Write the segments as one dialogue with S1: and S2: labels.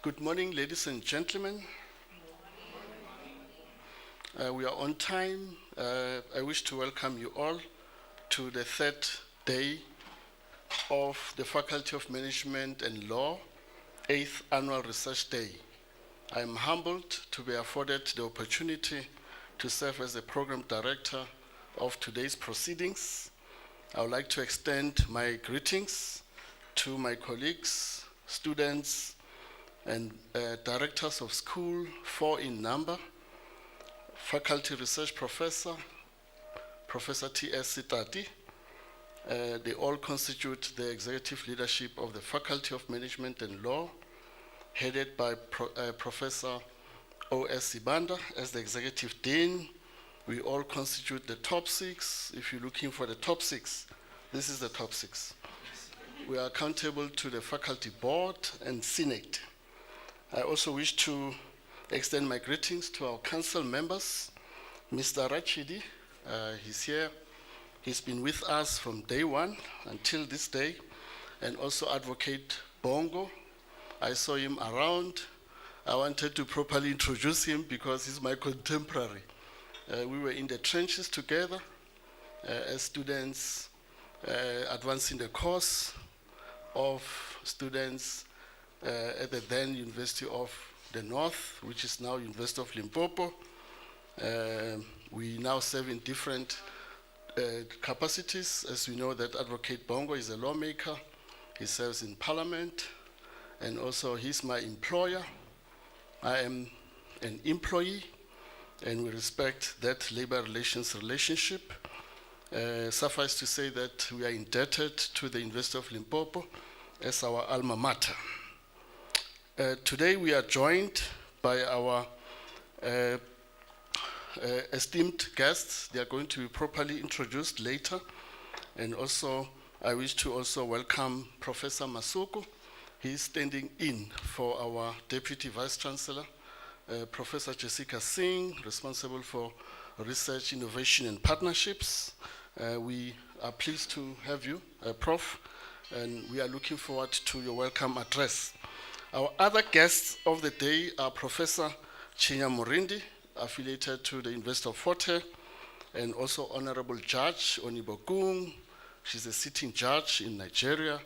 S1: Good morning, ladies and gentlemen. We are on time. I wish to welcome you all to the third day of the Faculty of Management and Law 8th Annual Research Day. I am humbled to be afforded the opportunity to serve as the Program Director of today's proceedings. I would like to extend my greetings to my colleagues, students, and directors of school, 4 in number, faculty research professor, Professor T.S. Sitati. They all constitute the executive leadership of the Faculty of Management and Law, headed by Professor O.S. Sibanda as the executive dean. We all constitute the top 6. If you're looking for the top 6, this is the top 6. We are accountable to the faculty board and senate. I also wish to extend my greetings to our council members. Mr. Rachidi, he's here. He's been with us from day one until this day. And also Advocate Bongo. I saw him around. I wanted to properly introduce him because he's my contemporary. We were in the trenches together as students advancing the course of students at the then University of the North, which is now University of Limpopo. We now serve in different capacities. As we know that Advocate Bongo is a lawmaker. He serves in Parliament, and also he's my employer. I am an employee, and we respect that labor relations relationship. Suffice to say that we are indebted to the University of Limpopo as our alma mater. Today we are joined by our esteemed guests. They are going to be properly introduced later. And also, I wish to also welcome Professor Masuku. He is standing in for our Deputy Vice Chancellor, Professor Jessica Singh, responsible for research, innovation, and partnerships. We are pleased to have you, Prof, and we are looking forward to your welcome address. Our other guests of the day are Professor Chinya Morindi, affiliated to the University of Fort Hare, and also Honorable Judge Onibokung. She's a sitting judge in Nigeria.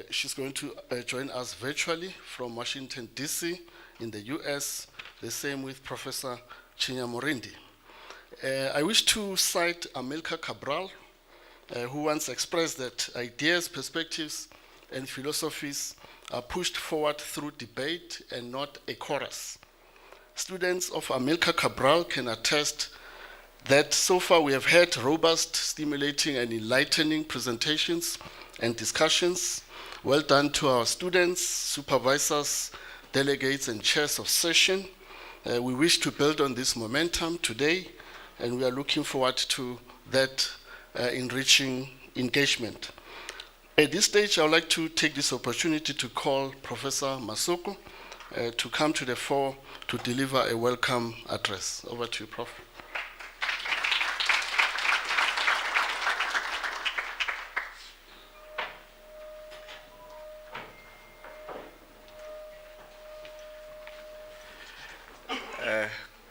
S1: She's going to join us virtually from Washington, D.C. in the U.S., the same with Professor Chinya Morindi. I wish to cite Amilcar Cabral, who once expressed that ideas, perspectives, and philosophies are pushed forward through debate and not a chorus. Students of Amilcar Cabral can attest that so far we have had robust, stimulating, and enlightening presentations and discussions. Well done to our students, supervisors, delegates, and chairs of session. We wish to build on this momentum today, and we are looking forward to that enriching engagement. At this stage, I would like to take this opportunity to call Professor Masuku to come to the fore to deliver a welcome address. Over to you, Prof.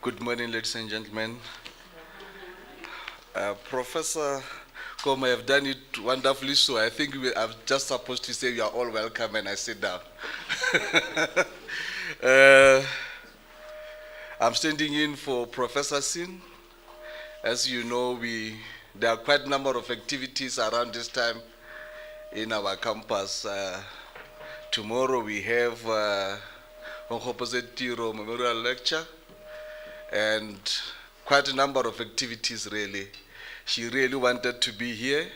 S2: Good morning, ladies and gentlemen. Professor Koma, I have done it wonderfully, so I think I'm just supposed to say you are all welcome and I sit down. I'm standing in for Professor Sin. As you know, there are quite a number of activities around this time in our campus. Tomorrow we have Opposite Tiro Memorial Lecture, and quite a number of activities really. She really wanted to be here,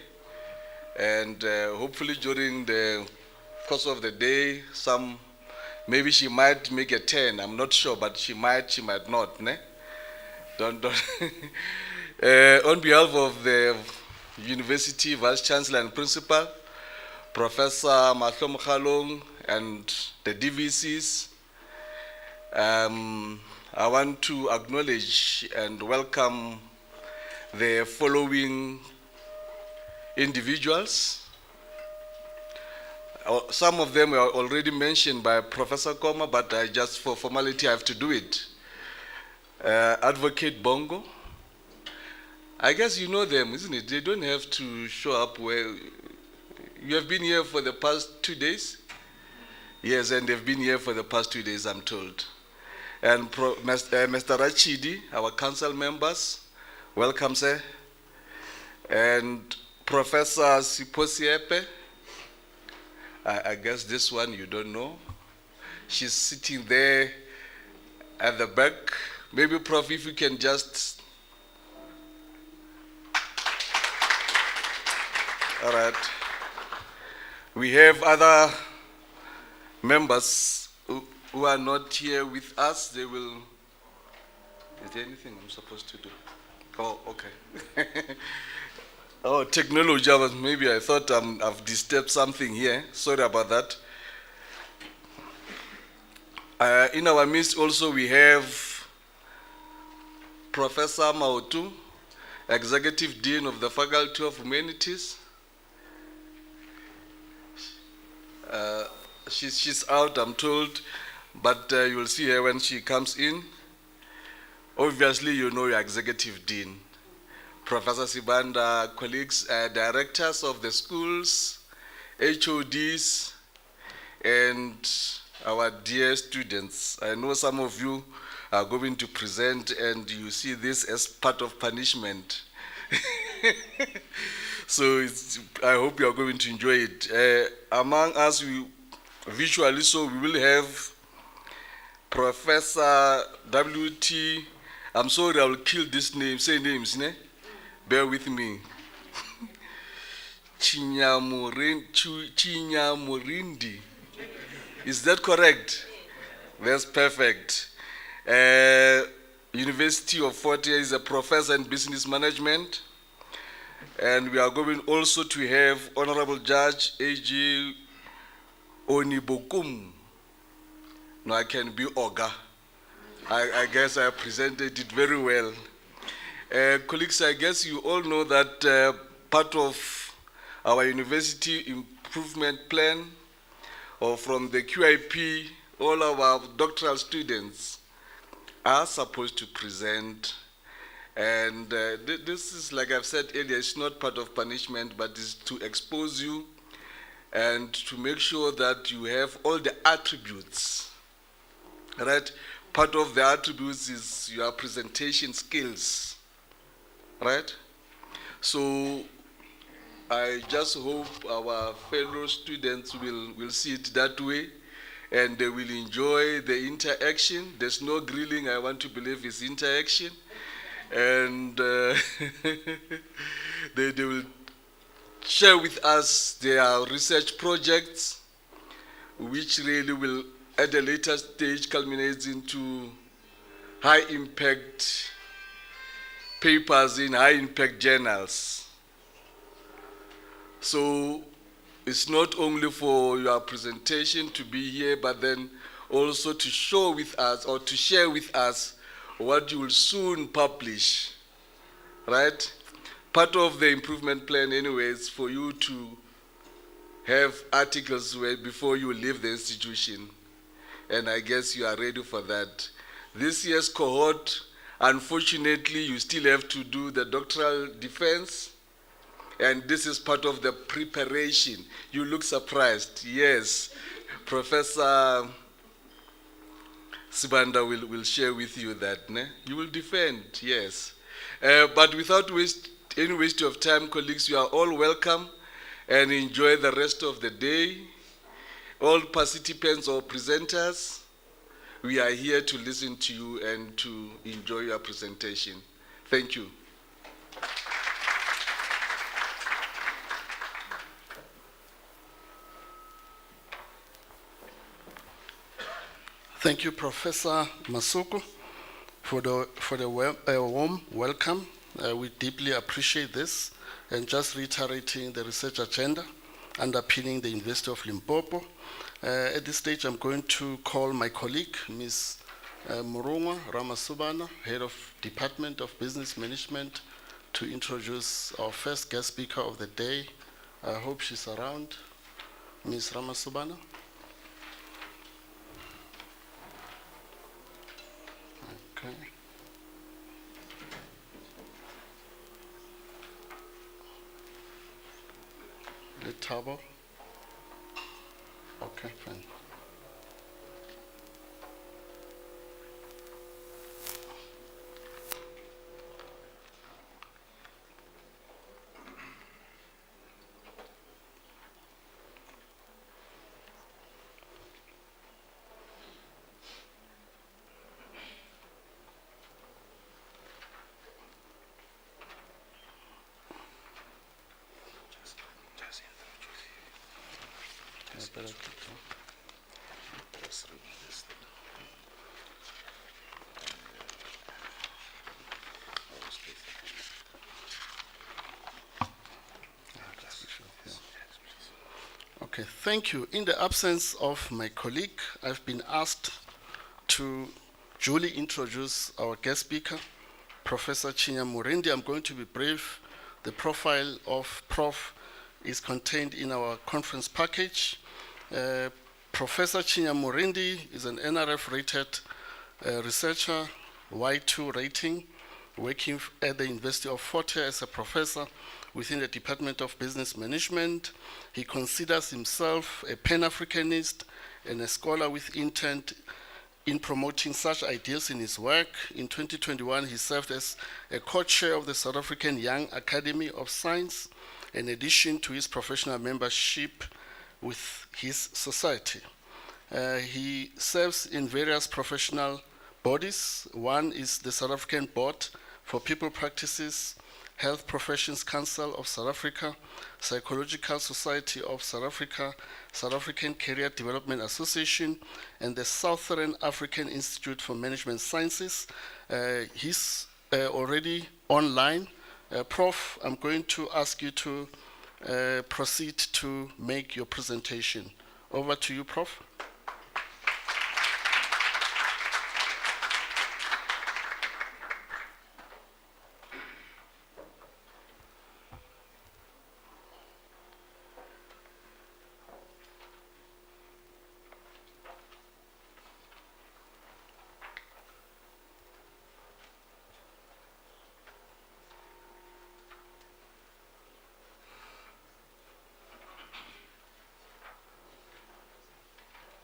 S2: and hopefully during the course of the day, maybe she might make a turn. I'm not sure, but she might not. Ne? Don't. On behalf of the University Vice Chancellor and Principal, Professor Mahlom Khalong, and the DVCs, I want to acknowledge and welcome the following individuals. Some of them were already mentioned by Professor Koma, but I just for formality I have to do it. Advocate Bongo. I guess you know them, isn't it? They don't have to show up where. You have been here for the past 2 days? Yes, and they've been here for the past 2 days, I'm told. And Mr. Rachidi, our council members, welcome, sir. And Professor Siposiepe, I guess this one you don't know. She's sitting there at the back. Maybe, Prof, if you can just... All right. We have other members who are not here with us. They will... Is there anything I'm supposed to do? Oh, okay. Oh, technology, maybe I thought I've disturbed something here. Sorry about that. In our midst also we have Professor Maotu, Executive Dean of the Faculty of Humanities. She's out, I'm told, but you'll see her when she comes in. Obviously, you know your Executive Dean. Professor Sibanda, colleagues, directors of the schools, HODs, and our dear students. I know some of you are going to present and you see this as part of punishment. So I hope you are going to enjoy it. Among us, visually, so we will have Professor W.T. I'm sorry, I will kill this name. Say names, ne? Bear with me. Chinyamurindi. Is that correct? That's perfect. University of Fort Hare is a professor in business management. And we are going also to have Honorable Judge A.G. Onibokum. No, I can be Oga. I guess I presented it very well. Colleagues, I guess you all know that part of our university improvement plan, or from the QIP, all our doctoral students are supposed to present. And this is, like I've said earlier, it's not part of punishment, but it's to expose you and to make sure that you have all the attributes, right? Part of the attributes is your presentation skills, right? So I just hope our fellow students will see it that way and they will enjoy the interaction. There's no grilling, I want to believe it's interaction. And they will share with us their research projects, which really will, at a later stage, culminate into high-impact papers in high-impact journals. So it's not only for your presentation to be here, but then also to show with us or to share with us what you will soon publish, right? Part of the improvement plan anyway is for you to have articles before you leave the institution. And I guess you are ready for that. This year's cohort, unfortunately, you still have to do the doctoral defense. And this is part of the preparation. You look surprised. Yes, Professor Sibanda will share with you that. Ne? You will defend, yes. But without any waste of time, colleagues, you are all welcome and enjoy the rest of the day. All participants or presenters, we are here to listen to you and to enjoy your presentation. Thank you.
S1: Thank you, Professor Masuku, for the warm welcome. We deeply appreciate this. And just reiterating the research agenda underpinning the University of Limpopo. At this stage, I'm going to call my colleague, Ms. Murungwa Ramasubana, Head of Department of Business Management, to introduce our first guest speaker of the day. I hope she's around. Ms. Ramasubana. Okay. Letabo. Okay, fine. Okay, thank you. In the absence of my colleague, I've been asked to duly introduce our guest speaker, Professor Chinya Murindi. I'm going to be brief. The profile of Prof is contained in our conference package. Professor Chinya Murindi is an NRF-rated researcher, Y2 rating, working at the University of Fort Hare as a professor within the Department of Business Management. He considers himself a Pan-Africanist and a scholar with intent in promoting such ideals in his work. In 2021, he served as a co-chair of the South African Young Academy of Science, in addition to his professional membership with his society. He serves in various professional bodies. One is the South African Board for People Practices, Health Professions Council of South Africa, Psychological Society of South Africa, South African Career Development Association, and the Southern African Institute for Management Sciences. He's already online. Prof, I'm going to ask you to proceed to make your presentation. Over to you, Prof.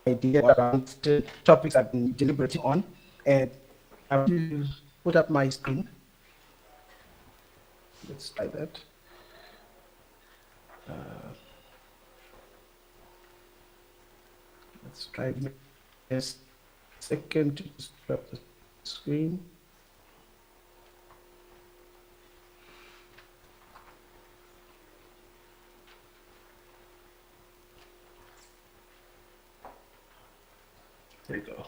S3: Idea around the topics I've been deliberating on, and I will put up my screen. Let's try that. Let's try a second to stop the screen. There you go.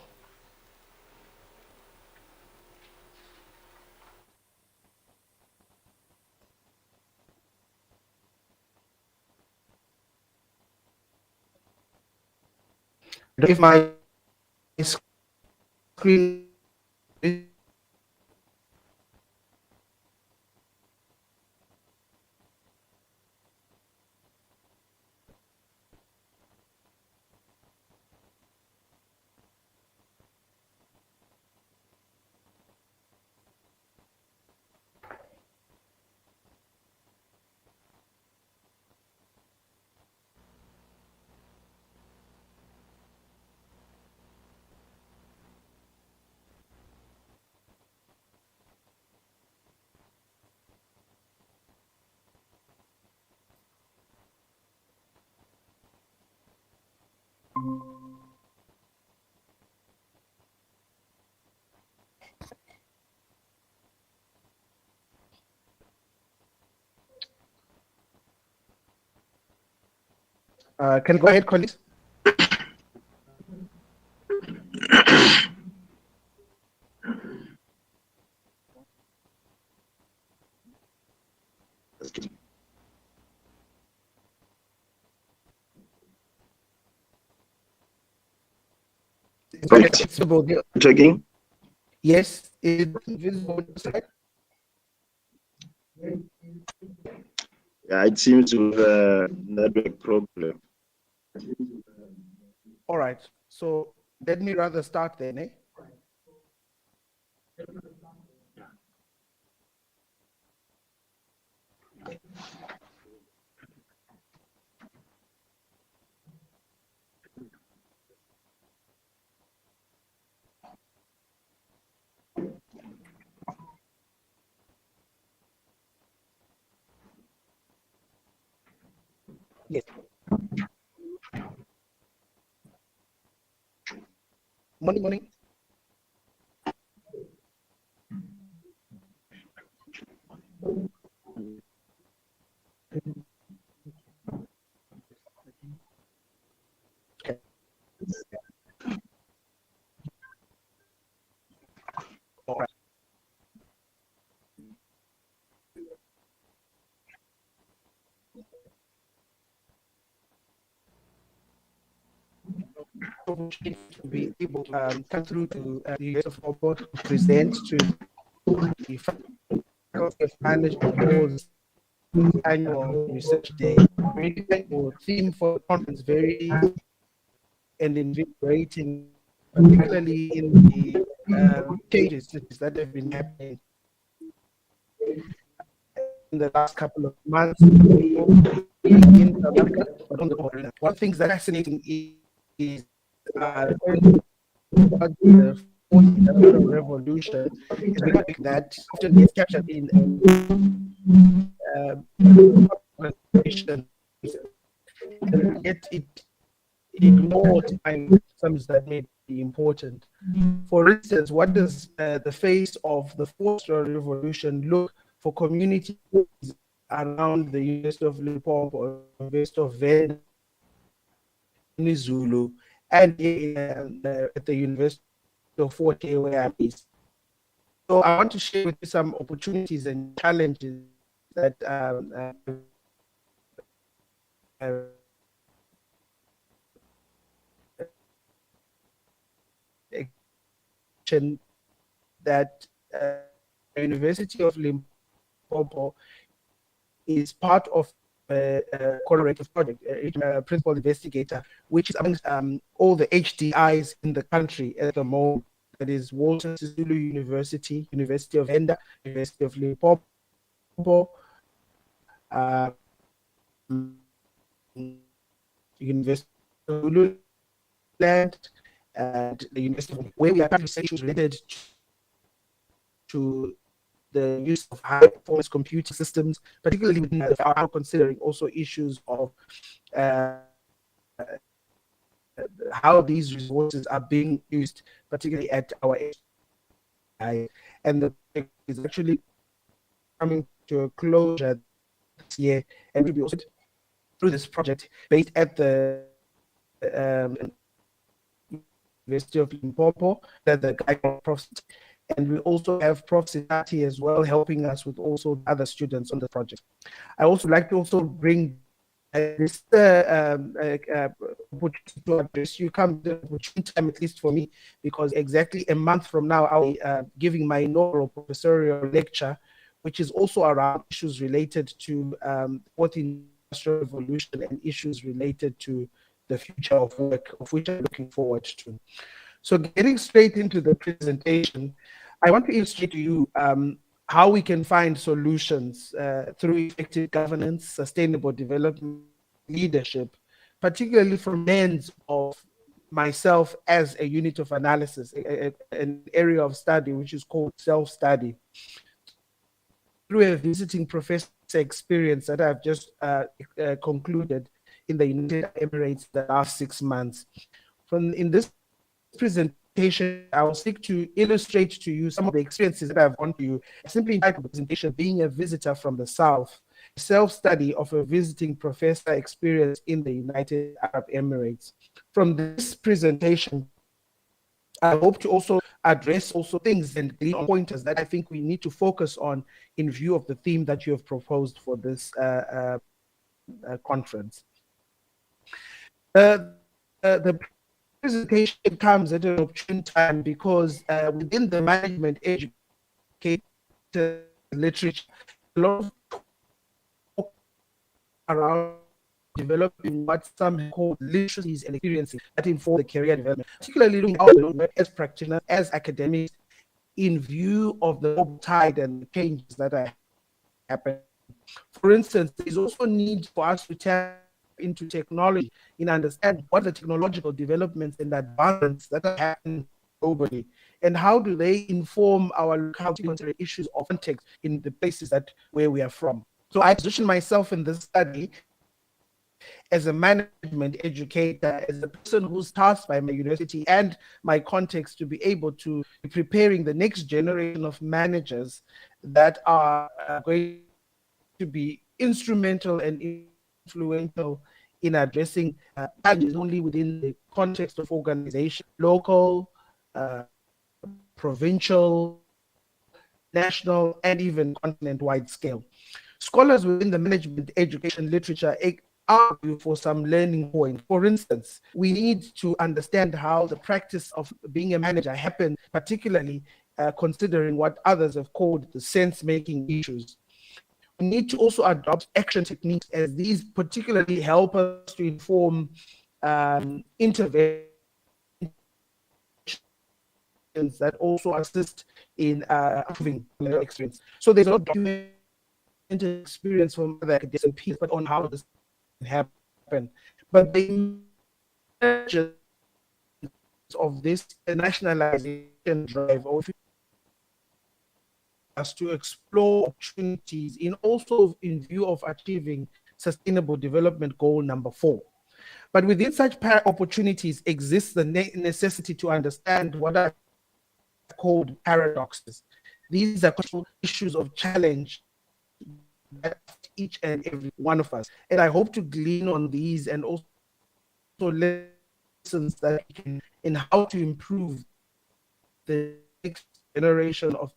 S3: If my screen is can go ahead, colleagues.
S4: Correct.
S3: Visible.
S4: Checking.
S3: Yes, is it visible on the slide?
S4: Yeah, it seems to have a network problem.
S3: All right. So let me rather start then, eh? Yes. Morning. Okay. All right. Opportunity to be able to come through to the University of Oxford to present to the Faculty of Management Board's annual research day. Really thank your theme for the conference, very and invigorating, particularly in the changes that have been happening in the last couple of months in South Africa, but on the whole. One of the things that's fascinating is what the fourth industrial revolution is a topic that often gets captured in conversations, and yet it ignored items that may be important. For instance, what does the face of the fourth industrial revolution look for communities around the University of Limpopo, University of Venda, Zulu, and at the University of Fort Hare where I'm based? So I want to share with you some opportunities and challenges that that University of Limpopo is part of a collaborative project, a principal investigator, which is amongst all the HDIs in the country at the moment. That is Walter Sisulu University, University of Venda, University of Limpopo, University of Zululand, and the University of where we are currently issues related to the use of high performance computing systems, particularly within our considering also issues of how these resources are being used, particularly at our AI. And the is actually coming to a closure this year, and will be also through this project based at the University of Limpopo, that the guy Prof. And we also have Prof. Sitati as well, helping us with also other students on the project. I also like to also bring this opportunity to address you come the opportune time, at least for me, because exactly a month from now I'll be giving my inaugural professorial lecture, which is also around issues related to fourth industrial revolution and issues related to the future of work, of which I'm looking forward to. So getting straight into the presentation, I want to illustrate to you how we can find solutions through effective governance, sustainable development, leadership, particularly from lens of myself as a unit of analysis, an area of study which is called self-study. Through a visiting professor experience that I've just concluded in the United Arab Emirates the last 6 months. In this presentation, I will seek to illustrate to you some of the experiences that I've gone to you. Simply entitled the presentation, Being a Visitor from the South, a self-study of a visiting professor experience in the United Arab Emirates. From this presentation, I hope to also address also things and glean pointers that I think we need to focus on in view of the theme that you have proposed for this conference. The presentation comes at an opportune time because within the management education literature, a lot of talk around developing what some have called literacies and experiences that inform the career development, particularly looking at as practitioners, as academics, in view of the global tide and the changes that are happening. For instance, there's also need for us to tap into technology in understand what the technological developments and advancements that are happening globally, and how do they inform our local issues of context in the places that where we are from. So I position myself in this study as a management educator, as a person who's tasked by my university and my context to be able to be preparing the next generation of managers that are going to be instrumental and influential in addressing challenges only within the context of organization, local, provincial, national, and even continent-wide scale. Scholars within the management education literature argue for some learning points. For instance, we need to understand how the practice of being a manager happens, particularly considering what others have called the sense-making issues. We need to also adopt action techniques, as these particularly help us to inform interventions that also assist in improving experience. So there's a lot of documented experience from other academics and peers, but on how this can happen. But the emergence of this nationalization drive, or us to explore opportunities in view of achieving Sustainable Development Goal number 4. But within such opportunities exists the necessity to understand what are called paradoxes. These are issues of challenge that each and every one of us. And I hope to glean on these and also lessons that we can in how to improve the next generation of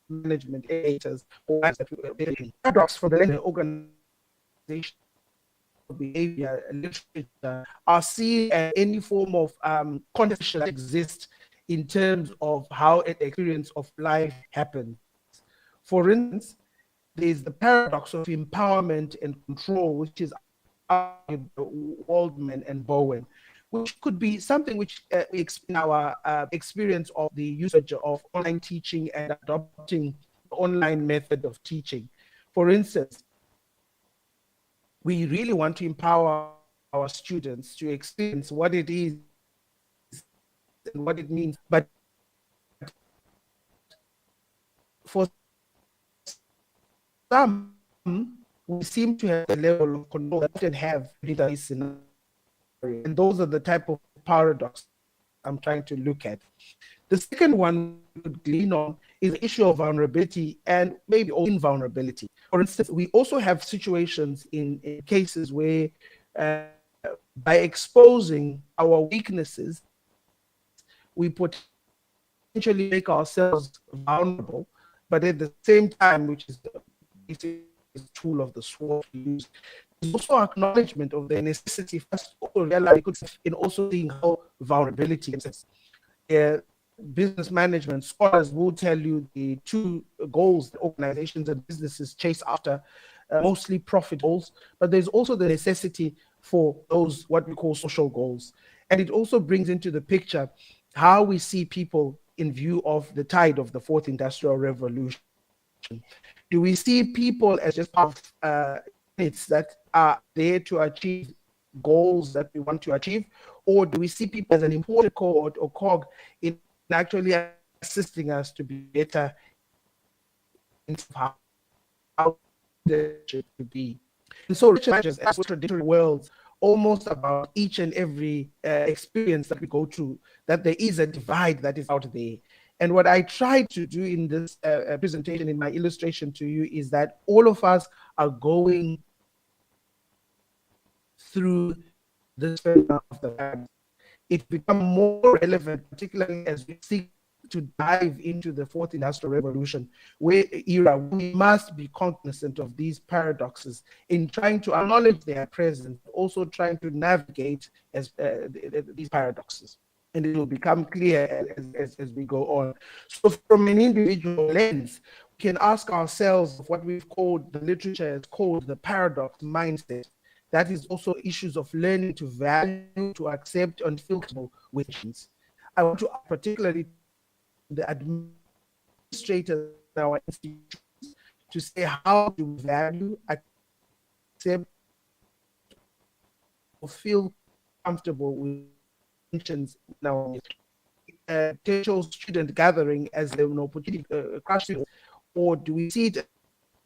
S3: management educators or paradox from the organization behavior literature are seen as any form of context that exists in terms of how an experience of life happens. For instance, there's the paradox of empowerment and control, which is argued by Waldman and Bowen, which could be something which in our experience of the usage of online teaching and adopting the online method of teaching. For instance, we really want to empower our students to experience what it is and what it means, but for some, we seem to have a level of control that we can have in this scenario. And those are the type of paradox I'm trying to look at. The second one we could glean on is the issue of vulnerability and maybe invulnerability. For instance, we also have situations in cases where by exposing our weaknesses, we potentially make ourselves vulnerable, but at the same time, which is the tool of the SWOT we use, there's also acknowledgement of the necessity for us to realize in also seeing how vulnerability exists. Business management scholars will tell you the two goals that organizations and businesses chase after, mostly profit goals, but there's also the necessity for those what we call social goals. And it also brings into the picture how we see people in view of the tide of the fourth industrial revolution. Do we see people as just part of units that are there to achieve goals that we want to achieve, or do we see people as an important cohort or cog in actually assisting us to be better in how they should be? And so managers as traditional worlds almost about each and every experience that we go through, that there is a divide that is out there. And what I tried to do in this presentation, in my illustration to you, is that all of us are going through this phenomenon of the virus. It becomes more relevant, particularly as we seek to dive into the fourth industrial revolution era. We must be cognizant of these paradoxes in trying to acknowledge their presence, also trying to navigate these paradoxes. And it will become clear as we go on. So from an individual lens, we can ask ourselves what we've called, the literature has called the paradox mindset, that is also issues of learning to value, to accept, and feel comfortable with change. I want to particularly the administrators in our institutions to say, how do we value, accept, or feel comfortable with tensions in our potential student gathering as an opportunity, class students, or do we see it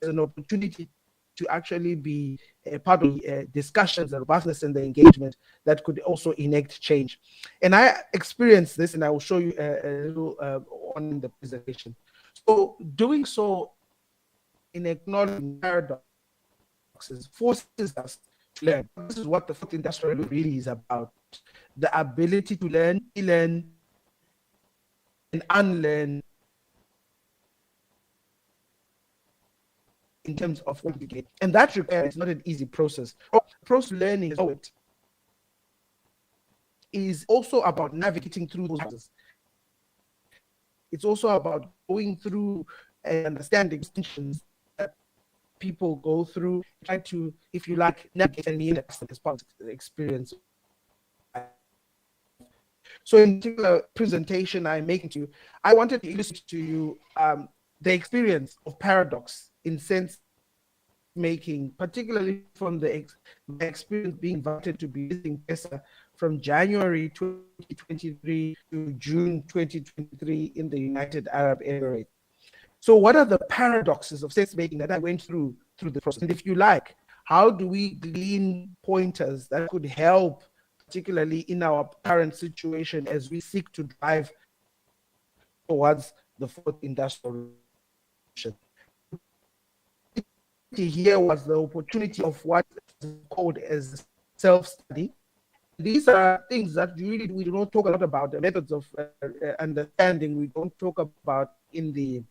S3: as an opportunity to actually be a part of the discussions, the robustness, and the engagement that could also enact change? And I experienced this, and I will show you a little on the presentation. So doing so in acknowledging paradoxes forces us to learn. This is what the fourth industrial revolution really is about: the ability to learn, relearn, and unlearn in terms of what we get. And that requires not an easy process. Process learning is also about navigating through those processes. It's also about going through and understanding distinctions that people go through, try to, if you like, navigate and mean as part of the experience. So in particular presentation I'm making to you, I wanted to illustrate to you the experience of paradox in sense making, particularly from the experience being invited to be visiting PESA from January 2023 to June 2023 in the United Arab Emirates. So what are the paradoxes of sense making that I went through the process? And if you like, how do we glean pointers that could help, particularly in our current situation as we seek to drive towards the fourth industrial revolution? Here was the opportunity of what is called as self-study. These are things that really we do not talk a lot about, the methods of understanding we don't talk about in the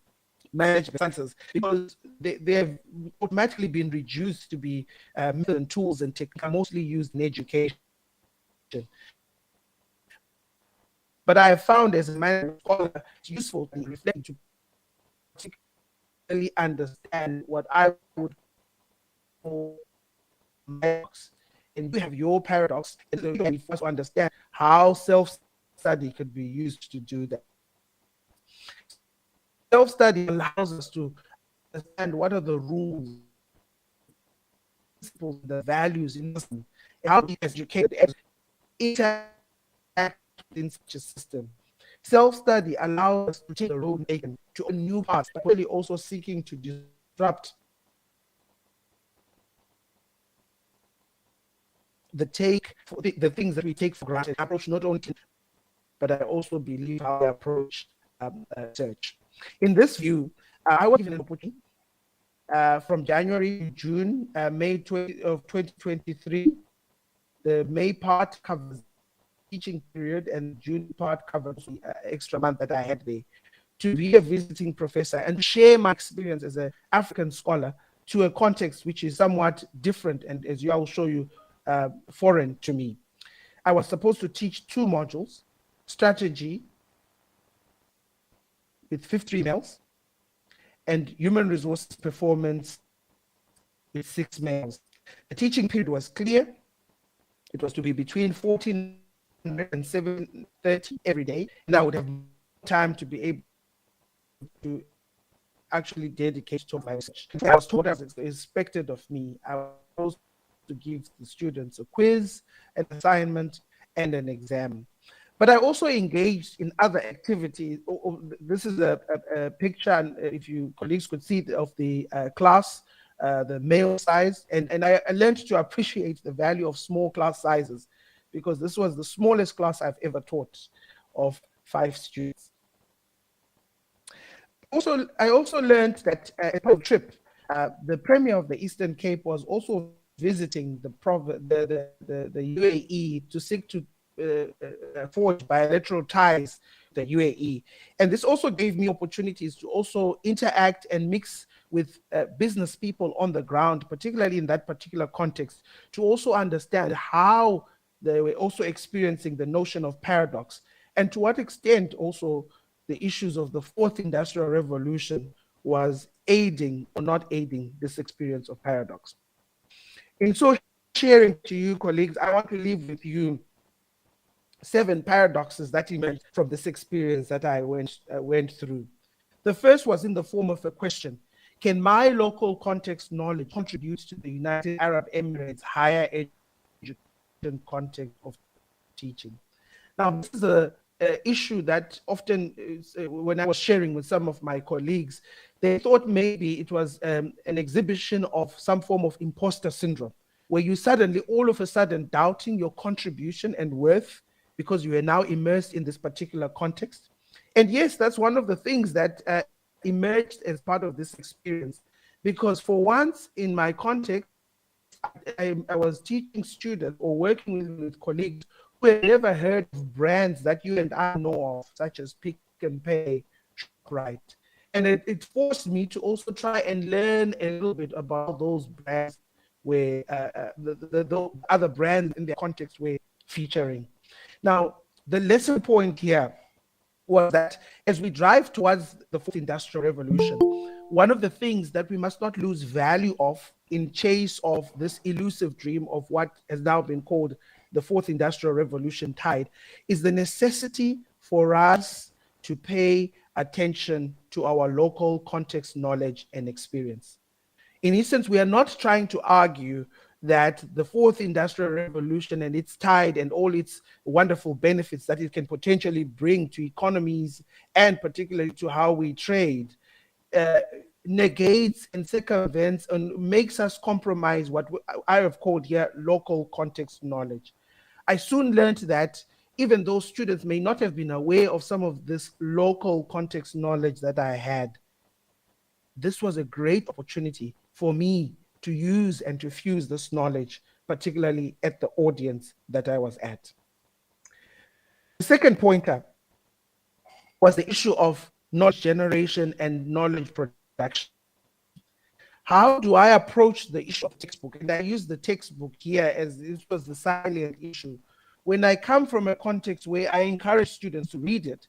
S3: management sciences, because they have automatically been reduced to be methods and tools and techniques mostly used in education. But I have found as a management scholar, it's useful to reflect, to particularly understand what I would call paradox. And you have your paradox, and so you first understand how self-study could be used to do that. Self-study allows us to understand what are the rules, principles, the values in system, and how we educate and interact in such a system. Self-study allows us to take the road taken to a new path, but really also seeking to disrupt the things that we take for granted. Approach not only, but I also believe how I approach research. In this view, I was given an opportunity from January to June, May of 2023. The May part covers teaching period, and June part covers the extra month that I had there, to be a visiting professor and share my experience as an African scholar to a context which is somewhat different, and as I will show you, foreign to me. I was supposed to teach 2 modules: strategy with 50 males, and human resources performance with 6 males. The teaching period was clear. It was to be between 14 and 7:30 every day, and I would have time to be able to actually dedicate to my research. I was told as expected of me, I was supposed to give the students a quiz, an assignment, and an exam. But I also engaged in other activities. This is a picture, and if you colleagues could see it, of the class, the male size, and I learned to appreciate the value of small class sizes, because this was the smallest class I've ever taught, of 5 students. I also learned that a trip, the Premier of the Eastern Cape was also visiting the UAE to seek to forge bilateral ties with the UAE. And this also gave me opportunities to also interact and mix with business people on the ground, particularly in that particular context, to also understand how they were also experiencing the notion of paradox, and to what extent also the issues of the fourth industrial revolution was aiding or not aiding this experience of paradox. In so sharing to you, colleagues, I want to leave with you 7 paradoxes that emerged from this experience that I went through. The first was in the form of a question. Can my local context knowledge contribute to the United Arab Emirates higher education context of teaching? Now, this is a issue that often, when I was sharing with some of my colleagues, they thought maybe it was an exhibition of some form of imposter syndrome, where you suddenly, all of a sudden, doubting your contribution and worth because you are now immersed in this particular context. And yes, that's one of the things that emerged as part of this experience, because for once in my context, I was teaching students or working with colleagues who had never heard of brands that you and I know of, such as Pick and Pay, ShopRite. And it forced me to also try and learn a little bit about those brands where the other brands in their context were featuring. Now, the lesson point here was that as we drive towards the 4th Industrial Revolution, one of the things that we must not lose value of in chase of this elusive dream of what has now been called the 4th Industrial Revolution tide is the necessity for us to pay attention to our local context, knowledge, and experience. In essence, we are not trying to argue that the 4th Industrial Revolution and its tide and all its wonderful benefits that it can potentially bring to economies and particularly to how we trade negates and circumvents and makes us compromise what I have called here local context knowledge. I soon learned that even though students may not have been aware of some of this local context knowledge that I had, this was a great opportunity for me to use and to fuse this knowledge, particularly at the audience that I was at. The second pointer was the issue of knowledge generation and knowledge production. How do I approach the issue of textbook? And I use the textbook here as this was the salient issue. When I come from a context where I encourage students to read it,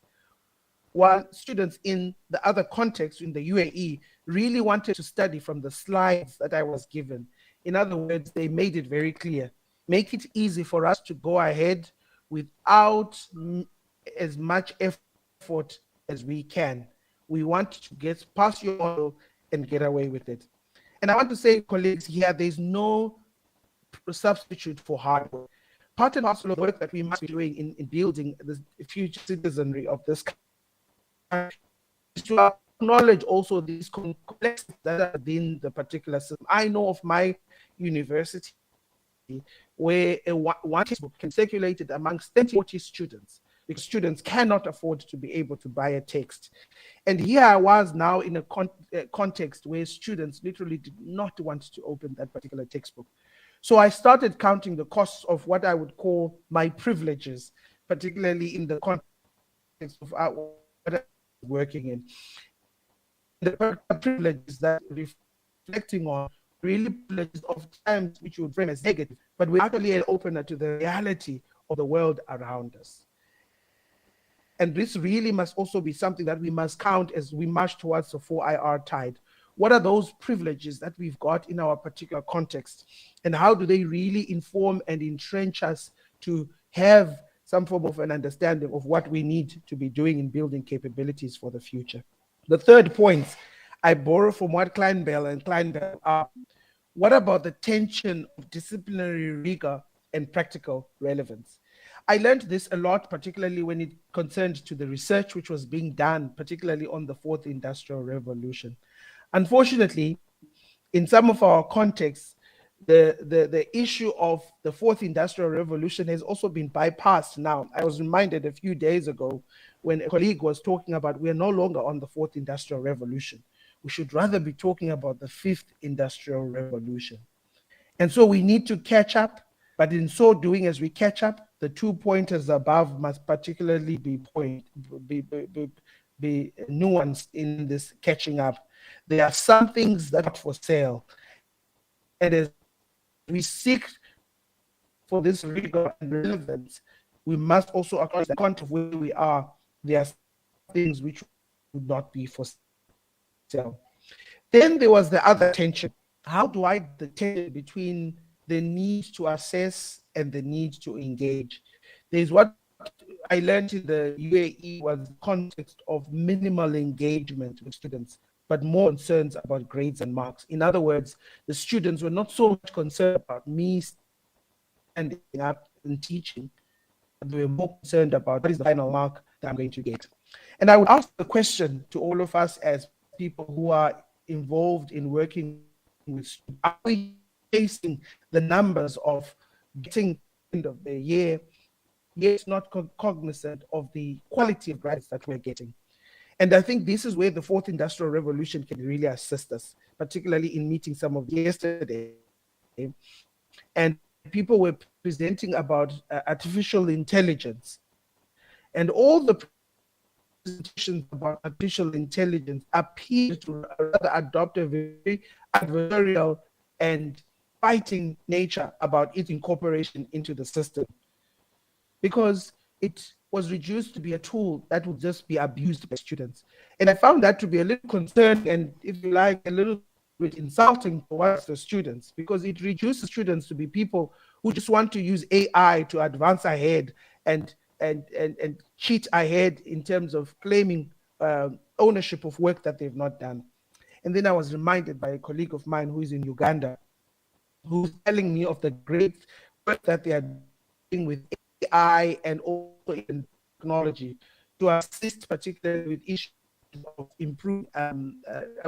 S3: while students in the other context in the UAE really wanted to study from the slides that I was given. In other words, they made it very clear. Make it easy for us to go ahead without as much effort as we can. We want to get past your model and get away with it. And I want to say, colleagues, here, there's no substitute for hard work. Part and parcel of the work that we must be doing in building the future citizenry of this country is to acknowledge also these complexities that are within the particular system. I know of my university where one textbook can circulate it amongst 30, 40 students because students cannot afford to be able to buy a text. And here I was now in a context where students literally did not want to open that particular textbook. So I started counting the costs of what I would call my privileges, particularly in the context of what I was working in. The privileges that reflecting on really privileges of times which you would frame as negative, but we're actually an opener to the reality of the world around us. And this really must also be something that we must count as we march towards the 4IR tide. What are those privileges that we've got in our particular context? And how do they really inform and entrench us to have some form of an understanding of what we need to be doing in building capabilities for the future? The third point, I borrow from what Kleinbell are. What about the tension of disciplinary rigor and practical relevance? I learned this a lot, particularly when it concerned to the research which was being done, particularly on the 4th Industrial Revolution. Unfortunately, in some of our contexts, the issue of the 4th Industrial Revolution has also been bypassed now. I was reminded a few days ago when a colleague was talking about we are no longer on the 4th Industrial Revolution. We should rather be talking about the 5th Industrial Revolution. And so we need to catch up, but in so doing, as we catch up, the 2 pointers above must particularly be nuanced in this catching up. There are some things that are for sale. And as we seek for this rigor and relevance, we must also acknowledge the context of where we are. There are things which would not be for sale. Then there was the other tension. How do I the tension between the need to assess and the need to engage. There's what I learned in the UAE was the context of minimal engagement with students, but more concerns about grades and marks. In other words, the students were not so much concerned about me standing up and teaching, but they were more concerned about what is the final mark that I'm going to get. And I would ask the question to all of us as people who are involved in working with students, are we chasing the numbers of getting to the end of the year, yet not cognizant of the quality of graduates that we're getting? And I think this is where the fourth industrial revolution can really assist us, particularly in meeting some of yesterday. And people were presenting about artificial intelligence. And all the presentations about artificial intelligence appeared to rather adopt a very adversarial and fighting nature about its incorporation into the system, because it was reduced to be a tool that would just be abused by students. And I found that to be a little concerning and, if you like, a little bit insulting towards the students, because it reduces students to be people who just want to use AI to advance ahead and cheat ahead in terms of claiming ownership of work that they've not done. And then I was reminded by a colleague of mine who is in Uganda, who's telling me of the great work that they are doing with AI and also in technology to assist particularly with issues of improved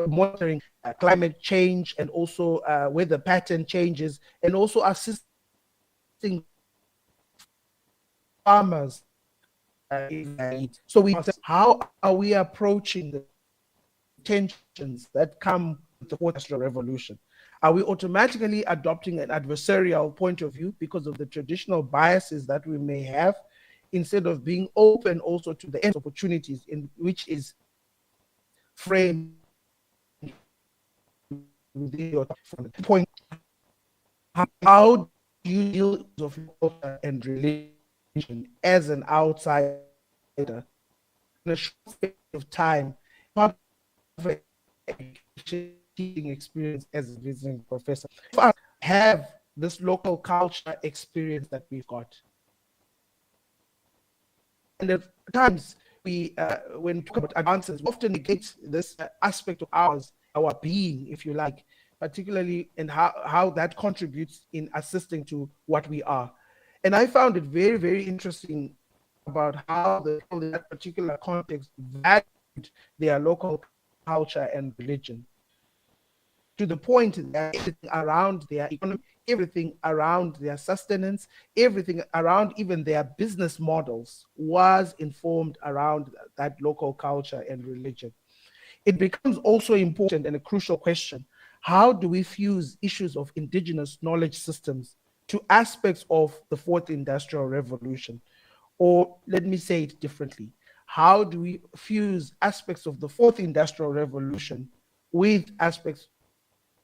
S3: monitoring climate change and also weather pattern changes, and also assisting farmers. So we ask, how are we approaching the tensions that come with the fourth industrial revolution? Are we automatically adopting an adversarial point of view because of the traditional biases that we may have, instead of being open also to the end opportunities in which is framed within your point? How do you deal with culture and religion as an outsider in a short space of time, part of a teaching experience as a visiting professor? For us, have this local culture experience that we've got. And at times, we, when we talk about advances, we often negate this aspect of ours, our being, if you like, particularly in how that contributes in assisting to what we are. And I found it very, very interesting about how the people in that particular context valued their local culture and religion, to the point that everything around their economy, everything around their sustenance, everything around even their business models was informed around that local culture and religion. It becomes also important and a crucial question: how do we fuse issues of indigenous knowledge systems to aspects of the fourth industrial revolution? Or let me say it differently: how do we fuse aspects of the fourth industrial revolution with aspects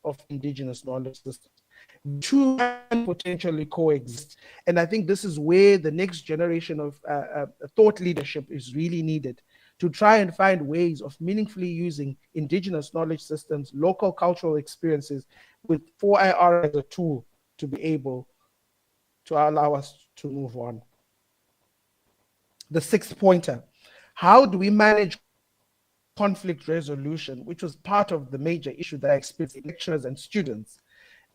S3: of indigenous knowledge systems? Two can potentially coexist. And I think this is where the next generation of thought leadership is really needed, to try and find ways of meaningfully using indigenous knowledge systems, local cultural experiences, with 4IR as a tool to be able to allow us to move on. The sixth pointer: how do we manage conflict resolution, which was part of the major issue that I experienced in lecturers and students,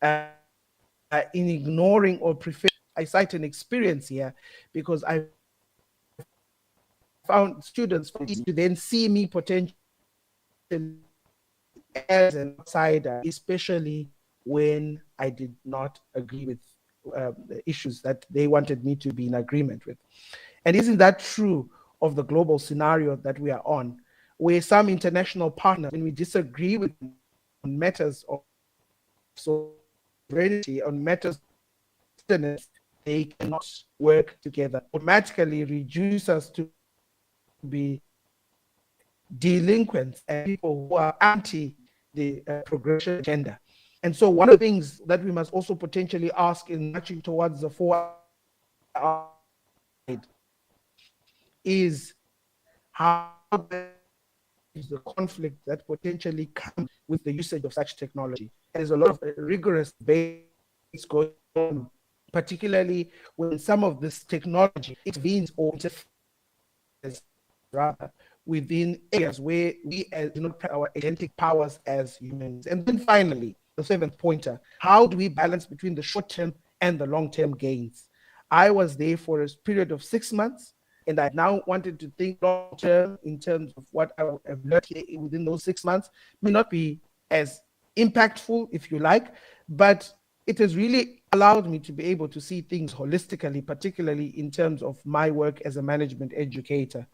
S3: in ignoring or preferring. I cite an experience here because I found students to then see me potentially as an outsider, especially when I did not agree with the issues that they wanted me to be in agreement with. And isn't that true of the global scenario that we are on, where some international partners, when we disagree with them on matters of sovereignty, on matters of they cannot work together, automatically reduce us to be delinquents and people who are anti the progression agenda. And so one of the things that we must also potentially ask in marching towards the 4 is how is the conflict that potentially comes with the usage of such technology. There's a lot of rigorous debate it's going on, particularly when some of this technology intervenes or interferes rather within areas where we do not practice our agentic powers as humans. And then finally, the seventh pointer, how do we balance between the short-term and the long-term gains? I was there for a period of 6 months, and I now wanted to think long-term in terms of what I have learned within those 6 months. May not be as impactful, if you like, but it has really allowed me to be able to see things holistically, particularly in terms of my work as a management educator.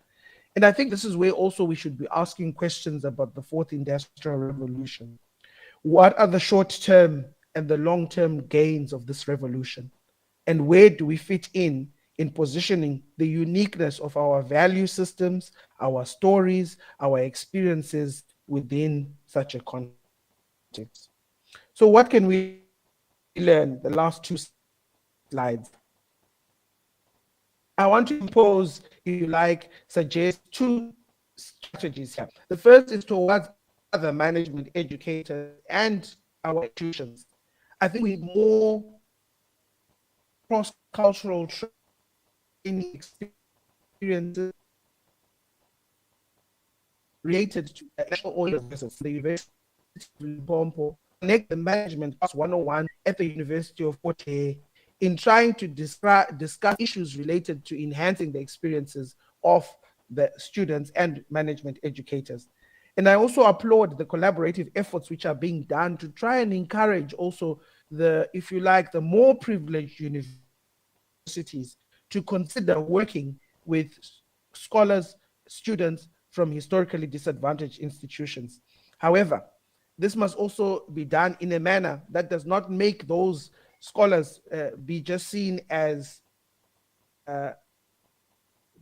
S3: And I think this is where also we should be asking questions about the fourth industrial revolution. What are the short-term and the long-term gains of this revolution? And where do we fit in positioning the uniqueness of our value systems, our stories, our experiences within such a context? So what can we learn? The last two slides. I want to impose, if you like, suggest two strategies here. The first is towards other management educators and our institutions. I think we need more cross-cultural training experiences related to national audiences, the University of Limpopo, connect the management class 101 at the University of Port Harcourt in trying to discuss issues related to enhancing the experiences of the students and management educators. And I also applaud the collaborative efforts which are being done to try and encourage also the, if you like, the more privileged universities to consider working with scholars, students from historically disadvantaged institutions. However, this must also be done in a manner that does not make those scholars be just seen as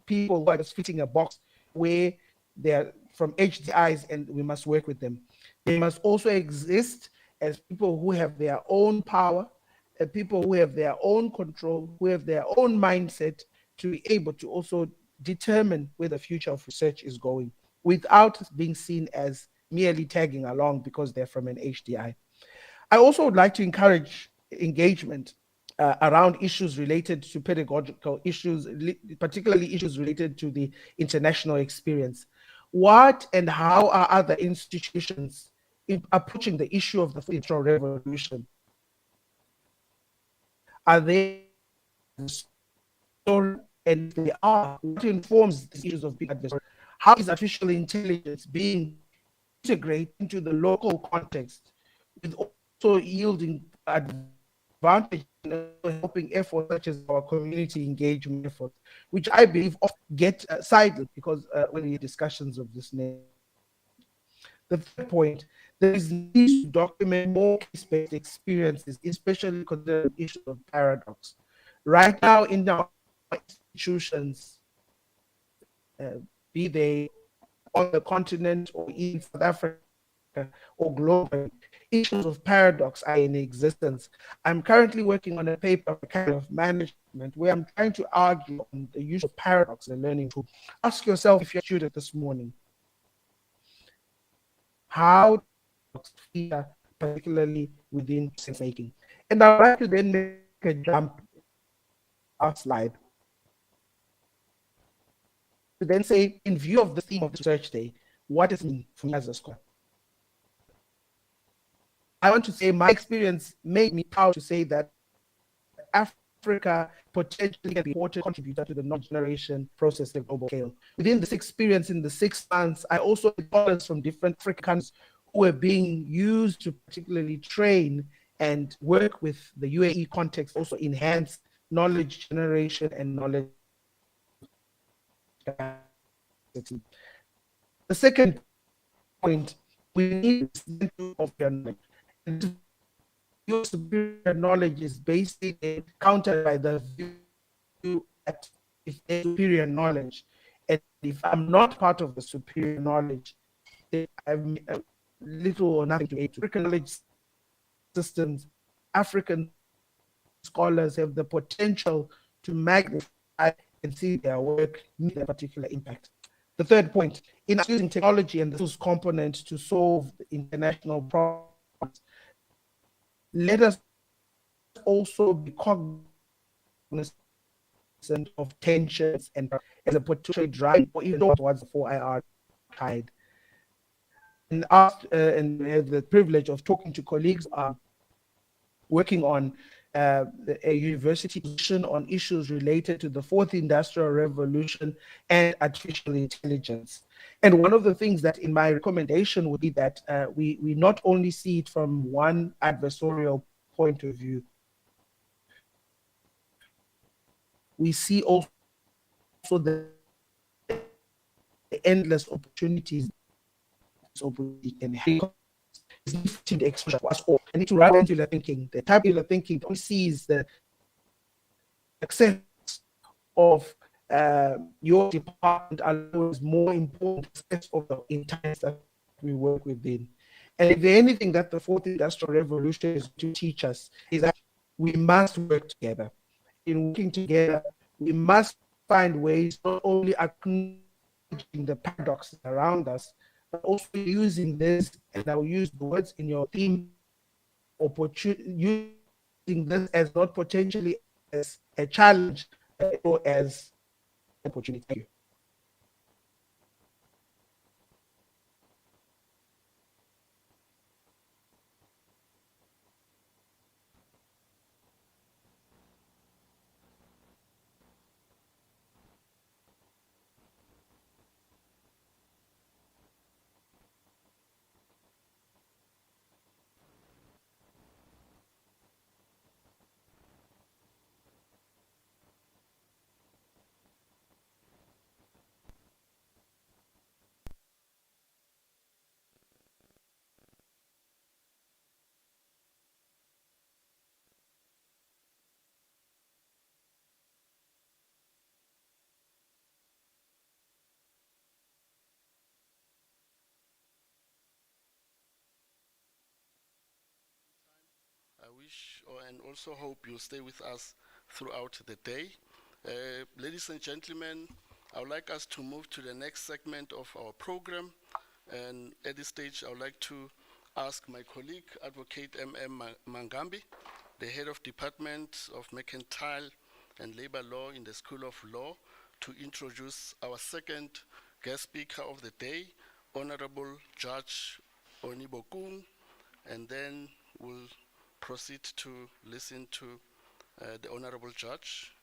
S3: people who are just fitting a box where they're from HDIs and we must work with them. They must also exist as people who have their own power, people who have their own control, who have their own mindset to be able to also determine where the future of research is going without being seen as merely tagging along because they're from an HDI. I also would like to encourage engagement around issues related to pedagogical issues, particularly issues related to the international experience. What and how are other institutions approaching the issue of the industrial revolution? Are they story? And if they are, what informs these issues of being adversarial? How is artificial intelligence being integrated into the local context with also yielding advantage in helping efforts such as our community engagement efforts, which I believe often get sidelined because when we have discussions of this nature. The third point, there is need to document more case-based experiences, especially considering issues of paradox. Right now in our institutions, be they on the continent or in South Africa or globally, issues of paradox are in existence. I'm currently working on a paper for kind of management where I'm trying to argue on the use of paradox in learning tool. Ask yourself, if you're a student this morning, how feature particularly within sense making. And I'd like to then make a jump last slide to then say, in view of the theme of the research day, what does it mean for me as a scholar? I want to say my experience made me proud to say that Africa potentially can be an important contributor to the knowledge generation process at global scale. Within this experience in the 6 months, I also had scholars from different African countries who are being used to particularly train and work with the UAE context, also enhance knowledge generation and knowledge capacity. The second point, we need of your knowledge. And your superior knowledge is basically countered by the view that if there's superior knowledge, and if I'm not part of the superior knowledge, then I've little or nothing to aid to. African knowledge systems, African scholars have the potential to magnify and see their work meet a particular impact. The third point, in using technology and the tools component to solve international problems, let us also be cognizant of tensions and as a potential drive or even towards the 4IR tide. And asked and had the privilege of talking to colleagues working on a university position on issues related to the fourth industrial revolution and artificial intelligence. And one of the things that in my recommendation would be that we not only see it from one adversarial point of view, we see also the endless opportunities can have exposure for us all. I need to write into the thinking. The type of thinking only sees the success of your department alone is more important success of the entire that we work within. And if there's anything that the fourth industrial revolution is to teach us is that we must work together. In working together, we must find ways not only acknowledging the paradoxes around us, but also using this, and I'll use the words in your theme, using this as not potentially as a challenge, or as an opportunity. Thank you.
S1: I wish and also hope you'll stay with us throughout the day. Ladies and gentlemen, I would like us to move to the next segment of our program. And at this stage, I would like to ask my colleague, Advocate M.M. Mangambi, the Head of Department of Mercantile and Labor Law in the School of Law, to introduce our second guest speaker of the day, Honorable Judge Onibokung, and then we'll proceed to listen to the Honorable Judge.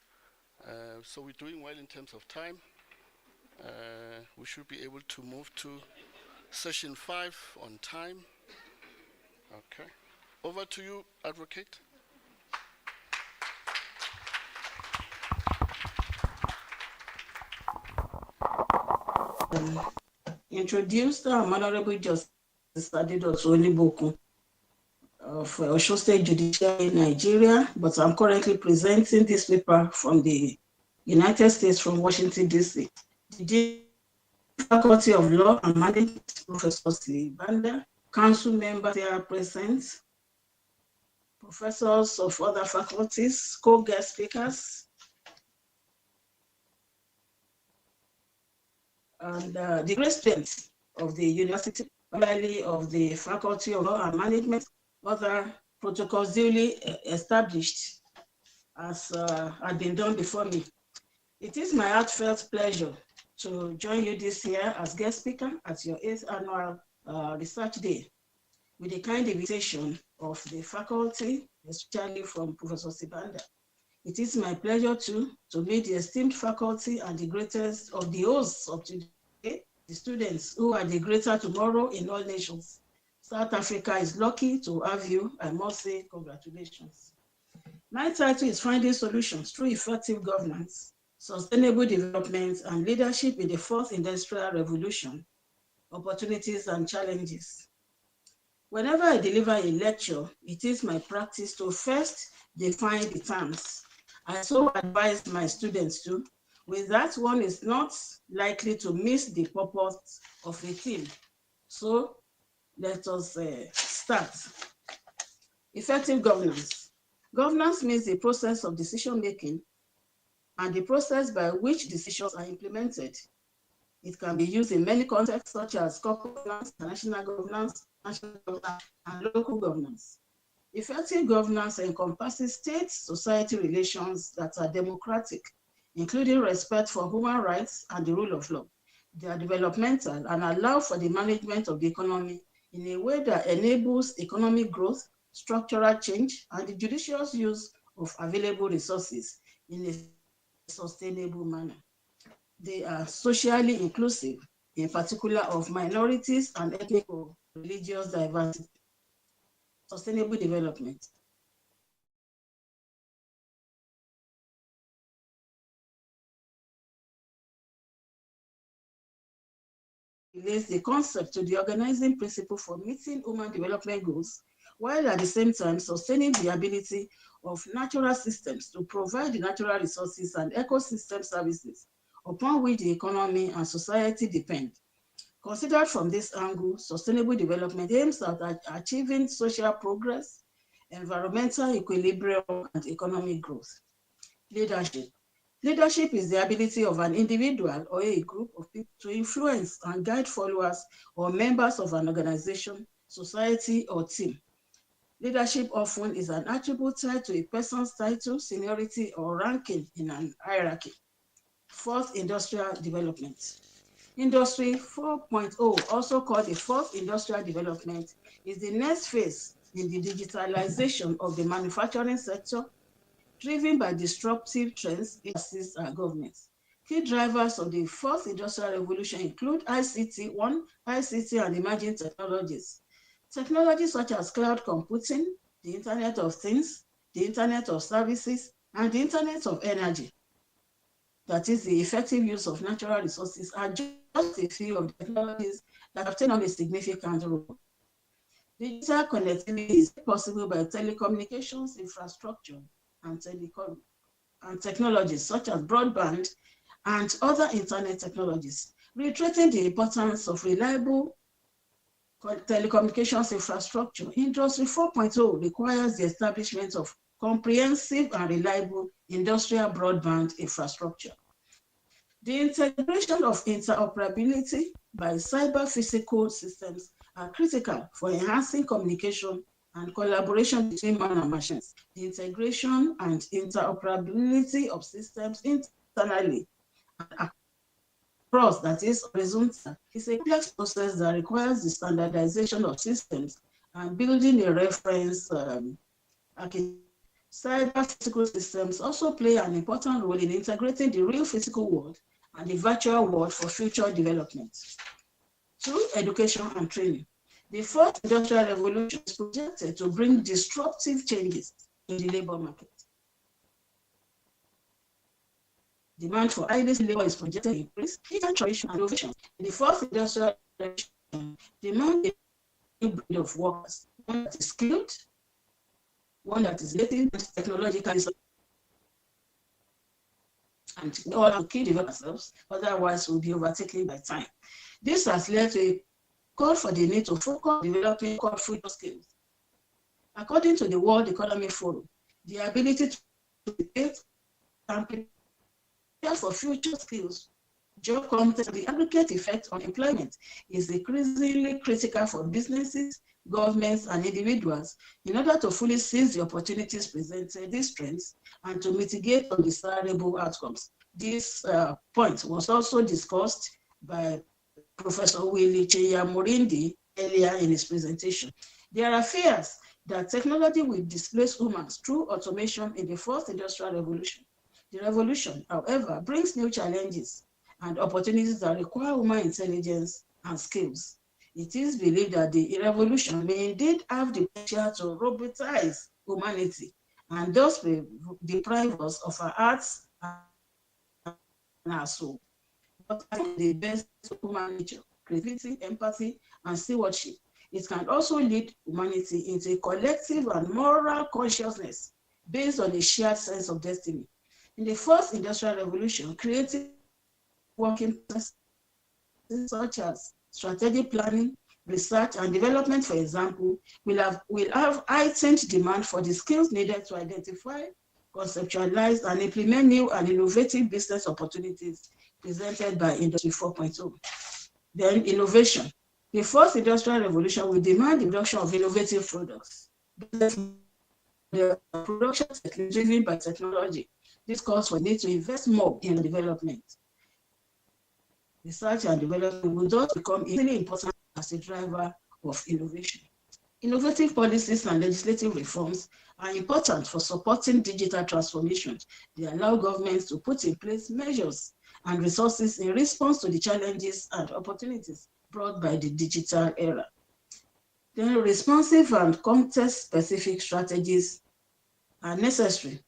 S1: So we're doing well in terms of time. We should be able to move to session 5 on time. Okay. Over to you, Advocate.
S4: Introduced Honorable Justice Adedosu Olibokun of Osho State Judiciary in Nigeria, but I'm currently presenting this paper from the United States, from Washington, D.C. The Faculty of Law and Management, Professor Banda, council members here present, professors of other faculties, co-guest speakers, and the great students of the university, primarily of the Faculty of Law and Management, other protocols duly established as had been done before me. It is my heartfelt pleasure to join you this year as guest speaker at your 8th annual Research Day, with the kind invitation of the faculty, especially from Professor Sibanda. It is my pleasure to meet the esteemed faculty and the greatest of the hosts of today, the students who are the greater tomorrow in all nations. South Africa is lucky to have you. I must say congratulations. My title is Finding Solutions Through Effective Governance, Sustainable Development, and Leadership in the Fourth Industrial Revolution, Opportunities and Challenges. Whenever I deliver a lecture, it is my practice to first define the terms. I so advise my students to. With that, one is not likely to miss the purpose of a theme. So let us start. Effective governance. Governance means the process of decision-making and the process by which decisions are implemented. It can be used in many contexts, such as corporate governance, national governance, and local governance. Effective governance encompasses state-society relations that are democratic, including respect for human rights and the rule of law. They are developmental and allow for the management of the economy in a way that enables economic growth, structural change, and the judicious use of available resources in a sustainable manner. They are socially inclusive, in particular of minorities and ethnic or religious diversity. Sustainable development. Relates the concept to the organizing principle for meeting human development goals, while at the same time sustaining the ability of natural systems to provide the natural resources and ecosystem services upon which the economy and society depend. Considered from this angle, sustainable development aims at achieving social progress, environmental equilibrium, and economic growth. Leadership. Leadership is the ability of an individual or a group of people to influence and guide followers or members of an organization, society, or team. Leadership often is an attribute tied to a person's title, seniority, or ranking in an hierarchy. Fourth, industrial development. Industry 4.0, also called the fourth industrial development, is the next phase in the digitalization of the manufacturing sector, driven by disruptive trends in governments. Key drivers of the fourth industrial revolution include ICT, ICT and emerging technologies. Technologies such as cloud computing, the Internet of Things, the Internet of Services, and the Internet of Energy. That is the effective use of natural resources are just a few of the technologies that have taken on a significant role. Digital connectivity is possible by telecommunications infrastructure and technologies such as broadband and other internet technologies, reiterating the importance of reliable telecommunications infrastructure. Industry 4.0 requires the establishment of comprehensive and reliable industrial broadband infrastructure. The integration of interoperability by cyber-physical systems are critical for enhancing communication and collaboration between man and machines. The integration and interoperability of systems internally and across, that is horizontal, is a complex process that requires the standardization of systems and building a reference architecture. Cyber physical systems also play an important role in integrating the real physical world and the virtual world for future development. Through education and training, the fourth industrial revolution is projected to bring disruptive changes in the labor market. Demand for highly skilled labor is projected to increase, transformation and innovation. In the fourth industrial revolution, demand a new breed of workers, one that is skilled, one that is native and technologically, and we all have to keep developing ourselves, otherwise we'll be overtaken by time. This has led to a call for the need to focus on developing core future skills. According to the World Economic Forum, the ability to create and prepare for future skills, job content, and the aggregate effect on employment is increasingly critical for businesses, governments, and individuals in order to fully seize the opportunities presented, these trends, and to mitigate undesirable outcomes. This point was also discussed by Professor Willie Cheyamurindi earlier in his presentation. There are fears that technology will displace humans through automation in the fourth industrial revolution. The revolution, however, brings new challenges and opportunities that require human intelligence and skills. It is believed that the revolution may indeed have the potential to robotize humanity and thus deprive us of our arts and our soul. But I think the best of human nature, creativity, empathy, and stewardship, it can also lead humanity into a collective and moral consciousness based on a shared sense of destiny. In the fourth industrial revolution, creative working processes such as strategic planning, research, and development, for example, will have heightened demand for the skills needed to identify, conceptualize, and implement new and innovative business opportunities presented by Industry 4.0. Then innovation. The fourth industrial revolution will demand the production of innovative products, business the production driven by technology. This calls for need to invest more in development. Research and development will thus become easily important as a driver of innovation. Innovative policies and legislative reforms are important for supporting digital transformation. They allow governments to put in place measures and resources in response to the challenges and opportunities brought by the digital era. Then responsive and context-specific strategies are necessary.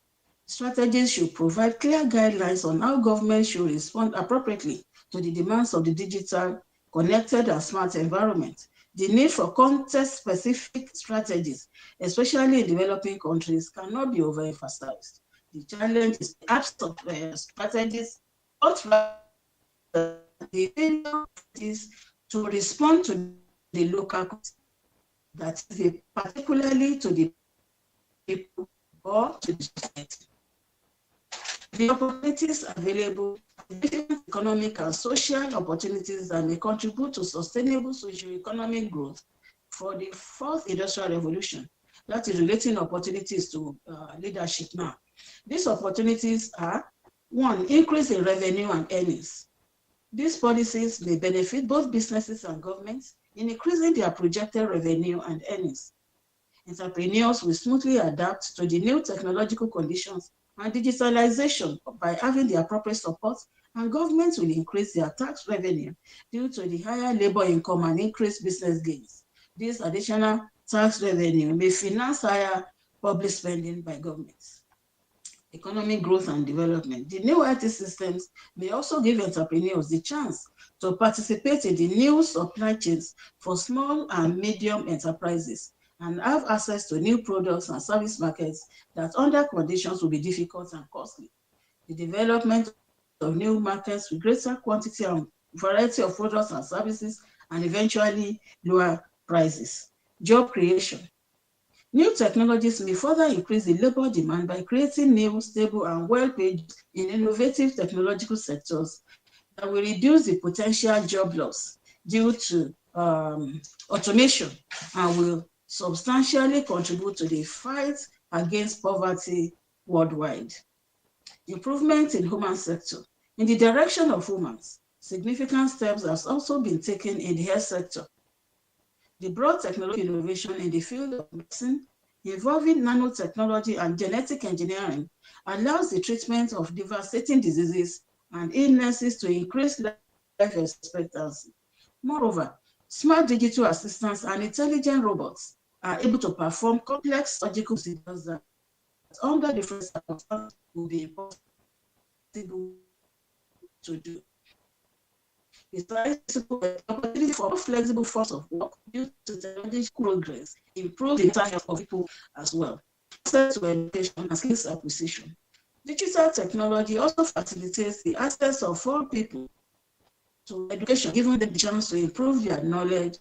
S4: Strategies should provide clear guidelines on how governments should respond appropriately to the demands of the digital, connected, and smart environment. The need for context-specific strategies, especially in developing countries, cannot be overemphasized. The challenge is the absence of strategies, but the failure is to respond to the local context, that is particularly to the people or to the society. The opportunities available, different economic and social opportunities that may contribute to sustainable socio-economic growth for the fourth industrial revolution, that is relating opportunities to leadership now. These opportunities are: one, increase in revenue and earnings. These policies may benefit both businesses and governments in increasing their projected revenue and earnings. Entrepreneurs will smoothly adapt to the new technological conditions and digitalization by having the appropriate support, and governments will increase their tax revenue due to the higher labor income and increased business gains. This additional tax revenue may finance higher public spending by governments. Economic growth and development. The new IT systems may also give entrepreneurs the chance to participate in the new supply chains for small and medium enterprises and have access to new products and service markets that under conditions will be difficult and costly. The development of new markets with greater quantity and variety of products and services, and eventually lower prices. Job creation. New technologies may further increase the labor demand by creating new, stable, and well-paid in innovative technological sectors that will reduce the potential job loss due to automation and will substantially contribute to the fight against poverty worldwide. Improvement in human sector. In the direction of humans, significant steps have also been taken in the health sector. The broad technology innovation in the field of medicine involving nanotechnology and genetic engineering allows the treatment of devastating diseases and illnesses to increase life expectancy. Moreover, smart digital assistants and intelligent robots are able to perform complex surgical procedures that under different circumstances will be impossible to do. Besides, the opportunity for more flexible forms of work due to technological progress improve the mental health of people as well. Access to education and skills acquisition. Digital technology also facilitates the access of all people to education, giving them the chance to improve their knowledge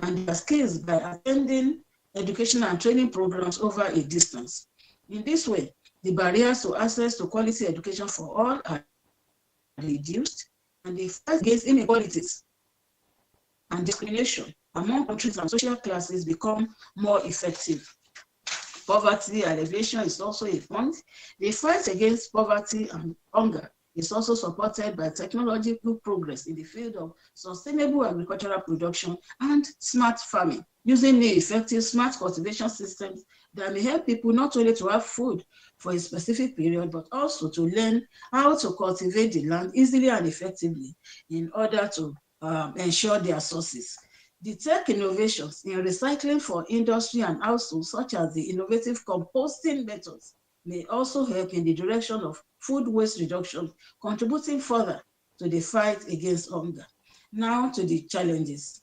S4: and their skills by attending educational and training programs over a distance. In this way, the barriers to access to quality education for all are reduced, and the fight against inequalities and discrimination among countries and social classes become more effective. Poverty alleviation is also a point. The fight against poverty and hunger is also supported by technological progress in the field of sustainable agricultural production and smart farming, using new effective smart cultivation systems that may help people not only to have food for a specific period, but also to learn how to cultivate the land easily and effectively in order to ensure their sources. The tech innovations in recycling for industry and households, such as the innovative composting methods, may also help in the direction of food waste reduction, contributing further to the fight against hunger. Now to the challenges.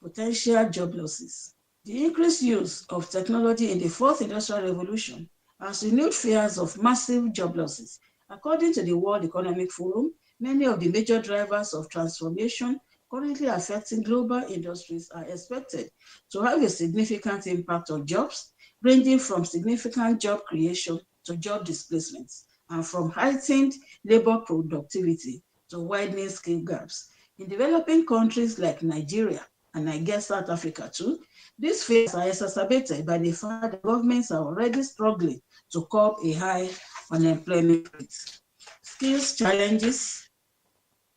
S4: Potential job losses. The increased use of technology in the fourth industrial revolution has renewed fears of massive job losses. According to the World Economic Forum, many of the major drivers of transformation currently affecting global industries are expected to have a significant impact on jobs, ranging from significant job creation to job displacements, and from heightened labor productivity to widening skill gaps. In developing countries like Nigeria, and I guess South Africa too, these fears are exacerbated by the fact that governments are already struggling to curb a high unemployment rate. Skills challenges.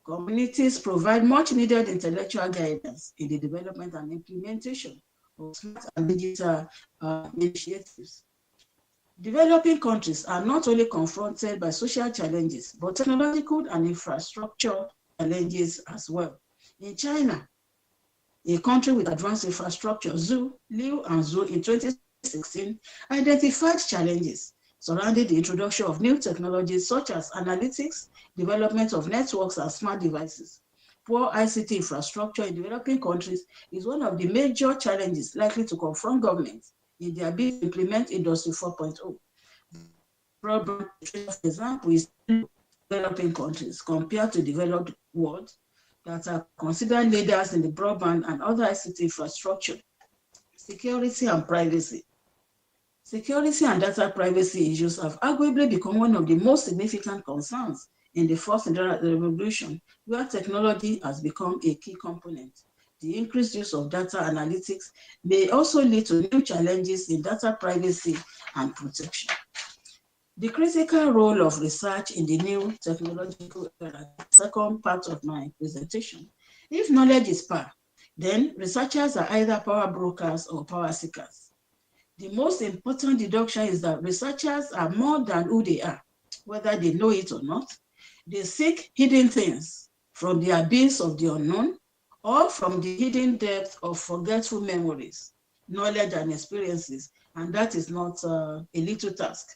S4: Communities provide much needed intellectual guidance in the development and implementation of smart and digital initiatives. Developing countries are not only confronted by social challenges, but technological and infrastructure challenges as well. In China, a country with advanced infrastructure, Liu and Zhou in 2016 identified challenges surrounding the introduction of new technologies such as analytics, development of networks and smart devices. Poor ICT infrastructure in developing countries is one of the major challenges likely to confront governments in their bid to implement Industry 4.0. Broadband, for example, is developing countries compared to developed world that are considered leaders in the broadband and other ICT infrastructure. Security and privacy. Security and data privacy issues have arguably become one of the most significant concerns in the fourth industrial revolution, where technology has become a key component. The increased use of data analytics may also lead to new challenges in data privacy and protection. The critical role of research in the new technological era, the second part of my presentation. If knowledge is power, then researchers are either power brokers or power seekers. The most important deduction is that researchers are more than who they are, whether they know it or not. They seek hidden things from the abyss of the unknown or from the hidden depth of forgetful memories, knowledge and experiences, and that is not a little task.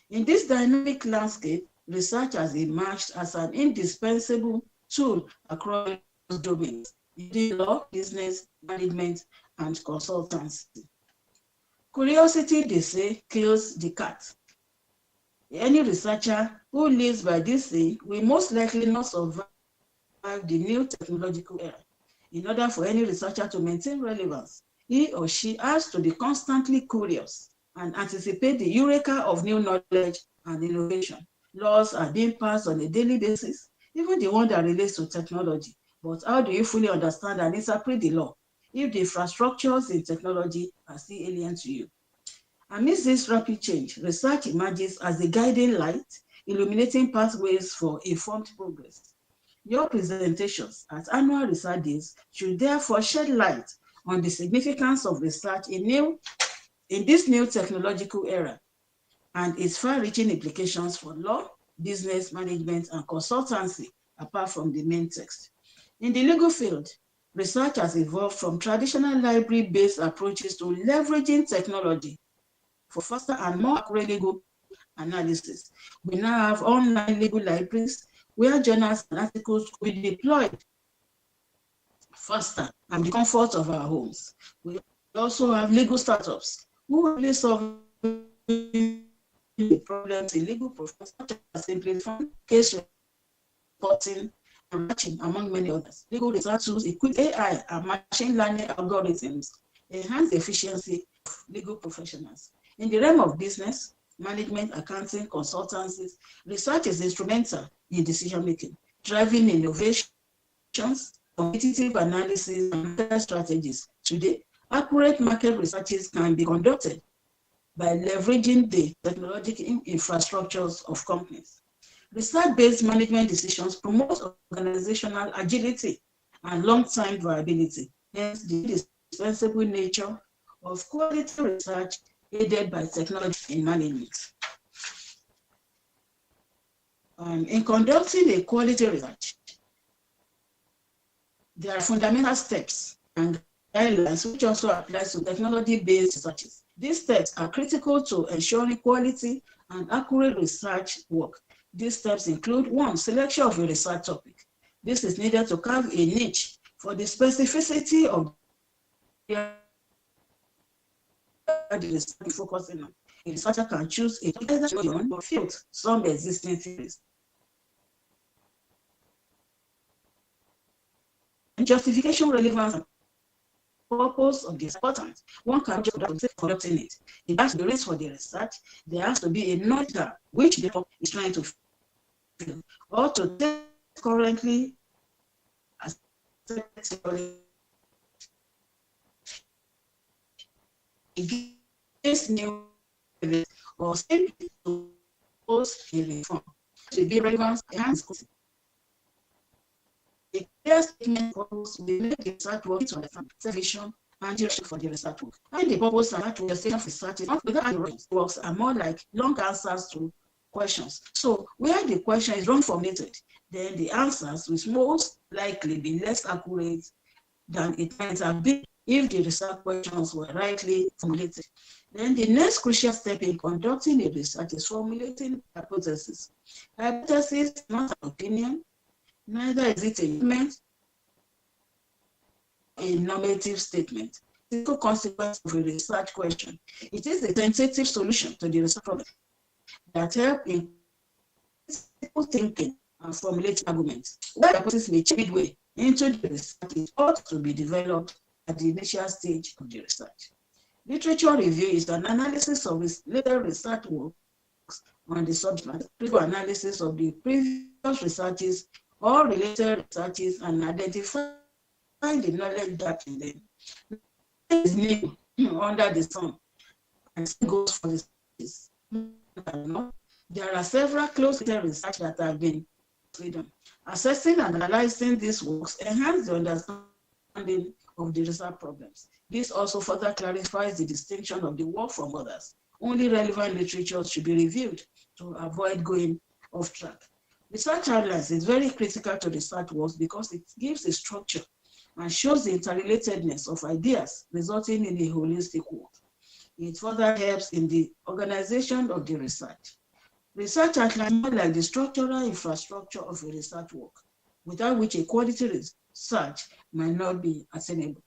S4: In this dynamic landscape, research has emerged as an indispensable tool across domains, including law, business, management, and consultancy. Curiosity, they say, kills the cat. Any researcher who lives by this thing will most likely not survive the new technological era. In order for any researcher to maintain relevance, he or she has to be constantly curious and anticipate the eureka of new knowledge and innovation. Laws are being passed on a daily basis, even the one that relates to technology. But how do you fully understand and interpret the law if the infrastructures in technology are still alien to you? Amidst this rapid change, research emerges as a guiding light, illuminating pathways for informed progress. Your presentations at annual research days should therefore shed light on the significance of research in this new technological era and its far-reaching implications for law, business, management, and consultancy, apart from the main text. In the legal field, research has evolved from traditional library-based approaches to leveraging technology for faster and more accurate legal analysis. We now have online legal libraries where journals and articles could be deployed faster and the comfort of our homes. We also have legal startups who really solve problems in legal professions, such as simplifying case reporting and matching, among many others. Legal research tools equip AI and machine learning algorithms enhance the efficiency of legal professionals. In the realm of business, management, accounting, consultancies, research is instrumental in decision-making, driving innovations, competitive analysis, and market strategies. Today, accurate market researches can be conducted by leveraging the technological infrastructures of companies. Research-based management decisions promote organizational agility and long-term viability, hence the indispensable nature of quality research aided by technology in management. In conducting a quality research, there are fundamental steps and guidelines which also apply to technology-based researches. These steps are critical to ensuring quality and accurate research work. These steps include: 1, selection of a research topic. This is needed to carve a niche for the specificity of the research focusing on. A researcher can choose a topic or field some existing theories. Justification, relevance, and purpose of this important. One can just conducting it. It has to be raised for the research. There has to be a knowledge gap which the author is trying to fill, or to take currently against new evidence or simply to oppose a reform to be relevant and discussed. A clear statement purpose will make the research work to understand vision and direction for the research work. And the purpose and actualization of research is not without the works are more like long answers to questions. So where the question is wrong formulated, then the answers will most likely be less accurate than it might have been if the research questions were rightly formulated. Then the next crucial step in conducting a research is formulating hypothesis. Hypothesis is not an opinion, neither is it a judgment, a normative statement. It's a consequence of a research question. It is a tentative solution to the research problem that help in critical thinking and formulating arguments. Where hypothesis may change midway into the research, it ought to be developed at the initial stage of the research. Literature review is an analysis of later research works on the subject matter, critical analysis of the previous researches or related researches and identifying the knowledge gap in them. It is new under the sun, and same goes for the studies. There are several close-related research that have been done. Assessing and analyzing these works enhance the understanding of the research problems. This also further clarifies the distinction of the work from others. Only relevant literature should be reviewed to avoid going off track. Research outlines is very critical to research works because it gives a structure and shows the interrelatedness of ideas, resulting in a holistic work. It further helps in the organization of the research. Research outlines more like the structural infrastructure of a research work, without which a quality research might not be attainable.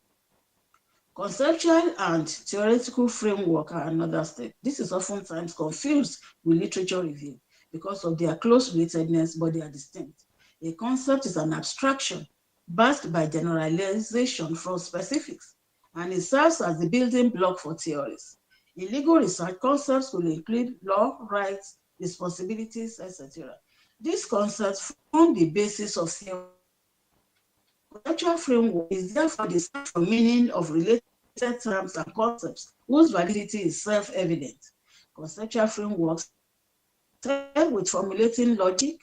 S4: Conceptual and theoretical framework are another step. This is oftentimes confused with literature review because of their close relatedness, but they are distinct. A concept is an abstraction backed by generalization from specifics, and it serves as the building block for theories. In legal research, concepts will include law, rights, responsibilities, etc. These concepts form the basis of theory. Conceptual framework is therefore the search for meaning of related terms and concepts whose validity is self-evident. Conceptual frameworks start with formulating logic,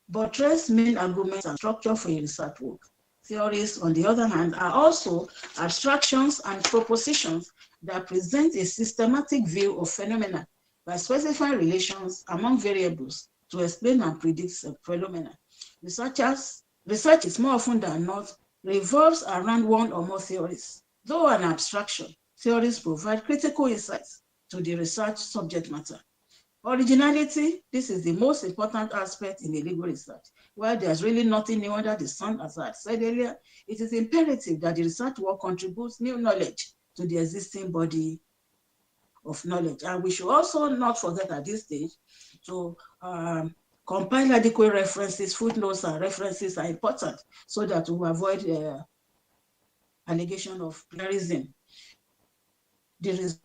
S4: buttress main arguments and structure for a research work. Theories, on the other hand, are also abstractions and propositions that present a systematic view of phenomena by specifying relations among variables to explain and predict phenomena. Research is more often than not revolves around one or more theories. Though an abstraction, theories provide critical insights to the research subject matter. Originality, this is the most important aspect in the legal research. While there's really nothing new under the sun, as I said earlier, it is imperative that the research work contributes new knowledge to the existing body of knowledge. And we should also not forget at this stage to compile adequate references, footnotes and references are important so that we avoid allegation of plagiarism. The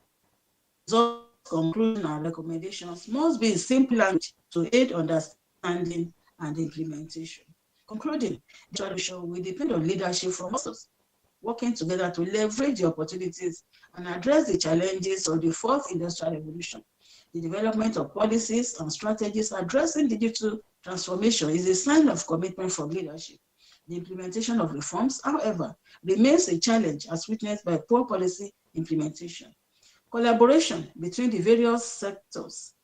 S4: result, conclusion and recommendations must be in simple language to aid understanding and implementation. Concluding, the solution will depend on leadership from us, working together to leverage the opportunities and address the challenges of the fourth industrial revolution. The development of policies and strategies addressing digital transformation is a sign of commitment from leadership. The implementation of reforms, however, remains a challenge as witnessed by poor policy implementation. Collaboration between the various sectors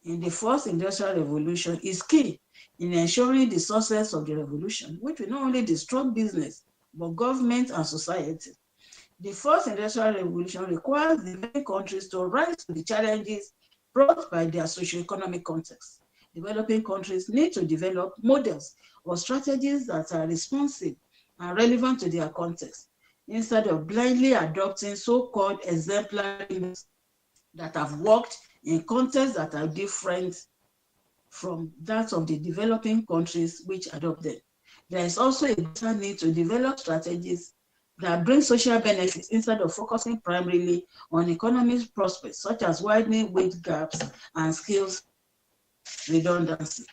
S4: in the fourth industrial revolution is key in ensuring the success of the revolution, which will not only disrupt business, but government and society. The fourth industrial revolution requires the many countries to rise to the challenges brought by their socio-economic context. Developing countries need to develop models or strategies that are responsive and relevant to their context, instead of blindly adopting so-called exemplary that have worked in contexts that are different from that of the developing countries which adopt them. There is also a greater need to develop strategies that bring social benefits instead of focusing primarily on economic prospects, such as widening wage gaps and skills redundancy.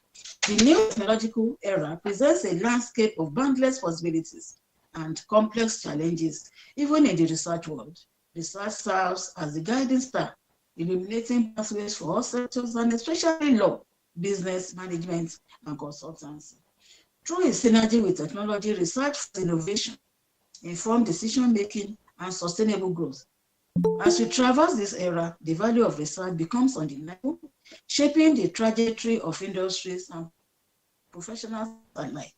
S4: The new technological era presents a landscape of boundless possibilities and complex challenges, even in the research world. Research serves as the guiding star, illuminating pathways for all sectors and especially law, business, management, and consultancy. Through its synergy with technology, research for innovation, informed decision-making, and sustainable growth. As we traverse this era, the value of research becomes undeniable, shaping the trajectory of industries and professionals alike.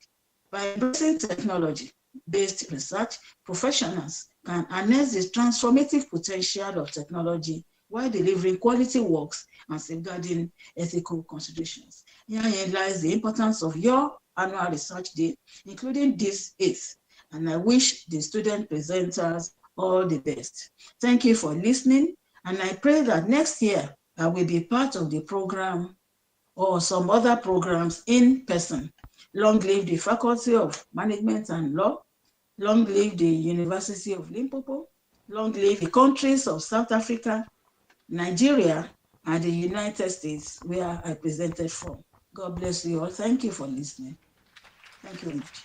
S4: By embracing technology-based research, professionals can harness the transformative potential of technology while delivering quality works and safeguarding ethical considerations. Herein lies the importance of your annual research day, including this 8th, and I wish the student presenters all the best. Thank you for listening, and I pray that next year I will be part of the program or some other programs in person. Long live the Faculty of Management and Law. Long live the University of Limpopo. Long live the countries of South Africa, Nigeria, and the United States, where I presented from. God bless you all. Thank you for listening. Thank you very much.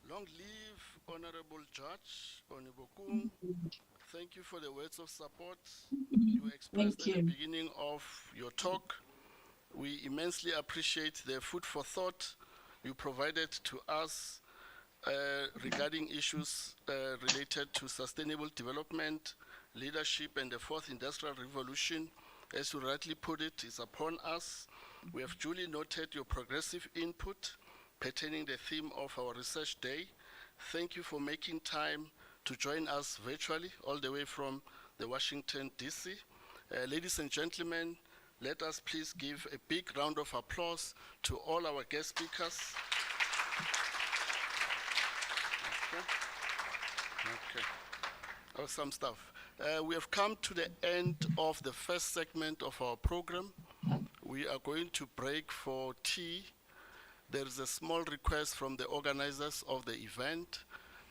S1: Long live Honorable Judge Onibokun. Thank you for the words of support you expressed at the beginning of your talk. We immensely appreciate the food for thought you provided to us regarding issues related to sustainable development, leadership, and the fourth industrial revolution. As you rightly put it, is upon us. We have duly noted your progressive input pertaining the theme of our research day. Thank you for making time to join us virtually all the way from the Washington, D.C. Ladies and gentlemen, let us please give a big round of applause to all our guest speakers. Okay. Awesome stuff. We have come to the end of the first segment of our program. We are going to break for tea. There is a small request from the organizers of the event.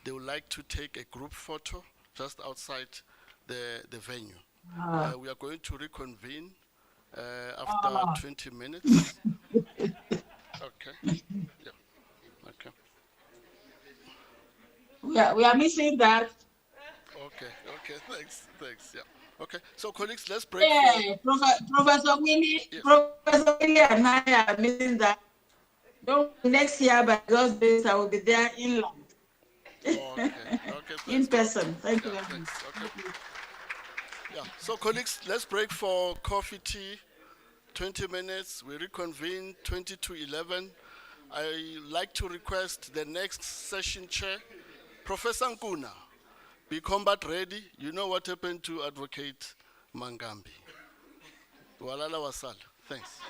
S1: They would like to take a group photo just outside the venue. We are going to reconvene after 20 minutes. Okay. Yeah. Okay.
S4: We are missing that.
S1: Okay, thanks, yeah. Okay, so colleagues, let's break
S4: Professor Winnie, yes. Professor Winnie and I are missing that. Don't next year, by God's grace, I will be there in London.
S1: Okay,
S4: in person. Thank you very much.
S1: Okay. Yeah, so colleagues, let's break for coffee, tea, 20 minutes. We reconvene 20 to 11. I like to request the next session chair, Professor Nkuna. Be combat ready. You know what happened to Advocate Mangambi. Walala wasala. Thanks.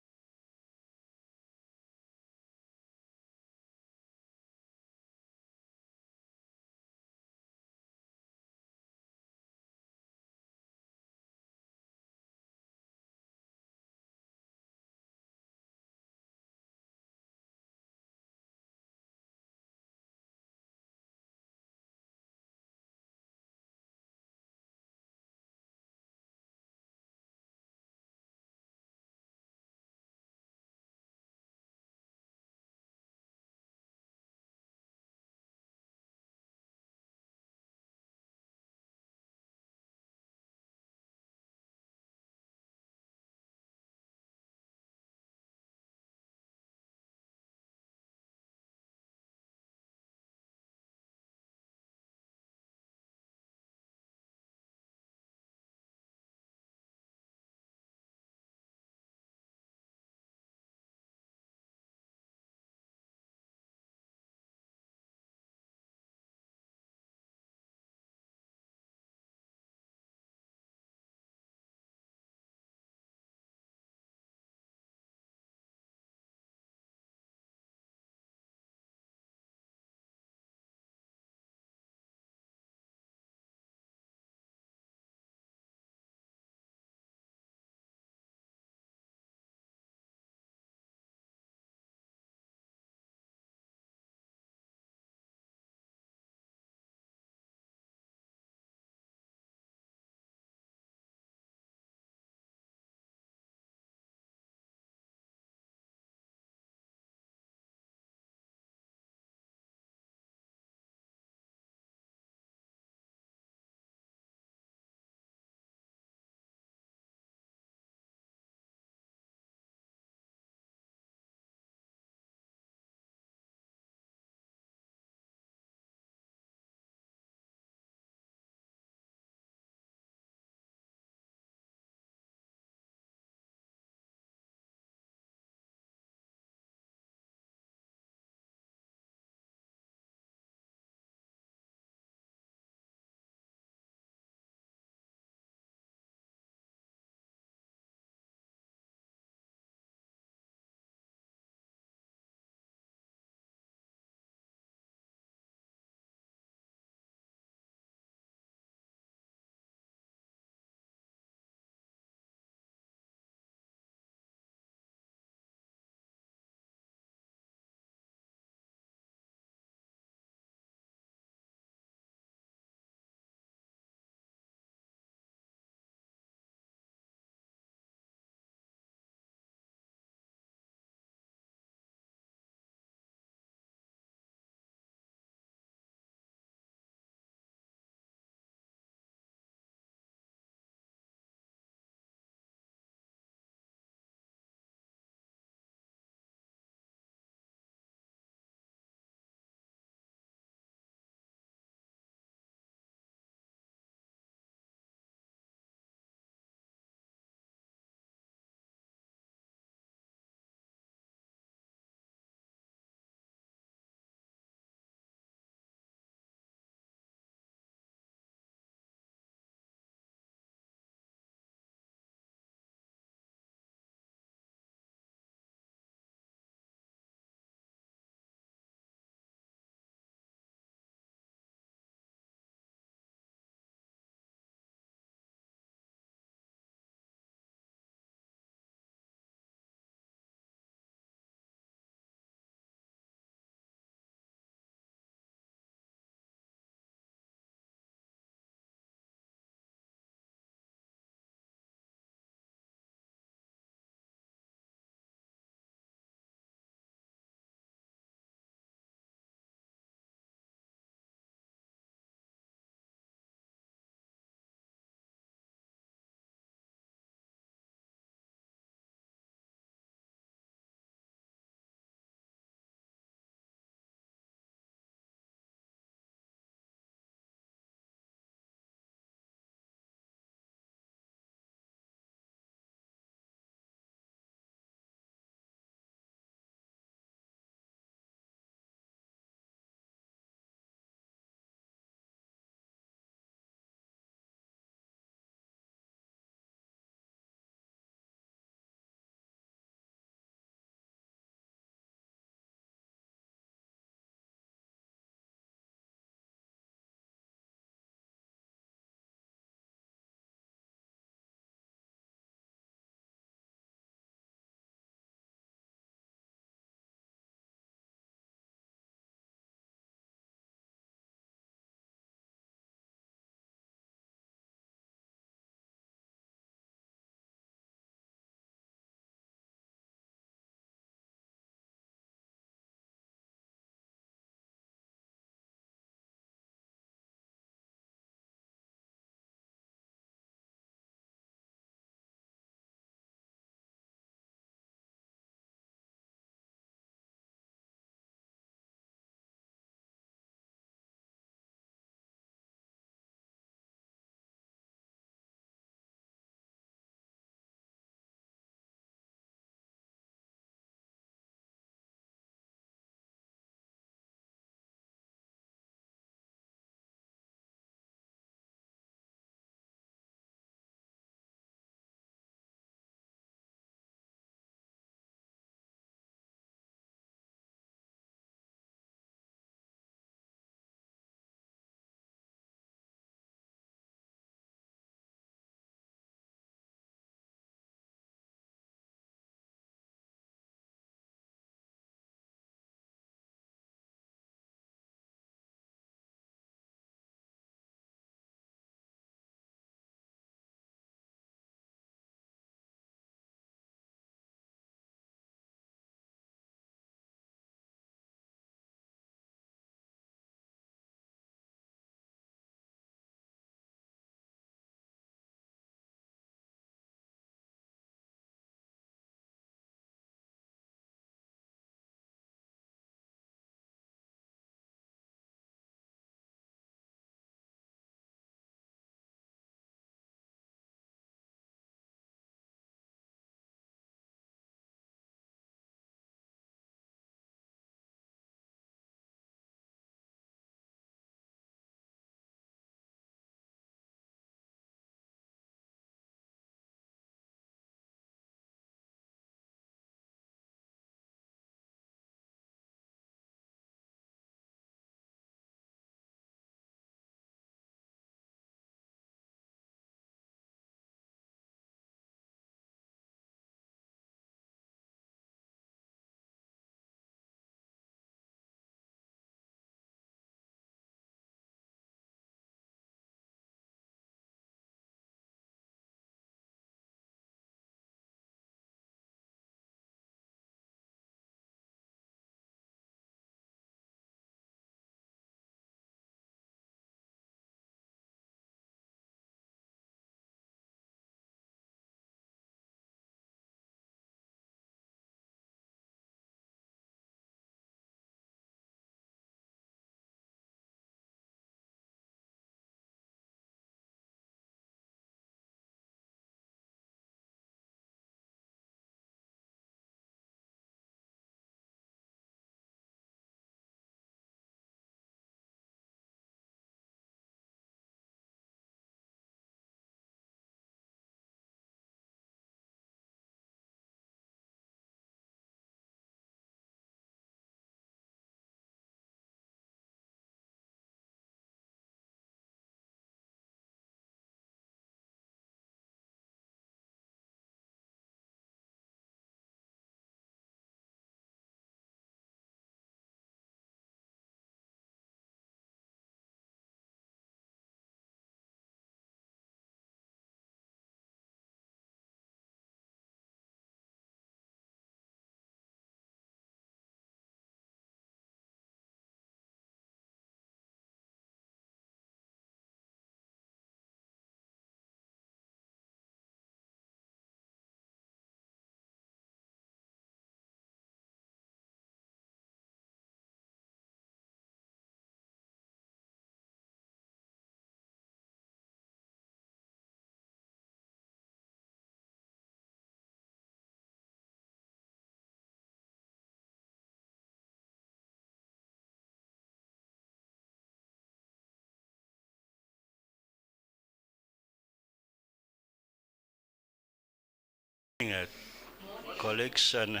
S5: colleagues, and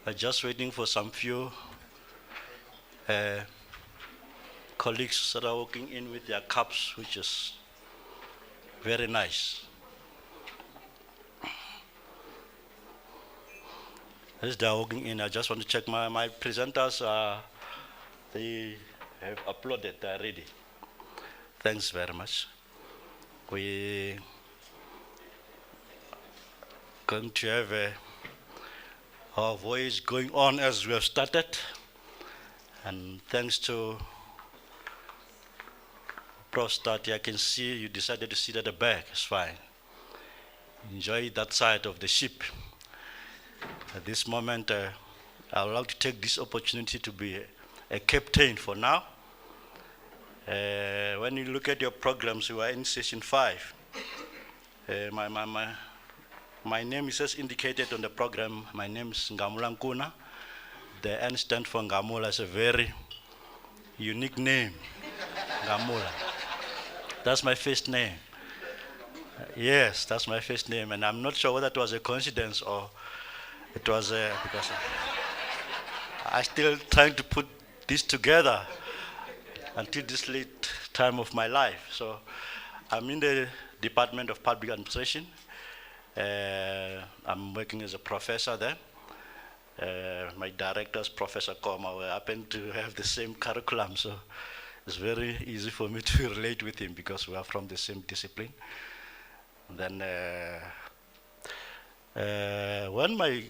S5: we're just waiting for some few colleagues that are walking in with their cups, which is very nice. As they're walking in, I just want to check my presenters. They have uploaded already. Thanks very much. We're going to have our voyage going on as we have started. And thanks to Prof. Stati, I can see you decided to sit at the back. It's fine. Enjoy that side of the ship. At this moment, I would like to take this opportunity to be a captain for now. When you look at your programs, you are in session 5. My name is as indicated on the program. My name is Ngamula Nkuna. The N stands for Ngamula. It's a very unique name, Ngamula. That's my first name. Yes, that's my first name, and I'm not sure whether it was a coincidence or it was because I'm still trying to put this together until this late time of my life. So I'm in the Department of Public Administration. I'm working as a professor there. My director is Professor Koma. We happen to have the same curriculum, so it's very easy for me to relate with him because we are from the same discipline. And then when my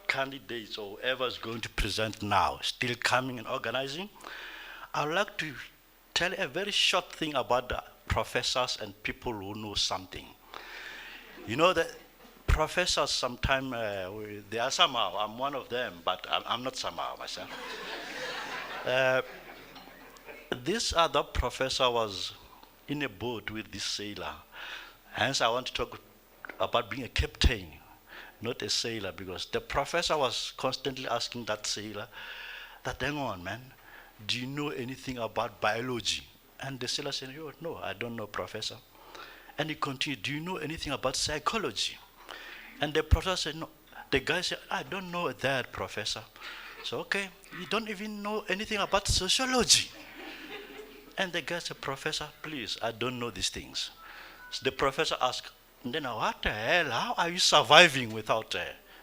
S5: candidates or whoever is going to present now still coming and organizing, I would like to tell a very short thing about the professors and people who know something. You know that professors sometimes, they are somehow, I'm one of them, but I'm not somehow myself. This other professor was in a boat with this sailor. Hence I want to talk about being a captain, not a sailor, because the professor was constantly asking that sailor, that, hang on, man, do you know anything about biology? And the sailor said, oh, no, I don't know, professor. And he continued, do you know anything about psychology? And the professor said, no. The guy said, I don't know that, professor. So, okay, you don't even know anything about sociology. And the guy said, professor, please, I don't know these things. So the professor asked, then what the hell, how are you surviving without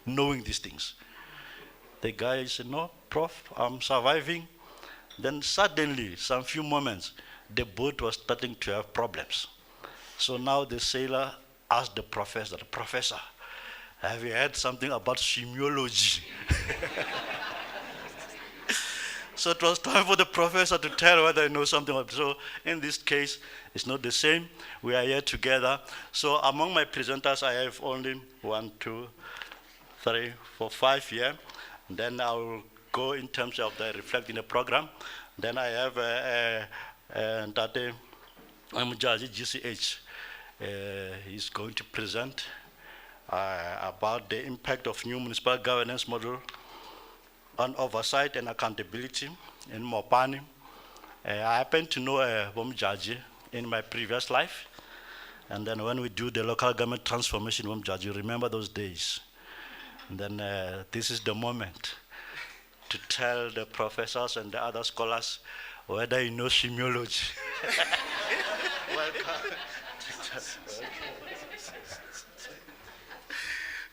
S5: knowing these things? The guy said, no, prof, I'm surviving. Then suddenly, some few moments, the boat was starting to have problems. So now the sailor asked the professor, have you heard something about semiology? So it was time for the professor to tell whether he knows something about it. So in this case, it's not the same. We are here together. So among my presenters, I have only 1, 2, 3, 4, 5 here. And then I will go in terms of the reflecting the program. Then I have Tate Mujaji GCH. He's going to present about the impact of new municipal governance model on oversight and accountability in Mopani. I happen to know Mujaji in my previous life. And then when we do the local government transformation in Mujaji, you remember those days. And then this is the moment to tell the professors and the other scholars whether you know semiology. Welcome.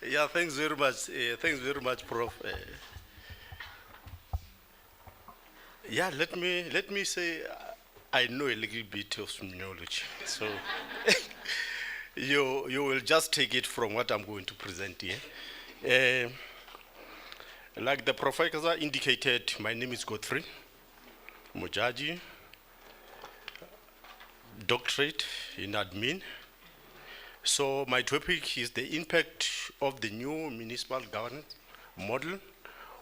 S6: Yeah, thanks very much. Thanks very much, Prof. Yeah, let me say I know a little bit of semiology. So you will just take it from what I'm going to present here. Like the professor indicated, my name is Godfrey Mujaji, doctorate in admin. So my topic is the impact of the new municipal governance model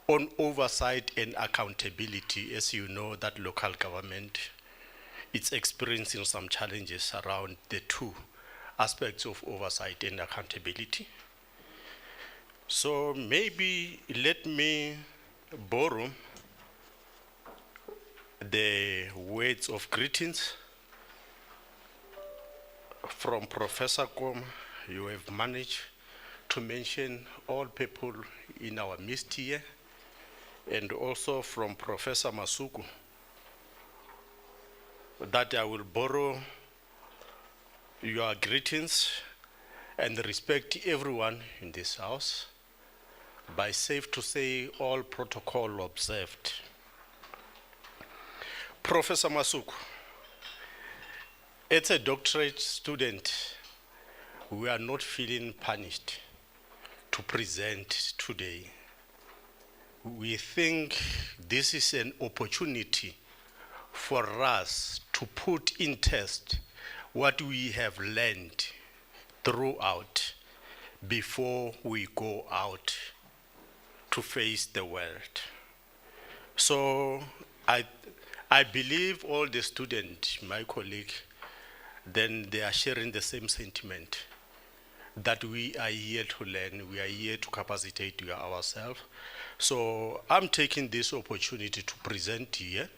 S6: on oversight and accountability. As you know, that local government, it's experiencing some challenges around the two aspects of oversight and accountability. So maybe let me borrow the words of greetings from Professor Koma. You have managed to to mention all people in our midst here, and also from Professor Masuku, that I will borrow your greetings and respect everyone in this house by safe to say all protocol observed. Professor Masuku, as a doctorate student, we are not feeling punished to present today. We think this is an opportunity for us to put in test what we have learned throughout before we go out to face the world. So I believe all the students, my colleague, then they are sharing the same sentiment that we are here to learn, we are here to capacitate ourselves. So I'm taking this opportunity to present here,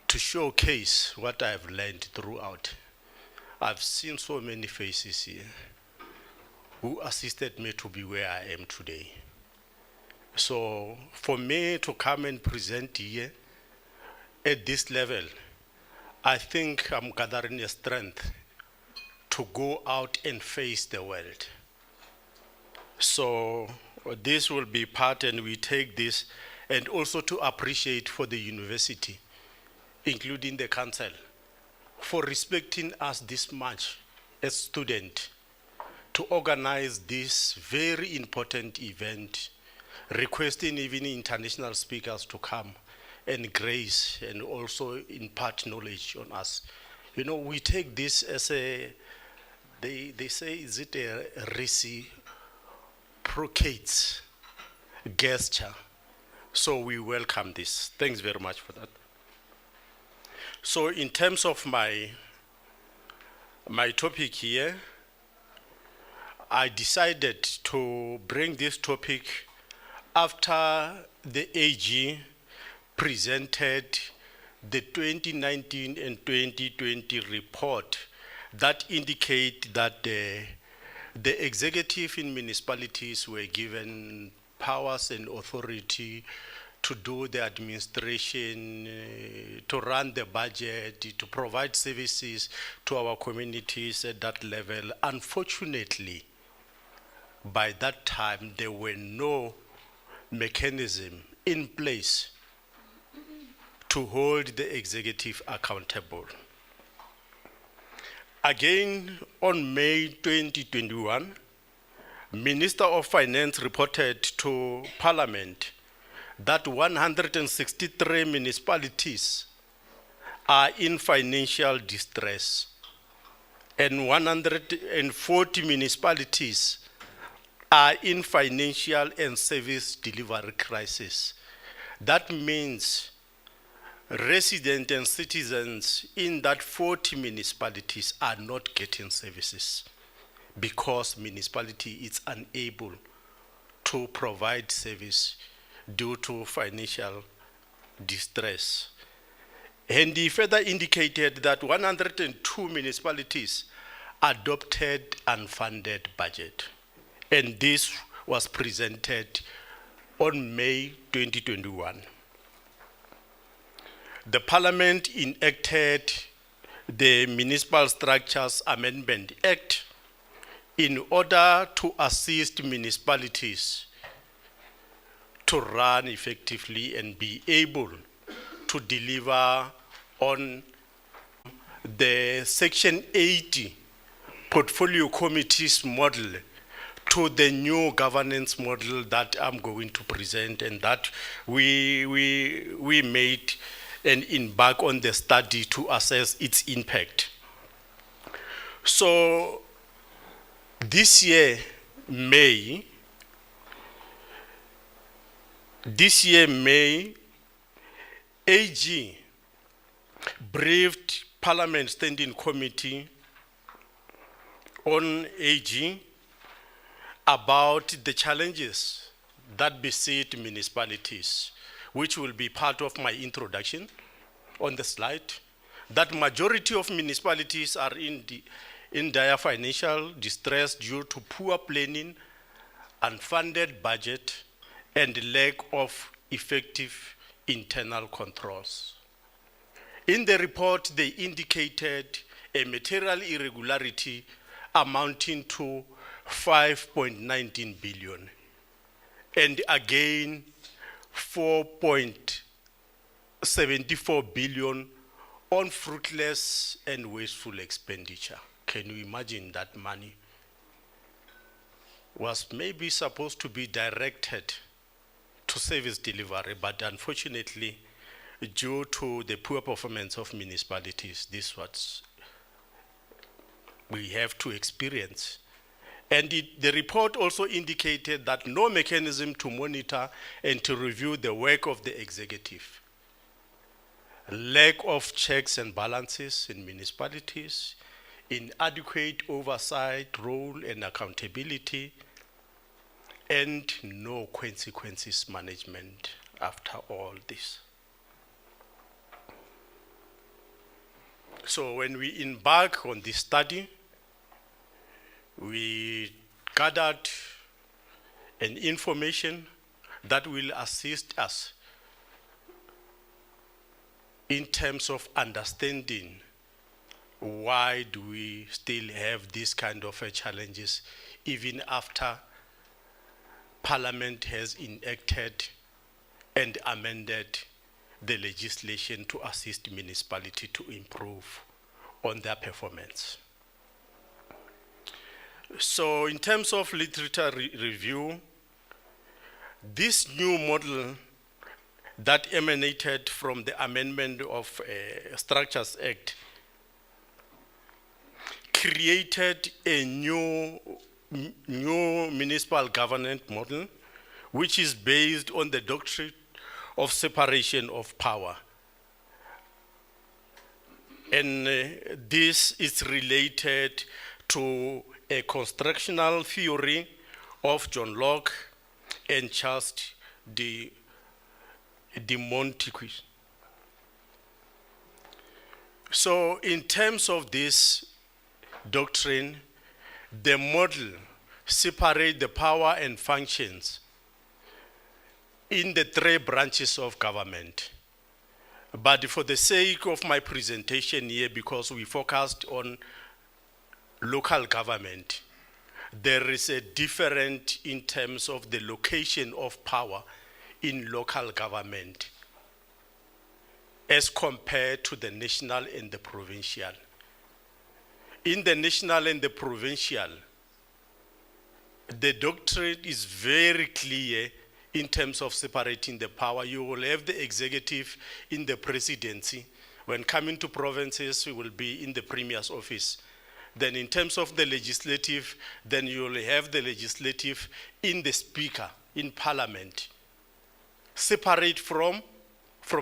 S6: to showcase what I've learned throughout. I've seen so many faces here who assisted me to be where I am today. So for me to come and present here at this level, I think I'm gathering a strength to go out and face the world. So this will be part, and we take this, and also to appreciate for the university, including the council, for respecting us this much as students to organize this very important event, requesting even international speakers to come and grace and also impart knowledge on us. You know, we take this as a, they say, is it a reciprocate gesture? So we welcome this. Thanks very much for that. So in terms of my topic here, I decided to bring this topic after the AG presented the 2019 and 2020 report that indicate that the executive in municipalities were given powers and authority to do the administration, to run the budget, to provide services to our communities at that level. Unfortunately, by that time, there were no mechanism in place to hold the executive accountable. Again, on May 2021, Minister of Finance reported to Parliament that 163 municipalities are in financial distress and 140 municipalities are in financial and service delivery crisis. That means residents and citizens in that 40 municipalities are not getting services because municipality is unable to provide service due to financial distress. And he further indicated that 102 municipalities adopted unfunded budget. And this was presented on May 2021. The Parliament enacted the Municipal Structures Amendment Act in order to assist municipalities to run effectively and be able to deliver on the Section 80 Portfolio Committees model to the new governance model that I'm going to present, and that we made and embark on the study to assess its impact. So this year, May, AG briefed Parliament Standing Committee on AG about the challenges that beset municipalities, which will be part of my introduction on the slide. That majority of municipalities are in in dire financial distress due to poor planning, unfunded budget, and lack of effective internal controls. In the report, they indicated a material irregularity amounting to 5.19 billion, and again 4.74 billion on fruitless and wasteful expenditure. Can you imagine that money was maybe supposed to be directed to service delivery, but unfortunately, due to the poor performance of municipalities, this is what we have to experience. And the report also indicated that no mechanism to monitor and to review the work of the executive, lack of checks and balances in municipalities, inadequate oversight, role and accountability, and no consequences management after all this. So when we embark on this study, we gathered an information that will assist us in terms of understanding why do we still have this kind of challenges even after Parliament has enacted and amended the legislation to assist municipality to improve on their performance. So in terms of literature review, this new model that emanated from the amendment of Structures Act created a new municipal governance model, which is based on the doctrine of separation of power. And this is related to a constructional theory of John Locke and Charles de Montesquieu. So in terms of this doctrine, the model separates the power and functions in the three branches of government. But for the sake of my presentation here, because we focused on local government, there is a difference in terms of the location of power in local government as compared to the national and the provincial. In the national and the provincial, the doctrine is very clear in terms of separating the power. You will have the executive in the presidency. When coming to provinces, you will be in the premier's office. Then in terms of the legislative, then you will have the legislative in the speaker, in parliament, separate from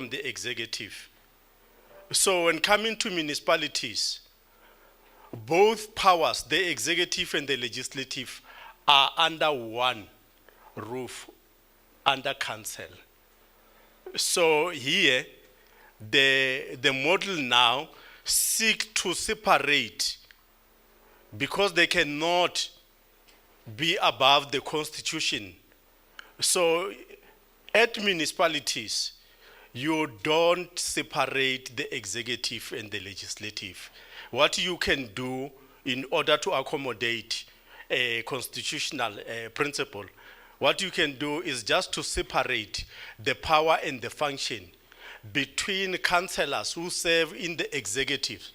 S6: the executive. So when coming to municipalities, both powers, the executive and the legislative, are under one roof, under council. So here, the model now seeks to separate, because they cannot be above the constitution. So at municipalities, you don't separate the executive and the legislative. What you can do in order to accommodate a constitutional principle, what you can do is just to separate the power and the function between councillors who serve in the executive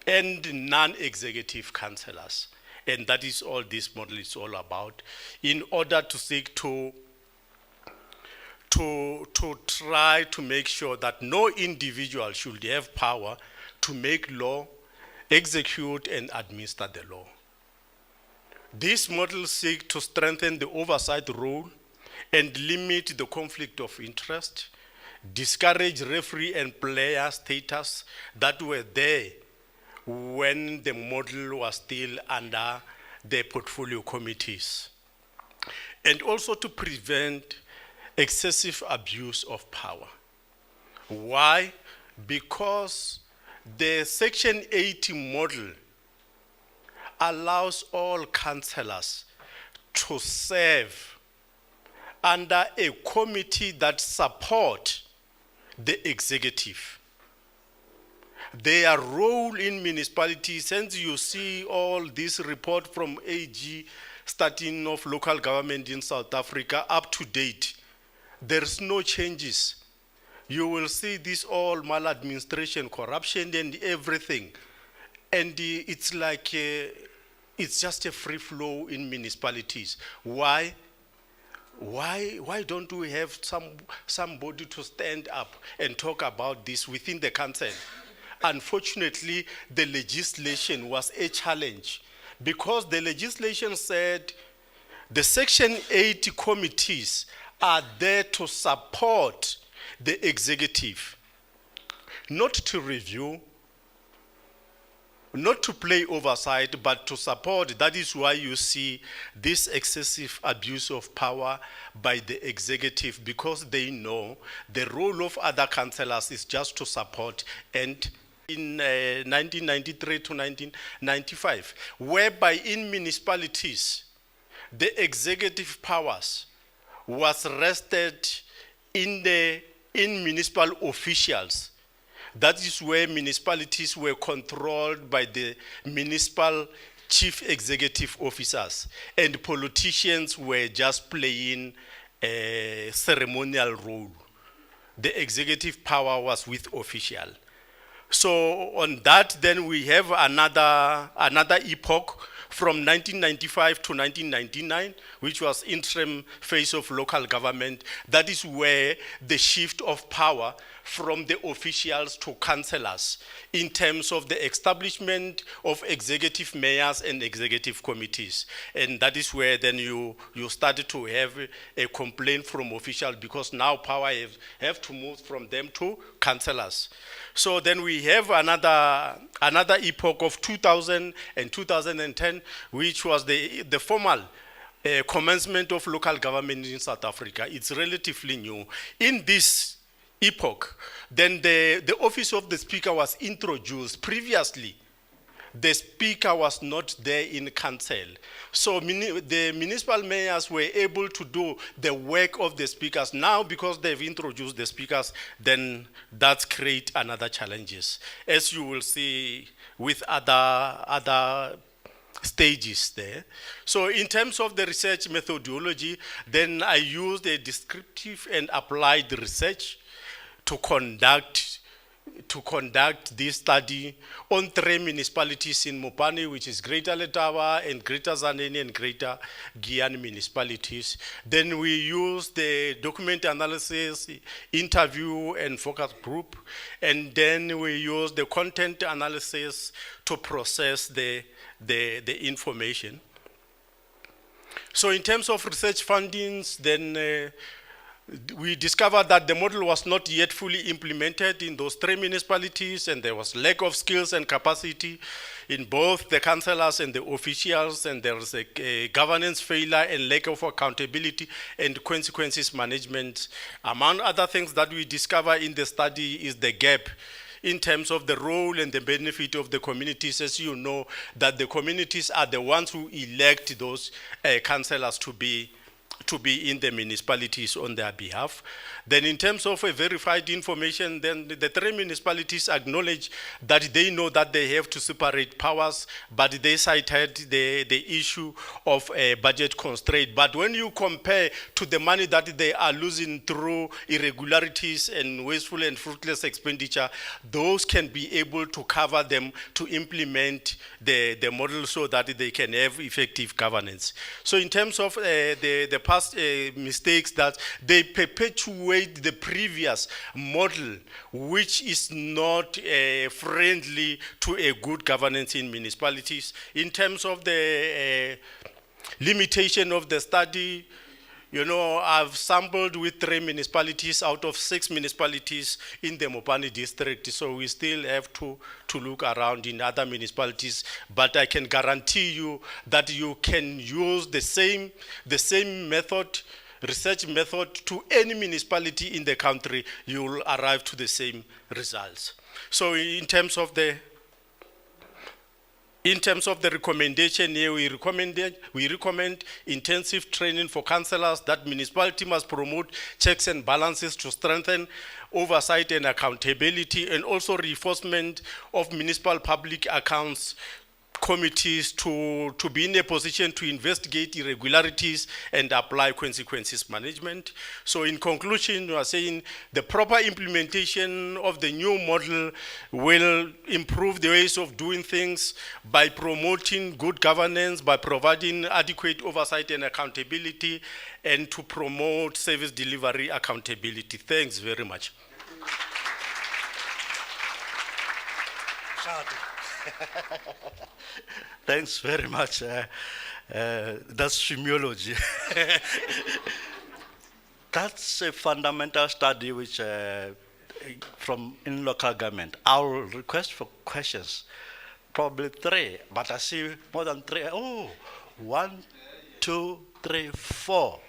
S6: and non-executive councillors. And that is all this model is all about, in order to seek to try to make sure that no individual should have power to make law, execute and administer the law. This model seeks to strengthen the oversight role and limit the conflict of interest, discourage referee and player status that were there when the model was still under the portfolio committees, and also to prevent excessive abuse of power. Why? Because the Section 80 model allows all councillors to serve under a committee that support the executive. Their role in municipalities, since you see all this report from AG, starting of local government in South Africa up to date, there's no changes. You will see this all maladministration, corruption and everything. And it's like, it's just a free flow in municipalities. Why? Why don't we have somebody to stand up and talk about this within the council? Unfortunately, the legislation was a challenge because the legislation said the Section 80 committees are there to support the executive, not to review, not to play oversight, but to support. That is why you see this excessive abuse of power by the executive, because they know the role of other councillors is just to support. And in 1993 to 1995, whereby in municipalities, the executive powers was rested in municipal officials. That is where municipalities were controlled by the municipal chief executive officers, and politicians were just playing a ceremonial role. The executive power was with official. So on that, then we have another epoch from 1995 to 1999, which was interim phase of local government. That is where the shift of power from the officials to councillors in terms of the establishment of executive mayors and executive committees. And that is where then you started to have a complaint from officials, because now power have to move from them to councillors. So then we have another epoch of 2000 and 2010, which was the formal commencement of local government in South Africa. It's relatively new. In this epoch, then the office of the speaker was introduced. Previously, the speaker was not there in council. So the municipal mayors were able to do the work of the speakers. Now, because they've introduced the speakers, then that creates another challenges, as you will see with other stages there. So in terms of the research methodology, then I used a descriptive and applied research to conduct this study on 3 municipalities in Mopani, which is Greater Letaba and Greater Zaneni and Greater Giyani municipalities. Then we used the document analysis, interview and focus group, and then we used the content analysis to process the information. So in terms of research findings, then we discovered that the model was not yet fully implemented in those 3 municipalities, and there was lack of skills and capacity in both the councillors and the officials, and there was a governance failure and lack of accountability and consequences management. Among other things that we discover in the study is the gap in terms of the role and the benefit of the communities. As you know, that the communities are the ones who elect those councillors to be in the municipalities on their behalf. Then in terms of a verified information, then the 3 municipalities acknowledge that they know that they have to separate powers, but they cited the issue of a budget constraint. But when you compare to the money that they are losing through irregularities and wasteful and fruitless expenditure, those can be able to cover them to implement the model so that they can have effective governance. So in terms of the past mistakes, that they perpetuate the previous model, which is not friendly to a good governance in municipalities. In terms of the limitation of the study, you know, I've sampled with 3 municipalities out of 6 municipalities in the Mopani district, so we still have to look around in other municipalities, but I can guarantee you that you can use the same method, research method, to any municipality in the country. You will arrive to the same results. So in terms of the In terms of the recommendation here, we recommend intensive training for councillors that municipality must promote checks and balances to strengthen oversight and accountability, and also reinforcement of municipal public accounts committees to be in a position to investigate irregularities and apply consequences management. So in conclusion, we are saying the proper implementation of the new model will improve the ways of doing things by promoting good governance, by providing adequate oversight and accountability, and to promote service delivery accountability. Thanks very much.
S5: Thanks very much. That's semiology. That's a fundamental study which from in local government. I'll request for questions, probably 3, but I see more than 3. Oh, 1, 2, 3, 4.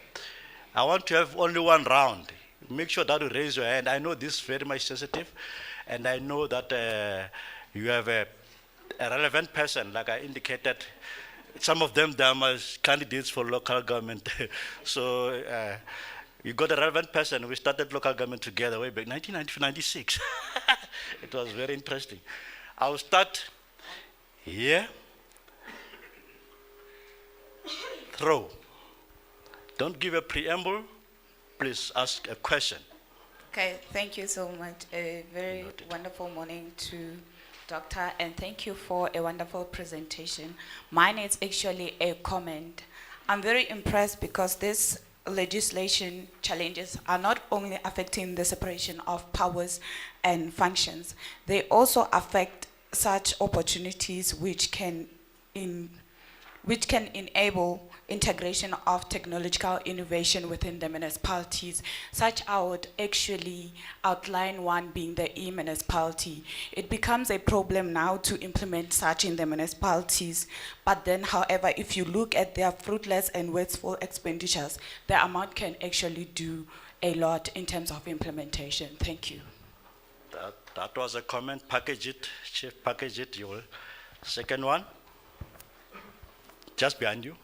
S5: I want to have only 1 round. Make sure that you raise your hand. I know this is very much sensitive, and I know that you have a relevant person, like I indicated. Some of them, they are my candidates for local government. So you got a relevant person. We started local government together way back 1996. It was very interesting. I'll start here. Throw. Don't give a preamble. Please ask a question.
S7: Okay, thank you so much. A very wonderful morning to Doctor, and thank you for a wonderful presentation. Mine is actually a comment. I'm very impressed because this legislation challenges are not only affecting the separation of powers and functions, they also affect such opportunities which can enable integration of technological innovation within the municipalities. Such I would actually outline one being the e-municipality. It becomes a problem now to implement such in the municipalities, but then however, if you look at their fruitless and wasteful expenditures, the amount can actually do a lot in terms of implementation. Thank you.
S5: That was a comment. Package it, Chief, package it. You will. Second one, just behind you.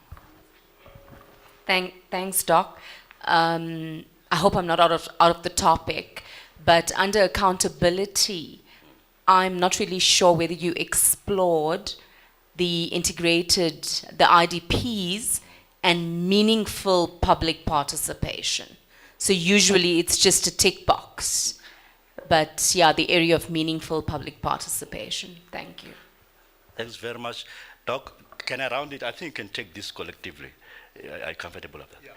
S8: Thanks, Doc. I hope I'm not out of the topic, but under accountability, I'm not really sure whether you explored the IDPs and meaningful public participation. So usually it's just a tick box, but yeah, the area of meaningful public participation. Thank you.
S5: Thanks very much. Doc, can I round it? I think you can take this collectively. Are you comfortable with that? Yeah.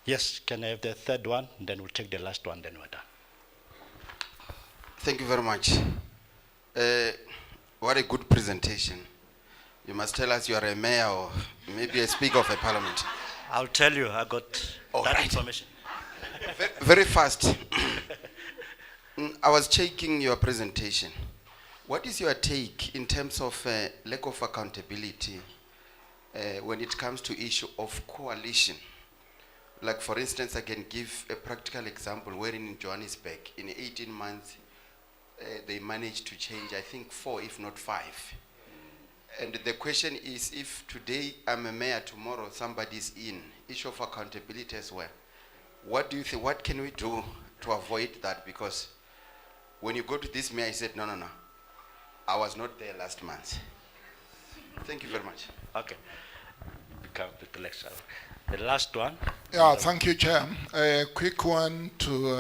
S5: Yes, can I have the third one? Then we'll take the last one, then we're done.
S9: Thank you very much. What a good presentation. You must tell us you are a mayor or maybe a speaker of a parliament.
S5: I'll tell you, I got that information.
S9: Very fast. I was checking your presentation. What is your take in terms of lack of accountability when it comes to issue of coalition? Like for instance, I can give a practical example wherein in Johannesburg, in 18 months, they managed to change, I think 4, if not 5. And the question is, if today I'm a mayor, tomorrow somebody's in, issue of accountability as well. What do you think, what can we do to avoid that? Because when you go to this mayor, he said, no, I was not there last month. Thank you very much.
S5: Okay. The last one.
S10: Yeah, thank you, Chair. A quick one to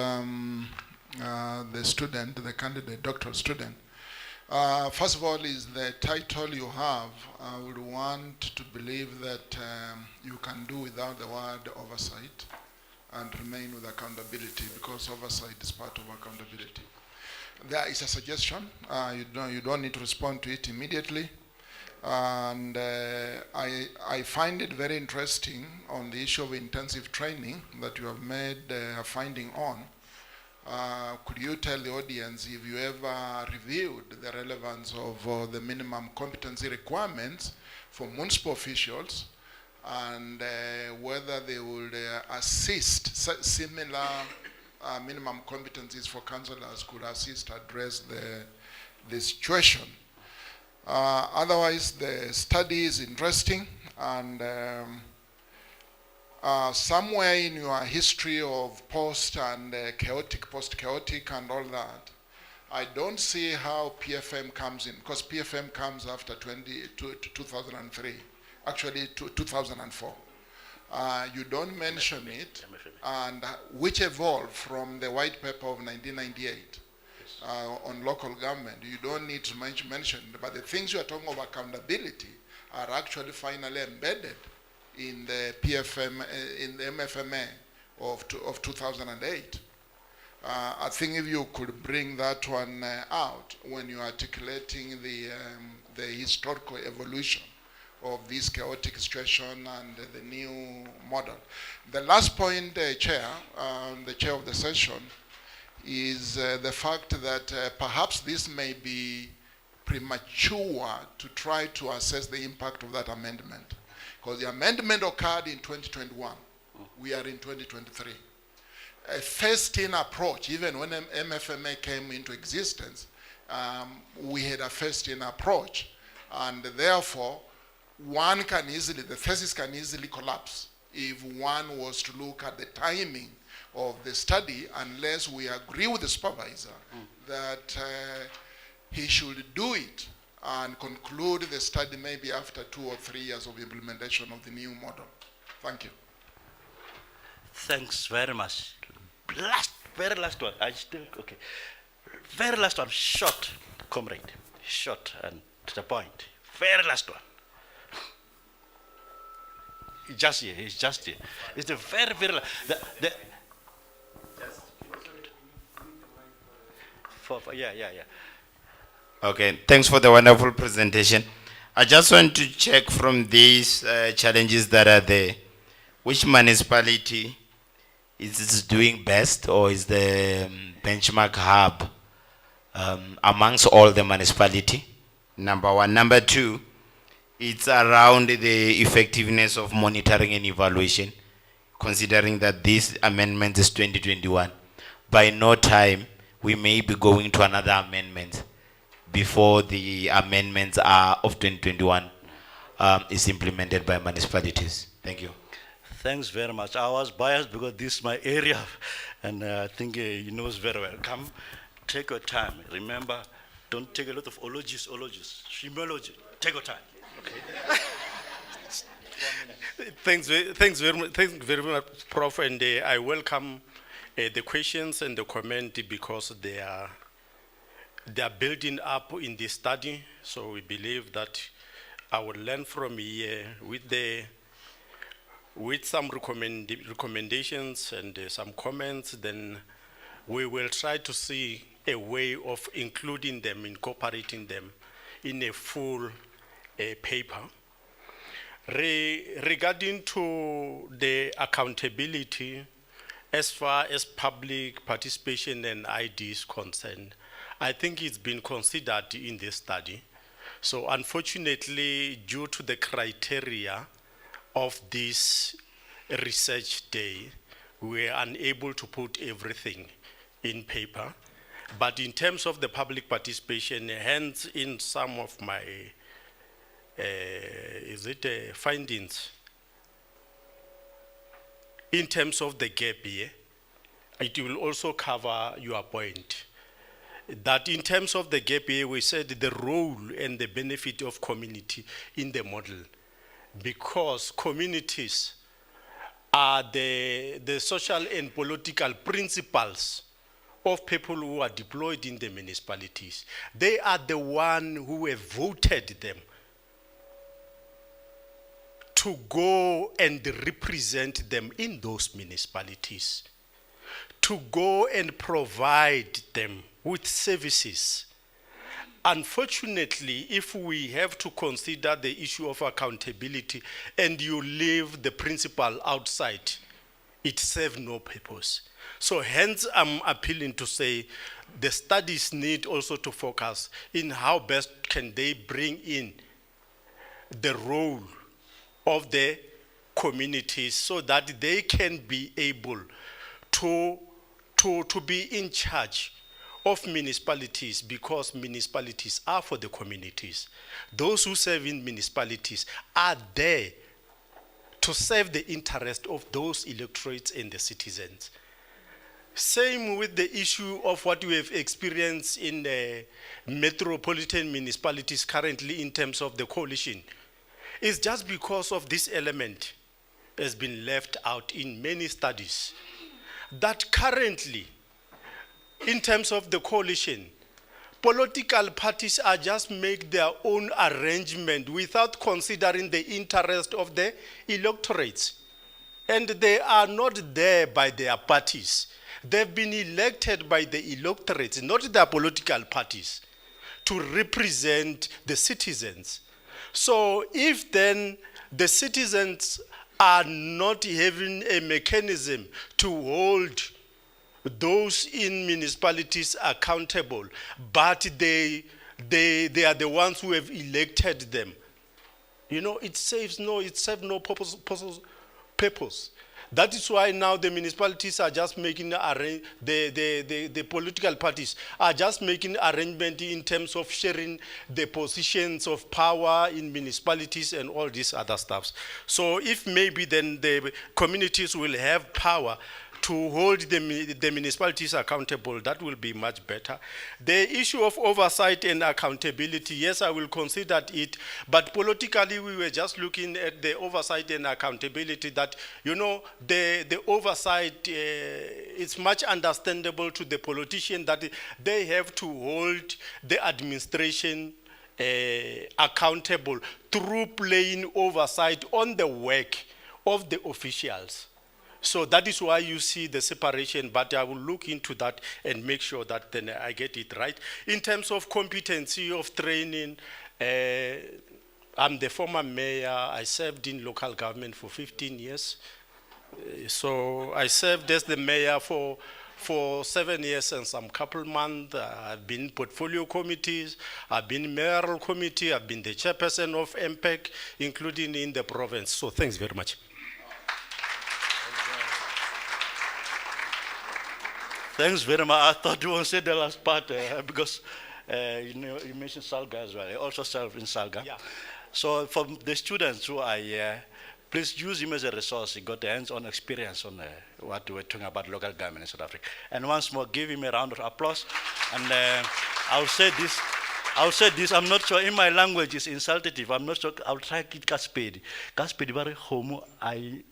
S10: the student, the candidate, doctoral student. First of all, is the title you have. I would want to believe that you can do without the word oversight and remain with accountability, because oversight is part of accountability. There is a suggestion. You don't need to respond to it immediately. And I find it very interesting on the issue of intensive training that you have made a finding on. Could you tell the audience if you ever reviewed the relevance of the minimum competency requirements for municipal officials, and whether they would assist similar minimum competencies for councillors could assist address the situation? Otherwise, the study is interesting, and somewhere in your history of post-chaotic and all that, I don't see how PFM comes in, because PFM comes after 2003, actually 2004. You don't mention it, and which evolved from the white paper of 1998 on local government. You don't need to mention it, but the things you are talking about accountability are actually finally embedded in the PFM, in the MFMA of 2008. I think if you could bring that one out when you're articulating the historical evolution of this chaotic situation and the new model. The last point, Chair, the Chair of the session, is the fact that perhaps this may be premature to try to assess the impact of that amendment. Because the amendment occurred in 2021. We are in 2023. A first-in approach, even when MFMA came into existence, we had a first-in approach. And therefore, the thesis can easily collapse if one was to look at the timing of the study, unless we agree with the supervisor that he should do it and conclude the study maybe after 2 or 3 years of implementation of the new model. Thank you.
S5: Thanks very much. Very last one. Okay. Very last one. Short, comrade. Short and to the point. Very last one. It's just here. It's the very, very last. Yeah.
S11: Okay, thanks for the wonderful presentation. I just want to check from these challenges that are there, which municipality is doing best, or is the benchmark hub amongst all the municipality? Number one. Number two, it's around the effectiveness of monitoring and evaluation, considering that this amendment is 2021. By no time, we may be going to another amendment before the amendments are of 2021 is implemented by municipalities. Thank you.
S5: Thanks very much. I was biased because this is my area, and I think he knows very well. Come, take your time. Remember, don't take a lot of ologies, shimology. Take your time. Okay.
S6: Thanks very much, Prof. And I welcome the questions and the comment, because they are building up in the study. So we believe that I will learn from here with some recommendations and some comments. Then we will try to see a way of including them, incorporating them in a full paper. Regarding to the accountability, as far as public participation and ID is concerned, I think it's been considered in this study. So unfortunately, due to the criteria of this research day, we are unable to put everything in paper. But in terms of the public participation, hence in some of my findings, in terms of the gap here, it will also cover your point. That in terms of the gap here, we said the role and the benefit of community in the model, because communities are the social and political principles of people who are deployed in the municipalities. They are the one who have voted them to go and represent them in those municipalities, to go and provide them with services. Unfortunately, if we have to consider the issue of accountability and you leave the principle outside, it serves no purpose. So hence I'm appealing to say the studies need also to focus in how best can they bring in the role of the communities so that they can be able to be in charge of municipalities because municipalities are for the communities. Those who serve in municipalities are there to serve the interest of those electorates and the citizens. Same with the issue of what we have experienced in the metropolitan municipalities currently in terms of the coalition. It's just because of this element has been left out in many studies that currently, in terms of the coalition, political parties are just make their own arrangement without considering the interest of the electorates. And they are not there by their parties. They've been elected by the electorates, not their political parties, to represent the citizens. So if then the citizens are not having a mechanism to hold those in municipalities accountable, but they are the ones who have elected them, it serves no purpose. That is why now the municipalities are just making the political parties are just making arrangement in terms of sharing the positions of power in municipalities and all these other stuffs. So if maybe then the communities will have power to hold the municipalities accountable, that will be much better. The issue of oversight and accountability, yes, I will consider it, but politically we were just looking at the oversight and accountability that, the oversight, it's much understandable to the politician that they have to hold the administration accountable through playing oversight on the work of the officials. So that is why you see the separation, but I will look into that and make sure that then I get it right. In terms of competency of training, I'm the former mayor. I served in local government for 15 years. So I served as the mayor for 7 years and some couple months. I've been portfolio committees, I've been mayoral committee, I've been the chairperson of MPEC, including in the province. So thanks very much.
S5: Thanks very much. I thought you won't say the last part because you mentioned Salga as well. I also serve in Salga.
S6: Yeah.
S5: So for the students who are here, please use him as a resource. He got hands-on experience on what we're talking about local government in South Africa. And once more, give him a round of applause. And I'll say this, I'm not sure, in my language it's insultative. I'm not sure, I'll try to Kaspedi. Kaspedi very homo, I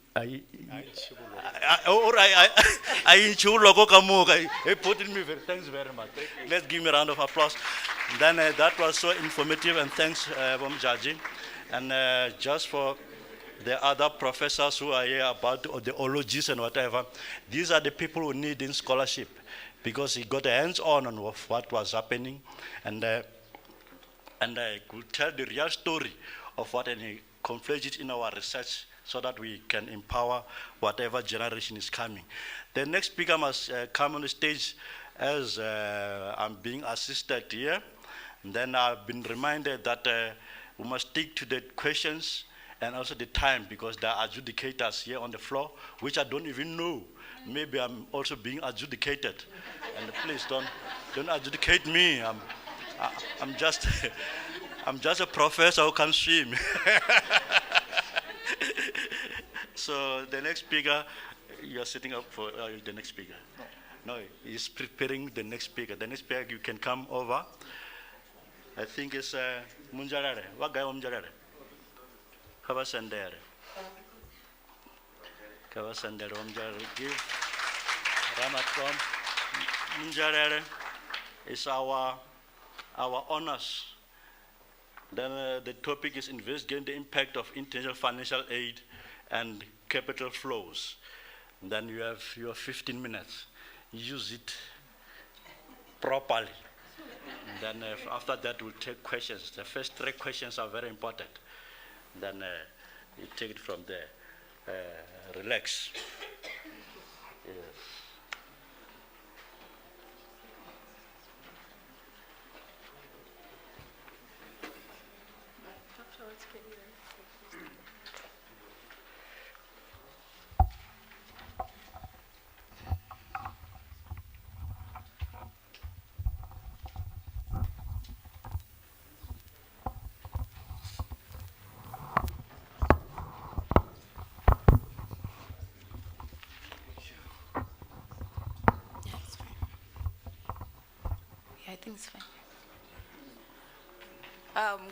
S5: put in me very, thanks very much. Let's give me a round of applause. Then that was so informative, and thanks from judging. And just for the other professors who are here about the ologies and whatever, these are the people who need in scholarship because he got a hands-on on what was happening, and I could tell the real story of what, and he conflates it in our research so that we can empower whatever generation is coming. The next speaker must come on the stage as I'm being assisted here. And then I've been reminded that we must stick to the questions and also the time, because there are adjudicators here on the floor, which I don't even know. Maybe I'm also being adjudicated. And please don't adjudicate me. I'm just a professor who can swim. So the next speaker, you're sitting up for the next speaker. No, he's preparing the next speaker. The next speaker, you can come over. I think it's Munjarare. What guy Munjarare? Kavasandere. Kavasandere Munjarare. Give Ramatrom. Munjarare is our honors. Then the topic is investigating the impact of international financial aid and capital flows. And then you have your 15 minutes. Use it properly. And then after that, we'll take questions. The first 3 questions are very important. Then you take it from there. Relax. Yes.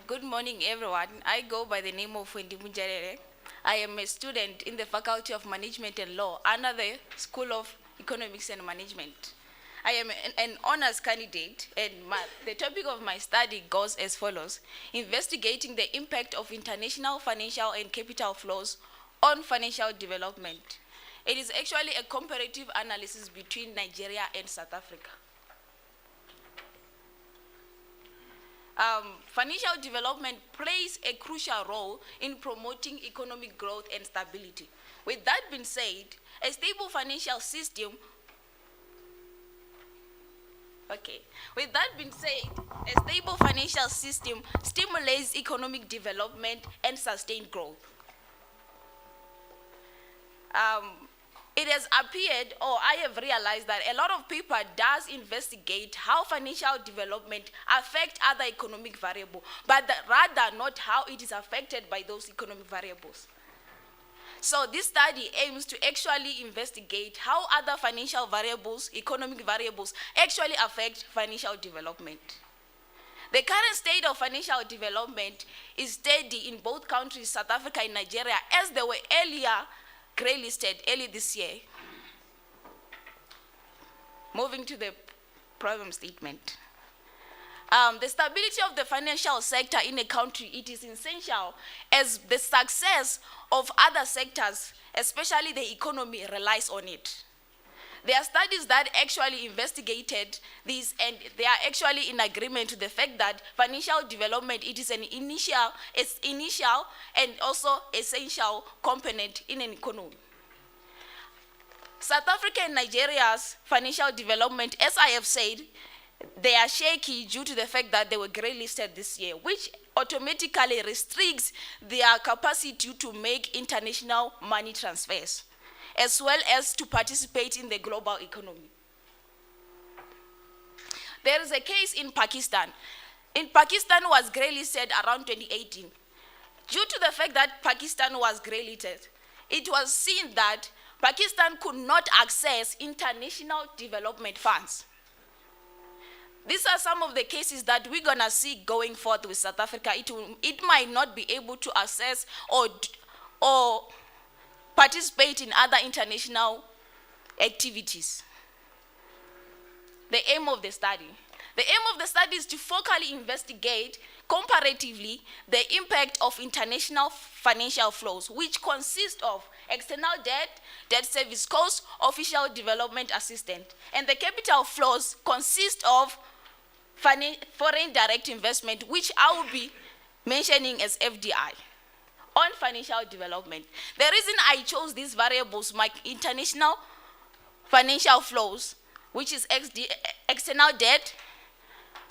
S12: Good morning, everyone. I go by the name of Wendy Munjarere. I am a student in the Faculty of Management and Law under the School of Economics and Management. I am an honors candidate, and the topic of my study goes as follows: investigating the impact of international financial and capital flows on financial development. It is actually a comparative analysis between Nigeria and South Africa. Financial development plays a crucial role in promoting economic growth and stability. With that being said, a stable financial system stimulates economic development and sustained growth. It has appeared, or I have realized, that a lot of people does investigate how financial development affect other economic variables, but rather not how it is affected by those economic variables. So this study aims to actually investigate how other financial variables, economic variables, actually affect financial development. The current state of financial development is steady in both countries, South Africa and Nigeria, as they were earlier grey-listed early this year. Moving to the problem statement. The stability of the financial sector in a country, it is essential as the success of other sectors, especially the economy, relies on it. There are studies that actually investigated this, and they are actually in agreement to the fact that financial development, it is an initial and also essential component in an economy. South Africa and Nigeria's financial development, as I have said, they are shaky due to the fact that they were grey-listed this year, which automatically restricts their capacity to make international money transfers, as well as to participate in the global economy. There is a case in Pakistan. Pakistan was grey-listed around 2018. Due to the fact that Pakistan was grey-listed, it was seen that Pakistan could not access international development funds. These are some of the cases that we're gonna see going forward with South Africa. It might not be able to access or participate in other international activities. The aim of the study. The aim of the study is to focally investigate comparatively the impact of international financial flows, which consist of external debt, debt service cost, official development assistance. And the capital flows consist of foreign direct investment, which I will be mentioning as FDI. On financial development, the reason I chose these variables, my international financial flows, which is external debt,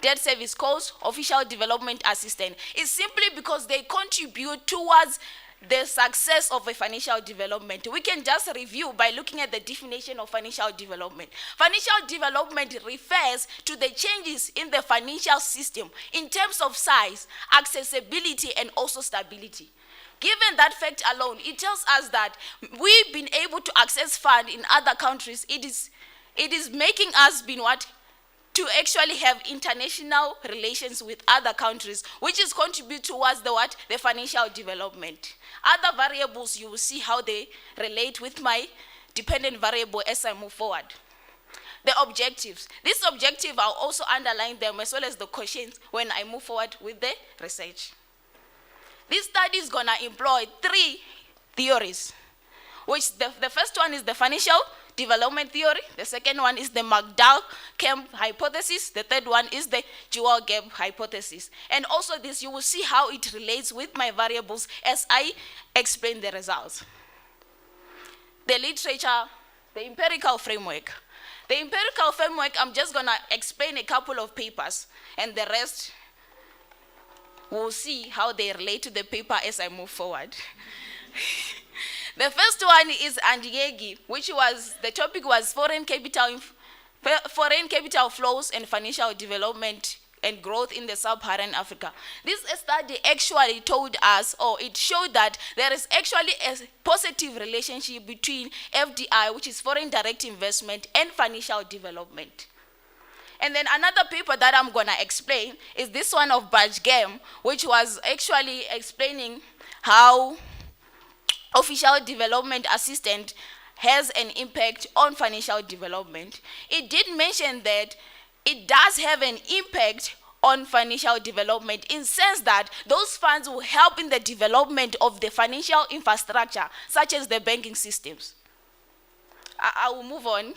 S12: debt service cost, official development assistance, is simply because they contribute towards the success of a financial development. We can just review by looking at the definition of financial development. Financial development refers to the changes in the financial system in terms of size, accessibility, and also stability. Given that fact alone, it tells us that we've been able to access funds in other countries. It is making us to actually have international relations with other countries, which is contribute towards the financial development. Other variables, you will see how they relate with my dependent variable as I move forward. The objectives. These objectives, I'll also underline them as well as the questions when I move forward with the research. This study is gonna employ 3 theories, which the first one is the financial development theory, the second one is the McDowell-Kemp hypothesis, the third one is the Jewell-Gap hypothesis. And also this, you will see how it relates with my variables as I explain the results. The literature, the empirical framework. The empirical framework, I'm just gonna explain a couple of papers, and the rest we'll see how they relate to the paper as I move forward. The first one is Andiegi, which was, the topic was foreign capital flows and financial development and growth in the sub-Saharan Africa. This study actually told us, or it showed that there is actually a positive relationship between FDI, which is foreign direct investment, and financial development. And then another paper that I'm gonna explain is this one of Badge Game, which was actually explaining how official development assistant has an impact on financial development. It did mention that it does have an impact on financial development in sense that those funds will help in the development of the financial infrastructure, such as the banking systems. I will move on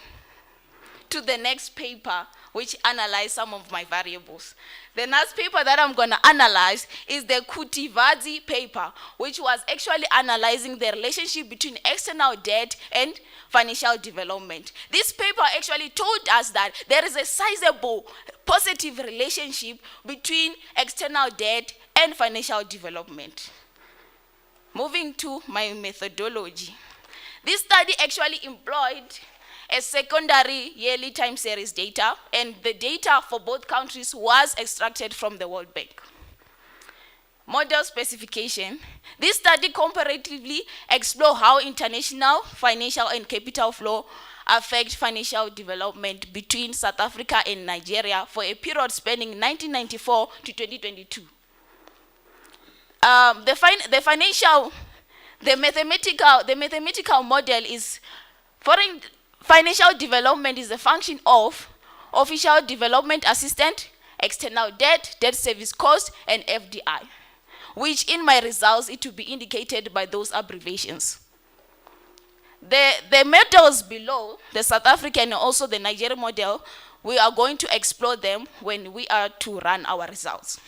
S12: to the next paper, which analyzes some of my variables. The next paper that I'm going to analyze is the Kutivadzi paper, which was actually analyzing the relationship between external debt and financial development. This paper actually told us that there is a sizable positive relationship between external debt and financial development. Moving to my methodology. This study actually employed a secondary yearly time series data, and the data for both countries was extracted from the World Bank. Model specification. This study comparatively explored how international financial and capital flow affect financial development between South Africa and Nigeria for a period spanning 1994 to 2022. The mathematical model is foreign financial development is a function of official development assistant, external debt, debt service cost, and FDI, which in my results it will be indicated by those abbreviations. The models below, the South African and also the Nigerian model, we are going to explore them when we are to run our results.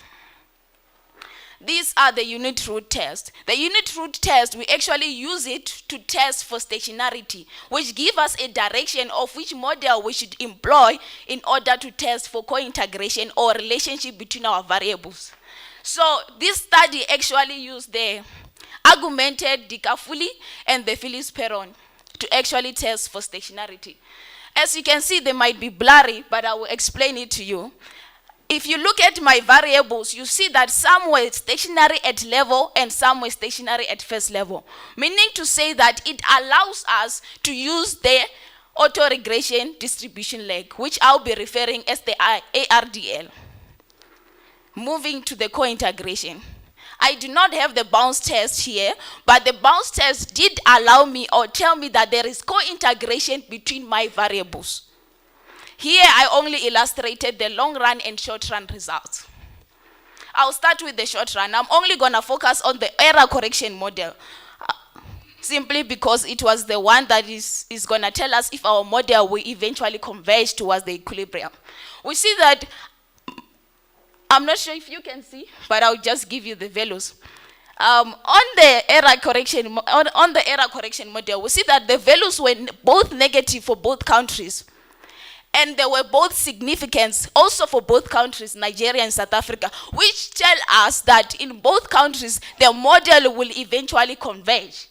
S12: These are the unit root tests. The unit root test, we actually use it to test for stationarity, which give us a direction of which model we should employ in order to test for co-integration or relationship between our variables. So this study actually used the augmented Decafuli and the Phillips-Perron to actually test for stationarity. As you can see, they might be blurry, but I will explain it to you. If you look at my variables, you see that some were stationary at level and some were stationary at first level. Meaning to say that it allows us to use the auto-regression distribution leg, which I'll be referring as the ARDL. Moving to the co-integration. I do not have the bounce test here, but the bounce test did allow me or tell me that there is co-integration between my variables. Here, I only illustrated the long run and short run results. I'll start with the short run. I'm only going to focus on the error correction model, simply because it was the one that is going to tell us if our model will eventually converge towards the equilibrium. We see that, I'm not sure if you can see, but I'll just give you the values. On the error correction model, we see that the values were both negative for both countries. And they were both significant also for both countries, Nigeria and South Africa, which tell us that in both countries, the model will eventually converge.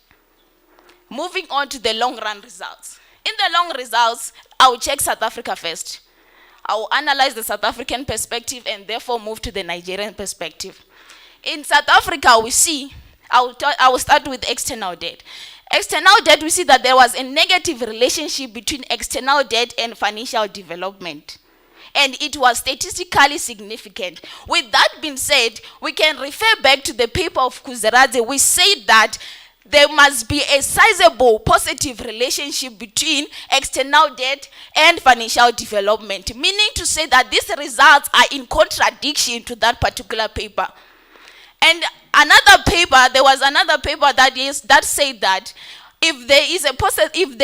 S12: Moving on to the long run results. In the long results, I will check South Africa first. I will analyze the South African perspective and therefore move to the Nigerian perspective. In South Africa, we see, I will start with external debt. External debt, we see that there was a negative relationship between external debt and financial development. And it was statistically significant. With that being said, we can refer back to the paper of Kuzeradze. We say that there must be a sizable positive relationship between external debt and financial development, meaning to say that these results are in contradiction to that particular paper. And there was another paper that said that if there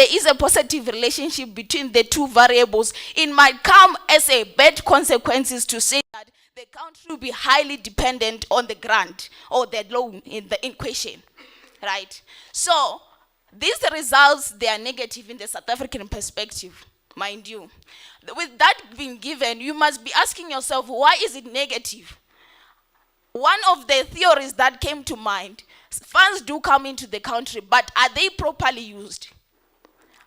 S12: is a positive relationship between the two variables, it might come as a bad consequences to say that the country will be highly dependent on the grant or the loan in question, right? So these results, they are negative in the South African perspective, mind you. With that being given, you must be asking yourself, why is it negative? One of the theories that came to mind, funds do come into the country, but are they properly used?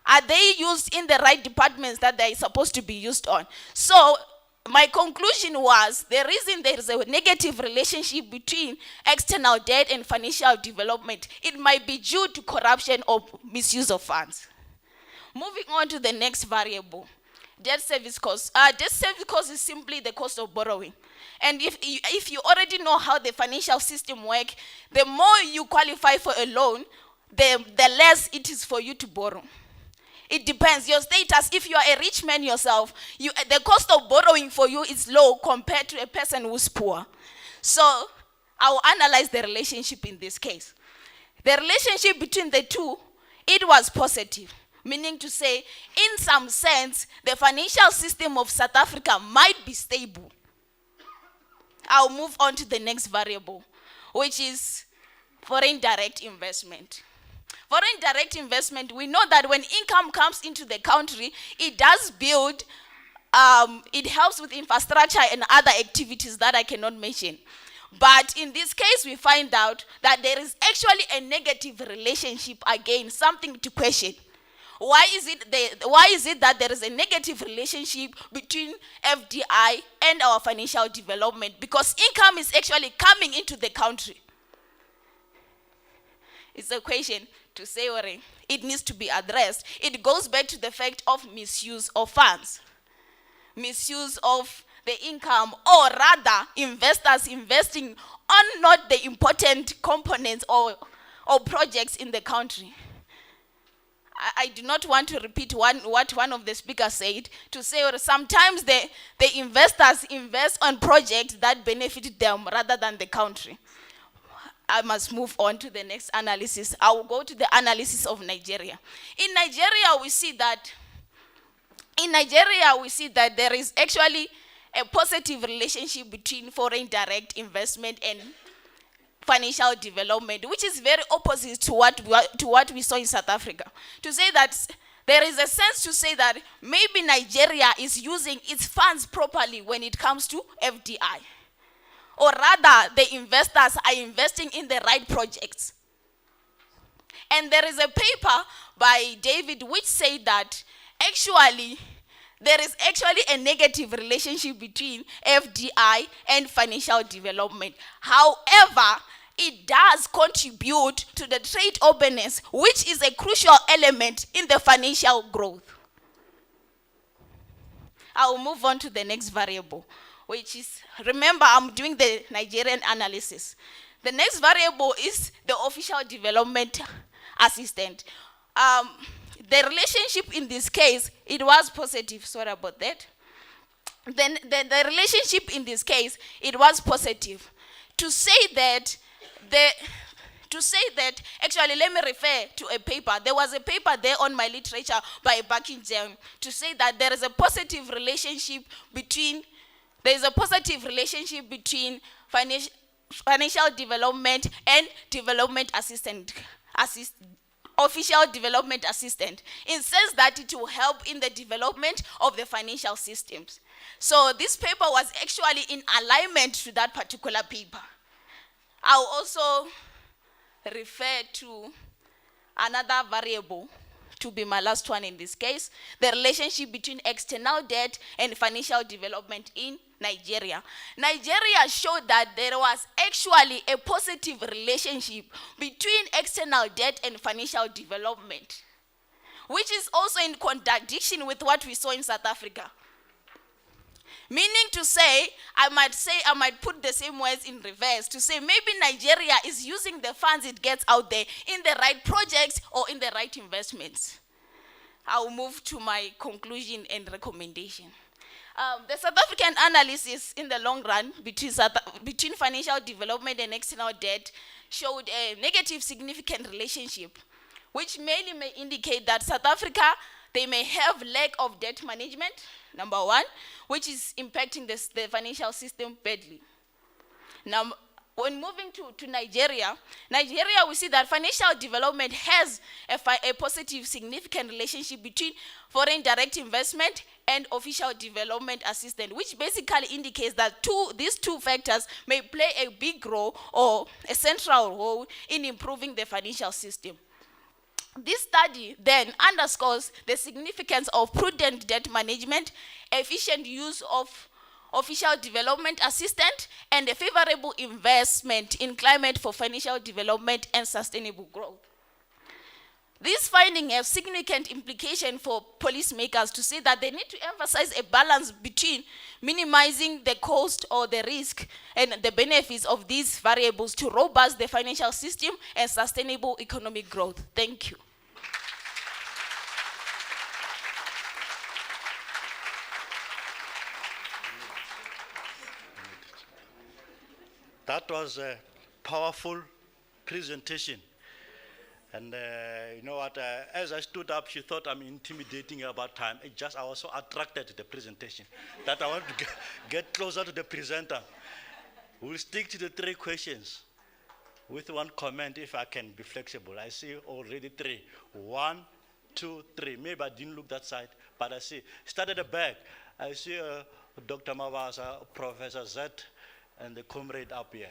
S12: Are they used in the right departments that they're supposed to be used on? So my conclusion was the reason there is a negative relationship between external debt and financial development, it might be due to corruption or misuse of funds. Moving on to the next variable. debt service cost. Debt service cost is simply the cost of borrowing. And if you already know how the financial system works, the more you qualify for a loan, the less it is for you to borrow. It depends. Your status, if you are a rich man yourself, the cost of borrowing for you is low compared to a person who's poor. So I will analyze the relationship in this case. The relationship between the two, it was positive, meaning to say, in some sense, the financial system of South Africa might be stable. I'll move on to the next variable, which is foreign direct investment. Foreign direct investment, we know that when income comes into the country, it does build, it helps with infrastructure and other activities that I cannot mention. But in this case, we find out that there is actually a negative relationship, again, something to question. Why is it that there is a negative relationship between FDI and our financial development? Because income is actually coming into the country. It's a question to say, it needs to be addressed. It goes back to the fact of misuse of funds. Misuse of the income, or rather investors investing on not the important components or projects in the country. I do not want to repeat what one of the speakers said, to say sometimes the investors invest on projects that benefit them rather than the country. I must move on to the next analysis. I will go to the analysis of Nigeria. In Nigeria, we see that there is actually a positive relationship between foreign direct investment and financial development, which is very opposite to what we saw in South Africa. To say that there is a sense to say that maybe Nigeria is using its funds properly when it comes to FDI. Or rather, the investors are investing in the right projects. And there is a paper by David which said that actually there is actually a negative relationship between FDI and financial development. However, it does contribute to the trade openness, which is a crucial element in the financial growth. I will move on to the next variable, which is, remember, I'm doing the Nigerian analysis. The next variable is the official development assistant. The relationship in this case, it was positive. Sorry about that. Then the relationship in this case, it was positive. To say that, actually, let me refer to a paper. There was a paper there on my literature by Buckingham to say that there is a positive relationship between financial development and development assistant, official development assistant, in the sense that it will help in the development of the financial systems. So this paper was actually in alignment to that particular paper. I'll also refer to another variable to be my last one in this case, the relationship between external debt and financial development in Nigeria. Nigeria showed that there was actually a positive relationship between external debt and financial development, which is also in contradiction with what we saw in South Africa. Meaning to say, I might put the same words in reverse, to say maybe Nigeria is using the funds it gets out there in the right projects or in the right investments. I will move to my conclusion and recommendation. The South African analysis in the long run between financial development and external debt showed a negative significant relationship, which mainly may indicate that South Africa, they may have lack of debt management, number one, which is impacting the financial system badly. Now, when moving to Nigeria, we see that financial development has a positive, significant relationship between foreign direct investment and official development assistance, which basically indicates that these two factors may play a big role or a central role in improving the financial system. This study then underscores the significance of prudent debt management, efficient use of official development assistance, and a favorable investment in climate for financial development and sustainable growth. These findings have significant implication for policymakers to say that they need to emphasize a balance between minimizing the cost or the risk and the benefits of these variables to robust the financial system and sustainable economic growth. Thank you.
S5: That was a powerful presentation. And you know what, as I stood up, she thought I'm intimidating her about time. I was so attracted to the presentation that I want to get closer to the presenter. We'll stick to the 3 questions with 1 comment if I can be flexible. I see already 3. 1, 2, 3. Maybe I didn't look that side, but I see. Start at the back. I see Dr. Mavasa, Professor Z, and the comrade up here.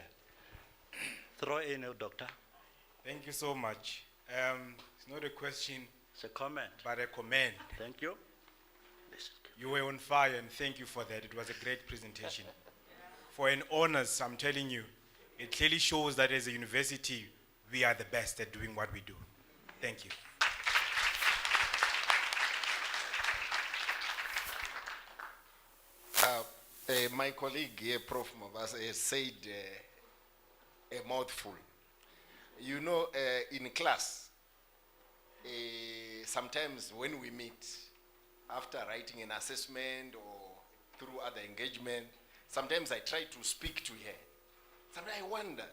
S5: Throw in, doctor.
S13: Thank you so much. It's not a question,
S5: It's a comment.
S13: but a comment.
S5: Thank you.
S13: You were on fire, and thank you for that. It was a great presentation. For an honors, I'm telling you, it clearly shows that as a university, we are the best at doing what we do. Thank you.
S14: My colleague here, Prof. Mavasa, has said a mouthful. You know, in class, sometimes when we meet, after writing an assessment or through other engagement, sometimes I try to speak to her. Sometimes I wonder,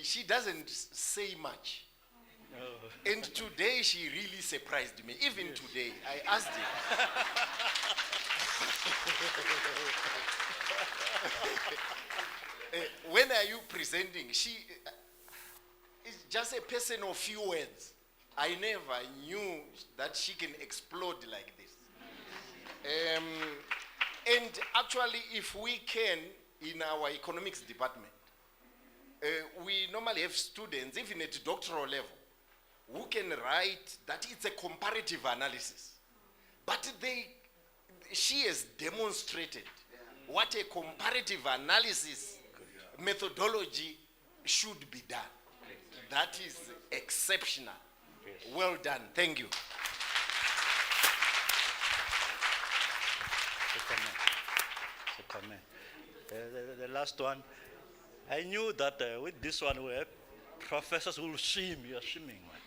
S14: she doesn't say much.
S5: Oh.
S14: And today she really surprised me. Even today, I asked her. When are you presenting? She is just a person of few words. I never knew that she can explode like this. And actually, if we can, in our economics department, we normally have students, even at doctoral level, who can write that it's a comparative analysis. But she has demonstrated what a comparative analysis methodology should be done. That is exceptional. Well done. Thank you.
S5: It's a comment. The last one, I knew that with this one we have professors who will swim. You are swimming, man.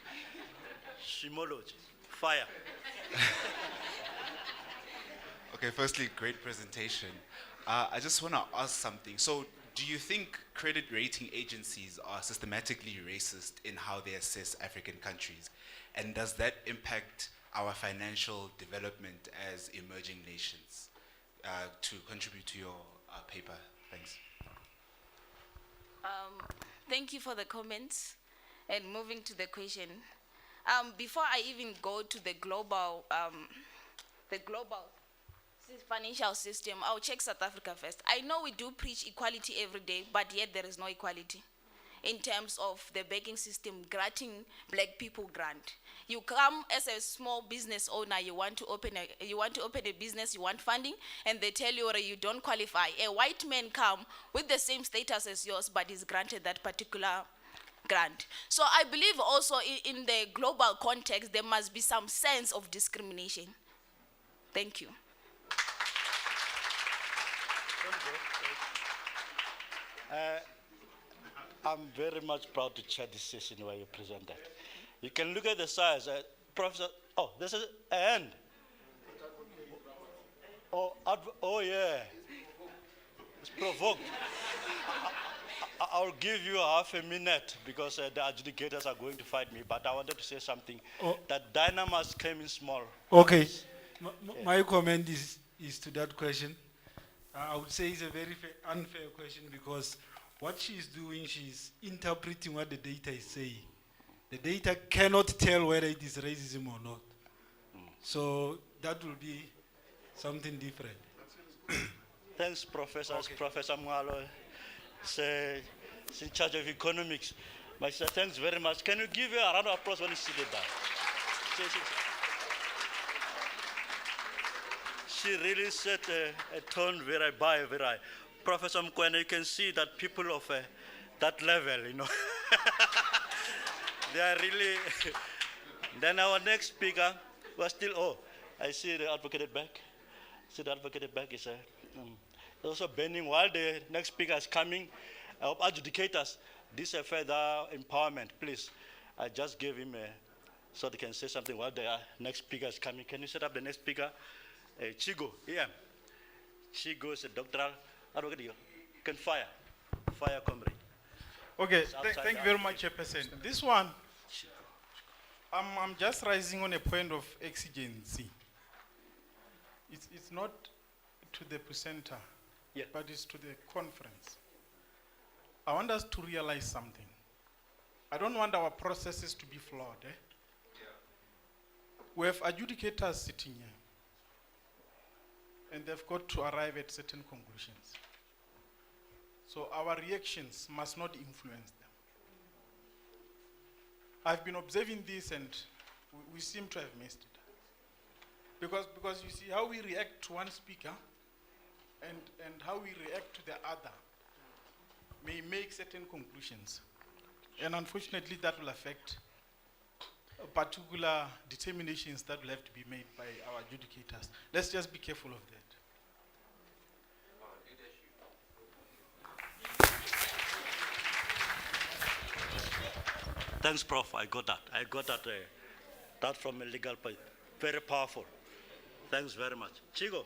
S5: Swimology, fire.
S15: Okay, firstly, great presentation. I just want to ask something. So, do you think credit rating agencies are systematically racist in how they assess African countries? And does that impact our financial development as emerging nations? To contribute to your paper. Thanks.
S12: Thank you for the comments. And moving to the question, before I even go to the global financial system, I'll check South Africa first. I know we do preach equality every day, but yet there is no equality in terms of the banking system granting black people grant. You come as a small business owner, you want to open a business, you want funding, and they tell you you don't qualify. A white man come with the same status as yours, but is granted that particular grant. So I believe also in the global context, there must be some sense of discrimination. Thank you.
S5: I'm very much proud to chair this session where you presented. You can look at the size. Professor, oh, this is an end. Oh yeah. It's provoked. I'll give you half a minute because the adjudicators are going to fight me, but I wanted to say something. That Dynamas came in small.
S16: Okay. My comment is to that question. I would say it's a very unfair question because what she's doing, she's interpreting what the data is saying. The data cannot tell whether it is racism or not. So that will be something different.
S5: Thanks, Professor. Okay. Professor Mwalo is in charge of economics. My sister, thanks very much. Can you give her a round of applause when you sit down? She really set a tone very high. Professor Mkwena, you can see that people of that level, They are really. Then our next speaker was still, I see the advocate at back. See the advocate at back is also bending while the next speaker is coming. I hope adjudicators, this is further empowerment, please. I just gave him so they can say something while the next speaker is coming. Can you set up the next speaker? Chigo, yeah. Chigo is a doctoral advocate. You can fire comrade.
S17: Okay, thank you very much, Chairperson. This one, I'm just rising on a point of exigency. It's not to the presenter, but it's to the conference. I want us to realize something. I don't want our processes to be flawed. We have adjudicators sitting here, and they've got to arrive at certain conclusions. So our reactions must not influence them. I've been observing this, and we seem to have missed it. Because you see how we react to one speaker and how we react to the other may make certain conclusions. And unfortunately, that will affect particular determinations that will have to be made by our adjudicators. Let's just be careful of that.
S5: Thanks, Prof. I got that. That from a legal point. Very powerful. Thanks very much. Chigo.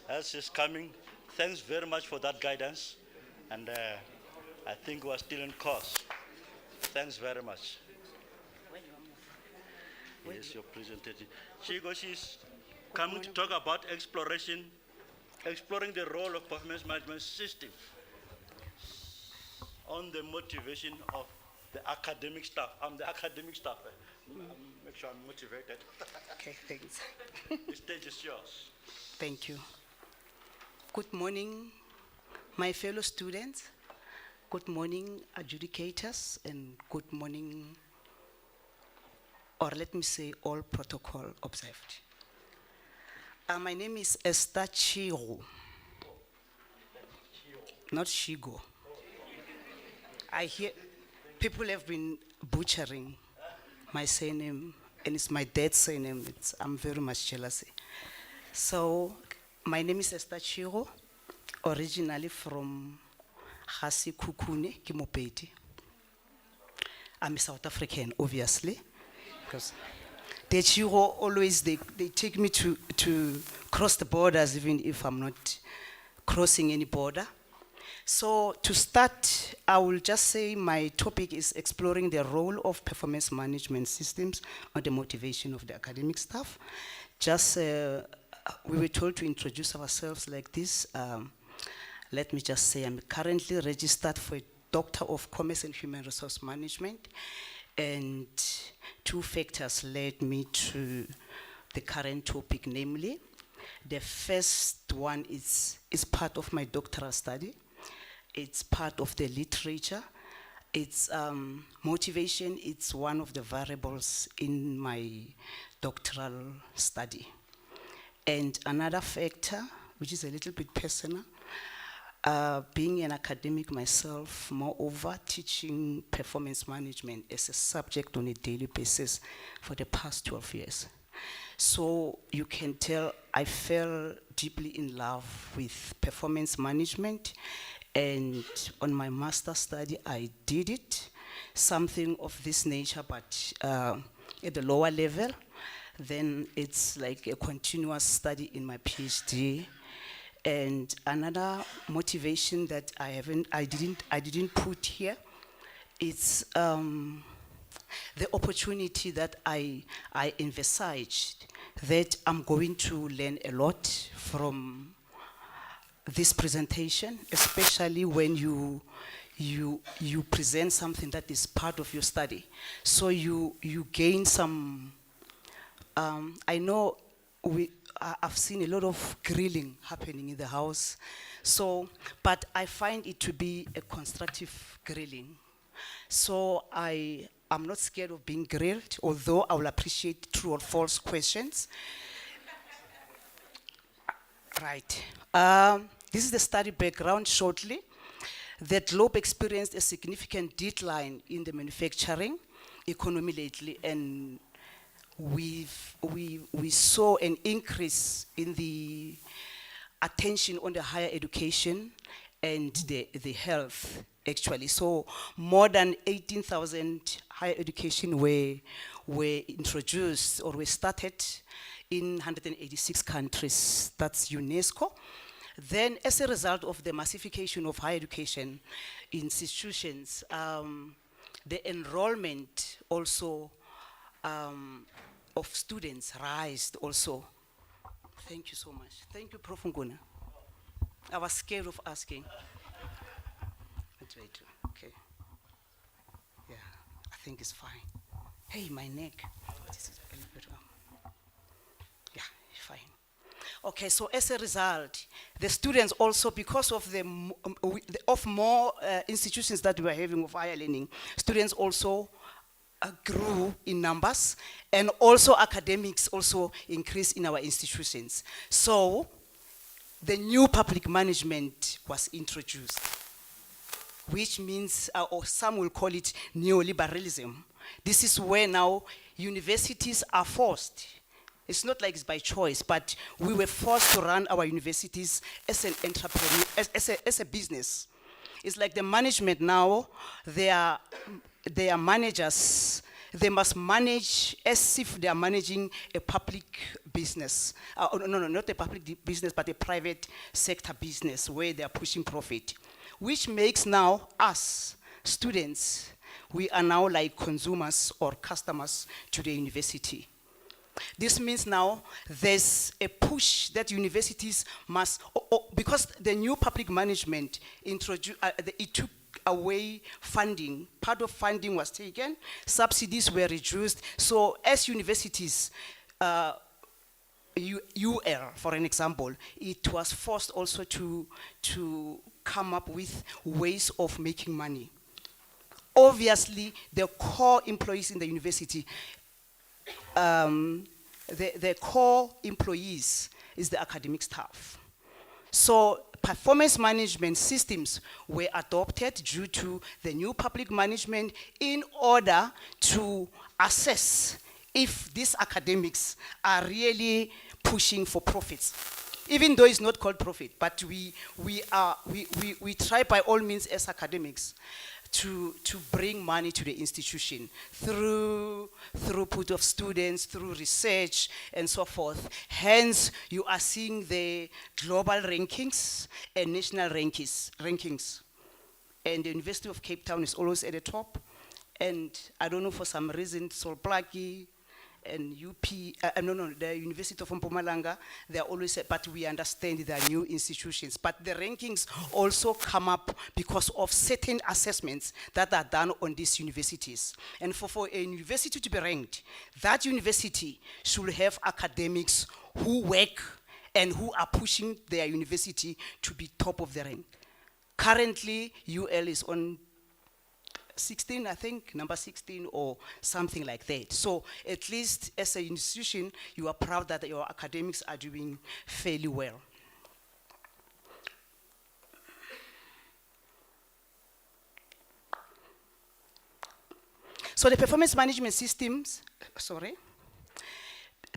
S5: As is coming, thanks very much for that guidance. And I think we're still in course. Thanks very much. Yes, your presentation. Chigo, she's coming to talk about exploring the role of performance management system on the motivation of the academic staff. I'm the academic staff. Make sure I'm motivated.
S18: Okay, thanks.
S5: The stage is yours.
S18: Thank you. Good morning, my fellow students. Good morning, adjudicators, and good morning, or let me say, all protocol observed. My name is Esther Chiro, not Shigo. I hear people have been butchering my surname, and it's my dad's surname. I'm very much jealous. So, my name is Esther Chiro, originally from Hasi Kukune, Kimopeti. I'm a South African, obviously, because the Chiro always, they take me to cross the borders, even if I'm not crossing any border. So to start, I will just say my topic is exploring the role of performance management systems on the motivation of the academic staff. Just, we were told to introduce ourselves like this. Let me just say I'm currently registered for a Doctor of Commerce and Human Resource Management, and two factors led me to the current topic, namely, the first one is part of my doctoral study. It's part of the literature. It's motivation. It's one of the variables in my doctoral study. And another factor, which is a little bit personal, being an academic myself, moreover, teaching performance management as a subject on a daily basis for the past 12 years. So you can tell I fell deeply in love with performance management, and on my master's study, I did it, something of this nature, but at the lower level. Then it's like a continuous study in my PhD. And another motivation that I didn't put here, it's the opportunity that I envisaged that I'm going to learn a lot from this presentation, especially when you present something that is part of your study. So you gain some, I know I've seen a lot of grilling happening in the house. So, but I find it to be a constructive grilling. So I'm not scared of being grilled, although I will appreciate true or false questions. Right. This is the study background shortly. the globe experienced a significant decline in the manufacturing economy lately, and we saw an increase in the attention on the higher education and the health, actually. So more than 18,000 higher education were introduced or were started in 186 countries. That's UNESCO. Then, as a result of the massification of higher education institutions, the enrollment also of students rised also. Thank you so much. Thank you, Prof. Nguna. I was scared of asking. Okay. Yeah, I think it's fine. Hey, my neck. This is a little bit, yeah, fine. Okay, so as a result, the students also, because of the more institutions that we are having of higher learning, students also grew in numbers, and also academics also increased in our institutions. So the new public management was introduced, which means, or some will call it neoliberalism. This is where now universities are forced. It's not like it's by choice, but we were forced to run our universities as an entrepreneur, as a business. It's like the management now, they are managers, they must manage as if they are managing a public business. No, not a public business, but a private sector business where they are pushing profit, which makes now us, students, we are now like consumers or customers to the university. This means now there's a push that universities must, because the new public management introduced, it took away funding. Part of funding was taken, subsidies were reduced. So as universities, UL, for an example, it was forced also to come up with ways of making money. Obviously, the core employees in the university, the core employees is the academic staff. So performance management systems were adopted due to the new public management in order to assess if these academics are really pushing for profits. Even though it's not called profit, but we try by all means as academics to bring money to the institution through throughput of students, through research, and so forth. Hence, you are seeing the global rankings and national rankings. And the University of Cape Town is always at the top. And I don't know, for some reason, Solplaki and the University of Mpumalanga, they are always, but we understand they are new institutions. But the rankings also come up because of certain assessments that are done on these universities. And for a university to be ranked, that university should have academics who work and who are pushing their university to be top of the rank. Currently, UL is on 16, I think, number 16 or something like that. So at least as an institution, you are proud that your academics are doing fairly well. So the performance management systems,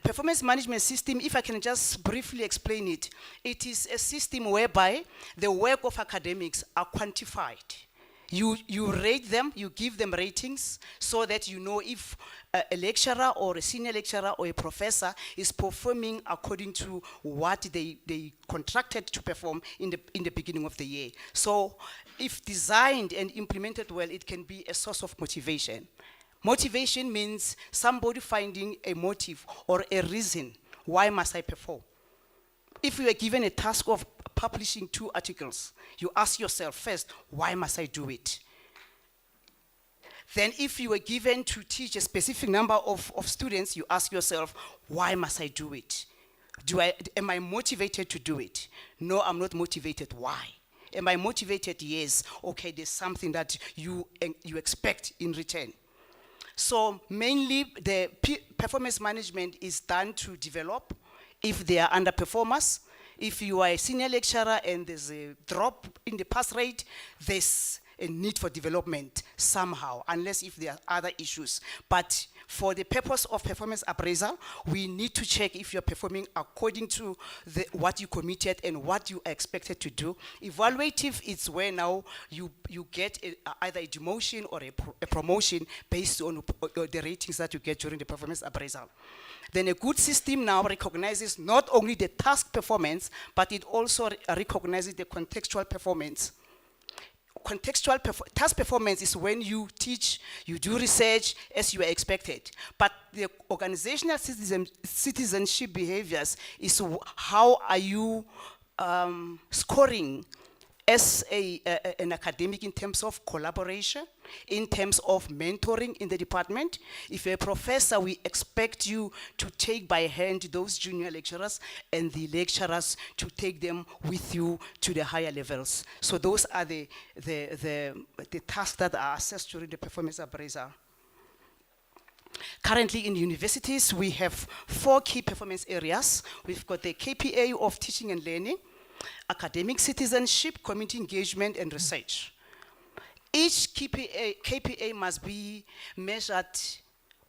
S18: performance management system, if I can just briefly explain it, it is a system whereby the work of academics are quantified. You rate them, you give them ratings so that you know if a lecturer or a senior lecturer or a professor is performing according to what they contracted to perform in the beginning of the year. So if designed and implemented well, it can be a source of motivation. Motivation means somebody finding a motive or a reason, why must I perform? If you are given a task of publishing 2 articles, you ask yourself first, why must I do it? Then if you were given to teach a specific number of students, you ask yourself, why must I do it? Am I motivated to do it? No, I'm not motivated. Why? Am I motivated? Yes. Okay, there's something that you expect in return. So mainly the performance management is done to develop if they are underperformers, If you are a senior lecturer and there's a drop in the pass rate, there's a need for development somehow, unless if there are other issues. But for the purpose of performance appraisal, we need to check if you're performing according to what you committed and what you are expected to do. Evaluative is where now you get either a demotion or a promotion based on the ratings that you get during the performance appraisal. Then a good system now recognizes not only the task performance, but it also recognizes the contextual performance. Task performance is when you teach, you do research as you are expected. But the organizational citizenship behaviors is how are you scoring as an academic in terms of collaboration, in terms of mentoring in the department. If you're a professor, we expect you to take by hand those junior lecturers and the lecturers to take them with you to the higher levels. So those are the tasks that are assessed during the performance appraisal. Currently in universities, we have 4 key performance areas. We've got the KPA of teaching and learning, academic citizenship, community engagement, and research. Each KPA must be measured,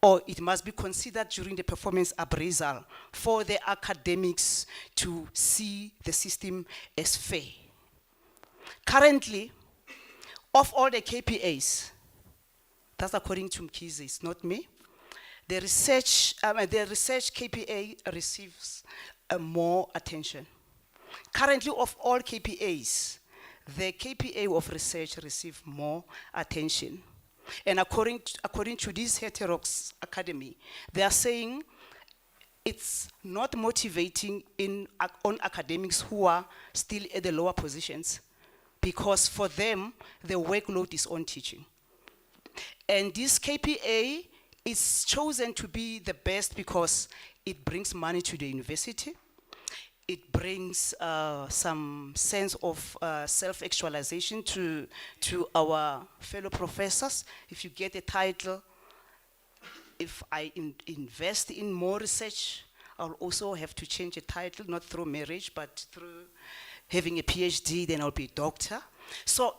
S18: or it must be considered during the performance appraisal for the academics to see the system as fair. Currently, of all the KPAs, that's according to Mkhize, it's not me, the research KPA receives more attention. Currently, of all KPAs, the KPA of research receives more attention. And according to this Heterox Academy, they are saying it's not motivating on academics who are still at the lower positions, because for them, the workload is on teaching. And this KPA is chosen to be the best because it brings money to the university. It brings some sense of self-actualization to our fellow professors. If you get a title, if I invest in more research, I'll also have to change a title, not through marriage, but through having a PhD, then I'll be a doctor. So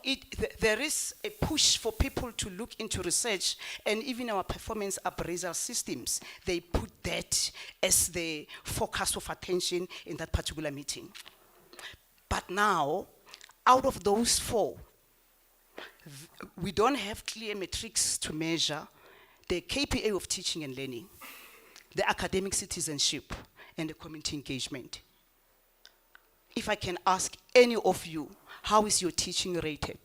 S18: there is a push for people to look into research, and even our performance appraisal systems, they put that as the focus of attention in that particular meeting. But now, out of those 4, we don't have clear metrics to measure the KPA of teaching and learning, the academic citizenship, and the community engagement. If I can ask any of you, how is your teaching rated?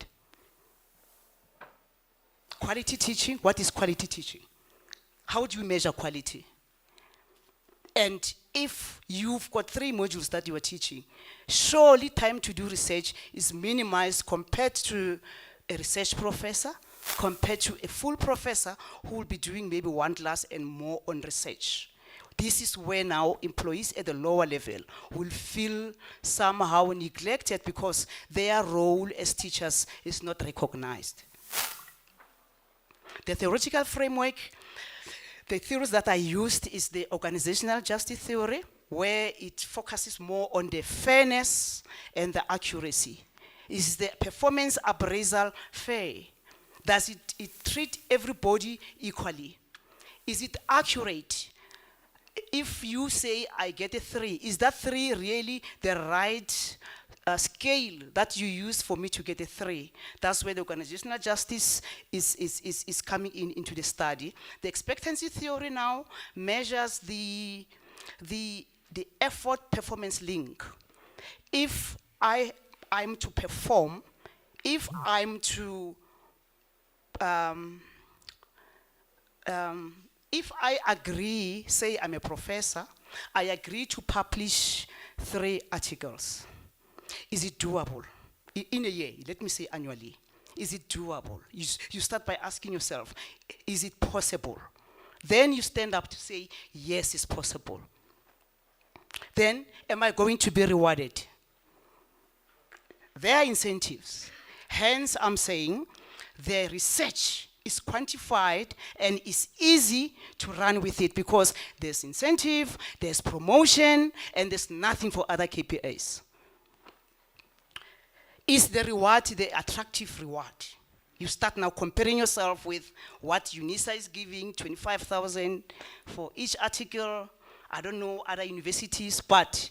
S18: Quality teaching, what is quality teaching? How do you measure quality? And if you've got 3 modules that you are teaching, surely time to do research is minimized compared to a research professor, compared to a full professor who will be doing maybe 1 class and more on research. This is where now employees at the lower level will feel somehow neglected because their role as teachers is not recognized. The theoretical framework, the theories that I used is the organizational justice theory, where it focuses more on the fairness and the accuracy. Is the performance appraisal fair? Does it treat everybody equally? Is it accurate? If you say I get a 3, is that 3 really the right scale that you use for me to get a 3? That's where the organizational justice is coming into the study. The expectancy theory now measures the effort performance link. If I'm to perform, if I'm to if I agree, say I'm a professor, I agree to publish 3 articles. Is it doable? In a year, let me say annually. Is it doable? You start by asking yourself, is it possible? Then you stand up to say, yes, it's possible. Then, am I going to be rewarded? There are incentives. Hence, I'm saying the research is quantified and is easy to run with it because there's incentive, there's promotion, and there's nothing for other KPIs. Is the reward the attractive reward? You start now comparing yourself with what UNISA is giving, 25,000 for each article. I don't know other universities, but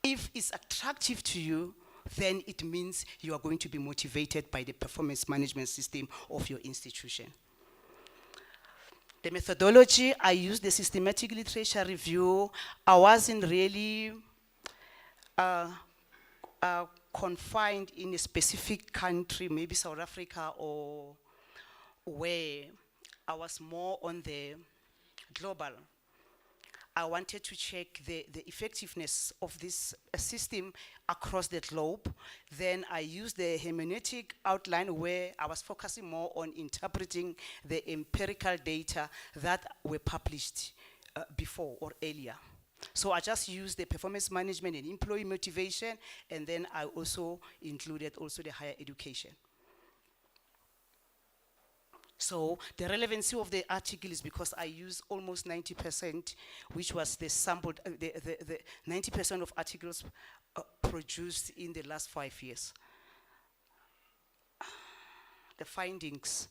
S18: if it's attractive to you, then it means you are going to be motivated by the performance management system of your institution. The methodology, I used the systematic literature review. I wasn't really confined in a specific country, maybe South Africa, or where I was more on the global. I wanted to check the effectiveness of this system across the globe. Then I used the hermeneutic outline where I was focusing more on interpreting the empirical data that were published before or earlier. So I just used the performance management and employee motivation, and then I also included also the higher education. So the relevancy of the article is because I used almost 90%, which was the sampled, the 90% of articles produced in the last 5 years. The findings.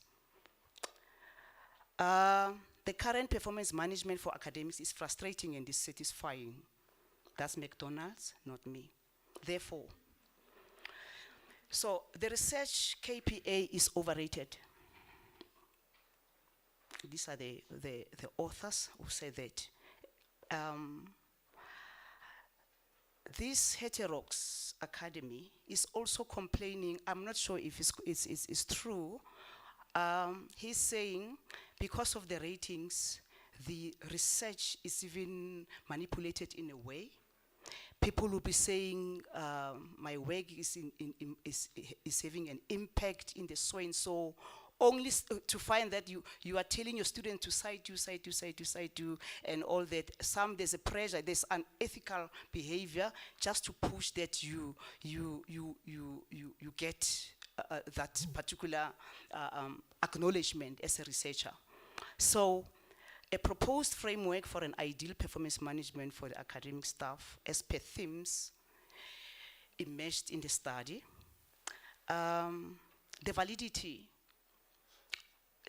S18: The current performance management for academics is frustrating and dissatisfying. That's McDonald's, not me. Therefore, so the research KPA is overrated. These are the authors who say that. This Heterox Academy is also complaining, I'm not sure if it's true. He's saying because of the ratings, the research is even manipulated in a way. People will be saying my work is having an impact in the so and so, only to find that you are telling your student to cite you, and all that. There's a pressure, there's unethical behavior just to push that you get that particular acknowledgement as a researcher. So a proposed framework for an ideal performance management for the academic staff as per themes emerged in the study. The validity,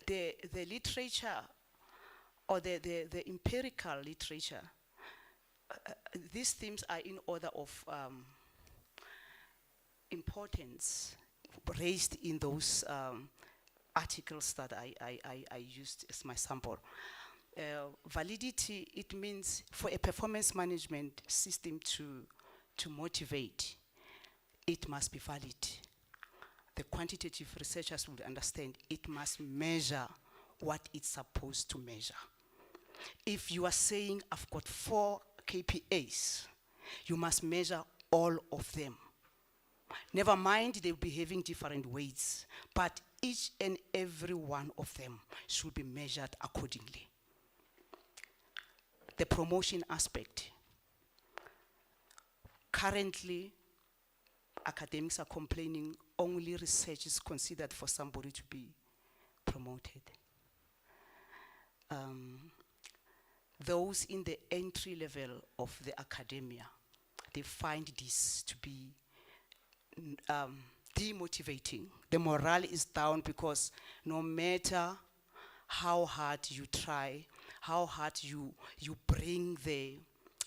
S18: the literature or the empirical literature, these themes are in order of importance raised in those articles that I used as my sample. Validity, it means for a performance management system to motivate, it must be valid. The quantitative researchers would understand it must measure what it's supposed to measure. If you are saying, I've got 4 KPAs, you must measure all of them. Never mind, they'll be having different weights, but each and every one of them should be measured accordingly. The promotion aspect. Currently, academics are complaining only research is considered for somebody to be promoted. Those in the entry level of the academia, they find this to be demotivating. The morale is down because no matter how hard you try, how hard you bring the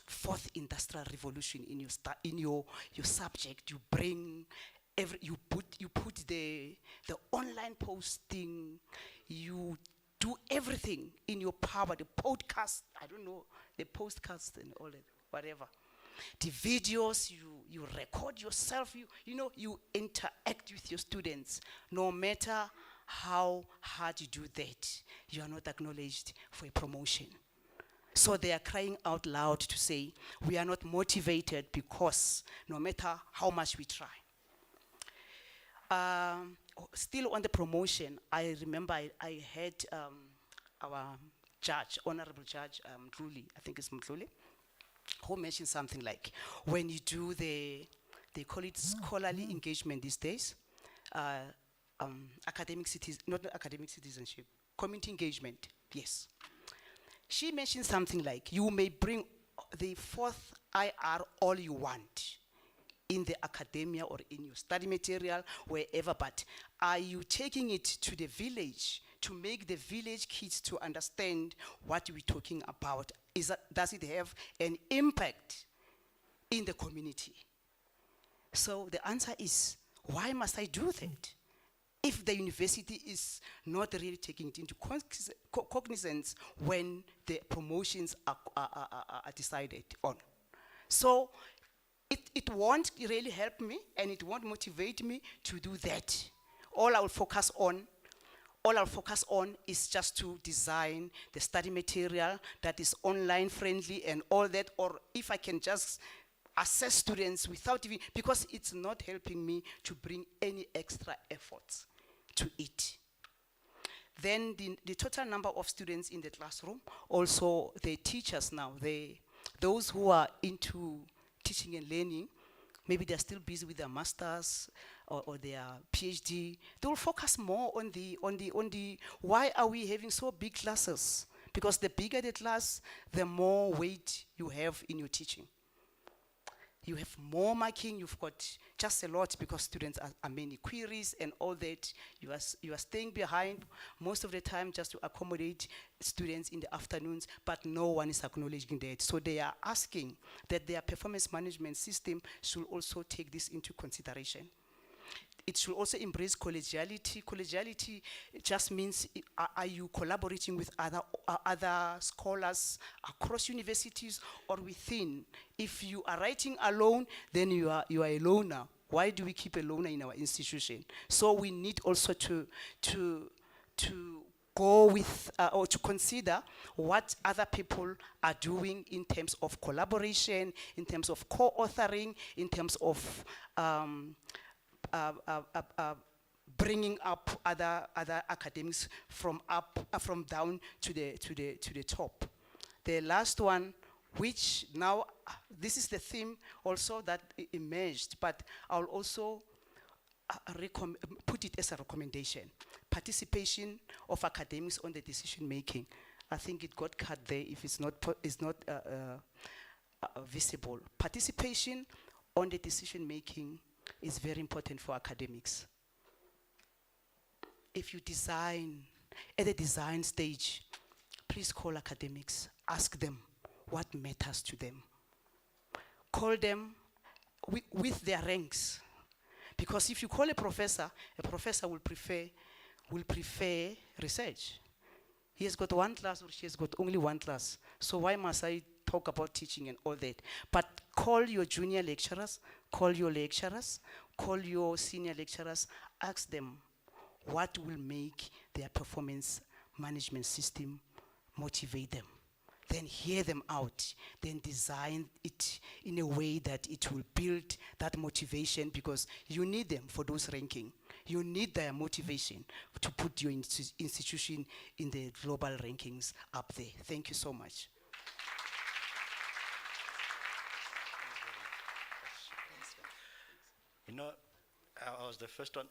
S18: 4th industrial revolution in your subject, you bring you put the online posting, you do everything in your power, the podcast, I don't know, the postcast and all that, whatever. The videos, you record yourself, you interact with your students. No matter how hard you do that, you are not acknowledged for a promotion. So they are crying out loud to say, we are not motivated because no matter how much we try. Still on the promotion, I remember I had our judge, Honorable Judge Mdluli, I think it's Mdluli, who mentioned something like, when you do they call it scholarly engagement these days, not academic citizenship, community engagement, yes. She mentioned something like, you may bring the fourth IR all you want in the academia or in your study material, wherever, but are you taking it to the village to make the village kids to understand what we're talking about? Does it have an impact in the community? So the answer is, why must I do that? If the university is not really taking it into cognizance when the promotions are decided on. So it won't really help me, and it won't motivate me to do that. All I'll focus on is just to design the study material that is online friendly and all that, or if I can just assess students without even, because it's not helping me to bring any extra efforts to it. Then the total number of students in the classroom, also the teachers now, those who are into teaching and learning, maybe they're still busy with their masters or their PhD, they will focus more on the why are we having so big classes? Because the bigger the class, the more weight you have in your teaching. You have more marking, you've got just a lot because students are many queries and all that. You are staying behind most of the time just to accommodate students in the afternoons, but no one is acknowledging that. So they are asking that their performance management system should also take this into consideration. It should also embrace collegiality. Collegiality just means, are you collaborating with other scholars across universities or within? If you are writing alone, then you are a loner. Why do we keep a loner in our institution? So we need also to go with or to consider what other people are doing in terms of collaboration, in terms of co-authoring, in terms of bringing up other academics from down to the top. The last one, which now this is the theme also that emerged, but I'll also put it as a recommendation: participation of academics on the decision making. I think it got cut there if it's not visible. Participation on the decision making is very important for academics. If you design, at the design stage, please call academics, ask them what matters to them. Call them with their ranks. Because if you call a professor will prefer research. He has got one class or she has got only one class. So why must I talk about teaching and all that? But call your junior lecturers, call your lecturers, call your senior lecturers, ask them what will make their performance management system motivate them. Then hear them out, then design it in a way that it will build that motivation, because you need them for those ranking. You need their motivation to put your institution in the global rankings up there. Thank you so much.
S5: You know, I was the first one,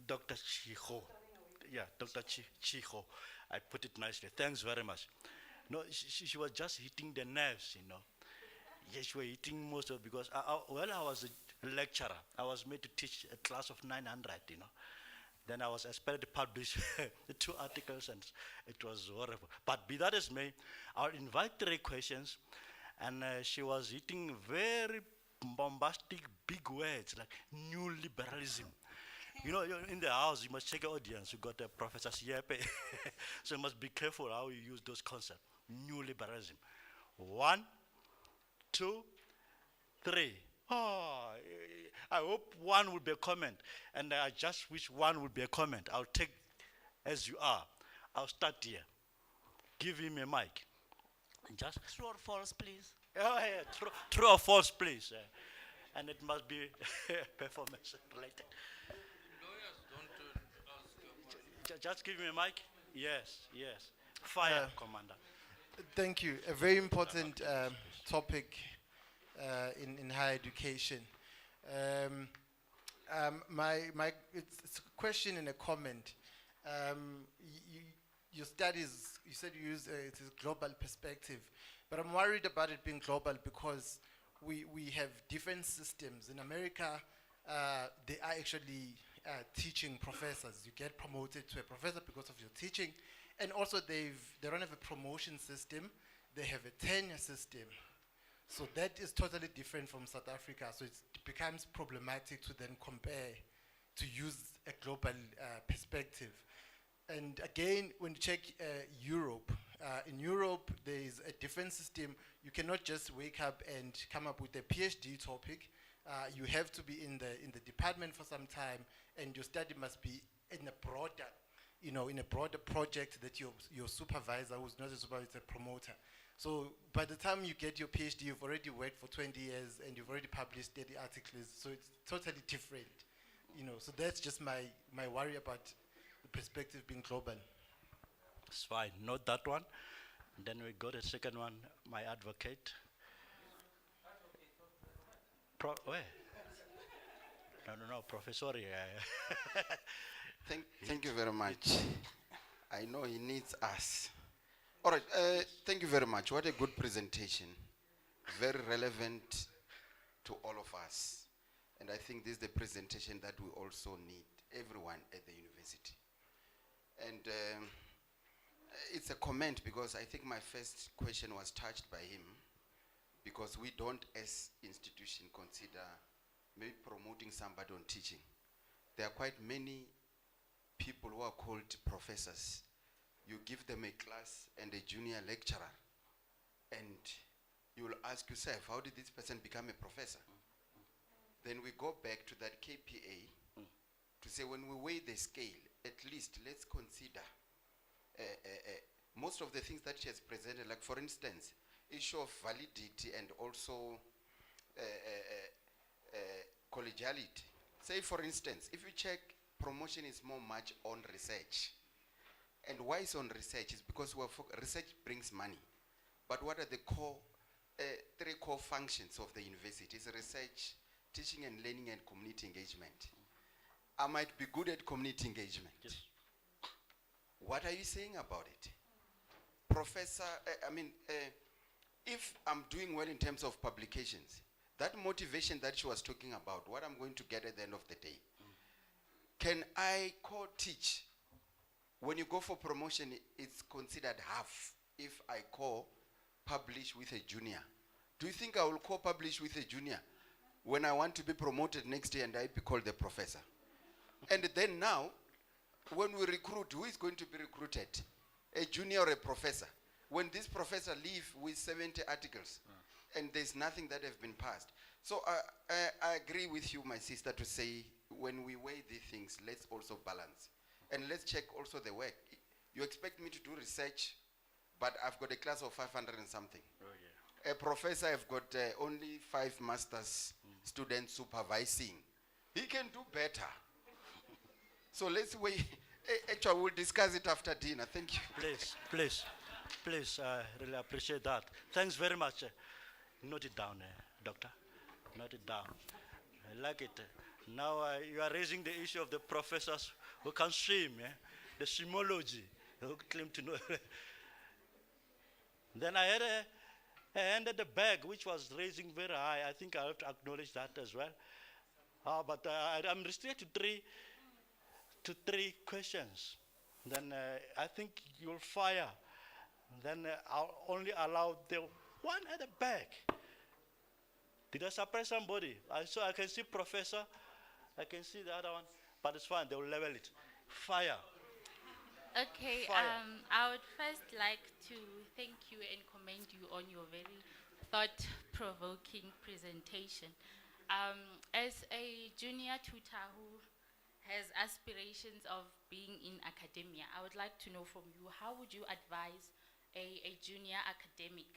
S5: Dr. Chiho. Yeah, Dr. Chiho. I put it nicely. Thanks very much. No, she was just hitting the nerves, you know. Yes, she was hitting most of it, because when I was a lecturer, I was made to teach a class of 900, you know. Then I was expected to publish 2 articles, and it was horrible. But be that as may, I'll invite 3 questions, and she was hitting very bombastic, big words like new liberalism. You know, in the house, you must check your audience. You got Professor Siepe. So you must be careful how you use those concepts. New liberalism. 1, 2, 3. Oh, I hope one will be a comment. And I just wish one would be a comment. I'll take as you are. I'll start here. Give him a mic. Just
S4: true or false, please.
S5: Oh, yeah, true or false, please. And it must be performance related. Just give me a mic. Yes, yes. Fire, Commander.
S19: Thank you. A very important topic in higher education. It's a question and a comment. Your studies, you said you use it is global perspective, but I'm worried about it being global because we have different systems. In America, they are actually teaching professors. You get promoted to a professor because of your teaching, and also they don't have a promotion system. They have a tenure system. So that is totally different from South Africa. So it becomes problematic to then compare, to use a global perspective. And again, when you check Europe, in Europe there is a different system. You cannot just wake up and come up with a PhD topic. You have to be in the department for some time, and your study must be in a broader, in a broader project that your supervisor, who's not a supervisor, is a promoter. So by the time you get your PhD, you've already worked for 20 years and you've already published 30 articles. So it's totally different, So that's just my worry about the perspective being global.
S5: It's fine. Note that one. And then we got a second one. My advocate. Where? No, Professor.
S9: Thank you very much. I know he needs us. All right, thank you very much. What a good presentation. Very relevant to all of us. And I think this is the presentation that we also need, everyone at the university. And it's a comment because I think my first question was touched by him, because we don't as institution consider maybe promoting somebody on teaching. There are quite many people who are called professors. You give them a class and a junior lecturer, and you will ask yourself, how did this person become a professor? Then we go back to that KPA to say, when we weigh the scale, at least let's consider most of the things that she has presented, like for instance, issue of validity and also collegiality. Say for instance, if you check, promotion is more much on research. And why it's on research is because research brings money. But what are the three core functions of the university? It's research, teaching and learning, and community engagement. I might be good at community engagement.
S5: Yes.
S9: What are you saying about it? Professor, if I'm doing well in terms of publications, that motivation that she was talking about, what I'm going to get at the end of the day, can I co-teach? When you go for promotion, it's considered half if I co-publish with a junior. Do you think I will co-publish with a junior when I want to be promoted next year and I be called the professor? And then now, when we recruit, who is going to be recruited? A junior or a professor? When this professor leaves with 70 articles and there's nothing that have been passed. So I agree with you, my sister, to say when we weigh these things, let's also balance. And let's check also the work. You expect me to do research, but I've got a class of 500 and something.
S5: Oh, yeah.
S9: A professor, I've got only 5 master's students supervising. He can do better. So let's wait. Actually, we'll discuss it after dinner. Thank you.
S5: Please, I really appreciate that. Thanks very much. Note it down, Doctor. Note it down. I like it. Now you are raising the issue of the professors who can swim, the swimology, who claim to know. Then I had a hand at the back, which was raising very high. I think I have to acknowledge that as well. But I'm restricted to three questions. Then I think you'll fire. Then I'll only allow the one at the back. Did I surprise somebody? I can see professor. I can see the other one, but it's fine. They will level it. Fire.
S20: Okay.
S5: Fire.
S20: I would first like to thank you and commend you on your very thought-provoking presentation. As a junior tutor who has aspirations of being in academia, I would like to know from you, how would you advise a junior academic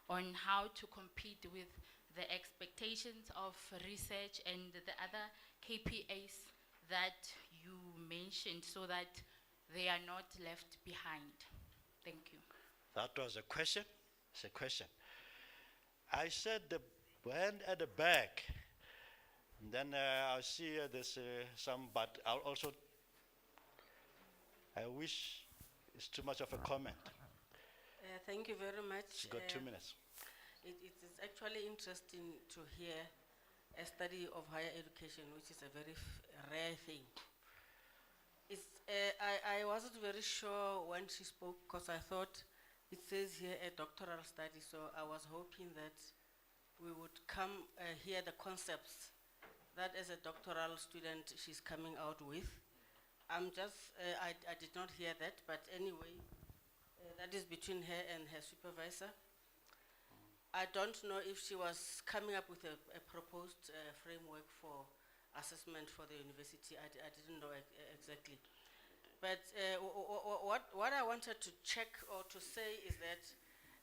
S20: on how to compete with the expectations of research and the other KPAs that you mentioned, so that they are not left behind? Thank you.
S5: That was a question. It's a question. I said the hand at the back, Then I see there's some, but I wish it's too much of a comment.
S21: Thank you very much.
S5: She's got 2 minutes.
S21: It is actually interesting to hear a study of higher education, which is a very rare thing. I wasn't very sure when she spoke because I thought it says here a doctoral study, so I was hoping that we would come hear the concepts that as a doctoral student she's coming out with. I did not hear that, but anyway, that is between her and her supervisor. I don't know if she was coming up with a proposed framework for assessment for the university. I didn't know exactly. But what I wanted to check or to say is that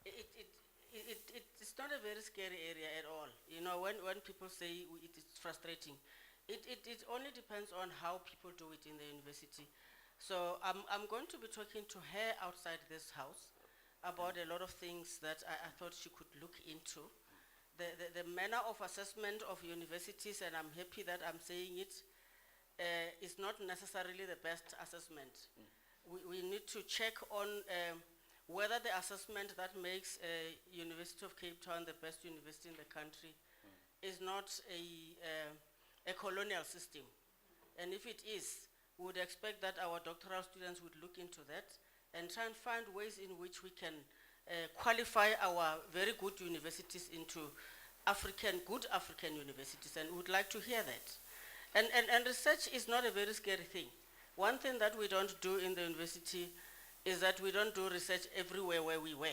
S21: it's not a very scary area at all. You know, when people say it is frustrating, it only depends on how people do it in the university. So I'm going to be talking to her outside this house about a lot of things that I thought she could look into. The manner of assessment of universities, and I'm happy that I'm saying it, is not necessarily the best assessment. We need to check on whether the assessment that makes University of Cape Town the best university in the country is not a colonial system. And if it is, we would expect that our doctoral students would look into that and try and find ways in which we can qualify our very good universities into good African universities, and we would like to hear that. And research is not a very scary thing. One thing that we don't do in the university is that we don't do research everywhere where we were.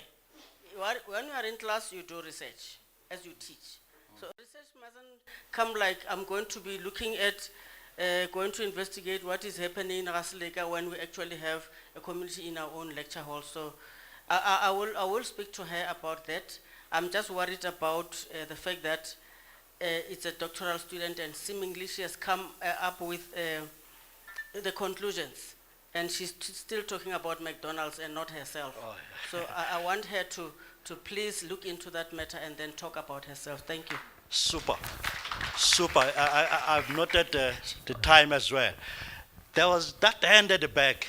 S21: When you are in class, you do research as you teach. So research mustn't come like I'm going to be looking at, going to investigate what is happening in Rasleka when we actually have a community in our own lecture hall. So I will speak to her about that. I'm just worried about the fact that it's a doctoral student and seemingly she has come up with the conclusions, and she's still talking about McDonald's and not herself. Oh, yeah. So I want her to please look into that matter and then talk about herself. Thank you.
S5: Super. I've noted the time as well. There was that hand at the back.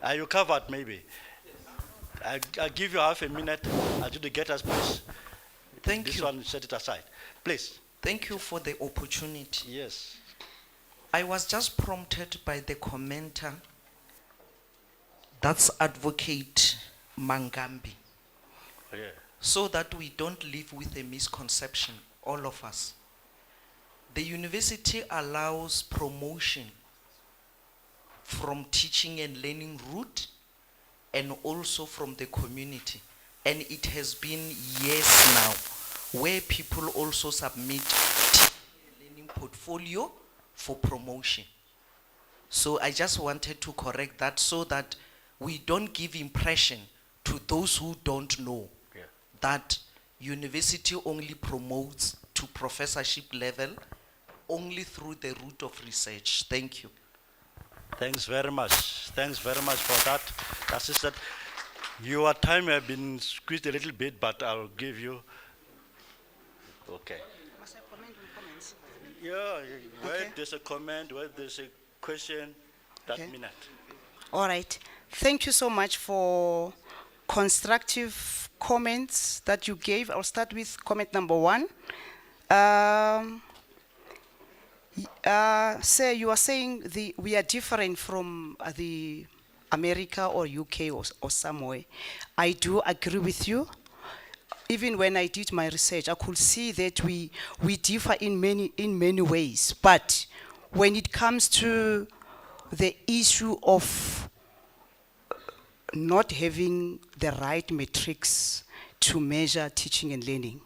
S5: Are you covered maybe? I'll give you half a minute. I'll do the getters, please.
S22: Thank you.
S5: This one, set it aside. Please.
S22: Thank you for the opportunity.
S5: Yes.
S22: I was just prompted by the commenter, that's Advocate Mangambi.
S5: Oh, yeah.
S22: So that we don't live with a misconception, all of us. The university allows promotion from teaching and learning route and also from the community. And it has been years now where people also submit teaching and learning portfolio for promotion. So I just wanted to correct that so that we don't give impression to those who don't know that university only promotes to professorship level only through the route of research. Thank you.
S5: Thanks very much. Thanks very much for that, Assistant. Your time has been squeezed a little bit, but I'll give you. Okay.
S18: Must I comment on comments?
S5: Yeah, where
S18: Okay.
S5: there's a comment, where there's a question, that
S18: Okay.
S5: minute.
S18: All right. Thank you so much for constructive comments that you gave. I'll start with comment number 1. Sir, you are saying we are different from the America or UK or somewhere. I do agree with you. Even when I did my research, I could see that we differ in many ways. But when it comes to the issue of not having the right metrics to measure teaching and learning,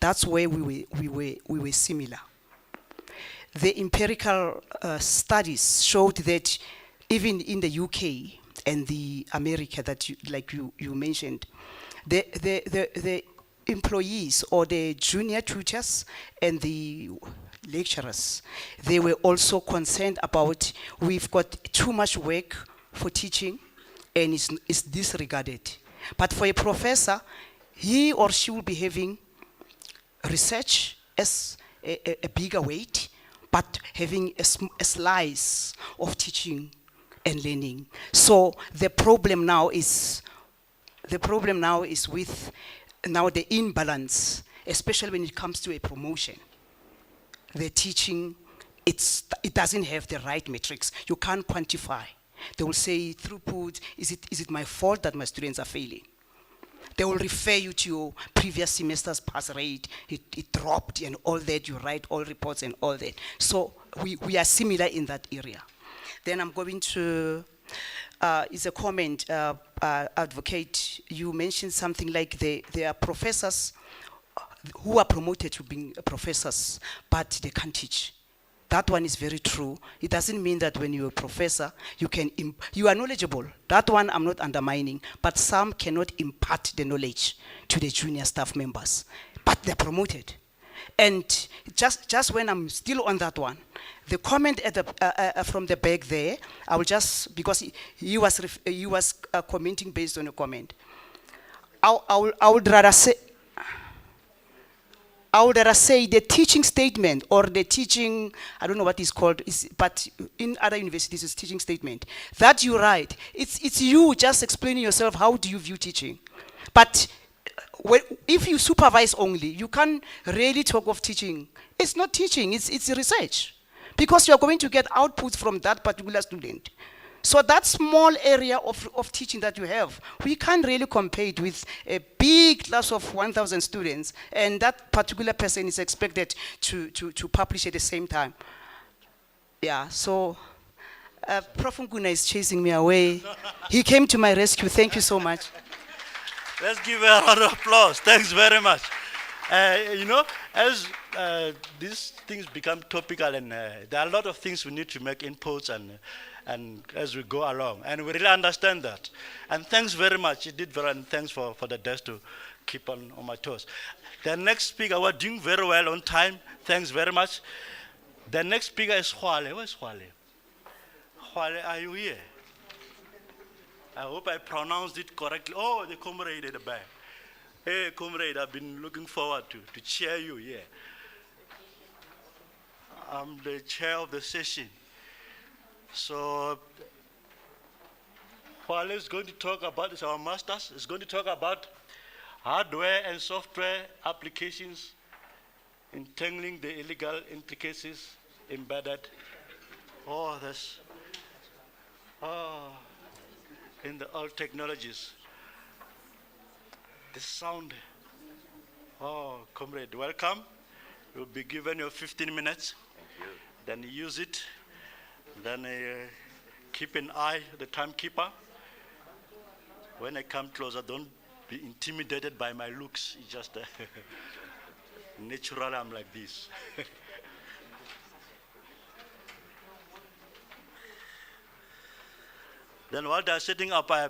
S18: that's where we were similar. The empirical studies showed that even in the UK and the America that you mentioned, the employees or the junior tutors and the lecturers, they were also concerned about we've got too much work for teaching and it's disregarded. But for a professor, he or she will be having research as a bigger weight, but having a slice of teaching and learning. So the problem now is with now the imbalance, especially when it comes to a promotion. The teaching, it doesn't have the right metrics. You can't quantify. They will say throughput, is it my fault that my students are failing? They will refer you to your previous semester's pass rate, it dropped and all that, you write all reports and all that. So we are similar in that area. Then I'm going to, it's a comment, advocate, you mentioned something like there are professors who are promoted to being professors, but they can't teach. That one is very true. It doesn't mean that when you're a professor, you are knowledgeable. That one I'm not undermining, but some cannot impart the knowledge to the junior staff members, but they're promoted. And just when I'm still on that one, the comment at the, from the back there, I will just, because he was commenting based on a comment. I would rather say the teaching statement or the teaching, I don't know what it's called, but in other universities it's teaching statement, that you write. It's you just explaining yourself, how do you view teaching? But if you supervise only, you can't really talk of teaching. It's not teaching, it's research. Because you're going to get output from that particular student. So that small area of teaching that you have, we can't really compare it with a big class of 1,000 students, and that particular person is expected to publish at the same time. Yeah, so Prof. Nguna is chasing me away. He came to my rescue. Thank you so much.
S5: Let's give a round of applause. Thanks very much. You know, as these things become topical, and there are a lot of things we need to make inputs and as we go along, and we really understand that. And thanks very much. You did very, and thanks for the desk to keep on my toes. The next speaker, we're doing very well on time. Thanks very much. The next speaker is Hwale. Where's Hwale? Hwale, are you here? I hope I pronounced it correctly. Oh, the comrade at the back. Hey, comrade, I've been looking forward to chair you here. I'm the chair of the session. So, Hwale is going to talk about, it's our master's, is going to talk about hardware and software applications, entangling the illegal intricacies embedded. Oh, that's, in the old technologies. The sound. Oh, comrade, welcome. You'll be given your 15 minutes. Thank you. Then use it. Then keep an eye, the timekeeper. When I come closer, don't be intimidated by my looks. It's just naturally I'm like this. Then while they're setting up, I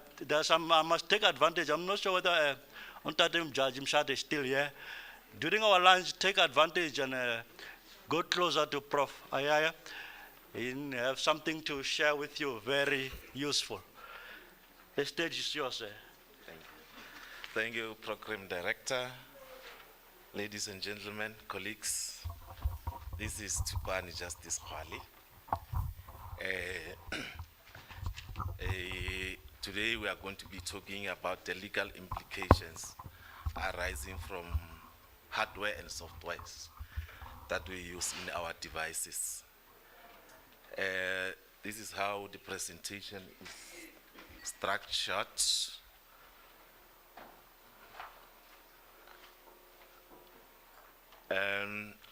S5: must take advantage. I'm not sure whether Judge Mshad is still here. During our lunch, take advantage and go closer to Prof. Ayaya. He have something to share with you, very useful. The stage is yours, sir.
S2: Thank you, Program Director, ladies and gentlemen, colleagues. This is Tupani Justice Khwale. Today we are going to be talking about the legal implications arising from hardware and software that we use in our devices. This is how the presentation is structured.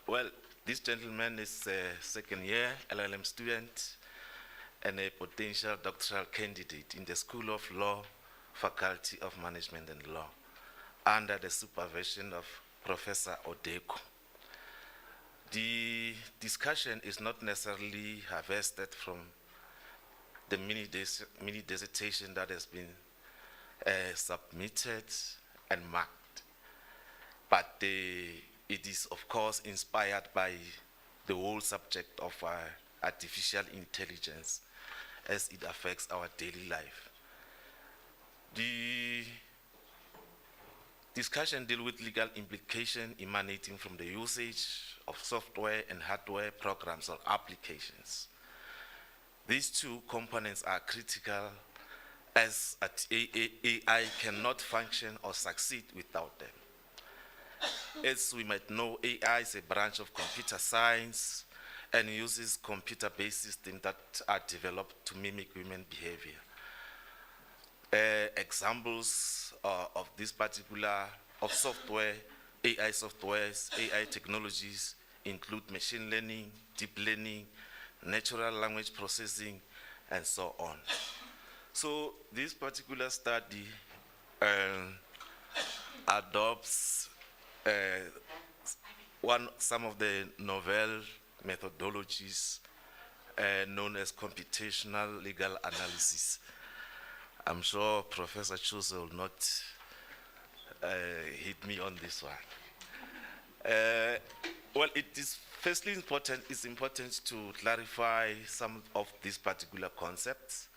S2: Well, this gentleman is a second year LLM student and a potential doctoral candidate in the School of Law, Faculty of Management and Law, under the supervision of Professor Odeko. The discussion is not necessarily harvested from the mini dissertation that has been submitted and marked, but it is of course inspired by the whole subject of artificial intelligence as it affects our daily life. The discussion deals with legal implication emanating from the usage of software and hardware programs or applications. These two components are critical as AI cannot function or succeed without them. As we might know, AI is a branch of computer science and uses computer-based systems that are developed to mimic human behavior. Examples of this particular software, AI softwares, AI technologies include machine learning, deep learning, natural language processing, and so on. So this particular study adopts some of the novel methodologies known as computational legal analysis. I'm sure Professor Chuse will not hit me on this one. Well, it is firstly important, it's important to clarify some of these particular concepts.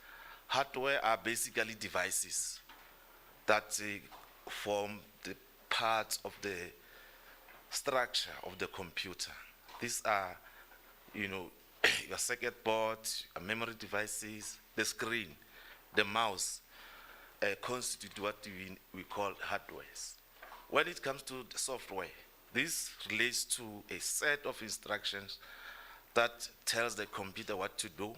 S2: Hardware are basically devices that form the parts of the structure of the computer. These are, your circuit board, your memory devices, the screen, the mouse, constitute what we call hardwares. When it comes to the software, this relates to a set of instructions that tells the computer what to do,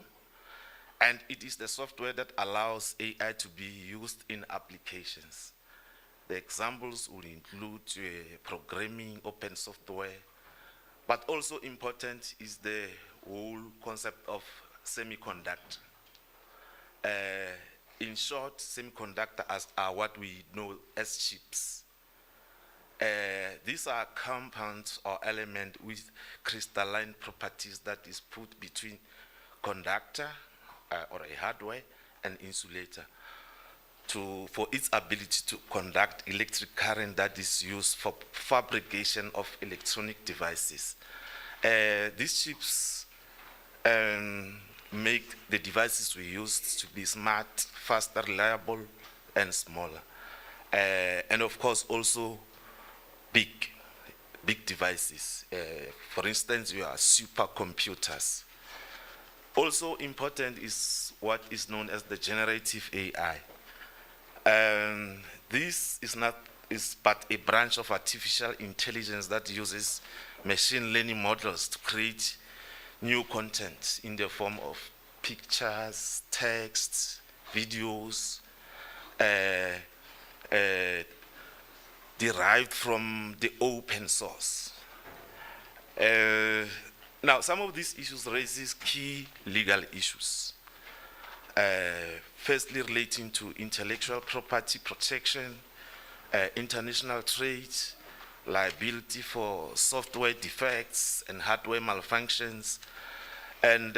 S2: and it is the software that allows AI to be used in applications. The examples would include programming, open software, but also important is the whole concept of semiconductor. In short, semiconductors are what we know as chips. These are compounds or elements with crystalline properties that is put between conductor or a hardware and insulator for its ability to conduct electric current that is used for fabrication of electronic devices. These chips make the devices we use to be smart, faster, reliable, and smaller. And of course, also big devices. For instance, you are supercomputers. Also important is what is known as the generative AI. This is but a branch of artificial intelligence that uses machine learning models to create new content in the form of pictures, texts, videos, derived from the open source. Now, some of these issues raises key legal issues. Firstly, relating to intellectual property protection, international trade, liability for software defects and hardware malfunctions, and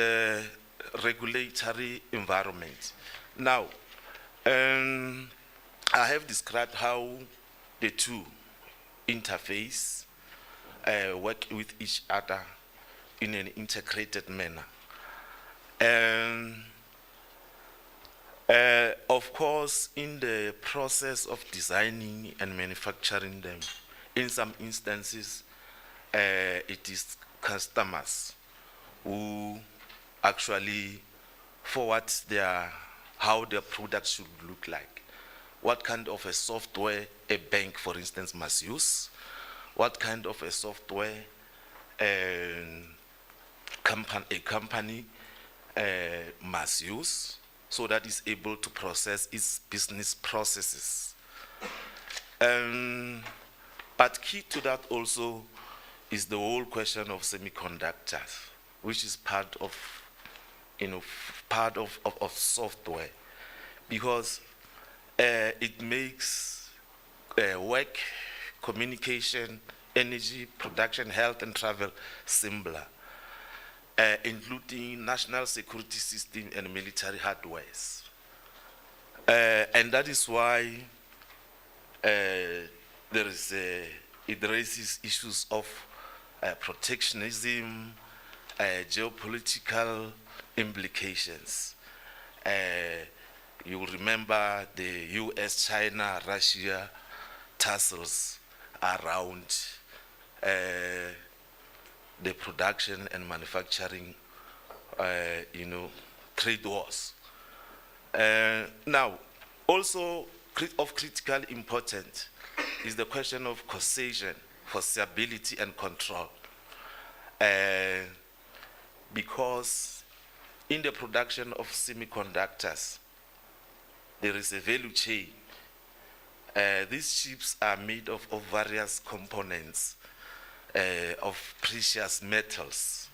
S2: regulatory environment. Now, I have described how the two interface, work with each other in an integrated manner. Of course, in the process of designing and manufacturing them, in some instances, it is customers who actually forward how their product should look like. What kind of a software a bank, for instance, must use. What kind of a software a company must use, so that it's able to process its business processes. But key to that also is the whole question of semiconductors, which is part of software, because it makes work, communication, energy, production, health, and travel simpler, including national security system and military hardwares. And that is why it raises issues of protectionism, geopolitical implications. You will remember the US, China, Russia tussles around the production and manufacturing, trade wars. Now, also of critical importance is the question of causation, foreseeability, and control. Because in the production of semiconductors, there is a value chain. These chips are made of various components of precious metals.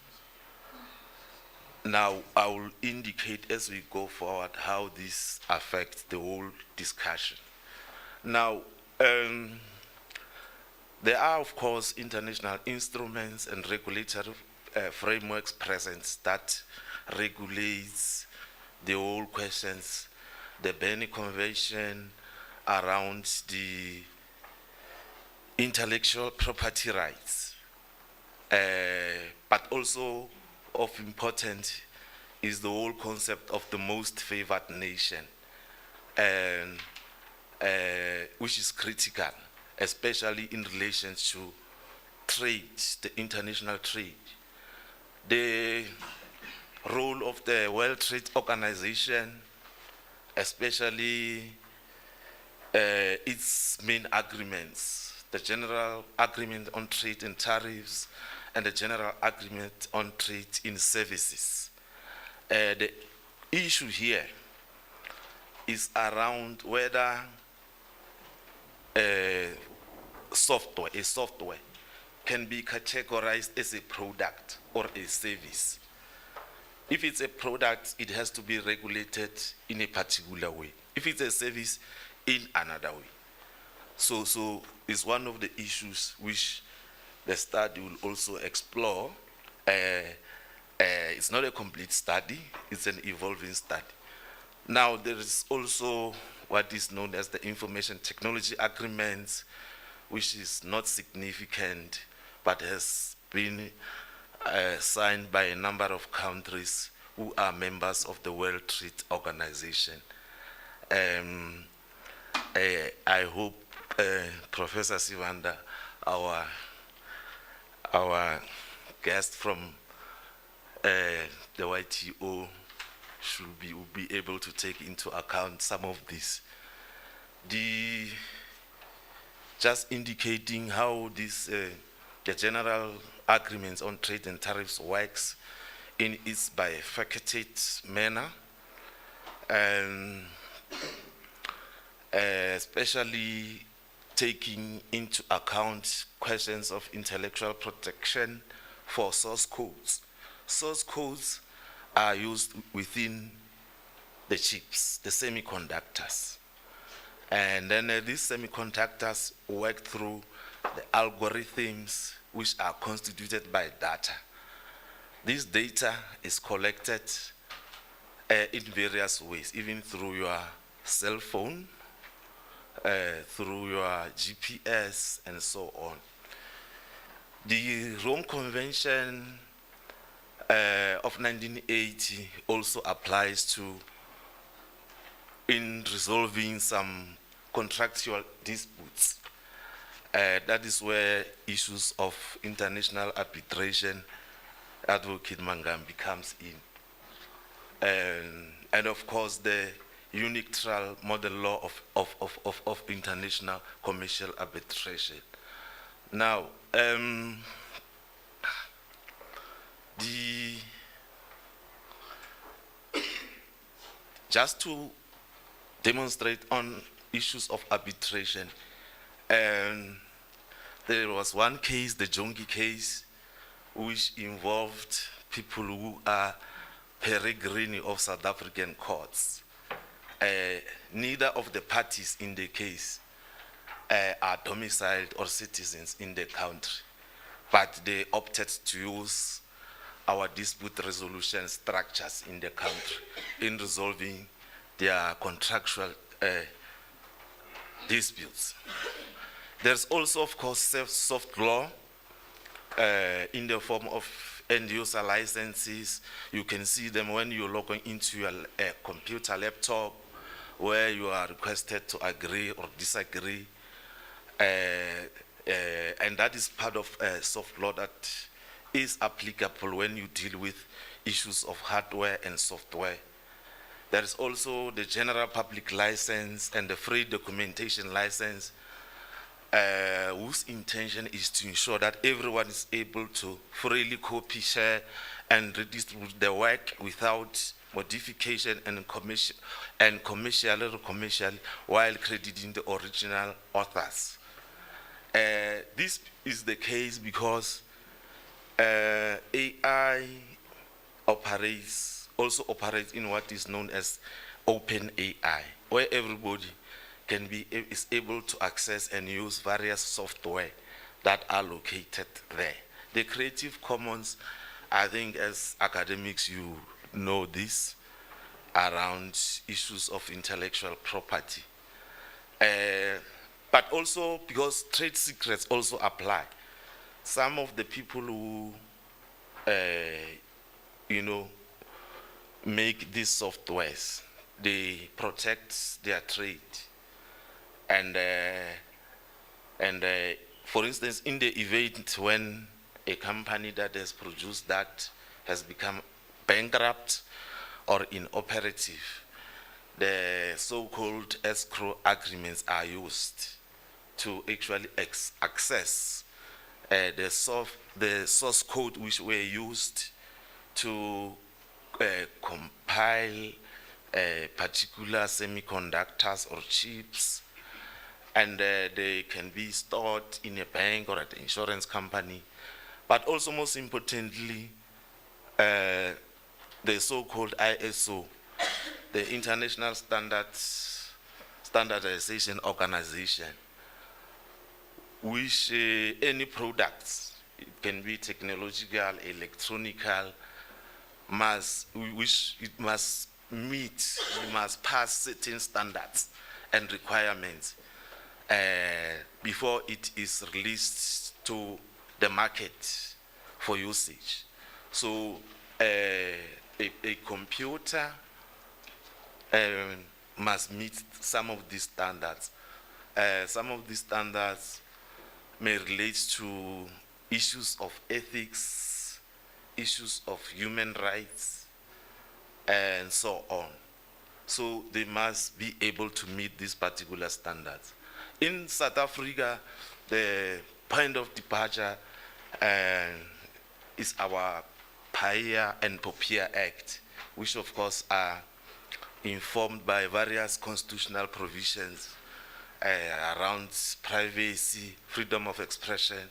S2: Now, I will indicate as we go forward how this affects the whole discussion. Now, there are, of course, international instruments and regulatory frameworks present that regulates the whole questions, the Berne Convention around the intellectual property rights. But also of importance is the whole concept of the most favored nation, which is critical, especially in relation to trade, the international trade. The role of the World Trade Organization, especially its main agreements, the General Agreement on Trade and Tariffs, and the General Agreement on Trade in Services. The issue here is around whether software can be categorized as a product or a service. If it's a product, it has to be regulated in a particular way. If it's a service, in another way. So it's one of the issues which the study will also explore. It's not a complete study, it's an evolving study. Now, there is also what is known as the Information Technology Agreements, which is not significant, but has been signed by a number of countries who are members of the World Trade Organization. I hope Professor Sivanda, our guest from the YTO, will be able to take into account some of this. Just indicating how this, the general agreements on trade and tariffs works in its bifurcated manner, and especially taking into account questions of intellectual protection for source codes. Source codes are used within the chips, the semiconductors. And then these semiconductors work through the algorithms which are constituted by data. This data is collected in various ways, even through your cell phone, through your GPS, and so on. The Rome Convention of 1980 also applies to in resolving some contractual disputes. That is where issues of international arbitration, Advocate Mangambi, comes in. And of course, the unilateral model law of international commercial arbitration. Now, just to demonstrate on issues of arbitration, there was one case, the Jongi case, which involved people who are peregrini of South African courts. Neither of the parties in the case are domiciled or citizens in the country, but they opted to use our dispute resolution structures in the country in resolving their contractual disputes. There's also, of course, soft law in the form of end-user licenses. You can see them when you're logging into your computer laptop, where you are requested to agree or disagree. And that is part of soft law that is applicable when you deal with issues of hardware and software. There is also the general public license and the free documentation license, whose intention is to ensure that everyone is able to freely copy, share, and redistribute the work without modification and commercial while crediting the original authors. This is the case because AI also operates in what is known as open AI, where everybody is able to access and use various software that are located there. The Creative Commons, I think as academics you know this, around issues of intellectual property. But also because trade secrets also apply. Some of the people who, make these softwares, they protect their trade. And for instance, in the event when a company that has produced that has become bankrupt or inoperative, the so-called escrow agreements are used to actually access the source code which were used to compile particular semiconductors or chips, and they can be stored in a bank or at an insurance company. But also, most importantly, the so-called ISO, the International Standardization Organization, which any products, it can be technological, electronical, which it must meet, it must pass certain standards and requirements before it is released to the market for usage. So a computer must meet some of these standards. Some of these standards may relate to issues of ethics, issues of human rights, and so on. So they must be able to meet these particular standards. In South Africa, the point of departure is our PAIA and POPIA Act, which of course are informed by various constitutional provisions around privacy, freedom of expression,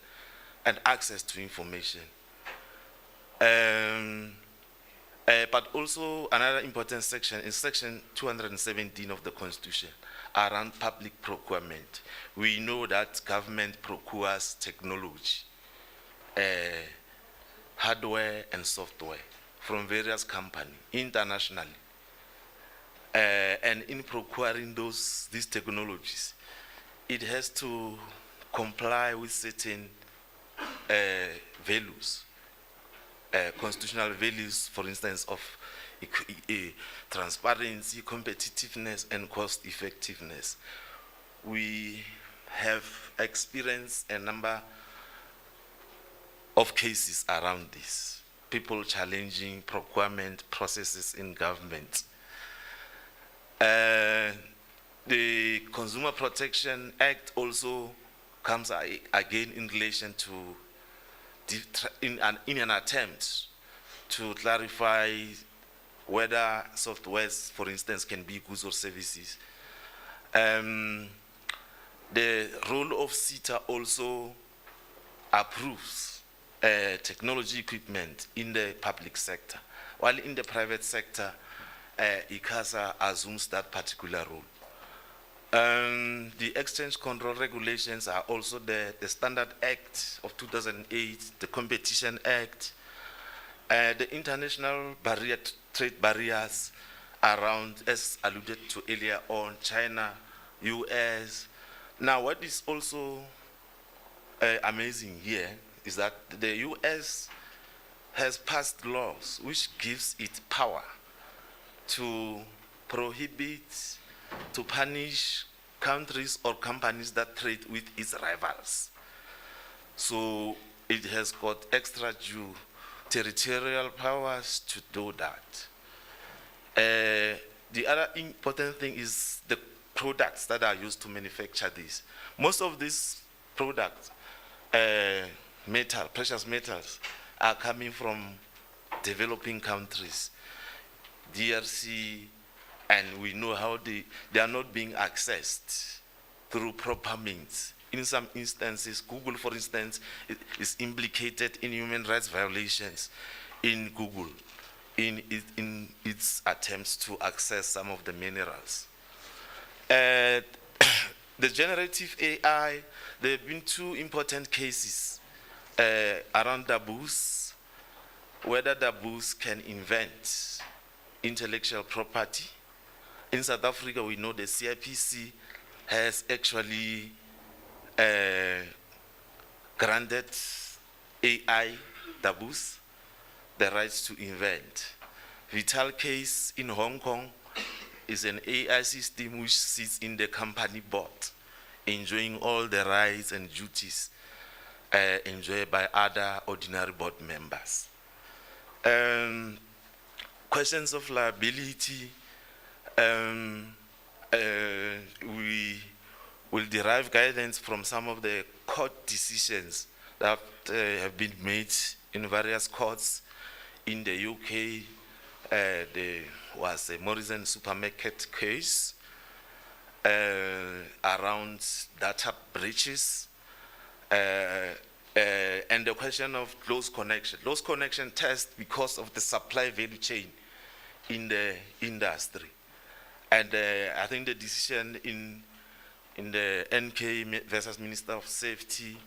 S2: and access to information. But also another important section is section 217 of the Constitution around public procurement. We know that government procures technology, hardware and software from various companies internationally. And in procuring these technologies, it has to comply with certain values, constitutional values, for instance, of transparency, competitiveness, and cost effectiveness. We have experienced a number of cases around this, people challenging procurement processes in government. The Consumer Protection Act also comes again in relation to, in an attempt to clarify whether softwares, for instance, can be goods or services. The role of CETA also approves technology equipment in the public sector, while in the private sector, ICASA assumes that particular role. The exchange control regulations are also the Standard Act of 2008, the Competition Act, the international trade barriers around, as alluded to earlier on, China, US. Now, what is also amazing here is that the US has passed laws which gives it power to prohibit, to punish countries or companies that trade with its rivals. So it has got extra due territorial powers to do that. The other important thing is the products that are used to manufacture this. Most of these products, precious metals, are coming from developing countries, DRC, and we know how they are not being accessed through proper means. In some instances, Google, for instance, is implicated in human rights violations in Google, in its attempts to access some of the minerals. The generative AI, there have been two important cases around taboos, whether taboos can invent intellectual property. In South Africa, we know the CIPC has actually granted AI taboos the rights to invent. Vital case in Hong Kong is an AI system which sits in the company board, enjoying all the rights and duties enjoyed by other ordinary board members. Questions of liability, we will derive guidance from some of the court decisions that have been made in various courts. In the UK, there was a Morrison supermarket case around data breaches, and the question of close connection. Close connection test because of the supply value chain in the industry. And I think the decision in the NK versus Minister of Safety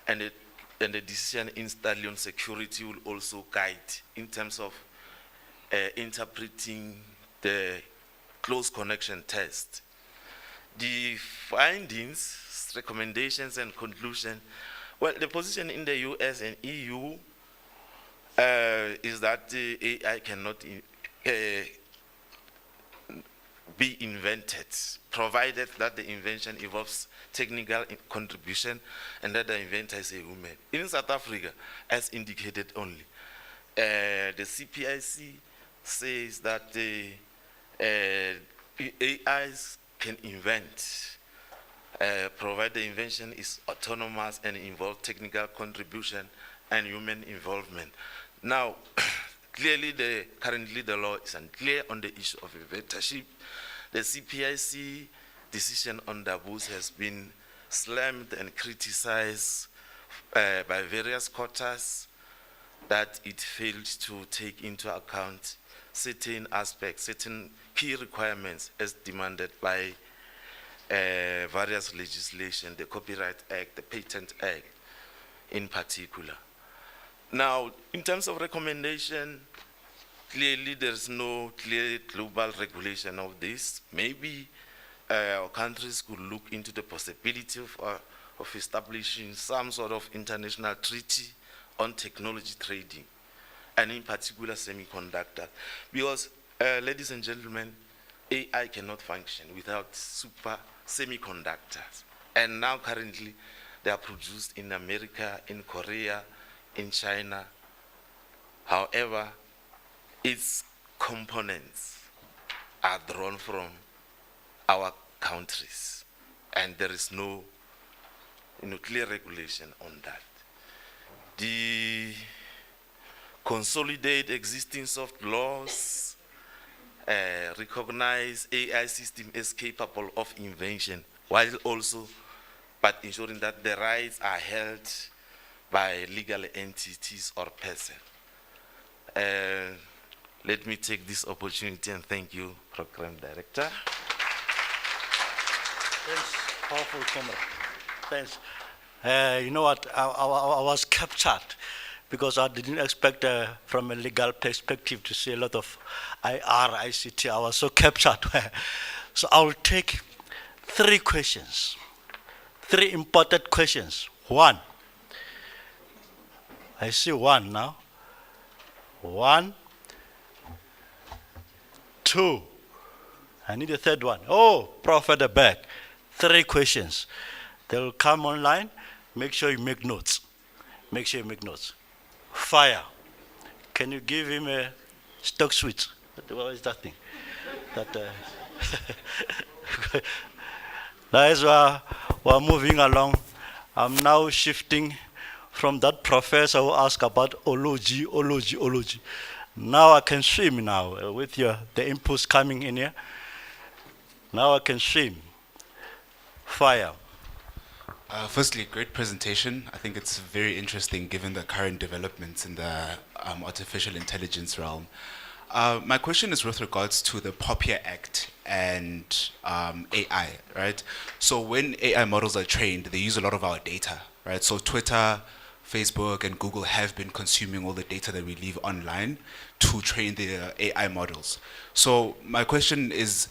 S2: and the decision in Stallion Security will also guide in terms of interpreting the close connection test. The findings, recommendations, and conclusion. Well, the position in the US and EU is that the AI cannot be invented, provided that the invention involves technical contribution and that the inventor is a woman. In South Africa, as indicated only, the CPIC says that the AIs can invent, provided the invention is autonomous and involves technical contribution and human involvement. Now, clearly, currently the law is unclear on the issue of inventorship. The CPIC decision on taboos has been slammed and criticized by various quarters that it failed to take into account certain aspects, certain key requirements as demanded by various legislation, the Copyright Act, the Patent Act in particular. Now, in terms of recommendation, clearly there's no clear global regulation of this. Maybe our countries could look into the possibility of establishing some sort of international treaty on technology trading, and in particular semiconductor. Because, ladies and gentlemen, AI cannot function without super semiconductors. And now currently they are produced in America, in Korea, in China. However, its components are drawn from our countries, and there is no clear regulation on that. The consolidate existing soft laws recognize AI system as capable of invention, while also, but ensuring that the rights are held by legal entities or persons. Let me take this opportunity and thank you, Program Director.
S5: Thanks, powerful comrade. Thanks. You know what, I was captured because I didn't expect from a legal perspective to see a lot of IR, ICT. I was so captured. So I'll take 3 questions, 3 important questions. 1, I see 1 now. 1, 2, I need a 3rd one. Oh, Prof at the back. 3 questions. They'll come online. Make sure you make notes. Make sure you make notes. Fire. Can you give him a stock switch? What is that thing? That. As we're moving along, I'm now shifting from that professor who asked about ology. Now I can swim now with the inputs coming in here. Now I can swim. Fire.
S15: Firstly, great presentation. I think it's very interesting given the current developments in the artificial intelligence realm. My question is with regards to the POPIA Act and AI, right? So when AI models are trained, they use a lot of our data, right? So Twitter, Facebook, and Google have been consuming all the data that we leave online to train the AI models. So my question is,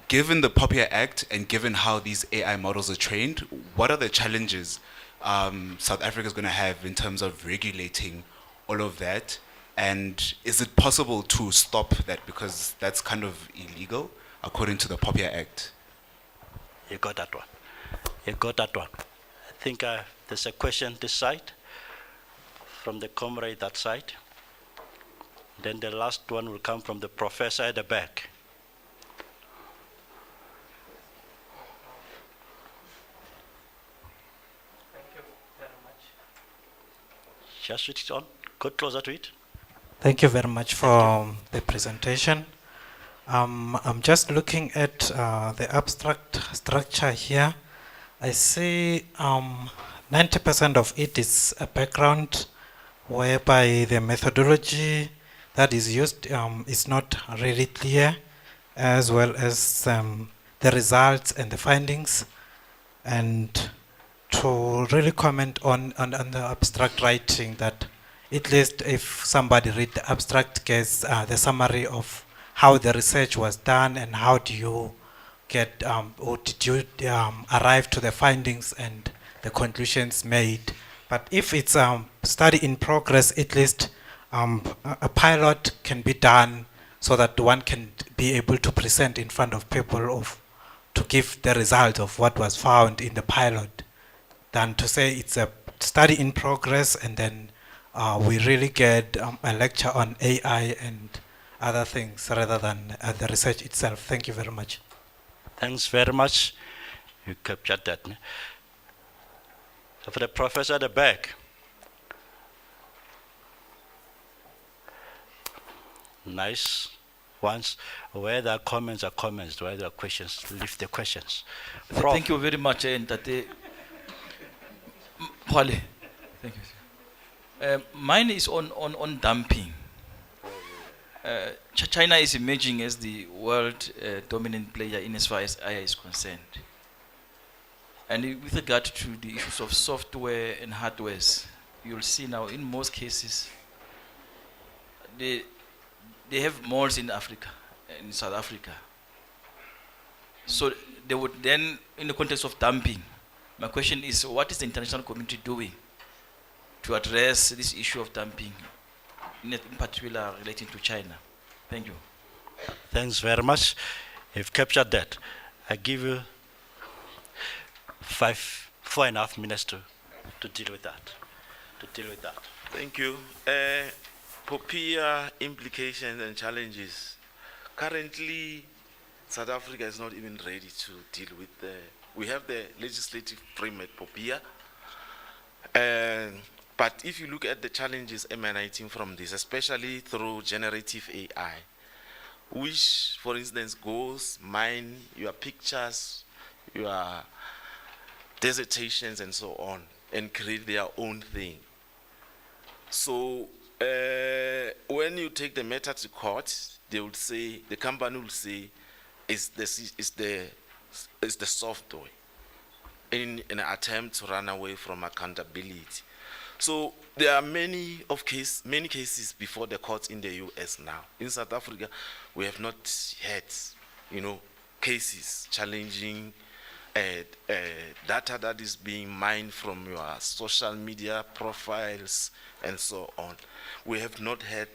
S15: given the POPIA Act and given how these AI models are trained, what are the challenges South Africa is going to have in terms of regulating all of that? And is it possible to stop that, because that's kind of illegal according to the POPIA Act?
S5: You got that one. You got that one. I think there's a question this side, from the comrade that side. Then the last one will come from the professor at the back. Just switch it on. Go closer to it.
S1: Thank you very much for the presentation. I'm just looking at the abstract structure here. I see 90% of it is a background whereby the methodology that is used is not really clear, as well as the results and the findings. And to really comment on the abstract writing, that at least if somebody read the abstract, gets the summary of how the research was done and how do you get, or did you arrive to the findings and the conclusions made. But if it's a study in progress, at least a pilot can be done so that one can be able to present in front of people to give the result of what was found in the pilot, than to say it's a study in progress and then we really get a lecture on AI and other things rather than the research itself. Thank you very much.
S5: Thanks very much. You captured that. So for the professor at the back. Nice ones. Where there are comments, where there are questions, leave the questions.
S3: Thank you very much, Ntate. Thank you. Mine is on dumping. China is emerging as the world dominant player in as far as AI is concerned. And with regard to the issues of software and hardwares, you'll see now in most cases, they have malls in Africa, in South Africa. So they would then, in the context of dumping, my question is, what is the international community doing to address this issue of dumping, in particular relating to China? Thank you.
S5: Thanks very much. You've captured that. I give you 4.5 minutes to deal with that.
S2: Thank you. POPIA implications and challenges. Currently, South Africa is not even ready to deal with we have the legislative framework POPIA. But if you look at the challenges emanating from this, especially through generative AI, which, for instance, mine your pictures, your dissertations, and so on, and create their own thing. So when you take the matter to court, they will say, the company will say, it's the software in an attempt to run away from accountability. So there are many cases before the courts in the US now. In South Africa, we have not had, cases challenging data that is being mined from your social media profiles and so on. We have not had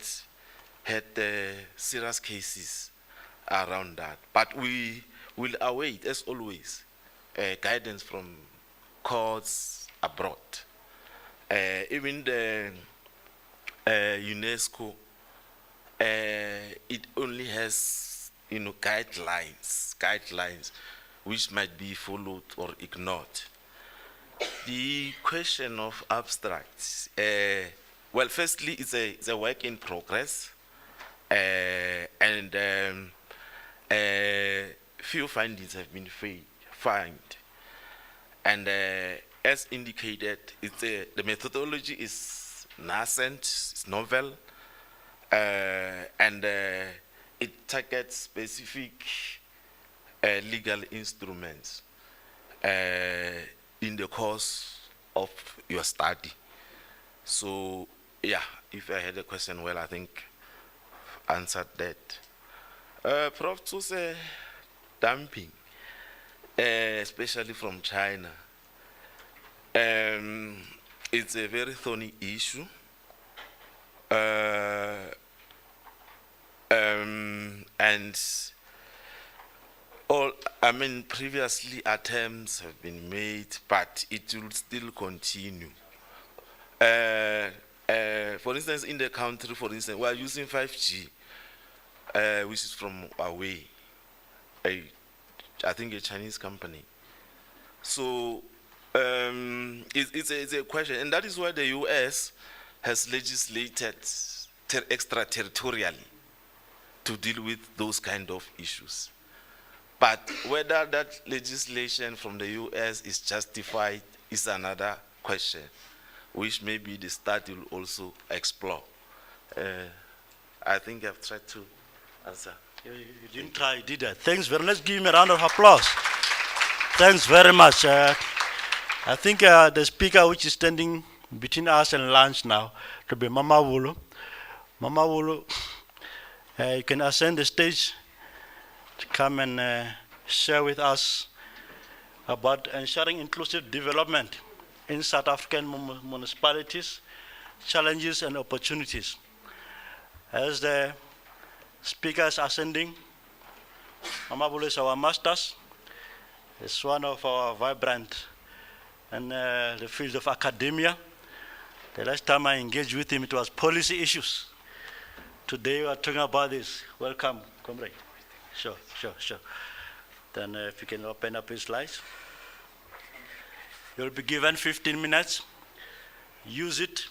S2: serious cases around that. But we will await, as always, guidance from courts abroad. Even the UNESCO, it only has, guidelines which might be followed or ignored. The question of abstracts, well, firstly, it's a work in progress, and few findings have been found. And as indicated, the methodology is nascent, it's novel, and it targets specific legal instruments in the course of your study. So, yeah, if I had a question, well, I think I've answered that. Prof. to say dumping, especially from China, it's a very thorny issue. And previously attempts have been made, but it will still continue. For instance, in the country, we are using 5G, which is from Huawei, I think a Chinese company. So it's a question, and that is why the US has legislated extraterritorially to deal with those kind of issues. But whether that legislation from the US is justified is another question, which maybe the study will also explore. I think I've tried to answer.
S5: You didn't try, did I? Thanks very much. Let's give him a round of applause. Thanks very much. I think the speaker which is standing between us and lunch now to be Mama Wulu. Mama Wulu, you can ascend the stage to come and share with us about ensuring inclusive development in South African municipalities, challenges and opportunities. As the speaker is ascending, Mama Wulu is our masters. It's one of our vibrant in the field of academia. The last time I engaged with him, it was policy issues. Today we are talking about this. Welcome, comrade. Sure. Then if you can open up his slides. You'll be given 15 minutes. Use it.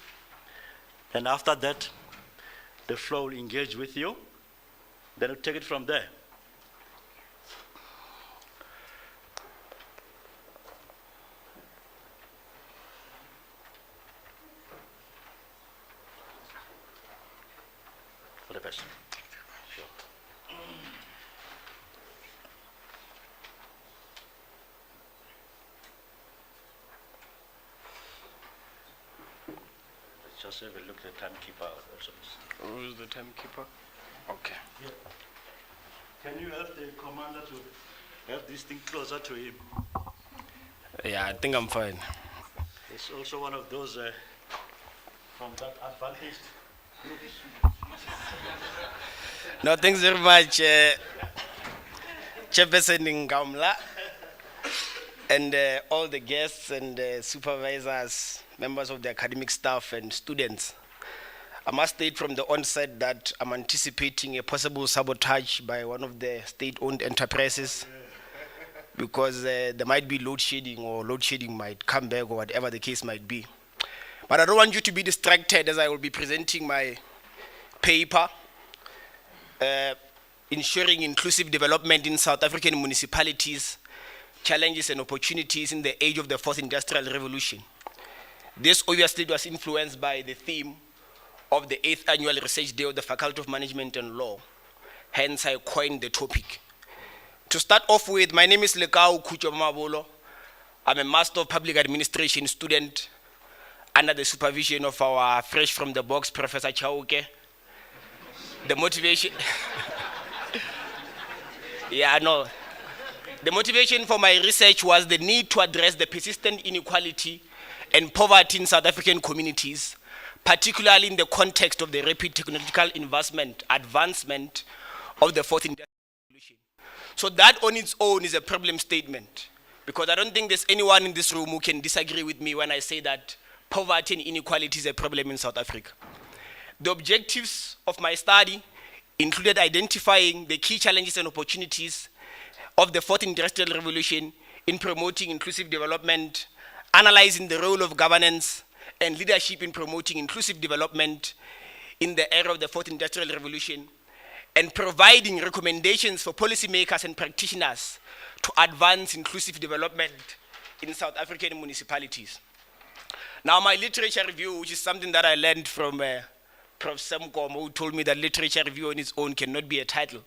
S5: And after that, the floor will engage with you. Then we'll take it from there. For the best. Sure. Let's just have a look at the timekeeper also.
S7: Who is the timekeeper? Okay.
S5: Yeah. Can you help the commander to have this thing closer to him?
S7: Yeah, I think I'm fine.
S5: It's also one of those from that advantaged groups.
S7: No, thanks very much, Chairperson Ngamla, and all the guests and supervisors, members of the academic staff and students. I must state from the onset that I'm anticipating a possible sabotage by one of the state-owned enterprises because there might be load shedding or load shedding might come back or whatever the case might be. But I don't want you to be distracted as I will be presenting my paper, ensuring inclusive development in South African municipalities, challenges and opportunities in the age of the fourth industrial revolution. This obviously was influenced by the theme of the 8th annual research day of the Faculty of Management and Law. Hence, I coined the topic. To start off with, my name is Lekau Kuchomabolo. I'm a Master of Public Administration student under the supervision of our fresh from the box, Professor Chauke. The motivation, the motivation for my research was the need to address the persistent inequality and poverty in South African communities, particularly in the context of the rapid technological advancement of the fourth industrial revolution. So that on its own is a problem statement, because I don't think there's anyone in this room who can disagree with me when I say that poverty and inequality is a problem in South Africa. The objectives of my study included identifying the key challenges and opportunities of the fourth industrial revolution in promoting inclusive development, analyzing the role of governance and leadership in promoting inclusive development in the era of the fourth industrial revolution, and providing recommendations for policymakers and practitioners to advance inclusive development in South African municipalities. Now, my literature review, which is something that I learned from Prof. Semkom, who told me that literature review on its own cannot be a title.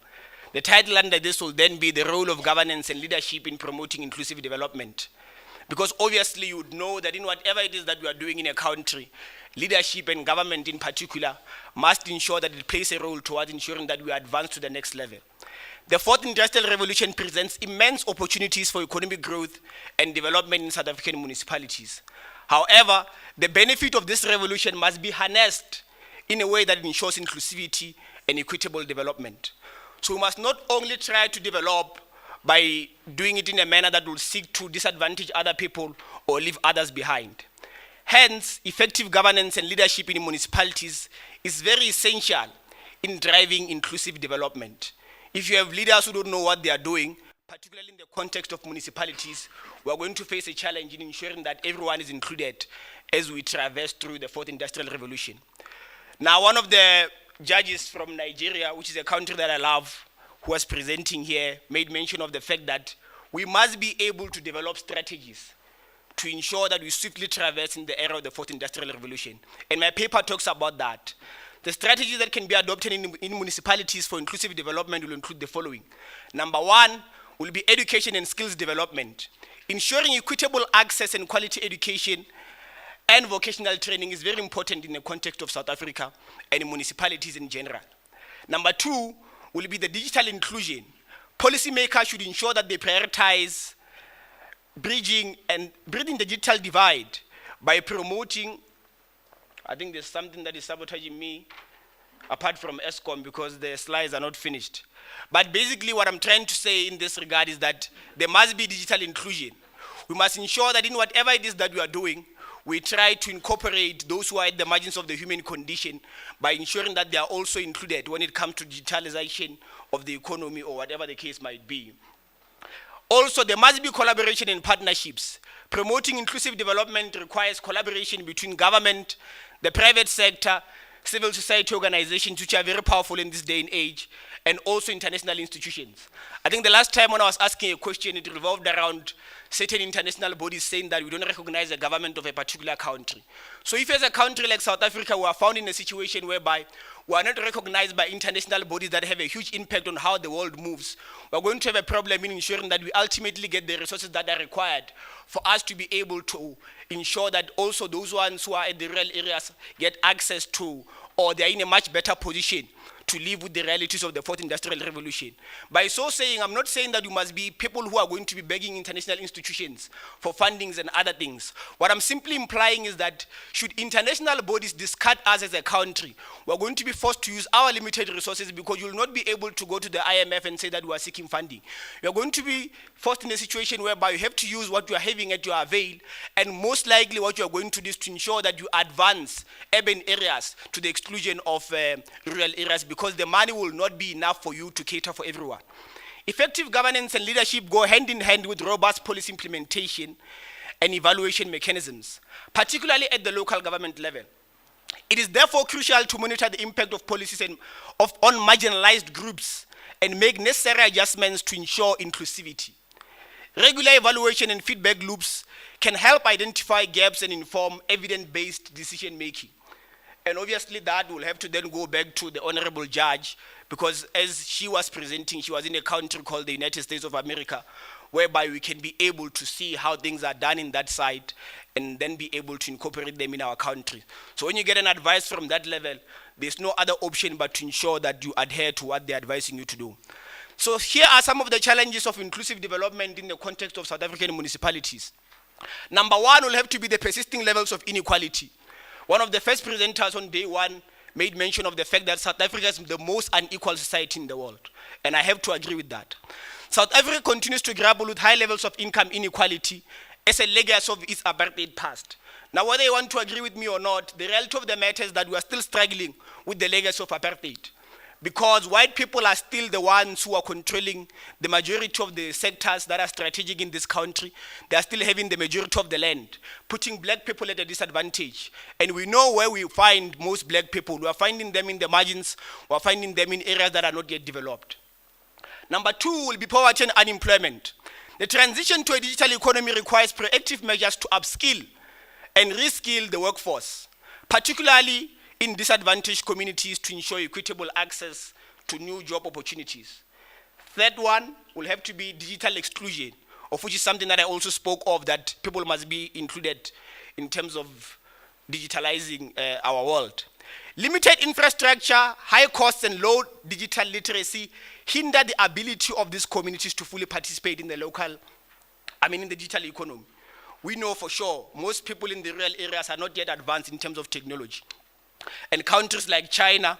S7: The title under this will then be the role of governance and leadership in promoting inclusive development. Because obviously you would know that in whatever it is that we are doing in a country, leadership and government in particular must ensure that it plays a role towards ensuring that we advance to the next level. The fourth industrial revolution presents immense opportunities for economic growth and development in South African municipalities. However, the benefit of this revolution must be harnessed in a way that ensures inclusivity and equitable development. So we must not only try to develop by doing it in a manner that will seek to disadvantage other people or leave others behind. Hence, effective governance and leadership in municipalities is very essential in driving inclusive development. If you have leaders who don't know what they are doing, particularly in the context of municipalities, we are going to face a challenge in ensuring that everyone is included as we traverse through the fourth industrial revolution. Now, one of the judges from Nigeria, which is a country that I love, who was presenting here, made mention of the fact that we must be able to develop strategies to ensure that we swiftly traverse in the era of the fourth industrial revolution. And my paper talks about that. The strategies that can be adopted in municipalities for inclusive development will include the following. Number one will be education and skills development. Ensuring equitable access and quality education and vocational training is very important in the context of South Africa and municipalities in general. Number two will be the digital inclusion. Policymakers should ensure that they prioritize bridging the digital divide by promoting, I think there's something that is sabotaging me apart from ESCOM because the slides are not finished. But basically what I'm trying to say in this regard is that there must be digital inclusion. We must ensure that in whatever it is that we are doing, we try to incorporate those who are at the margins of the human condition by ensuring that they are also included when it comes to digitalization of the economy or whatever the case might be. Also, there must be collaboration and partnerships. Promoting inclusive development requires collaboration between government, the private sector, civil society organizations, which are very powerful in this day and age, and also international institutions. I think the last time when I was asking a question, it revolved around certain international bodies saying that we don't recognize the government of a particular country. So if as a country like South Africa, we are found in a situation whereby we are not recognized by international bodies that have a huge impact on how the world moves, we're going to have a problem in ensuring that we ultimately get the resources that are required for us to be able to ensure that also those ones who are in the rural areas get access to, or they are in a much better position to live with the realities of the fourth industrial revolution. By so saying, I'm not saying that you must be people who are going to be begging international institutions for fundings and other things. What I'm simply implying is that should international bodies discard us as a country, we're going to be forced to use our limited resources because you'll not be able to go to the IMF and say that we are seeking funding. You're going to be forced in a situation whereby you have to use what you are having at your avail, and most likely what you are going to do is to ensure that you advance urban areas to the exclusion of rural areas, because the money will not be enough for you to cater for everyone. Effective governance and leadership go hand in hand with robust policy implementation and evaluation mechanisms, particularly at the local government level. It is therefore crucial to monitor the impact of policies on marginalized groups and make necessary adjustments to ensure inclusivity. Regular evaluation and feedback loops can help identify gaps and inform evidence-based decision-making. And obviously that will have to then go back to the honorable judge, because as she was presenting, she was in a country called the United States of America, whereby we can be able to see how things are done in that side and then be able to incorporate them in our country. So when you get an advice from that level, there's no other option but to ensure that you adhere to what they're advising you to do. So here are some of the challenges of inclusive development in the context of South African municipalities. Number one will have to be the persisting levels of inequality. One of the first presenters on day one made mention of the fact that South Africa is the most unequal society in the world. And I have to agree with that. South Africa continues to grapple with high levels of income inequality as a legacy of its apartheid past. Now, whether you want to agree with me or not, the reality of the matter is that we are still struggling with the legacy of apartheid. Because white people are still the ones who are controlling the majority of the sectors that are strategic in this country. They are still having the majority of the land, putting black people at a disadvantage. And we know where we find most black people. We are finding them in the margins. We are finding them in areas that are not yet developed. Number 2 will be poverty and unemployment. The transition to a digital economy requires proactive measures to upskill and reskill the workforce, particularly in disadvantaged communities, to ensure equitable access to new job opportunities. Third one will have to be digital exclusion, of which is something that I also spoke of, that people must be included in terms of digitalizing our world. Limited infrastructure, high costs, and low digital literacy hinder the ability of these communities to fully participate in the in the digital economy. We know for sure most people in the rural areas are not yet advanced in terms of technology. And countries like China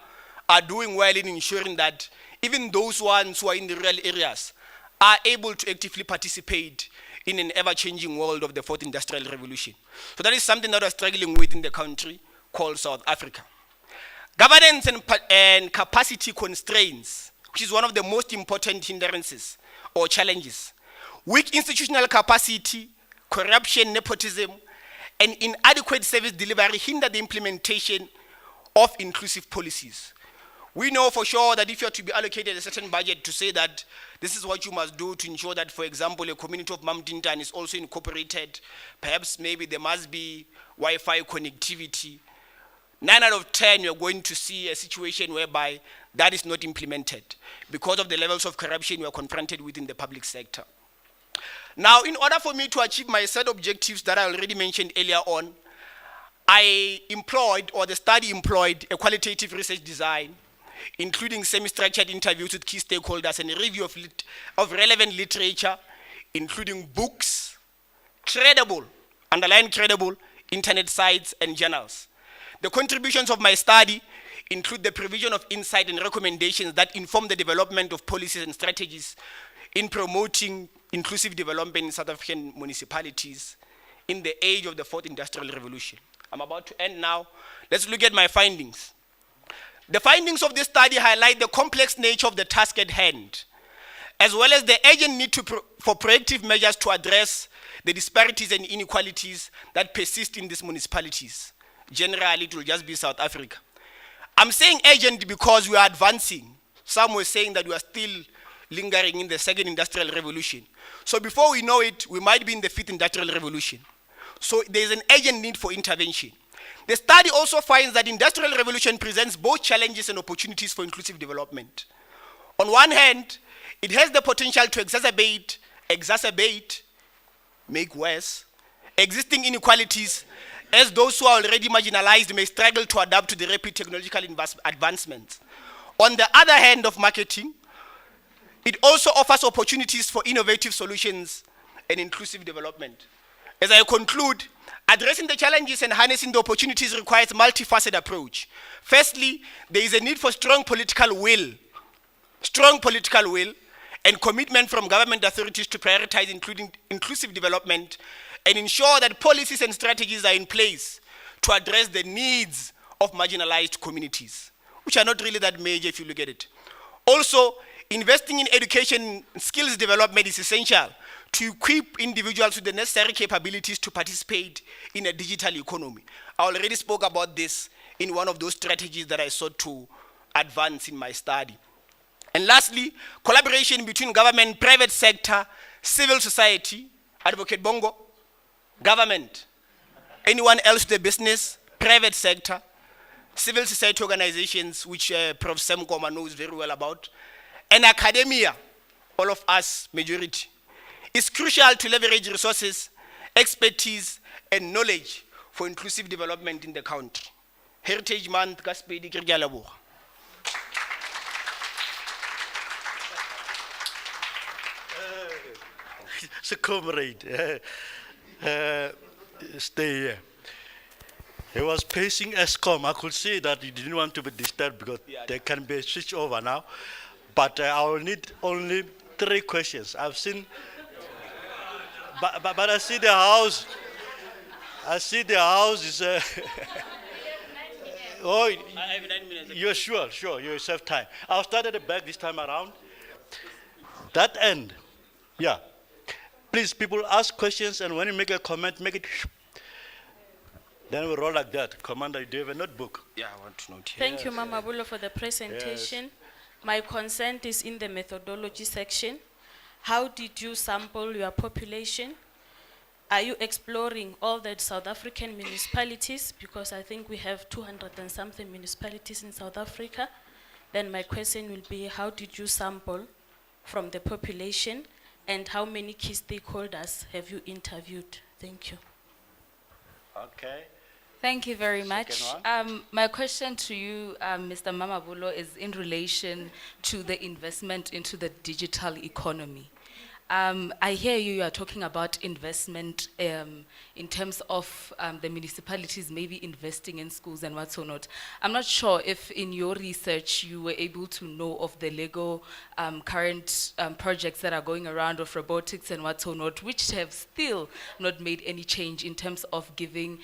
S7: are doing well in ensuring that even those ones who are in the rural areas are able to actively participate in an ever-changing world of the 4th Industrial Revolution. So that is something that we're struggling with in the country called South Africa. Governance and capacity constraints, which is one of the most important hindrances or challenges. Weak institutional capacity, corruption, nepotism, and inadequate service delivery hinder the implementation of inclusive policies. We know for sure that if you are to be allocated a certain budget to say that this is what you must do to ensure that, for example, a community of Mamdintan is also incorporated, perhaps maybe there must be Wi-Fi connectivity. 9 out of 10, you're going to see a situation whereby that is not implemented because of the levels of corruption we are confronted with in the public sector. Now, in order for me to achieve my set objectives that I already mentioned earlier on, I employed, or the study employed, a qualitative research design, including semi-structured interviews with key stakeholders and a review of relevant literature, including books, credible, underline credible, internet sites and journals. The contributions of my study include the provision of insight and recommendations that inform the development of policies and strategies in promoting inclusive development in South African municipalities in the age of the 4th Industrial Revolution. I'm about to end now. Let's look at my findings. The findings of this study highlight the complex nature of the task at hand, as well as the urgent need for proactive measures to address the disparities and inequalities that persist in these municipalities. Generally, it will just be South Africa. I'm saying urgent because we are advancing. Some were saying that we are still lingering in the 2nd Industrial Revolution. So before we know it, we might be in the 5th Industrial Revolution. So there is an urgent need for intervention. The study also finds that industrial revolution presents both challenges and opportunities for inclusive development. On one hand, it has the potential to exacerbate, make worse, existing inequalities, as those who are already marginalized may struggle to adapt to the rapid technological advancements. On the other hand of marketing, it also offers opportunities for innovative solutions and inclusive development. As I conclude, addressing the challenges and harnessing the opportunities requires a multifaceted approach. Firstly, there is a need for strong political will and commitment from government authorities to prioritize inclusive development and ensure that policies and strategies are in place to address the needs of marginalized communities, which are not really that major if you look at it. Also, investing in education and skills development is essential to equip individuals with the necessary capabilities to participate in a digital economy. I already spoke about this in one of those strategies that I sought to advance in my study. And lastly, collaboration between government, private sector, civil society, Advocate Bongo, government, anyone else with a business, private sector, civil society organizations, which Prof. Semkoma knows very well about, and academia, all of us, majority. It's crucial to leverage resources, expertise, and knowledge for inclusive development in the country. Heritage Month, Gaspedi Kirgyalabo.
S5: It's a comrade. Stay here. He was pacing ESCOM. I could see that he didn't want to be disturbed because there can be a switch over now. But I will need only 3 questions. I've seen, but I see the house. I see the house is. Oh,
S7: I have 9 minutes.
S5: you're sure, you have time. I'll start at the back this time around. That end, yeah. Please, people ask questions, and when you make a comment, make it. Then we roll like that. Commander, do you have a notebook?
S7: Yeah, I want to note here.
S8: Thank you, Mama Bulo, for the presentation. My consent is in the methodology section. How did you sample your population? Are you exploring all the South African municipalities? Because I think we have 200 and something municipalities in South Africa. Then my question will be, how did you sample from the population? And how many key stakeholders have you interviewed? Thank you.
S5: Okay.
S10: Thank you very much.
S5: Second
S10: My question to you, Mr. Mamabulo, is in relation to the investment into the digital economy. I hear you are talking about investment in terms of the municipalities maybe investing in schools and what's or not. I'm not sure if in your research you were able to know of the Lego current projects that are going around of robotics and what's or not, which have still not made any change in terms of giving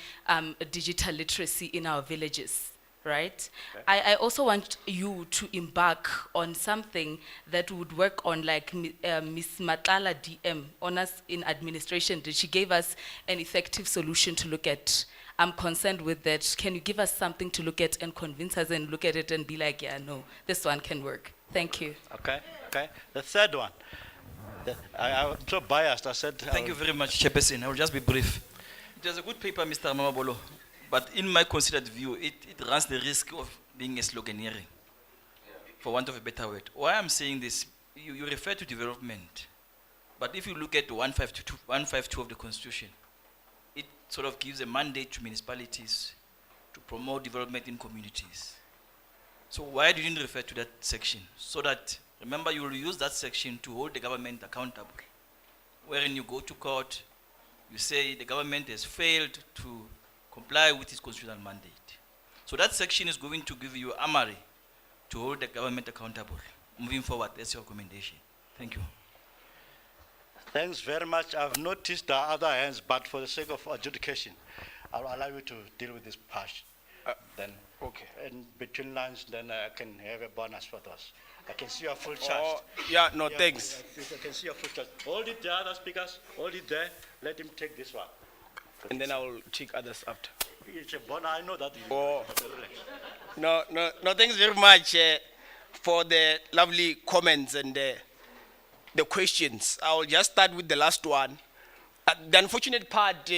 S10: digital literacy in our villages. Right?
S5: Okay.
S10: I also want you to embark on something that would work on, like Ms. Matala DM, on us in administration. She gave us an effective solution to look at. I'm concerned with that. Can you give us something to look at and convince us and look at it and be like, yeah, no, this one can work. Thank you.
S5: Okay. The third one. I'm so biased. I said.
S3: Thank you very much, Chairperson. I will just be brief. There's a good paper, Mr. Mamabolo, but in my considered view, it runs the risk of being a sloganeering, for want of a better word. Why I'm saying this, you refer to development, but if you look at 152 of the Constitution, it sort of gives a mandate to municipalities to promote development in communities. So why didn't you refer to that section? So that, remember, you will use that section to hold the government accountable. Wherein you go to court, you say the government has failed to comply with its constitutional mandate. So that section is going to give you armory to hold the government accountable. Moving forward, that's your recommendation. Thank you.
S5: Thanks very much. I've noticed the other hands, but for the sake of adjudication, I'll allow you to deal with this part. Then,
S7: okay.
S5: And between lines, then I can have a bonus for those. I can see your full charge.
S7: Oh, yeah, no, thanks.
S5: I can see your full charge. Hold it, the other speakers. Hold it there. Let him take this one.
S7: And then I will take others after.
S5: It's a bonus. I know that.
S7: Oh. No, thanks very much for the lovely comments and the questions. I will just start with the last one. The unfortunate part,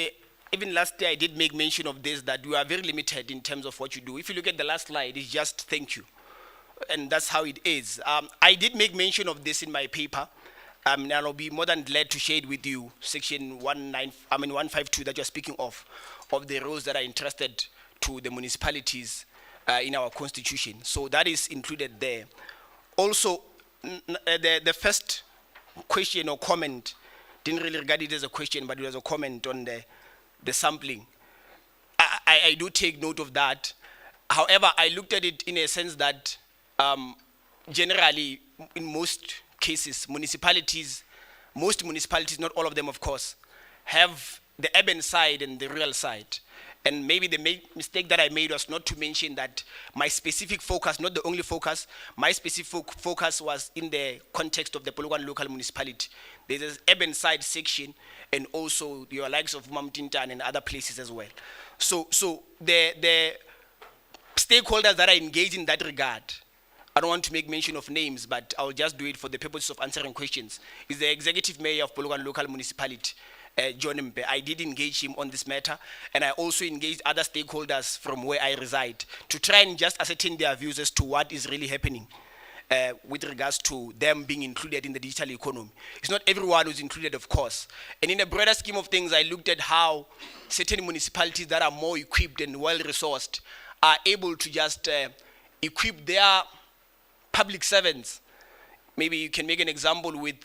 S7: even last year I did make mention of this, that we are very limited in terms of what you do. If you look at the last slide, it's just thank you. And that's how it is. I did make mention of this in my paper. And I'll be more than glad to share it with you, section 152 that you're speaking of the roles that are entrusted to the municipalities in our constitution. So that is included there. Also, the first question or comment, didn't really regard it as a question, but it was a comment on the sampling. I do take note of that. However, I looked at it in a sense that generally, in most cases, most municipalities, not all of them of course, have the urban side and the rural side. And maybe the mistake that I made was not to mention that my specific focus, not the only focus, my specific focus was in the context of the Polokwane local municipality. There's an urban side section and also your likes of Mamtintan and other places as well. So the stakeholders that are engaged in that regard, I don't want to make mention of names, but I'll just do it for the purpose of answering questions, is the executive mayor of Polokwane local municipality, John Mpe. I did engage him on this matter, and I also engaged other stakeholders from where I reside to try and just ascertain their views as to what is really happening with regards to them being included in the digital economy. It's not everyone who's included, of course. And in a broader scheme of things, I looked at how certain municipalities that are more equipped and well-resourced are able to just equip their public servants. Maybe you can make an example with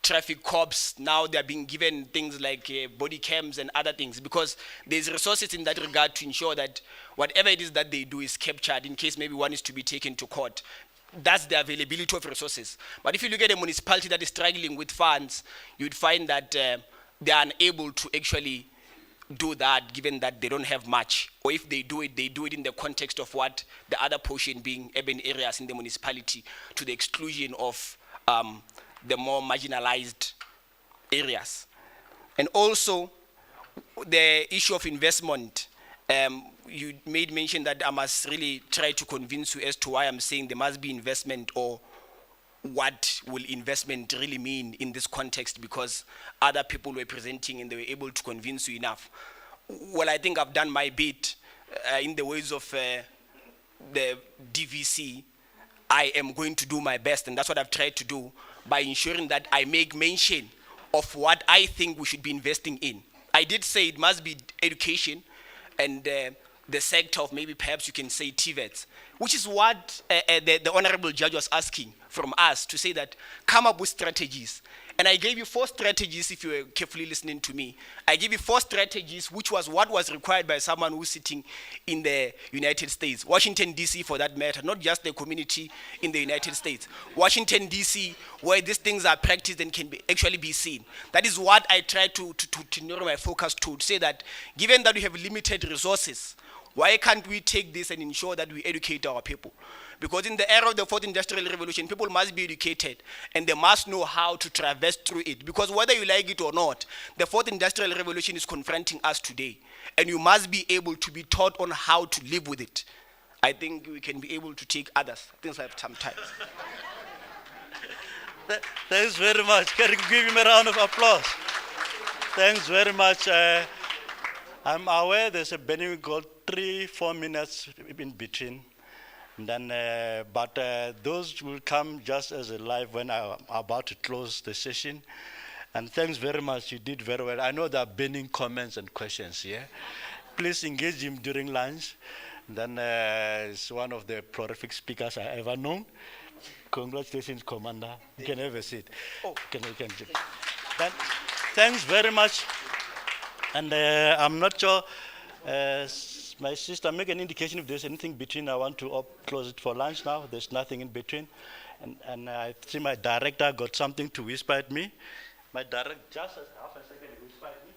S7: traffic cops. Now they're being given things like body cams and other things, because there's resources in that regard to ensure that whatever it is that they do is captured in case maybe one is to be taken to court. That's the availability of resources. But if you look at a municipality that is struggling with funds, you'd find that they are unable to actually do that, given that they don't have much, or if they do it in the context of what the other portion being urban areas in the municipality, to the exclusion of the more marginalized areas. And also, the issue of investment, you made mention that I must really try to convince you as to why I'm saying there must be investment, or what will investment really mean in this context, because other people were presenting and they were able to convince you enough. Well, I think I've done my bit in the ways of the DVC. I am going to do my best, and that's what I've tried to do by ensuring that I make mention of what I think we should be investing in. I did say it must be education and the sector of, maybe perhaps you can say, TVETs, which is what the Honorable Judge was asking from us, to say that come up with strategies. And I gave you 4 strategies, if you were carefully listening to me. I gave you 4 strategies, which was what was required by someone who's sitting in the United States. Washington, D.C. for that matter, not just the community in the United States. Washington, D.C., where these things are practiced and can actually be seen. That is what I try to narrow my focus to say that, given that we have limited resources, why can't we take this and ensure that we educate our people? Because in the era of the 4th Industrial Revolution, people must be educated and they must know how to traverse through it. Because whether you like it or not, the 4th Industrial Revolution is confronting us today. And you must be able to be taught on how to live with it. I think we can be able to take others. Things have some time.
S5: Thanks very much. Can you give him a round of applause? Thanks very much. I'm aware there's a benefit. We got 3-4 minutes in between. And then, but those will come just as a live when I'm about to close the session. And thanks very much. You did very well. I know there are burning comments and questions here. Please engage him during lunch. Then it's one of the prolific speakers I ever known. Congratulations, Commander. You can have a seat. Oh. Then, thanks very much. And I'm not sure, my sister, make an indication if there's anything between. I want to close it for lunch now. There's nothing in between. And I see my director got something to whisper at me. My director, just half a second, whisper at me.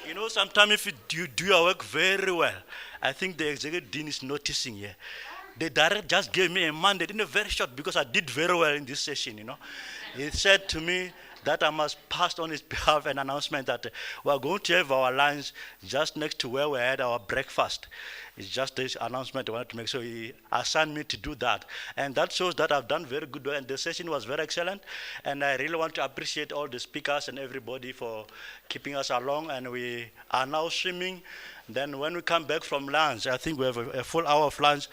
S5: You know, sometimes if you do your work very well, I think the executive dean is noticing here. The director just gave me a mandate in a very short, because I did very well in this session, you know. He said to me that I must pass on his behalf an announcement that we are going to have our lunch just next to where we had our breakfast. It's just this announcement I wanted to make, so he assigned me to do that. And that shows that I've done very good, and the session was very excellent. And I really want to appreciate all the speakers and everybody for keeping us along, and we are now swimming. Then when we come back from lunch, I think we have a full hour of lunch.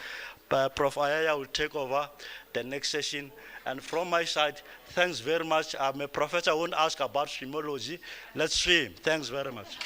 S5: Prof. Ayaya will take over the next session. And from my side, thanks very much. I'm a professor, I won't ask about swimology. Let's swim. Thanks very much.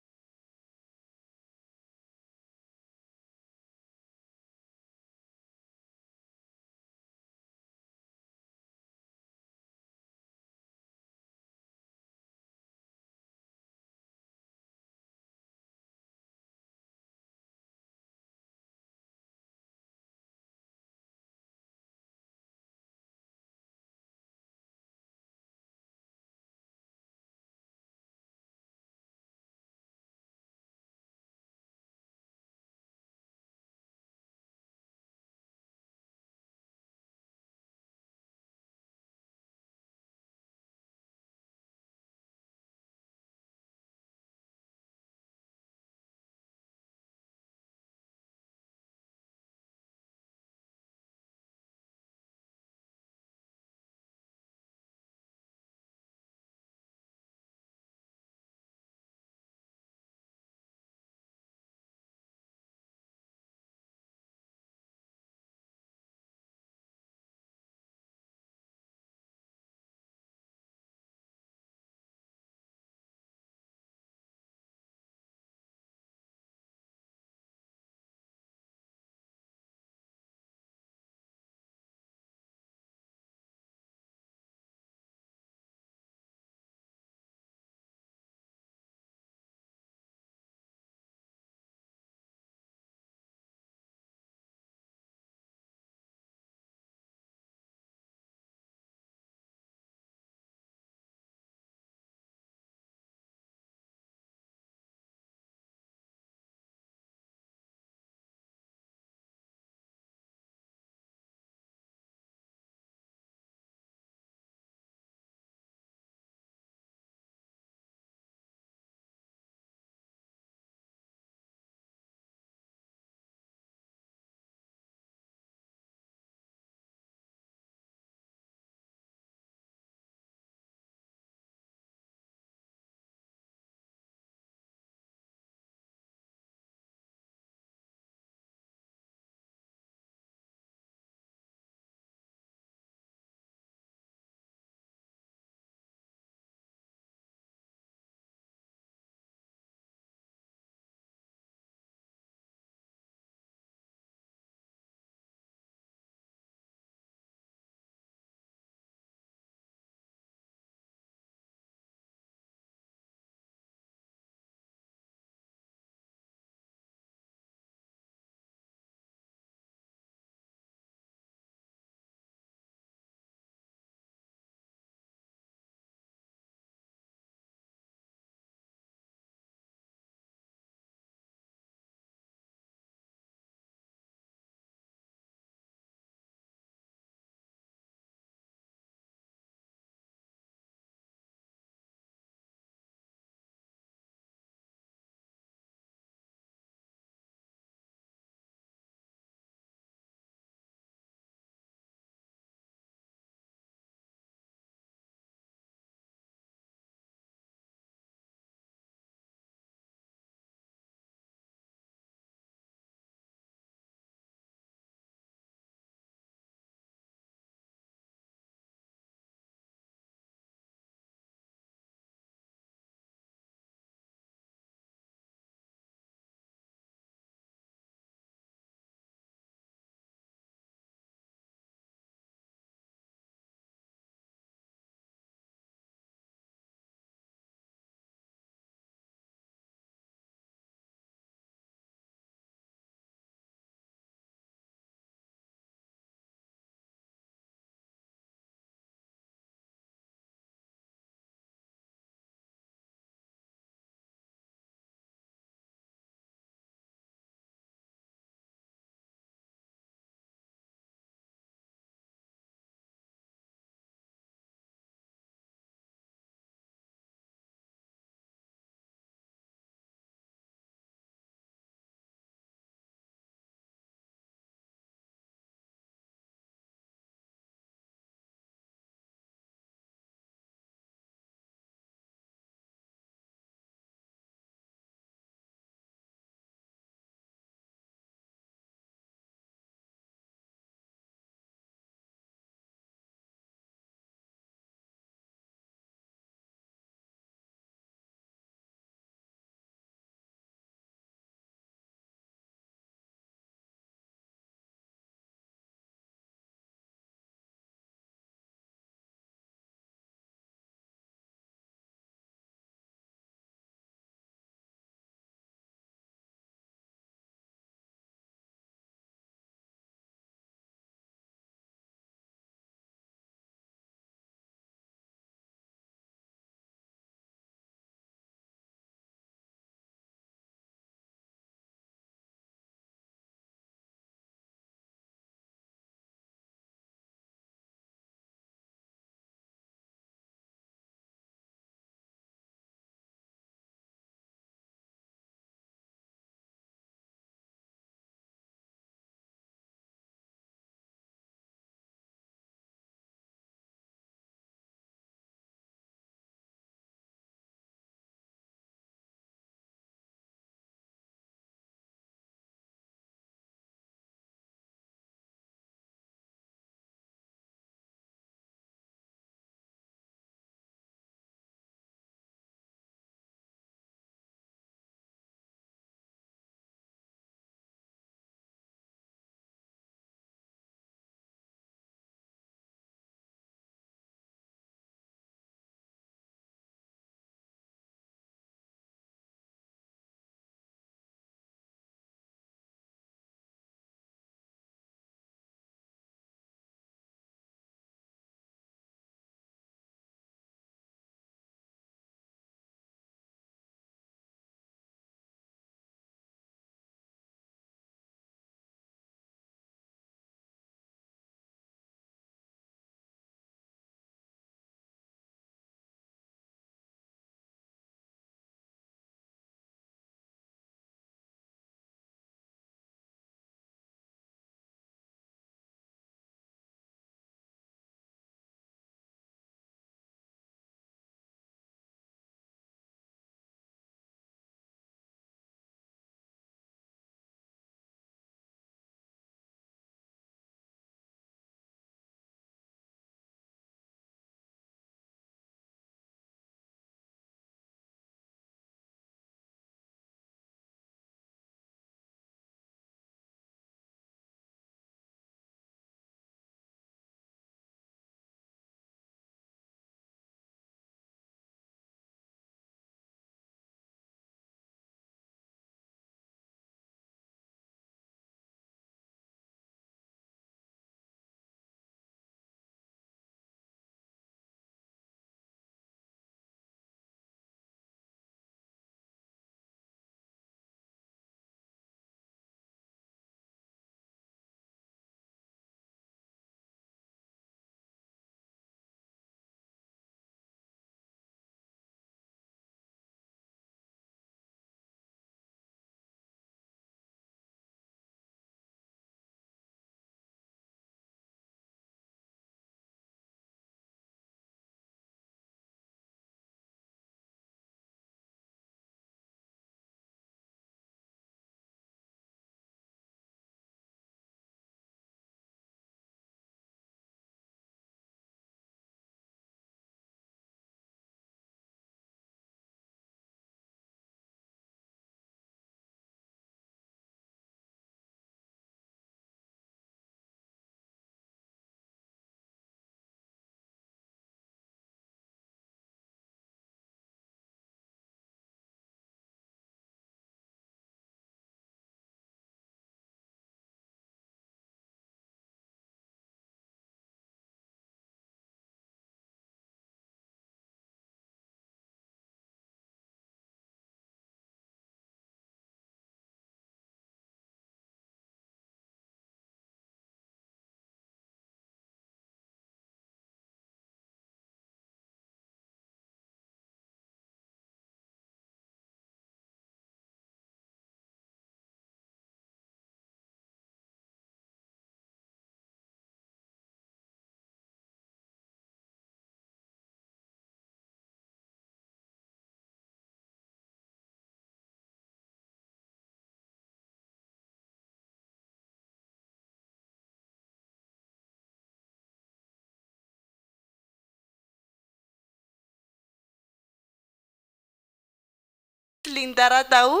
S6: Linda Radau,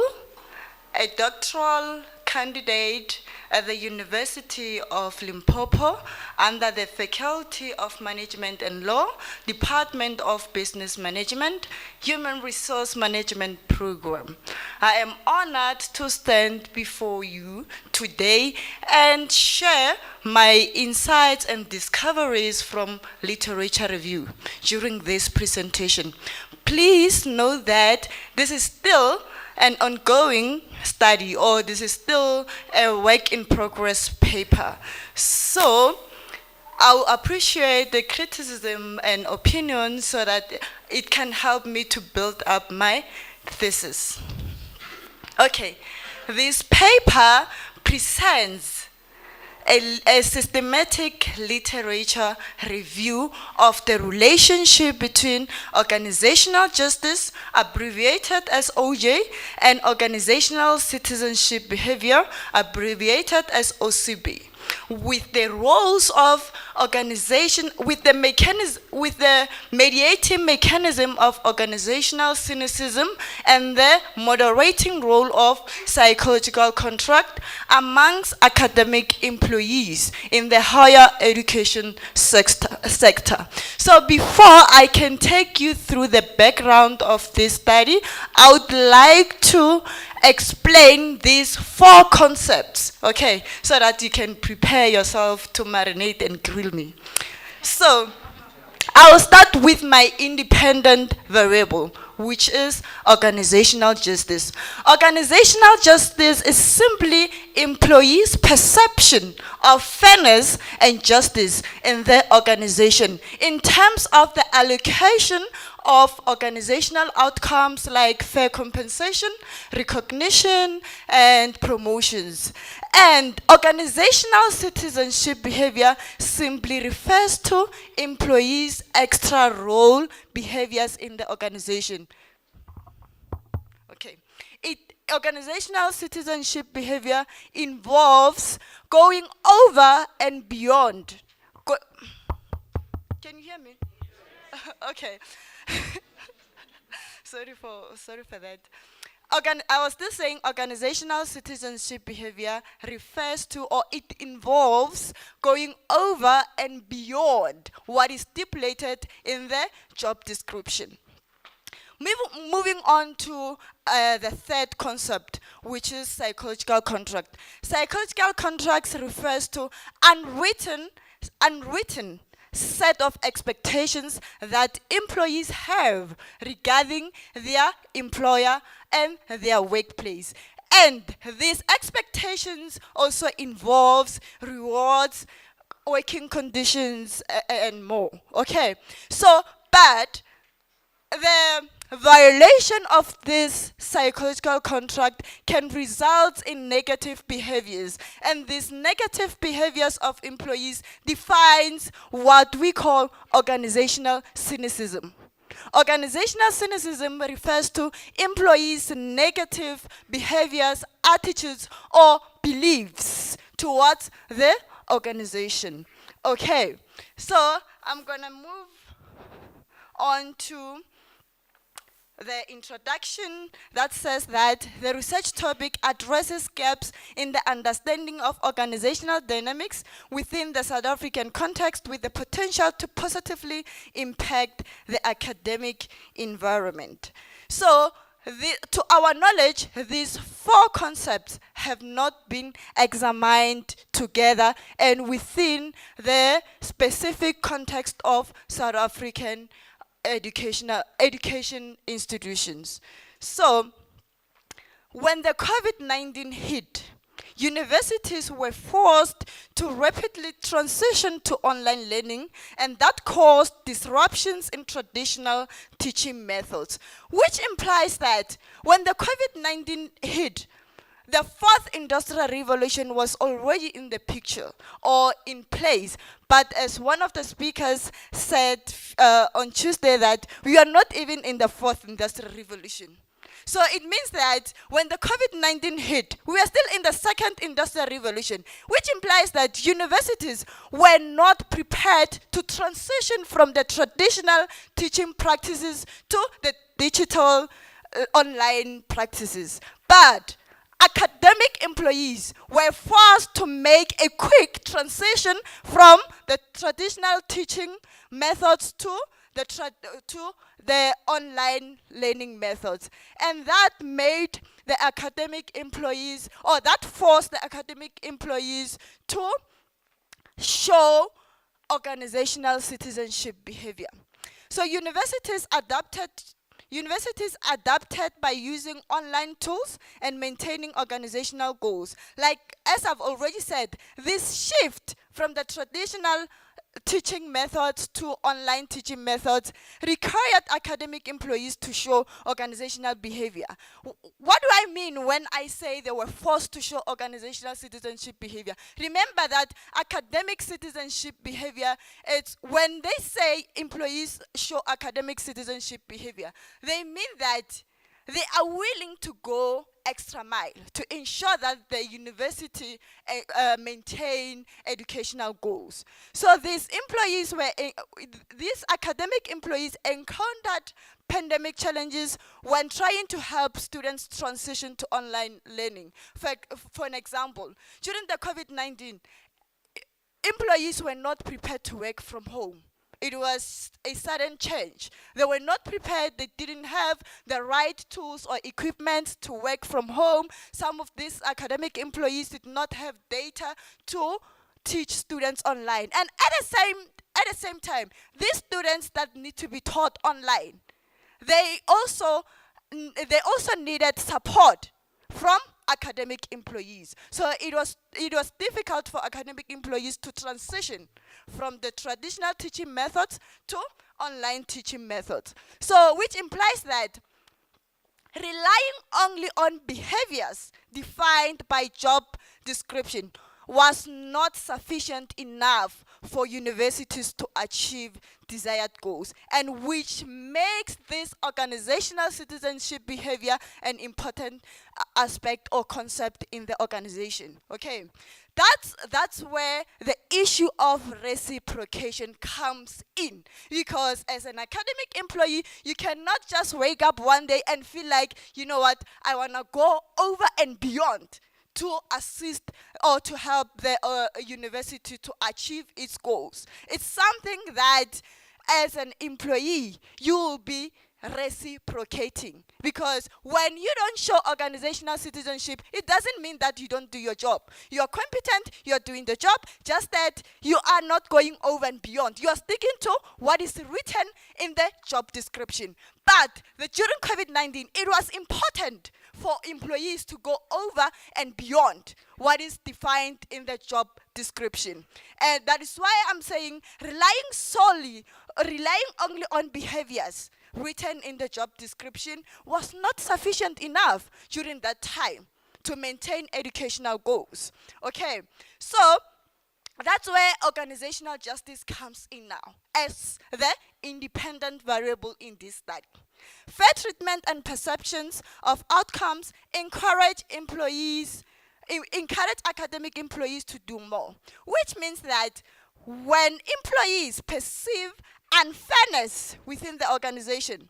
S6: a doctoral candidate at the University of Limpopo under the Faculty of Management and Law, Department of Business Management, Human Resource Management Program. I am honored to stand before you today and share my insights and discoveries from literature review during this presentation. Please note that this is still an ongoing study, or this is still a work in progress paper. So I'll appreciate the criticism and opinion so that it can help me to build up my thesis. Okay, this paper presents a systematic literature review of the relationship between organizational justice, abbreviated as OJ, and organizational citizenship behavior, abbreviated as OCB, with the roles of organization, with the mediating mechanism of organizational cynicism and the moderating role of psychological contract amongst academic employees in the higher education sector. So before I can take you through the background of this study, I would like to explain these 4 concepts, okay, so that you can prepare yourself to marinate and grill me. So I will start with my independent variable, which is organizational justice. Organizational justice is simply employees' perception of fairness and justice in their organization in terms of the allocation of organizational outcomes like fair compensation, recognition, and promotions. And organizational citizenship behavior simply refers to employees' extra role behaviors in the organization. Okay. Organizational citizenship behavior involves going over and beyond. Can you hear me? Okay. sorry for that. I was still saying organizational citizenship behavior refers to, or it involves, going over and beyond what is stipulated in the job description. Moving on to the 3rd concept, which is psychological contract. Psychological contracts refers to unwritten set of expectations that employees have regarding their employer and their workplace. And these expectations also involves rewards, working conditions, and more. Okay, so, but the violation of this psychological contract can result in negative behaviors, and these negative behaviors of employees defines what we call organizational cynicism. Organizational cynicism refers to employees' negative behaviors, attitudes, or beliefs towards the organization. Okay, so I'm gonna move on to the introduction that says that the research topic addresses gaps in the understanding of organizational dynamics within the South African context with the potential to positively impact the academic environment. So, to our knowledge, these 4 concepts have not been examined together and within the specific context of South African education institutions. So, when the COVID-19 hit, universities were forced to rapidly transition to online learning, and that caused disruptions in traditional teaching methods, which implies that when the COVID-19 hit, the 4th industrial revolution was already in the picture or in place. But as one of the speakers said on Tuesday, that we are not even in the 4th industrial revolution. So it means that when the COVID-19 hit, we are still in the 2nd industrial revolution, which implies that universities were not prepared to transition from the traditional teaching practices to the digital online practices. But academic employees were forced to make a quick transition from the traditional teaching methods to the online learning methods. And that made the academic employees, or that forced the academic employees to show organizational citizenship behavior. So universities adapted by using online tools and maintaining organizational goals. Like, as I've already said, this shift from the traditional teaching methods to online teaching methods required academic employees to show organizational behavior. What do I mean when I say they were forced to show organizational citizenship behavior? Remember that academic citizenship behavior, it's when they say employees show academic citizenship behavior, they mean that they are willing to go extra mile to ensure that the university maintain educational goals. So these academic employees encountered pandemic challenges when trying to help students transition to online learning. For an example, during the COVID-19, employees were not prepared to work from home. It was a sudden change. They were not prepared. They didn't have the right tools or equipment to work from home. Some of these academic employees did not have data to teach students online. And at the same time, these students that need to be taught online, they also needed support from academic employees. So it was difficult for academic employees to transition from the traditional teaching methods to online teaching methods. So which implies that relying only on behaviors defined by job description was not sufficient enough for universities to achieve desired goals, and which makes this organizational citizenship behavior an important aspect or concept in the organization. Okay, that's where the issue of reciprocation comes in, because as an academic employee, you cannot just wake up one day and feel like, you know what, I want to go over and beyond to assist or to help the university to achieve its goals. It's something that as an employee, you will be reciprocating, because when you don't show organizational citizenship, it doesn't mean that you don't do your job. You're competent, you're doing the job, just that you are not going over and beyond. You're sticking to what is written in the job description. But during COVID-19, it was important for employees to go over and beyond what is defined in the job description. And that is why I'm saying relying only on behaviors written in the job description was not sufficient enough during that time to maintain educational goals. Okay, so that's where organizational justice comes in now as the independent variable in this study. Fair treatment and perceptions of outcomes encourage academic employees to do more, which means that when employees perceive unfairness within the organization,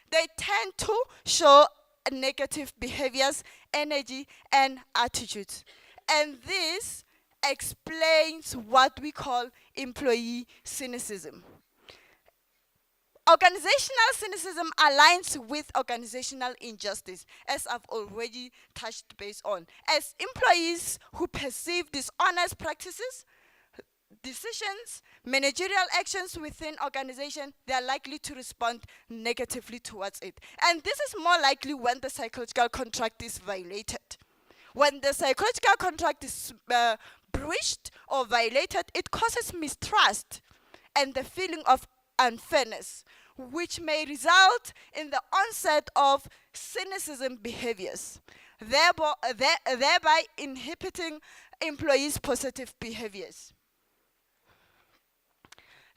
S6: they tend to show negative behaviors, energy, and attitudes. And this explains what we call employee cynicism. Organizational cynicism aligns with organizational injustice, as I've already touched base on. As employees who perceive dishonest practices, decisions, managerial actions within organization, they are likely to respond negatively towards it. And this is more likely when the psychological contract is violated. When the psychological contract is breached or violated, it causes mistrust and the feeling of unfairness, which may result in the onset of cynicism behaviors, thereby inhibiting employees' positive behaviors.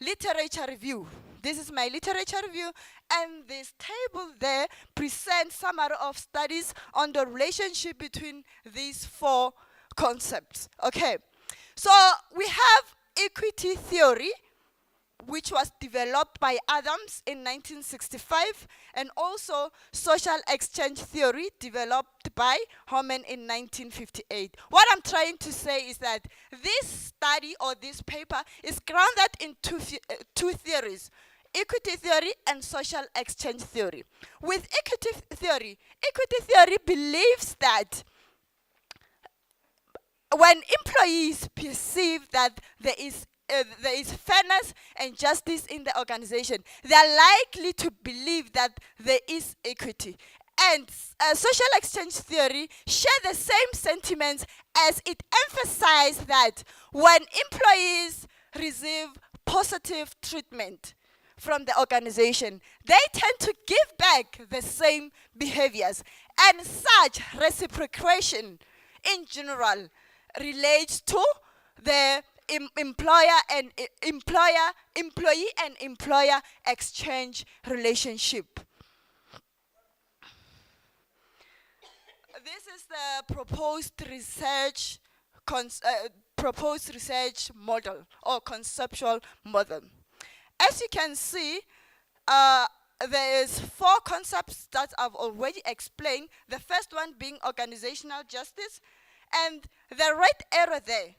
S6: Literature review. This is my literature review, and this table there presents summary of studies on the relationship between these four concepts. Okay, so we have equity theory, which was developed by Adams in 1965, and also social exchange theory developed by Homan in 1958. What I'm trying to say is that this study or this paper is grounded in two theories: equity theory and social exchange theory. With equity theory believes that when employees perceive that there is fairness and justice in the organization, they are likely to believe that there is equity. And social exchange theory share the same sentiments, as it emphasizes that when employees receive positive treatment from the organization, they tend to give back the same behaviors. And such reciprocation in general relates to the employee and employer exchange relationship. This is the proposed research model or conceptual model. As you can see, there's 4 concepts that I've already explained. The first one being organizational justice, and the red arrow there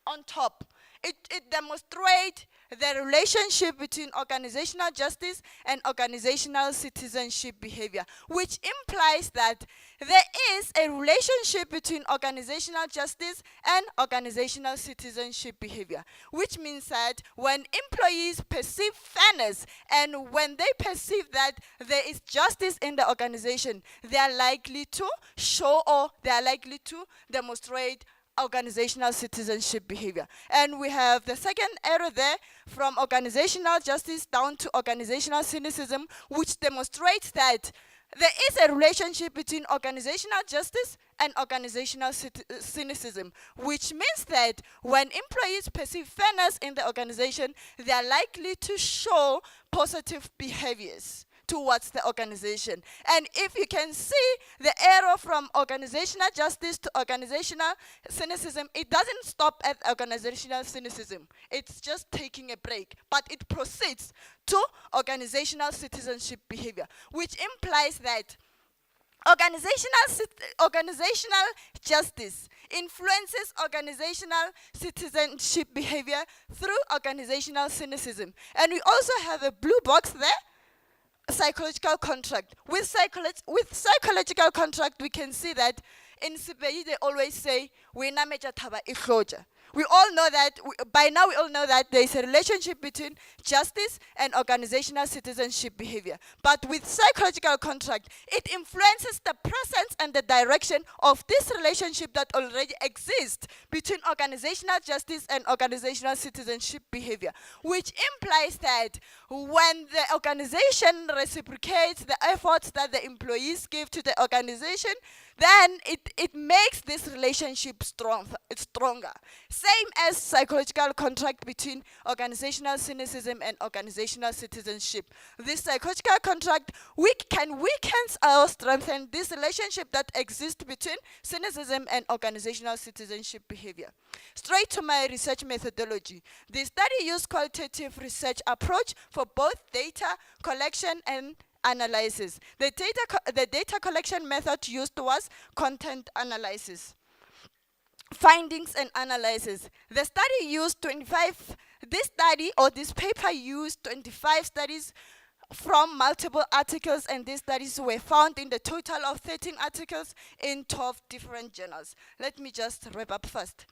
S6: on top, it demonstrates the relationship between organizational justice and organizational citizenship behavior, which implies that there is a relationship between organizational justice and organizational citizenship behavior, which means that when employees perceive fairness and when they perceive that there is justice in the organization, they are likely to show or they are likely to demonstrate organizational citizenship behavior. And we have the second arrow there, from organizational justice down to organizational cynicism, which demonstrates that there is a relationship between organizational justice and organizational cynicism, which means that when employees perceive fairness in the organization, they are likely to show positive behaviors towards the organization. And if you can see the arrow from organizational justice to organizational cynicism, it doesn't stop at organizational cynicism. It's just taking a break, but it proceeds to organizational citizenship behavior, which implies that organizational justice influences organizational citizenship behavior through organizational cynicism. And we also have a blue box there, psychological contract. With psychological contract, we can see that in Sibeli they always say, "Wena meja thaba ihloja." We all know that, by now we all know that there is a relationship between justice and organizational citizenship behavior. But with psychological contract, it influences the presence and the direction of this relationship that already exists between organizational justice and organizational citizenship behavior, which implies that when the organization reciprocates the efforts that the employees give to the organization, then it makes this relationship stronger. Same as psychological contract between organizational cynicism and organizational citizenship. This psychological contract can weaken or strengthen this relationship that exists between cynicism and organizational citizenship behavior. Straight to my research methodology. The study used qualitative research approach for both data collection and analysis. The data collection method used was content analysis. Findings and analysis. The study used this paper used 25 studies from multiple articles, and these studies were found in the total of 13 articles in 12 different journals. Let me just wrap up first.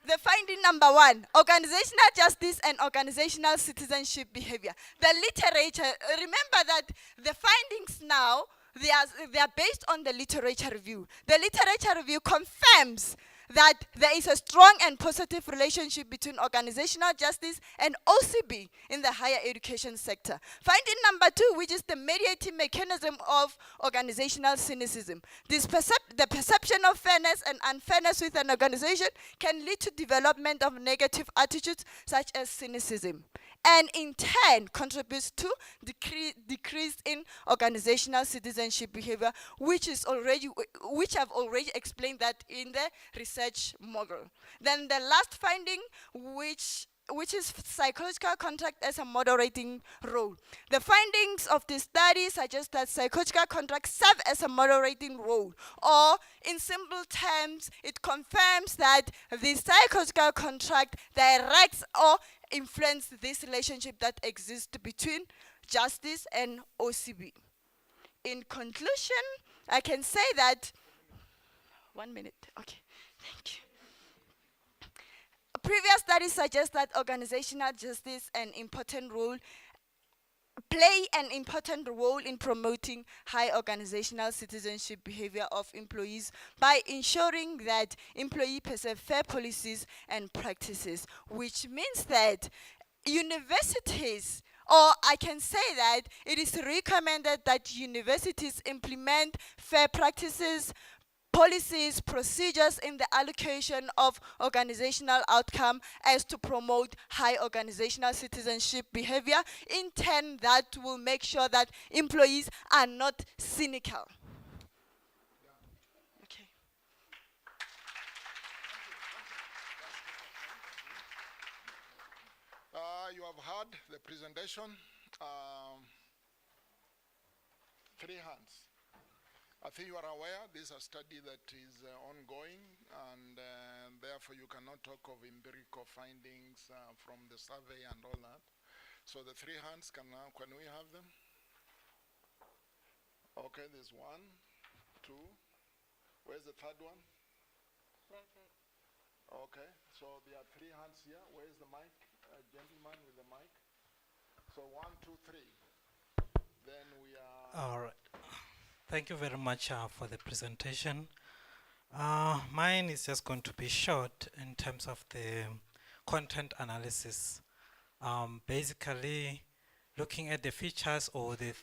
S6: The finding number 1, organizational justice and organizational citizenship behavior. The literature, remember that the findings now, they are based on the literature review. The literature review confirms that there is a strong and positive relationship between organizational justice and OCB in the higher education sector. Finding number 2, which is the mediating mechanism of organizational cynicism. The perception of fairness and unfairness with an organization can lead to development of negative attitudes such as cynicism, and in turn contributes to decrease in organizational citizenship behavior, which I've already explained that in the research model. Then the last finding, which which is psychological contract as a moderating role. The findings of the study suggest that psychological contracts serve as a moderating role, or in simple terms, it confirms that the psychological contract directs or influences this relationship that exists between justice and OCB. In conclusion, I can say that, 1 minute, okay, thank you. Previous studies suggest that organizational justice play an important role in promoting high organizational citizenship behavior of employees by ensuring that employees pursue fair policies and practices, which means that universities, or I can say that it is recommended that universities implement fair practices, policies, procedures in the allocation of organizational outcome as to promote high organizational citizenship behavior. In turn, that will make sure that employees are not cynical. Okay.
S11: You have heard the presentation. 3 hands. I think you are aware this is a study that is ongoing, and therefore you cannot talk of empirical findings from the survey and all that. So the 3 hands, can we have them? Okay, there's 1, 2. Where's the 3rd one? Okay, so there are 3 hands here. Where's the mic? Gentleman with the mic. So 1, 2, 3. Then we are...
S1: All right. Thank you very much for the presentation. Mine is just going to be short in terms of the content analysis. Basically, looking at the features or the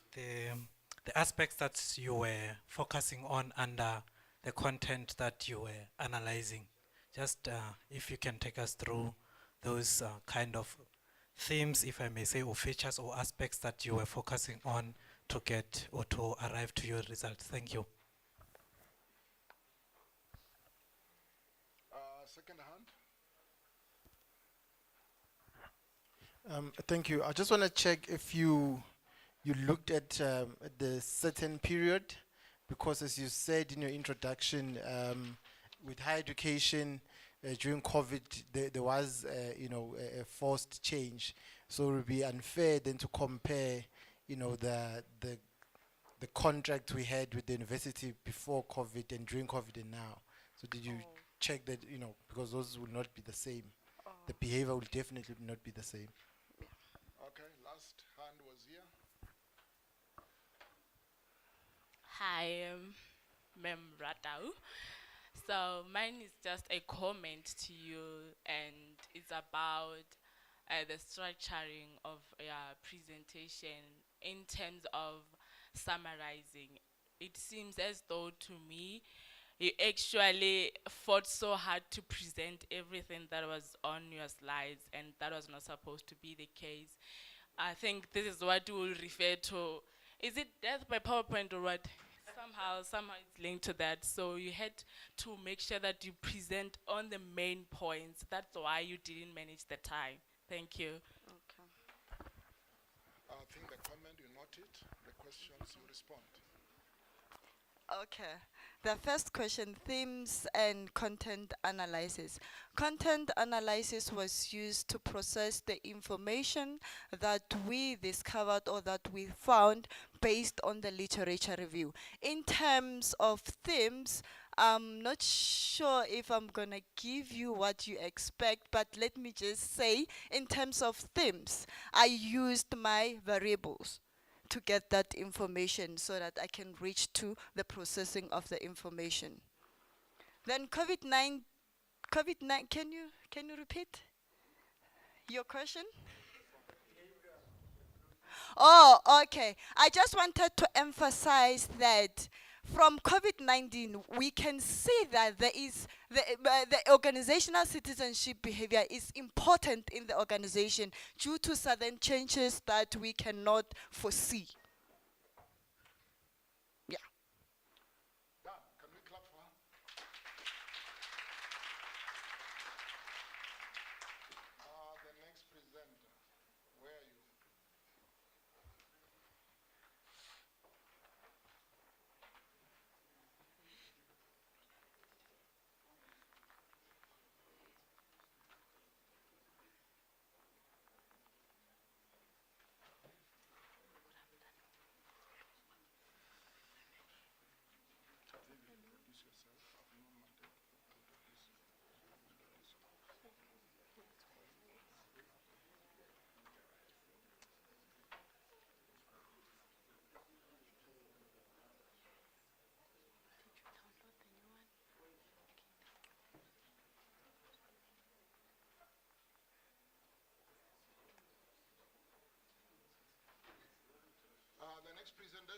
S1: aspects that you were focusing on under the content that you were analyzing. Just if you can take us through those kind of themes, if I may say, or features or aspects that you were focusing on to get or to arrive to your results. Thank you.
S11: Second hand.
S19: Thank you. I just want to check if you looked at the certain period, because as you said in your introduction, with higher education during COVID, there was a forced change. So it would be unfair then to compare the contract we had with the university before COVID and during COVID and now. So did you check that, because those will not be the same. The behavior will definitely not be the same.
S11: Okay, last hand was here.
S13: Hi, Mem Ratau. So mine is just a comment to you, and it's about the structuring of your presentation in terms of summarizing. It seems as though to me you actually fought so hard to present everything that was on your slides, and that was not supposed to be the case. I think this is what we will refer to. Is it death by PowerPoint or what? Somehow it's linked to that. So you had to make sure that you present on the main points. That's why you didn't manage the time. Thank you.
S6: Okay.
S11: I think the comment you noted, the questions you respond.
S6: Okay. The first question, themes and content analysis. Content analysis was used to process the information that we discovered or that we found based on the literature review. In terms of themes, I'm not sure if I'm going to give you what you expect, but let me just say, in terms of themes, I used my variables to get that information so that I can reach to the processing of the information. Then COVID-19, can you repeat your question? Oh, okay. I just wanted to emphasize that from COVID-19, we can see that there is the organizational citizenship behavior is important in the organization due to certain changes that we cannot foresee. Yeah.
S11: Can we clap for her? The next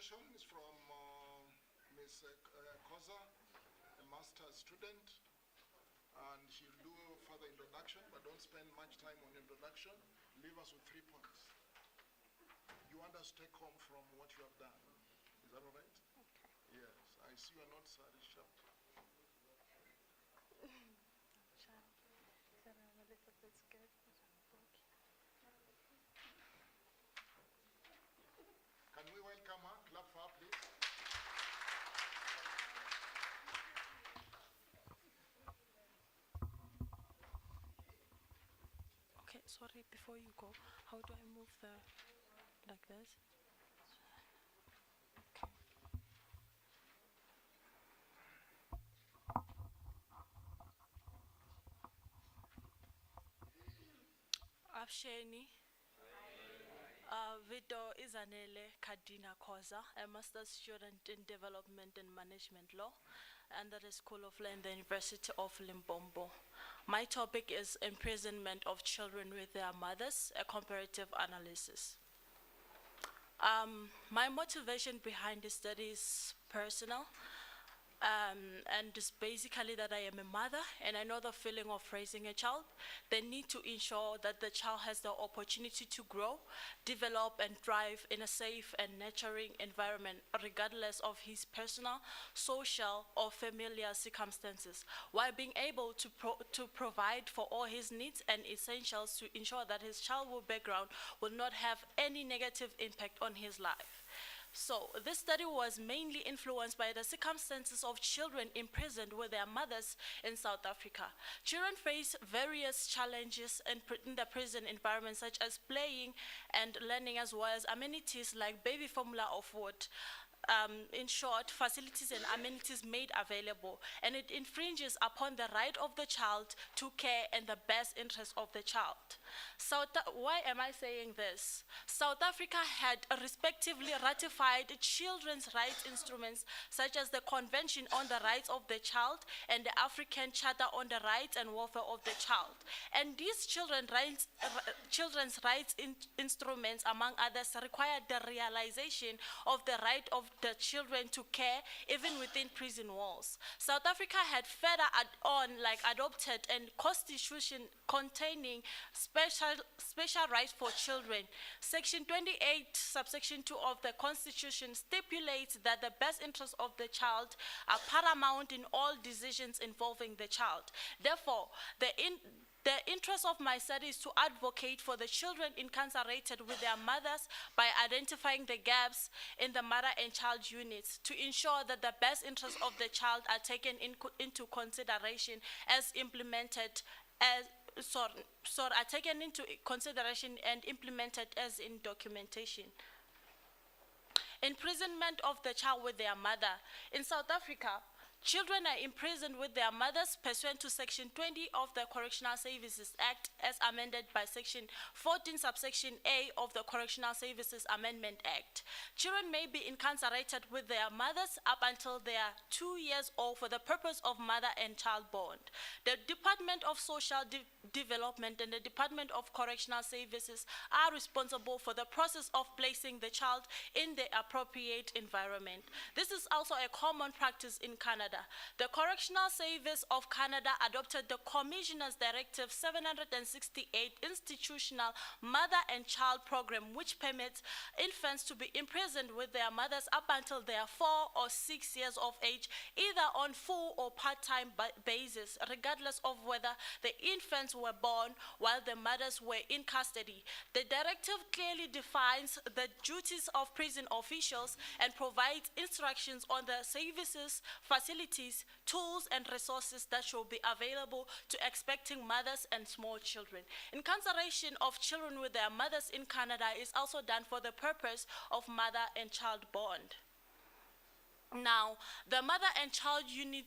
S11: presentation is from Ms. Koza, a master's student, and she'll do further introduction, but don't spend much time on introduction. Leave us with 3 points. You want us to take home from what you have done. Is that all right? Okay. Yes, I see you are not sorry, sharp. Can we welcome her? Clap for her, please.
S8: Okay, sorry, before you go, how do I move the, like this? Okay. Absheni. Vito Izanele Kadina Koza, a master's student in Development and Management Law under the School of Law in the University of Limpopo. My topic is imprisonment of children with their mothers, a comparative analysis. My motivation behind this study is personal. And it's basically that I am a mother and I know the feeling of raising a child. The need to ensure that the child has the opportunity to grow, develop and thrive in a safe and nurturing environment regardless of his personal, social or familiar circumstances, while being able to provide for all his needs and essentials to ensure that his childhood background will not have any negative impact on his life. So this study was mainly influenced by the circumstances of children imprisoned with their mothers in South Africa. Children face various challenges in the prison environment, such as playing and learning, as well as amenities like baby formula or food. In short, facilities and amenities made available, and it infringes upon the right of the child to care and the best interest of the child. Why am I saying this? South Africa had respectively ratified children's rights instruments such as the Convention on the Rights of the Child and the African Charter on the Rights and Welfare of the Child. And these children's rights instruments, among others, required the realization of the right of the children to care even within prison walls. South Africa had further adopted a constitution containing special rights for children. Section 28, subsection 2 of the Constitution stipulates that the best interests of the child are paramount in all decisions involving the child. Therefore, the interest of my study is to advocate for the children incarcerated with their mothers by identifying the gaps in the mother and child units to ensure that the best interests of the child are taken into consideration as implemented are taken into consideration and implemented as in documentation. Imprisonment of the child with their mother. In South Africa, children are imprisoned with their mothers pursuant to Section 20 of the Correctional Services Act as amended by Section 14 subsection A of the Correctional Services Amendment Act. Children may be incarcerated with their mothers up until they are 2 years old for the purpose of mother and child bond. The Department of Social Development and the Department of Correctional Services are responsible for the process of placing the child in the appropriate environment. This is also a common practice in Canada. The Correctional Service of Canada adopted the Commissioner's Directive 768 Institutional Mother and Child Program, which permits infants to be imprisoned with their mothers up until they are 4 or 6 years of age, either on full or part-time basis, regardless of whether the infants were born while the mothers were in custody. The directive clearly defines the duties of prison officials and provides instructions on the services, facilities, tools, and resources that should be available to expecting mothers and small children. Incarceration of children with their mothers in Canada is also done for the purpose of mother and child bond. Now, the mother and child unit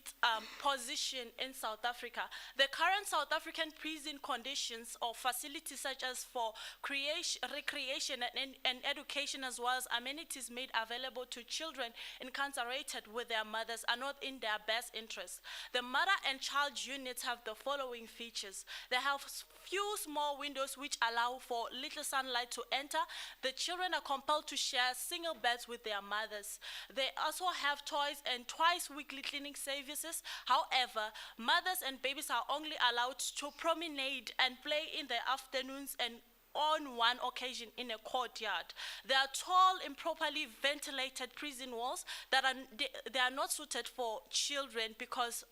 S8: position in South Africa. The current South African prison conditions or facilities such as for recreation and education, as well as amenities made available to children incarcerated with their mothers, are not in their best interest. The mother and child units have the following features. They have few small windows which allow for little sunlight to enter. The children are compelled to share single beds with their mothers. They also have toys and twice weekly cleaning services. However, mothers and babies are only allowed to promenade and play in the afternoons and on one occasion in a courtyard. There are tall, improperly ventilated prison walls that they are not suited for children because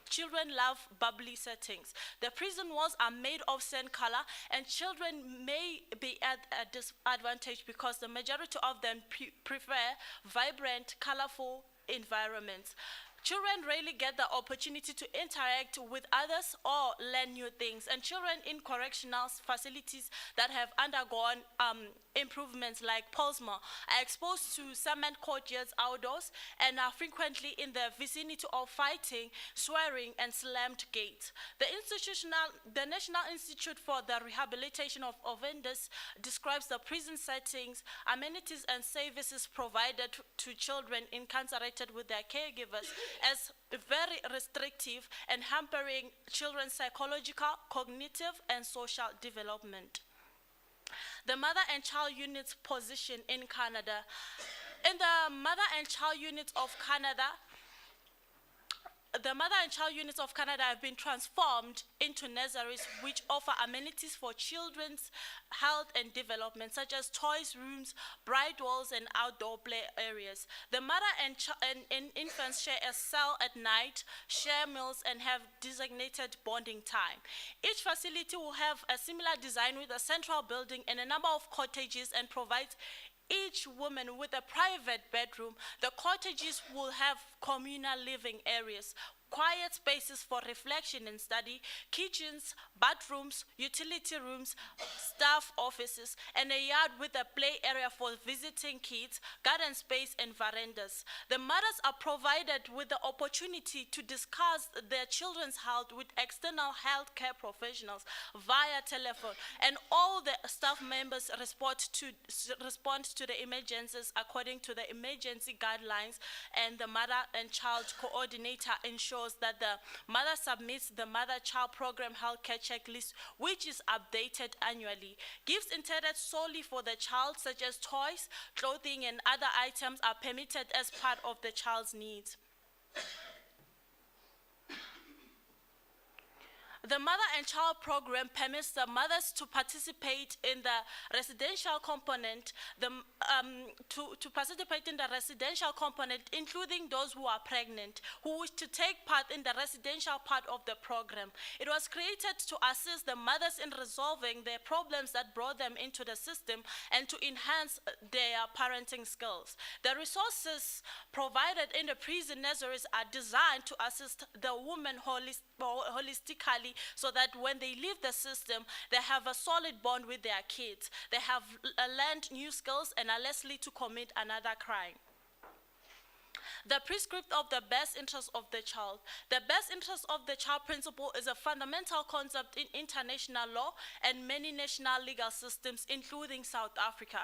S8: children love bubbly settings. The prison walls are made of sand color, and children may be at a disadvantage because the majority of them prefer vibrant, colorful environments. Children rarely get the opportunity to interact with others or learn new things, and children in correctional facilities that have undergone improvements like Polsma are exposed to cement courtyards outdoors and are frequently in the vicinity of fighting, swearing, and slammed gates. The National Institute for the Rehabilitation of Offenders describes the prison settings, amenities, and services provided to children incarcerated with their caregivers as very restrictive and hampering children's psychological, cognitive, and social development. The mother and child unit's position in Canada. In the mother and child units of Canada, the mother and child units of Canada have been transformed into nurseries which offer amenities for children's health and development, such as toys rooms, bridewalls, and outdoor play areas. The mother and infants share a cell at night, share meals, and have designated bonding time. Each facility will have a similar design with a central building and a number of cottages, and provides each woman with a private bedroom. The cottages will have communal living areas, quiet spaces for reflection and study, kitchens, bathrooms, utility rooms, staff offices, and a yard with a play area for visiting kids, garden space, and verandas. The mothers are provided with the opportunity to discuss their children's health with external healthcare professionals via telephone, and all the staff members respond to the emergencies according to the emergency guidelines, and the mother and child coordinator ensures that the mother submits the mother-child program healthcare checklist, which is updated annually. Gifts intended solely for the child, such as toys, clothing, and other items, are permitted as part of the child's needs. The mother and child program permits the mothers to participate in the residential component, including those who are pregnant, who wish to take part in the residential part of the program. It was created to assist the mothers in resolving their problems that brought them into the system and to enhance their parenting skills. The resources provided in the prison nurseries are designed to assist the woman holistically, so that when they leave the system, they have a solid bond with their kids. They have learned new skills and are less likely to commit another crime. The prescript of the best interest of the child. The best interest of the child principle is a fundamental concept in international law and many national legal systems, including South Africa.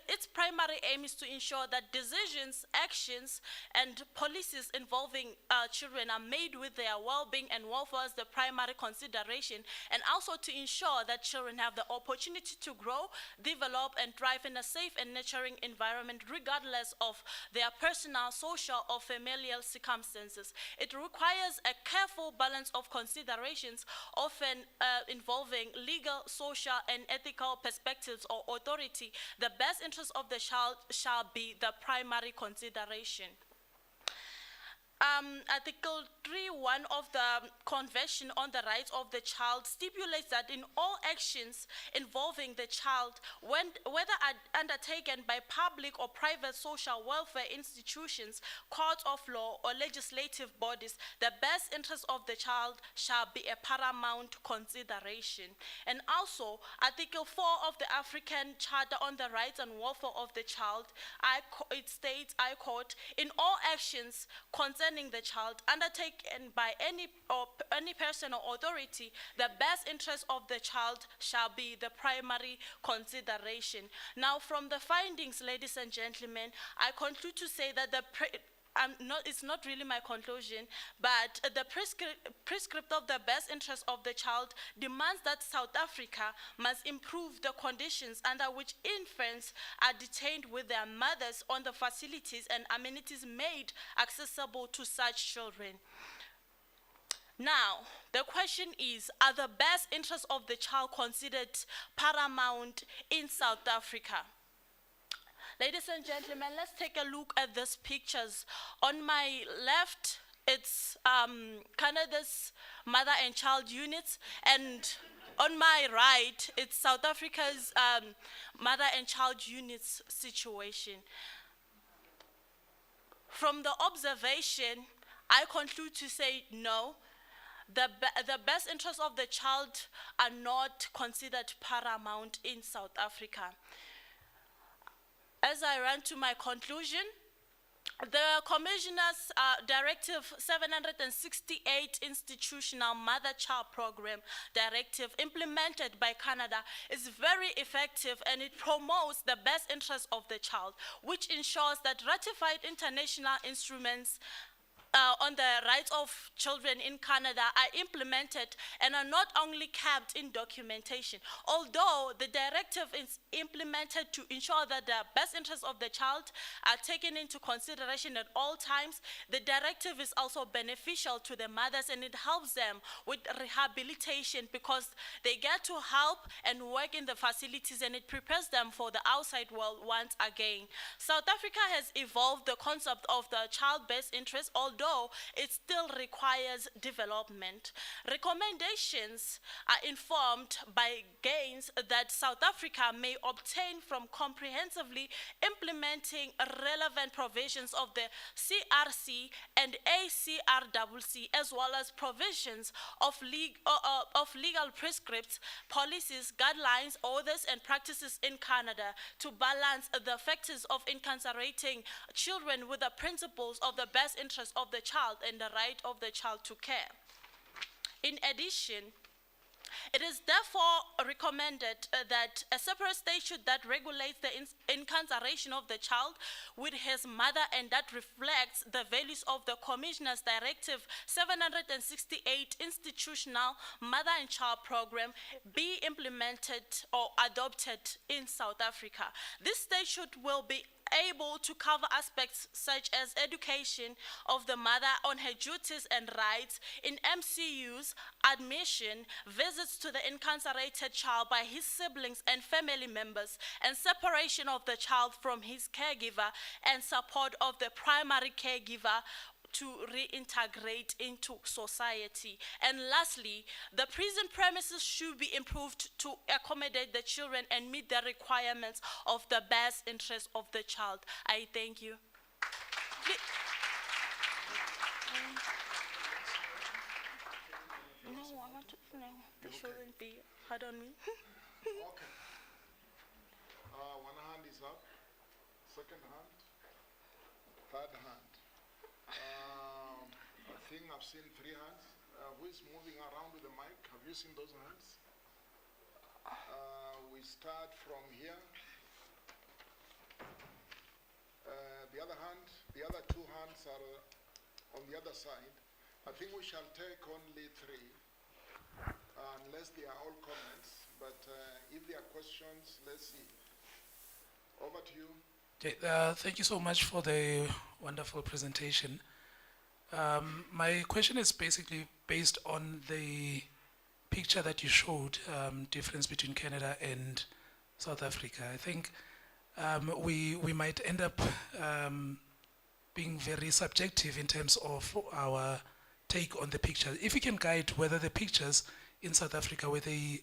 S8: Its primary aim is to ensure that decisions, actions, and policies involving children are made with their well-being and welfare as the primary consideration, and also to ensure that children have the opportunity to grow, develop, and thrive in a safe and nurturing environment, regardless of their personal, social, or familial circumstances. It requires a careful balance of considerations, often involving legal, social, and ethical perspectives or authority. The best interest of the child shall be the primary consideration.
S12: Article 3.1 of the Convention on the Rights of the Child stipulates that in all actions involving the child, whether undertaken by public or private social welfare institutions, courts of law, or legislative bodies, the best interest of the child shall be a paramount consideration. And also, Article 4 of the African Charter on the Rights and Welfare of the Child, it states, I quote, in all actions concerning the child undertaken by any person or authority, the best interest of the child shall be the primary consideration. Now, from the findings, ladies and gentlemen, I conclude to say that it's not really my conclusion, but the prescript of the best interest of the child demands that South Africa must improve the conditions under which infants are detained with their mothers on the facilities and amenities made accessible to such children. Now, the question is, are the best interests of the child considered paramount in South Africa? Ladies and gentlemen, let's take a look at these pictures. On my left, it's Canada's mother and child units, and on my right, it's South Africa's mother and child units situation. From the observation, I conclude to say no. The best interests of the child are not considered paramount in South Africa. As I run to my conclusion, the Commissioner's Directive 768 Institutional Mother-Child Program Directive implemented by Canada is very effective, and it promotes the best interests of the child, which ensures that ratified international instruments on the rights of children in Canada are implemented and are not only kept in documentation. Although the directive is implemented to ensure that the best interests of the child are taken into consideration at all times, the directive is also beneficial to the mothers, and it helps them with rehabilitation because they get to help and work in the facilities, and it prepares them for the outside world once again. South Africa has evolved the concept of the child best interest, although it still requires development. Recommendations are informed by gains that South Africa may obtain from comprehensively implementing relevant provisions of the CRC and ACRCC, as well as provisions of legal prescripts, policies, guidelines, orders, and practices in Canada to balance the factors of incarcerating children with the principles of the best interest of the child and the right of the child to care. In addition, it is therefore recommended that a separate statute that regulates the incarceration of the child with his mother and that reflects the values of the Commissioner's Directive 768 Institutional Mother and Child Program be implemented or adopted in South Africa. This statute will be able to cover aspects such as education of the mother on her duties and rights in MCUs, admission, visits to the incarcerated child by his siblings and family members, and separation of the child from his caregiver and support of the primary caregiver to reintegrate into society. And lastly, the prison premises should be improved to accommodate the children and meet the requirements of the best interest of the child. I thank you. No, I want to know. They shouldn't be hard on me.
S11: Okay. One hand is up, second hand, third hand. I think I've seen 3 hands. Who is moving around with the mic? Have you seen those hands? We start from here. The other hand, the other 2 hands are on the other side. I think we shall take only 3, unless they are all comments. But if there are questions, let's see. Over to you.
S14: Okay, thank you so much for the wonderful presentation. My question is basically based on the picture that you showed, difference between Canada and South Africa. I think we might end up being very subjective in terms of our take on the picture. If you can guide whether the pictures in South Africa were they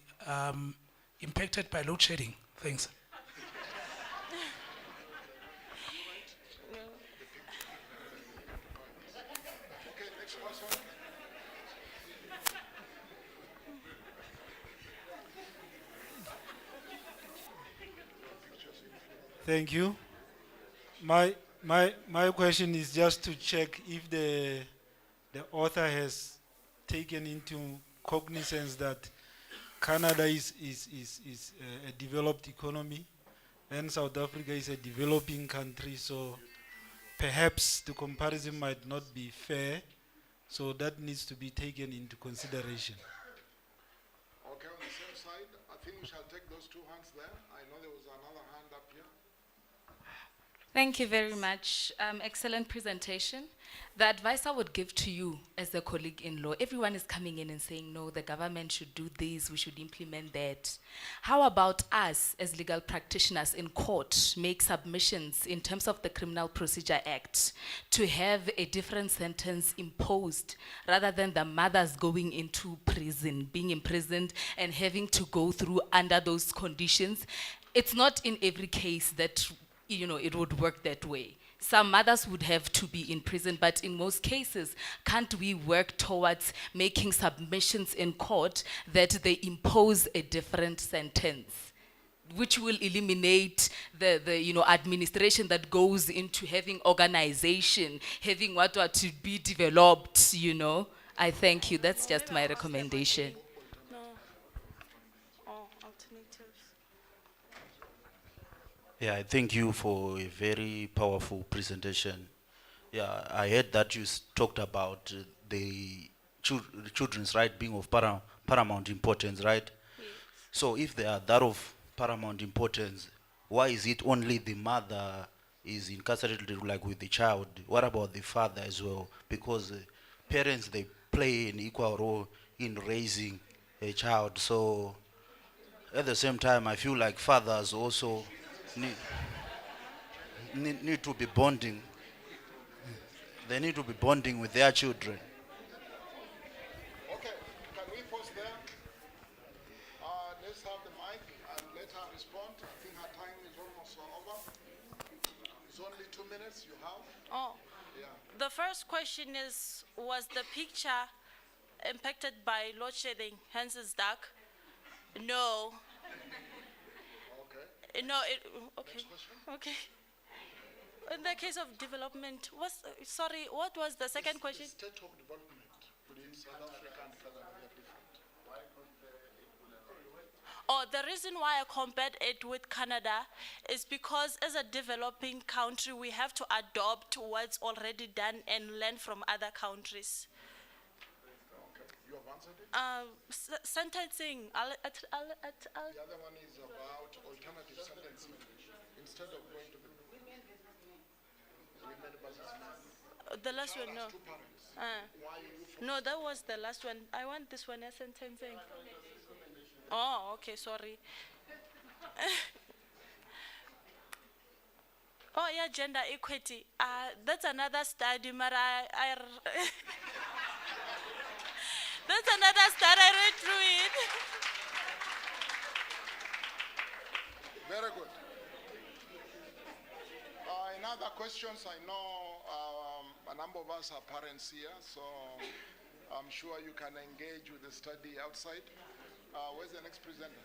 S14: impacted by load shedding. Thanks.
S16: Thank you. My question is just to check if the author has taken into cognizance that Canada is a developed economy and South Africa is a developing country, so perhaps the comparison might not be fair, so that needs to be taken into consideration.
S11: Okay, on the same side, I think we shall take those two hands there. I know there was another hand up here.
S10: Thank you very much. Excellent presentation. The advice I would give to you as a colleague in law, everyone is coming in and saying, no, the government should do this, we should implement that. How about us as legal practitioners in court make submissions in terms of the Criminal Procedure Act to have a different sentence imposed rather than the mothers going into prison, being imprisoned and having to go through under those conditions? It's not in every case that it would work that way. Some mothers would have to be in prison, but in most cases, can't we work towards making submissions in court that they impose a different sentence, which will eliminate the administration that goes into having organization, having what to be developed, I thank you. That's just my recommendation.
S5: Yeah, I thank you for a very powerful presentation. Yeah, I heard that you talked about the children's right being of paramount importance, right? Yes. So if they are that of paramount importance, why is it only the mother is incarcerated like with the child? What about the father as well? Because parents, they play an equal role in raising a child. So at the same time, I feel like fathers also need to be bonding. They need to be bonding with their children.
S11: Okay, can we pause there? Let's have the mic and let her respond. I think her time is almost over. It's only 2 minutes you have.
S12: Oh,
S11: yeah.
S12: The first question is, was the picture impacted by load shedding, hence it's dark? No.
S11: Okay.
S12: No, okay. Okay. In the case of development, what was the second question?
S11: The state of development within South Africa and Canada are different. Why compare it with
S12: Oh, the reason why I compared it with Canada is because as a developing country, we have to adopt what's already done and learn from other countries.
S11: Okay. You have answered it?
S12: Sentencing.
S11: The other one is about alternative sentencing. Instead of going to the
S12: the last one, no. No, that was the last one. I want this one as sentencing. Oh, okay, sorry. Oh, yeah, gender equity. That's another study, but that's another study, I read through it.
S11: Very good. In other questions, I know a number of us are parents here, so I'm sure you can engage with the study outside. Where's the next presenter?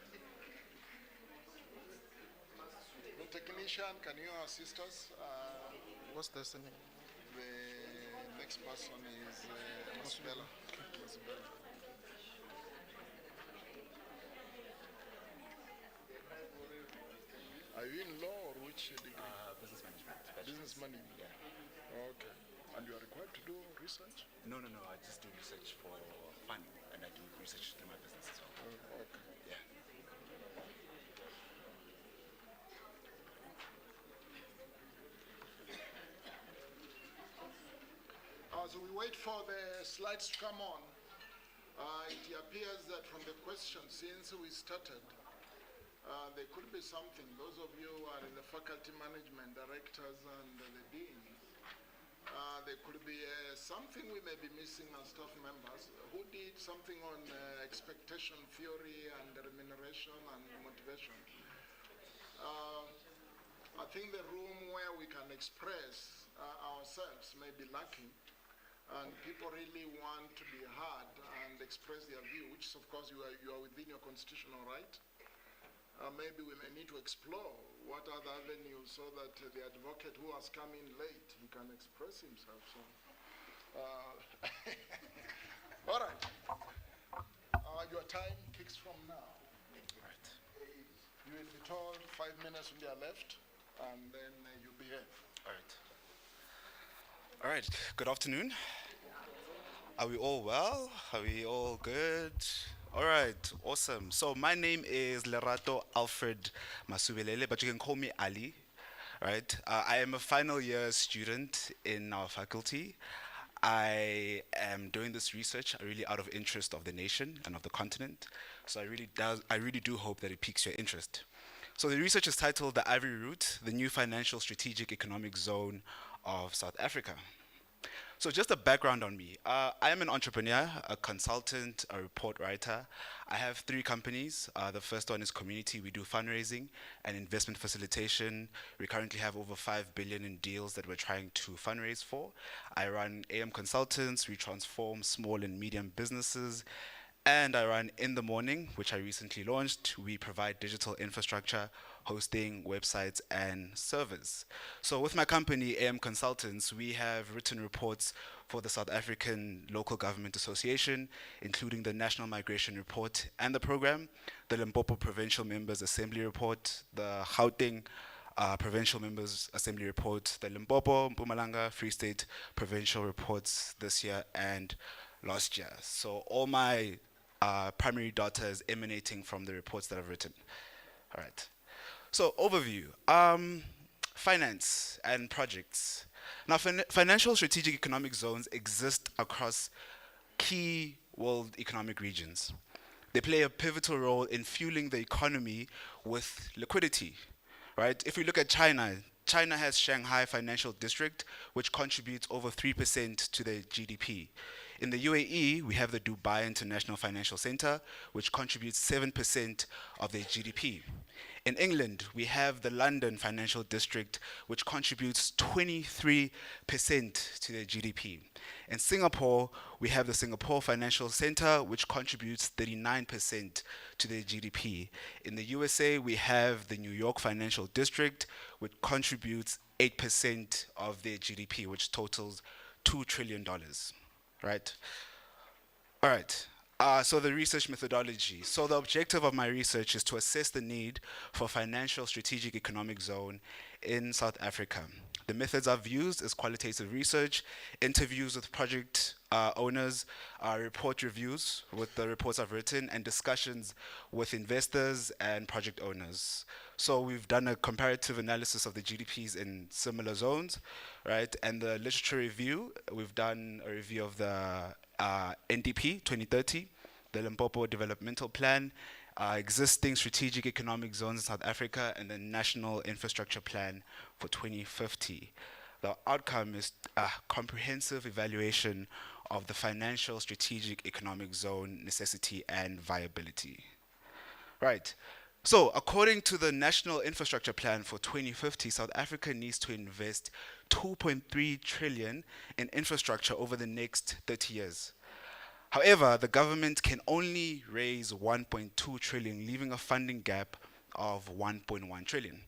S11: The technician, can you assist us?
S17: What's the name?
S11: The next person is Masbela. Are you in law or which degree?
S17: Business management.
S11: Business management. Yeah. Okay. And you are required to do research?
S17: No. I just do research for fun, and I do research through my business as well.
S11: Okay.
S17: Yeah.
S11: As we wait for the slides to come on, it appears that from the questions since we started, there could be something. Those of you who are in the faculty management, directors and the deans, There could be something we may be missing as staff members. Who did something on expectation theory and remuneration and motivation? I think the room where we can express ourselves may be lacking, and people really want to be heard and express their view, which is of course you are within your constitutional right. Maybe we may need to explore what other avenues so that the advocate who has come in late, he can express himself. So, all right. Your time kicks from now.
S15: Right.
S11: You will be told 5 minutes when you are left, and then you'll be here.
S15: All right. All right. Good afternoon. Are we all well? Are we all good? All right, awesome. So my name is Lerato Alfred Masubelele, but you can call me Ali, right? I am a final year student in our faculty. I am doing this research really out of interest of the nation and of the continent. So I really do hope that it piques your interest. So the research is titled The Ivory Route, the New Financial Strategic Economic Zone of South Africa. So just a background on me. I am an entrepreneur, a consultant, a report writer. I have 3 companies. The first one is Community. We do fundraising and investment facilitation. We currently have over 5 billion in deals that we're trying to fundraise for. I run AM Consultants. We transform small and medium businesses. And I run In the Morning, which I recently launched. We provide digital infrastructure, hosting, websites, and servers. So with my company, AM Consultants, we have written reports for the South African Local Government Association, including the National Migration Report and the program, the Limpopo Provincial Members Assembly Report, the Gauteng Provincial Members Assembly Report, the Limpopo, Mpumalanga, Free State Provincial Reports this year and last year. So all my primary data is emanating from the reports that I've written. All right. So overview, finance and projects. Now financial strategic economic zones exist across key world economic regions. They play a pivotal role in fueling the economy with liquidity, right? If we look at China, China has Shanghai Financial District, which contributes over 3% to the GDP. In the UAE, we have the Dubai International Financial Center, which contributes 7% of their GDP. In England, we have the London Financial District, which contributes 23% to their GDP. In Singapore, we have the Singapore Financial Center, which contributes 39% to their GDP. In the USA, we have the New York Financial District, which contributes 8% of their GDP, which totals $2 trillion. Right? All right. So the research methodology. So the objective of my research is to assess the need for financial strategic economic zone in South Africa. The methods I've used is qualitative research, interviews with project owners, report reviews with the reports I've written, and discussions with investors and project owners. So we've done a comparative analysis of the GDPs in similar zones, right? And the literature review, we've done a review of the NDP 2030, the Limpopo Developmental Plan, existing strategic economic zones in South Africa, and the National Infrastructure Plan for 2050. The outcome is a comprehensive evaluation of the financial strategic economic zone necessity and viability. Right. So, according to the National Infrastructure Plan for 2050, South Africa needs to invest 2.3 trillion in infrastructure over the next 30 years. However, the government can only raise 1.2 trillion, leaving a funding gap of 1.1 trillion.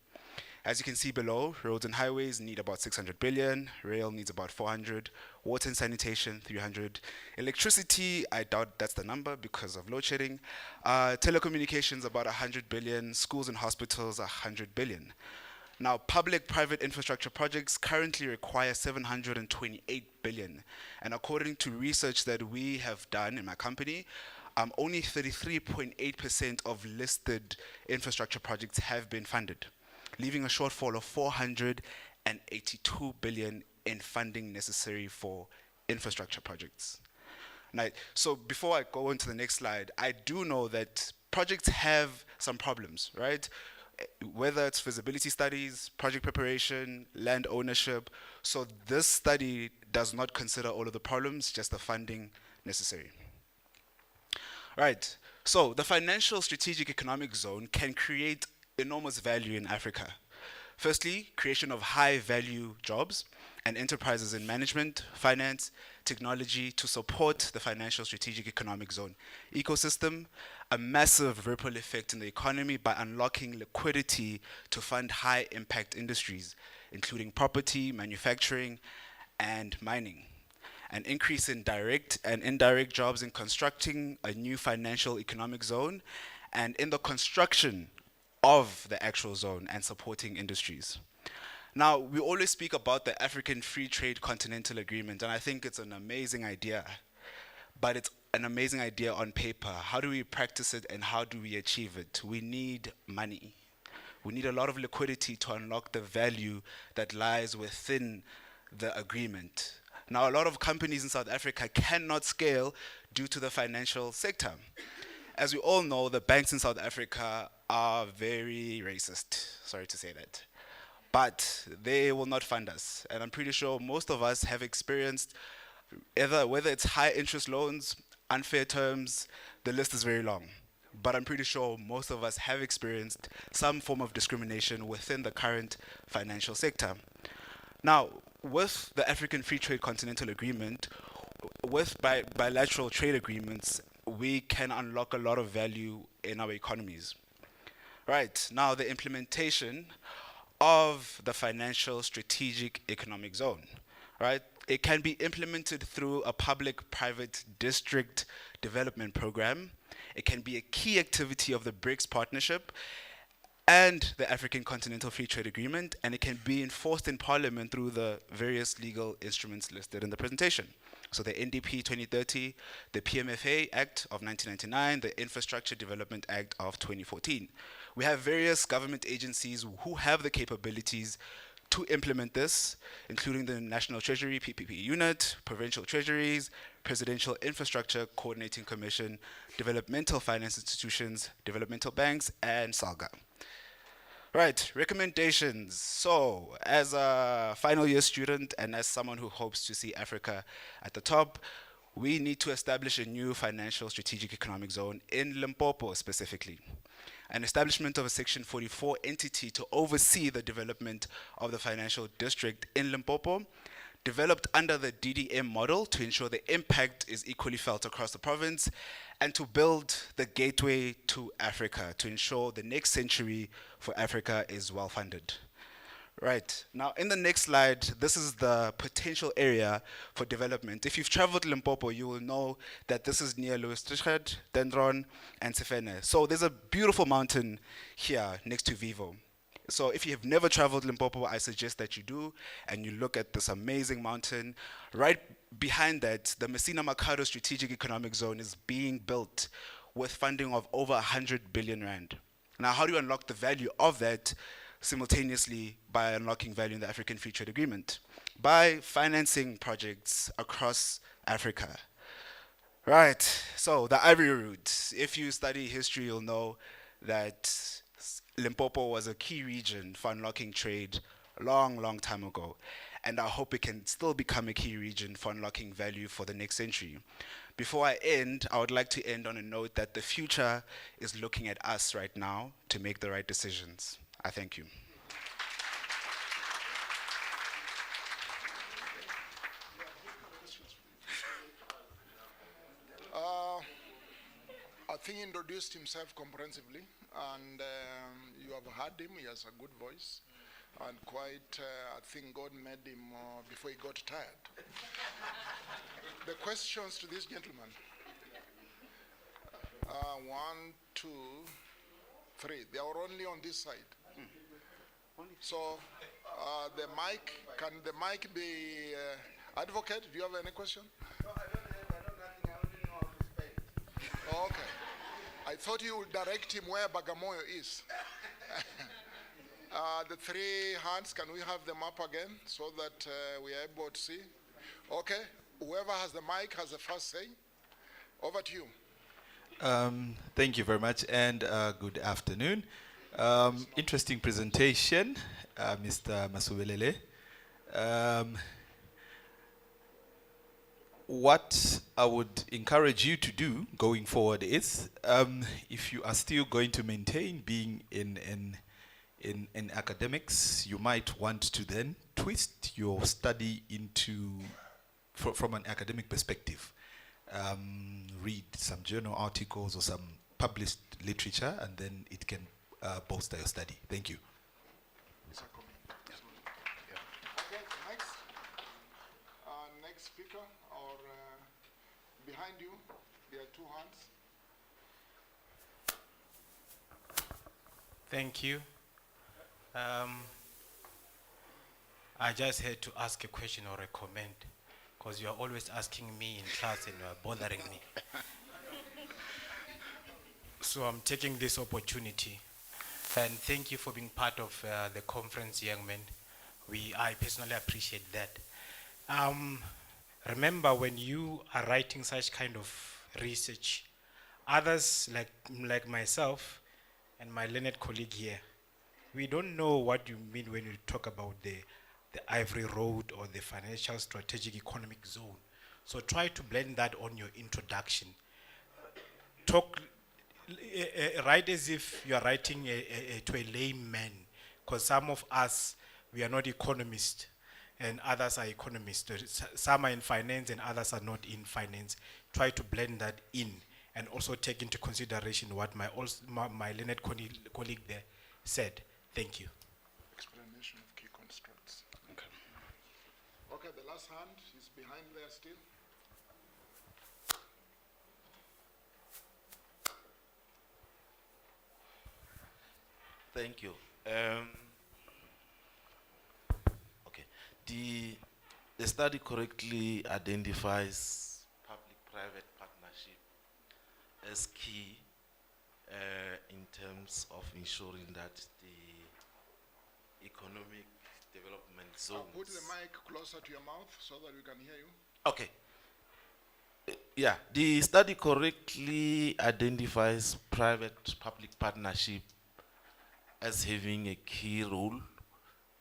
S15: As you can see below, roads and highways need about 600 billion, rail needs about 400, water and sanitation 300, electricity, I doubt that's the number because of load shedding, telecommunications about 100 billion, schools and hospitals 100 billion. Now, public-private infrastructure projects currently require 728 billion, and according to research that we have done in my company, only 33.8% of listed infrastructure projects have been funded, leaving a shortfall of 482 billion in funding necessary for infrastructure projects. Now, so before I go on to the next slide, I do know that projects have some problems, right? whether it's feasibility studies, project preparation, land ownership. So this study does not consider all of the problems, just the funding necessary. Right, so the financial strategic economic zone can create enormous value in Africa. Firstly, creation of high value jobs and enterprises in management, finance, technology to support the financial strategic economic zone ecosystem, a massive ripple effect in the economy by unlocking liquidity to fund high impact industries, including property, manufacturing, and mining. An increase in direct and indirect jobs in constructing a new financial economic zone and in the construction of the actual zone and supporting industries. Now, we always speak about the African Free Trade Continental Agreement, and I think it's an amazing idea, but it's an amazing idea on paper. How do we practice it and how do we achieve it? We need money. We need a lot of liquidity to unlock the value that lies within the agreement. Now, a lot of companies in South Africa cannot scale due to the financial sector. As we all know, the banks in South Africa are very racist, sorry to say that. But they will not fund us. And I'm pretty sure most of us have experienced whether it's high interest loans, unfair terms, the list is very long. But I'm pretty sure most of us have experienced some form of discrimination within the current financial sector. Now, with the African Free Trade Continental Agreement, with bilateral trade agreements, we can unlock a lot of value in our economies. Right, now the implementation of the financial strategic economic zone, right? It can be implemented through a public-private district development program. It can be a key activity of the BRICS partnership and the African Continental Free Trade Agreement, and it can be enforced in Parliament through the various legal instruments listed in the presentation. So the NDP 2030, the PMFA Act of 1999, the Infrastructure Development Act of 2014. We have various government agencies who have the capabilities to implement this, including the National Treasury PPP Unit, Provincial Treasuries, Presidential Infrastructure Coordinating Commission, Developmental Finance Institutions, Developmental Banks, and SALGA. Right, recommendations. So, as a final year student and as someone who hopes to see Africa at the top, we need to establish a new financial strategic economic zone in Limpopo specifically. An establishment of a Section 44 entity to oversee the development of the financial district in Limpopo, developed under the DDM model to ensure the impact is equally felt across the province, and to build the gateway to Africa to ensure the next century for Africa is well funded. Right, now in the next slide, this is the potential area for development. If you've traveled Limpopo, you will know that this is near Louis Trichardt, Dendron, and Sefene. So there's a beautiful mountain here next to Vivo. So if you have never traveled Limpopo, I suggest that you do, and you look at this amazing mountain. Right behind that, the Messina Makado Strategic Economic Zone is being built with funding of over 100 billion rand. Now, how do you unlock the value of that simultaneously by unlocking value in the African Free Trade Agreement? By financing projects across Africa. Right, so the Ivory Route. If you study history, you'll know that Limpopo was a key region for unlocking trade a long time ago. And I hope it can still become a key region for unlocking value for the next century. Before I end, I would like to end on a note that the future is looking at us right now to make the right decisions. I thank you.
S11: I think he introduced himself comprehensively, and you have heard him. He has a good voice, and quite, I think God made him before he got tired. The questions to this gentleman. 1, 2, 3. They are only on this side. So, the mic, can the mic be, advocate, do you have any question?
S4: No, I don't have nothing. I only know how to spell.
S11: Okay. I thought you would direct him where Bagamoyo is. The 3 hands, can we have them up again so that we are able to see? Okay. Whoever has the mic has the first say. Over to you.
S9: Thank you very much, and good afternoon. Interesting presentation, Mr. Masubelele. What I would encourage you to do going forward is, if you are still going to maintain being in academics, you might want to then twist your study into, from an academic perspective. Read some journal articles or some published literature, and then it can bolster your study. Thank you.
S11: Okay, next speaker, or behind you, there are two hands.
S20: Thank you. I just had to ask a question or a comment, because you are always asking me in class and you are bothering me. So I'm taking this opportunity, and thank you for being part of the conference, young men. I personally appreciate that. Remember, when you are writing such kind of research, others like myself and my learned colleague here, we don't know what you mean when you talk about the Ivory Road or the financial strategic economic zone. So try to blend that on your introduction. Talk, write as if you are writing to a layman, because some of us, we are not economists and others are economists. Some are in finance and others are not in finance. Try to blend that in and also take into consideration what my learned colleague there said. Thank you.
S11: Explanation of key constructs. Okay. Okay, the last hand is behind there still.
S2: Thank you. Okay. The study correctly identifies public-private partnership as key in terms of ensuring that the economic development zones.
S11: Put the mic closer to your mouth so that we can hear you.
S2: Okay. Yeah, the study correctly identifies private-public partnership as having a key role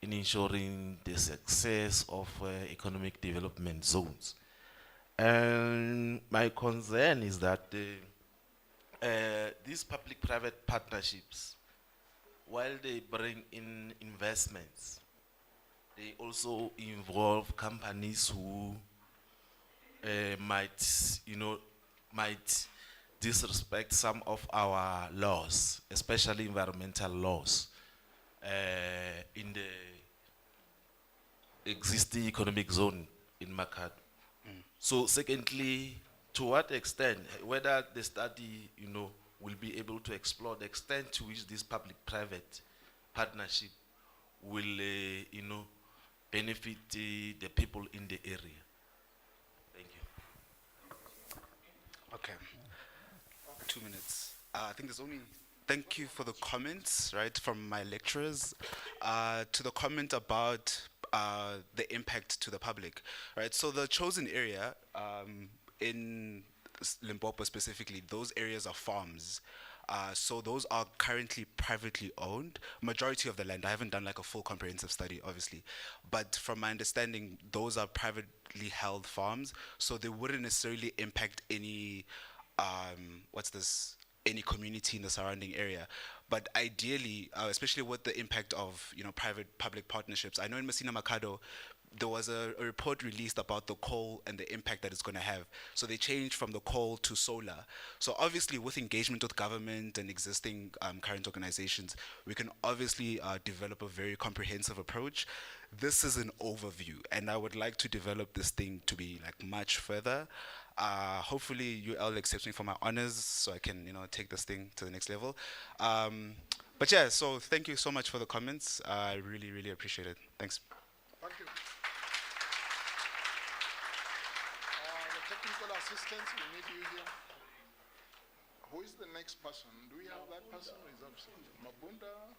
S2: in ensuring the success of economic development zones. And my concern is that these public-private partnerships, while they bring in investments, they also involve companies who might disrespect some of our laws, especially environmental laws, in the existing economic zone in Makado. So secondly, to what extent, whether the study, will be able to explore the extent to which this public-private partnership will, benefit the people in the area. Thank you.
S15: Okay. 2 minutes. I think there's only. Thank you for the comments, right, from my lecturers. To the comment about the impact to the public, right? So the chosen area in Limpopo specifically, those areas are farms. So those are currently privately owned. Majority of the land, I haven't done like a full comprehensive study, obviously, but from my understanding, those are privately held farms. So they wouldn't necessarily impact any, any community in the surrounding area. But ideally, especially with the impact of private-public partnerships, I know in Messina Makado, there was a report released about the coal and the impact that it's going to have. So they changed from the coal to solar. So obviously, with engagement with government and existing current organizations, we can obviously develop a very comprehensive approach. This is an overview, and I would like to develop this thing to be like much further. Hopefully, UL accepts me for my honors, so I can take this thing to the next level. But yeah, so thank you so much for the comments. I really, really appreciate it. Thanks.
S11: Thank you. The technical assistants, we need you here. Who is the next person? Do we have that person who is absent? Mabunda?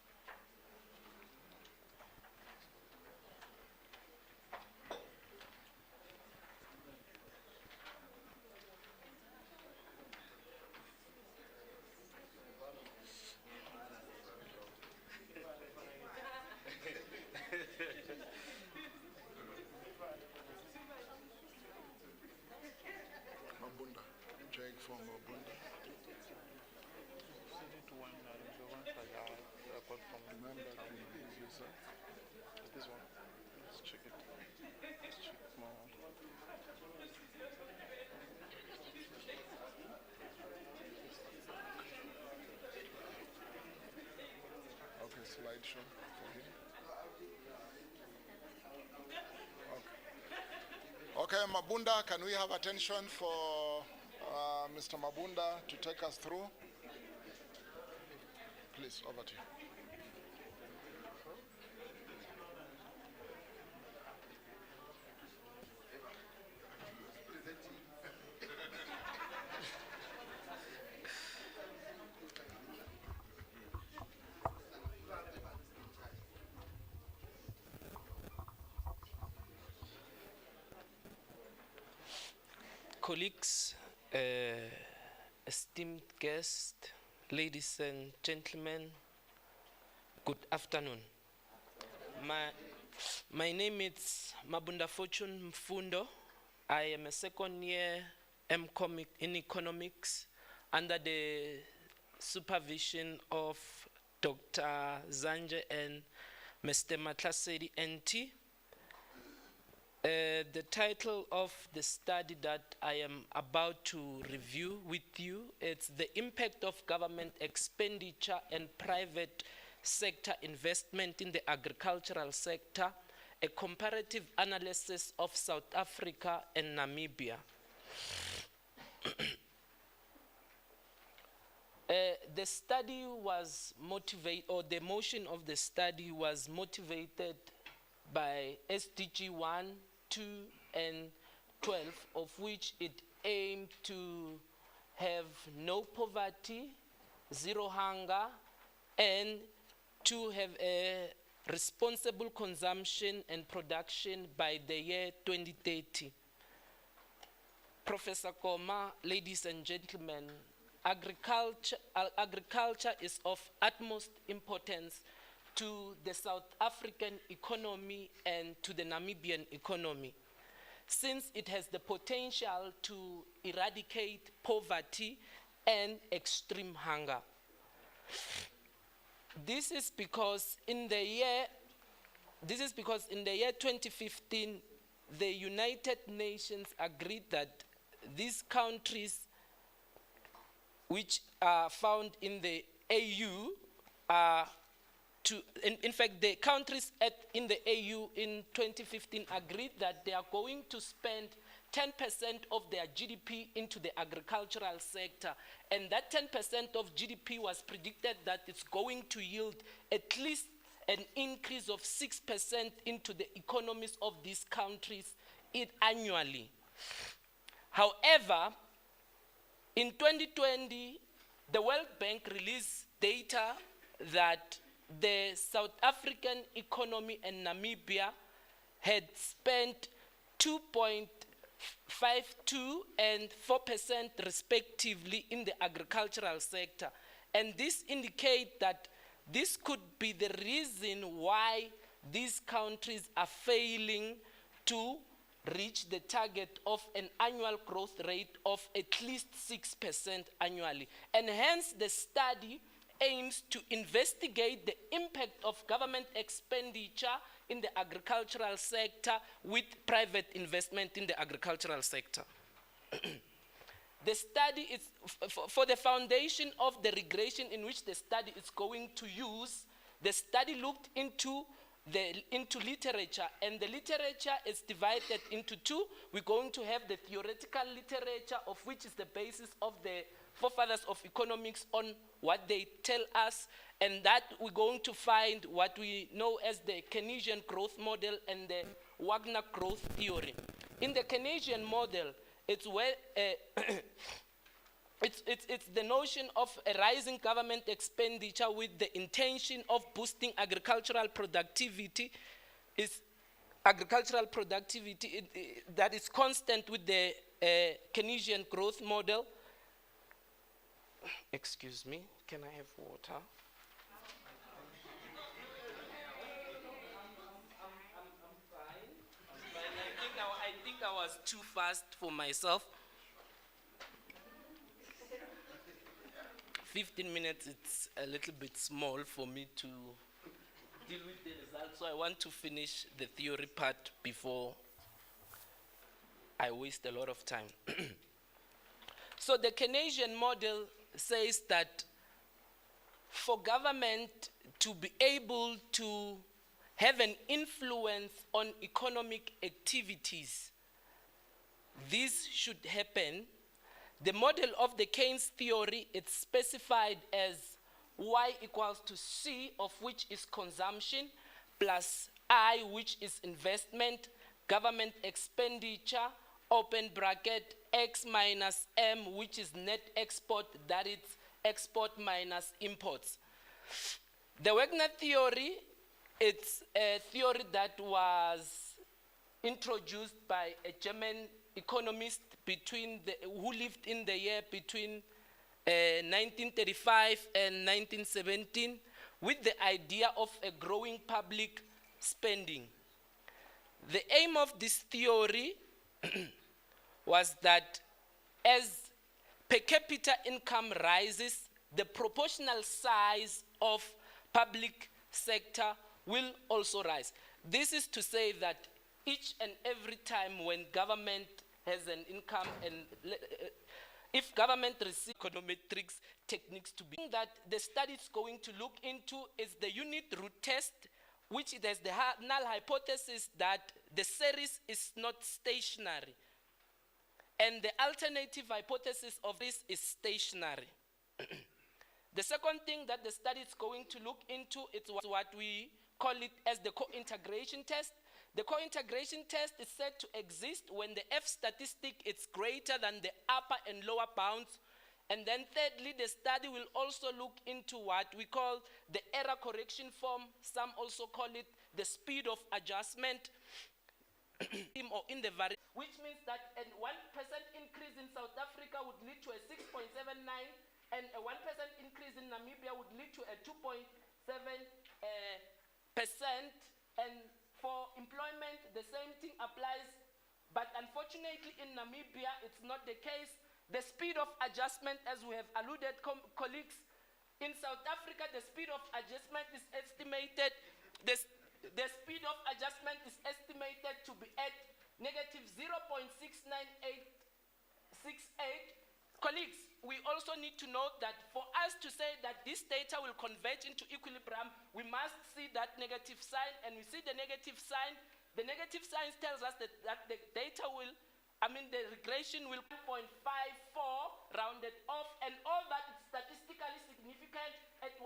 S11: for Mabunda. Remember to use yourself.
S21: This one. Let's check it. Let's check more.
S11: Okay, slideshow for him. Okay, Mabunda, can we have attention for Mr. Mabunda to take us through? Please, over to you.
S22: Colleagues, esteemed guests, ladies and gentlemen, good afternoon. My name is Mabunda Fortune Mfundo. I am a second year MCom in economics under the supervision of Dr. Zanje and Mr. Matlasedi NT. The title of the study that I am about to review with you is The Impact of Government Expenditure and Private Sector Investment in the Agricultural Sector, a Comparative Analysis of South Africa and Namibia. The study was motivated, or the motion of the study was motivated by SDG 1, 2, and 12, of which it aimed to have no poverty, zero hunger, and to have a responsible consumption and production by the year 2030. Professor Koma, ladies and gentlemen, agriculture is of utmost importance to the South African economy and to the Namibian economy, since it has the potential to eradicate poverty and extreme hunger. This is because in the year 2015, the United Nations agreed that these countries which are found in the AU are in fact, the countries in the AU in 2015 agreed that they are going to spend 10% of their GDP into the agricultural sector. And that 10% of GDP was predicted that it's going to yield at least an increase of 6% into the economies of these countries annually. However, in 2020, the World Bank released data that the South African economy and Namibia had spent 2.52 and 4% respectively in the agricultural sector. And this indicates that this could be the reason why these countries are failing to reach the target of an annual growth rate of at least 6% annually. And hence the study aims to investigate the impact of government expenditure in the agricultural sector with private investment in the agricultural sector. The study is, for the foundation of the regression in which the study is going to use, the study looked into literature, and the literature is divided into two. We're going to have the theoretical literature, of which is the basis of the forefathers of economics on what they tell us, and that we're going to find what we know as the Keynesian growth model and the Wagner growth theory. In the Keynesian model, it's where it's the notion of a rising government expenditure with the intention of boosting agricultural productivity. Is agricultural productivity that is constant with the Keynesian growth model. Excuse me, can I have water? I'm fine. I think I was too fast for myself. 15 minutes, it's a little bit small for me to deal with the results. So I want to finish the theory part before I waste a lot of time. So the Keynesian model says that for government to be able to have an influence on economic activities, this should happen. The model of the Keynes theory, it's specified as Y equals to C, of which is consumption, plus I, which is investment, government expenditure, open bracket, X minus M, which is net export, that is export minus imports. The Wagner theory, it's a theory that was introduced by a German economist who lived in the year between 1935 and 1917, with the idea of a growing public spending. The aim of this theory was that as per capita income rises, the proportional size of public sector will also rise. This is to say that each and every time when government has an income, and if government receives econometrics techniques to be, that the study is going to look into is the unit root test, which there's the null hypothesis that the series is not stationary. And the alternative hypothesis of this is stationary. The second thing that the study is going to look into is what we call it as the co-integration test. The co-integration test is said to exist when the F statistic is greater than the upper and lower bounds. And then thirdly, the study will also look into what we call the error correction form. Some also call it the speed of adjustment, or in the which means that a 1% increase in South Africa would lead to a 6.79, and a 1% increase in Namibia would lead to a 2.7%. And for employment, the same thing applies, but unfortunately in Namibia, it's not the case. The speed of adjustment, as we have alluded, colleagues, in South Africa, the speed of adjustment is estimated, the speed of adjustment is estimated to be at negative 0.69868. Colleagues, we also need to note that for us to say that this data will converge into equilibrium, we must see that negative sign, and we see the negative sign. The negative sign tells us that the data will, the regression will 1.54 rounded off, and all that is statistically significant at 1%.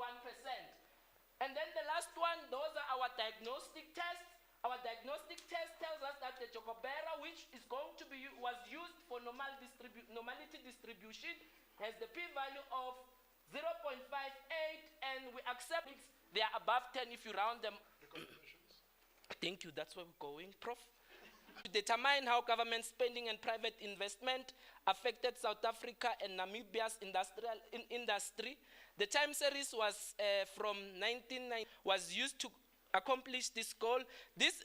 S22: And then the last one, those are our diagnostic tests. Our diagnostic test tells us that the Chocobera, which is going to be was used for normality distribution, has the p-value of 0.58, and we accept it. They are above 10 if you round them. Thank you. That's where we're going, Prof. To determine how government spending and private investment affected South Africa and Namibia's industry, the time series was from 1990 was used to accomplish this goal. This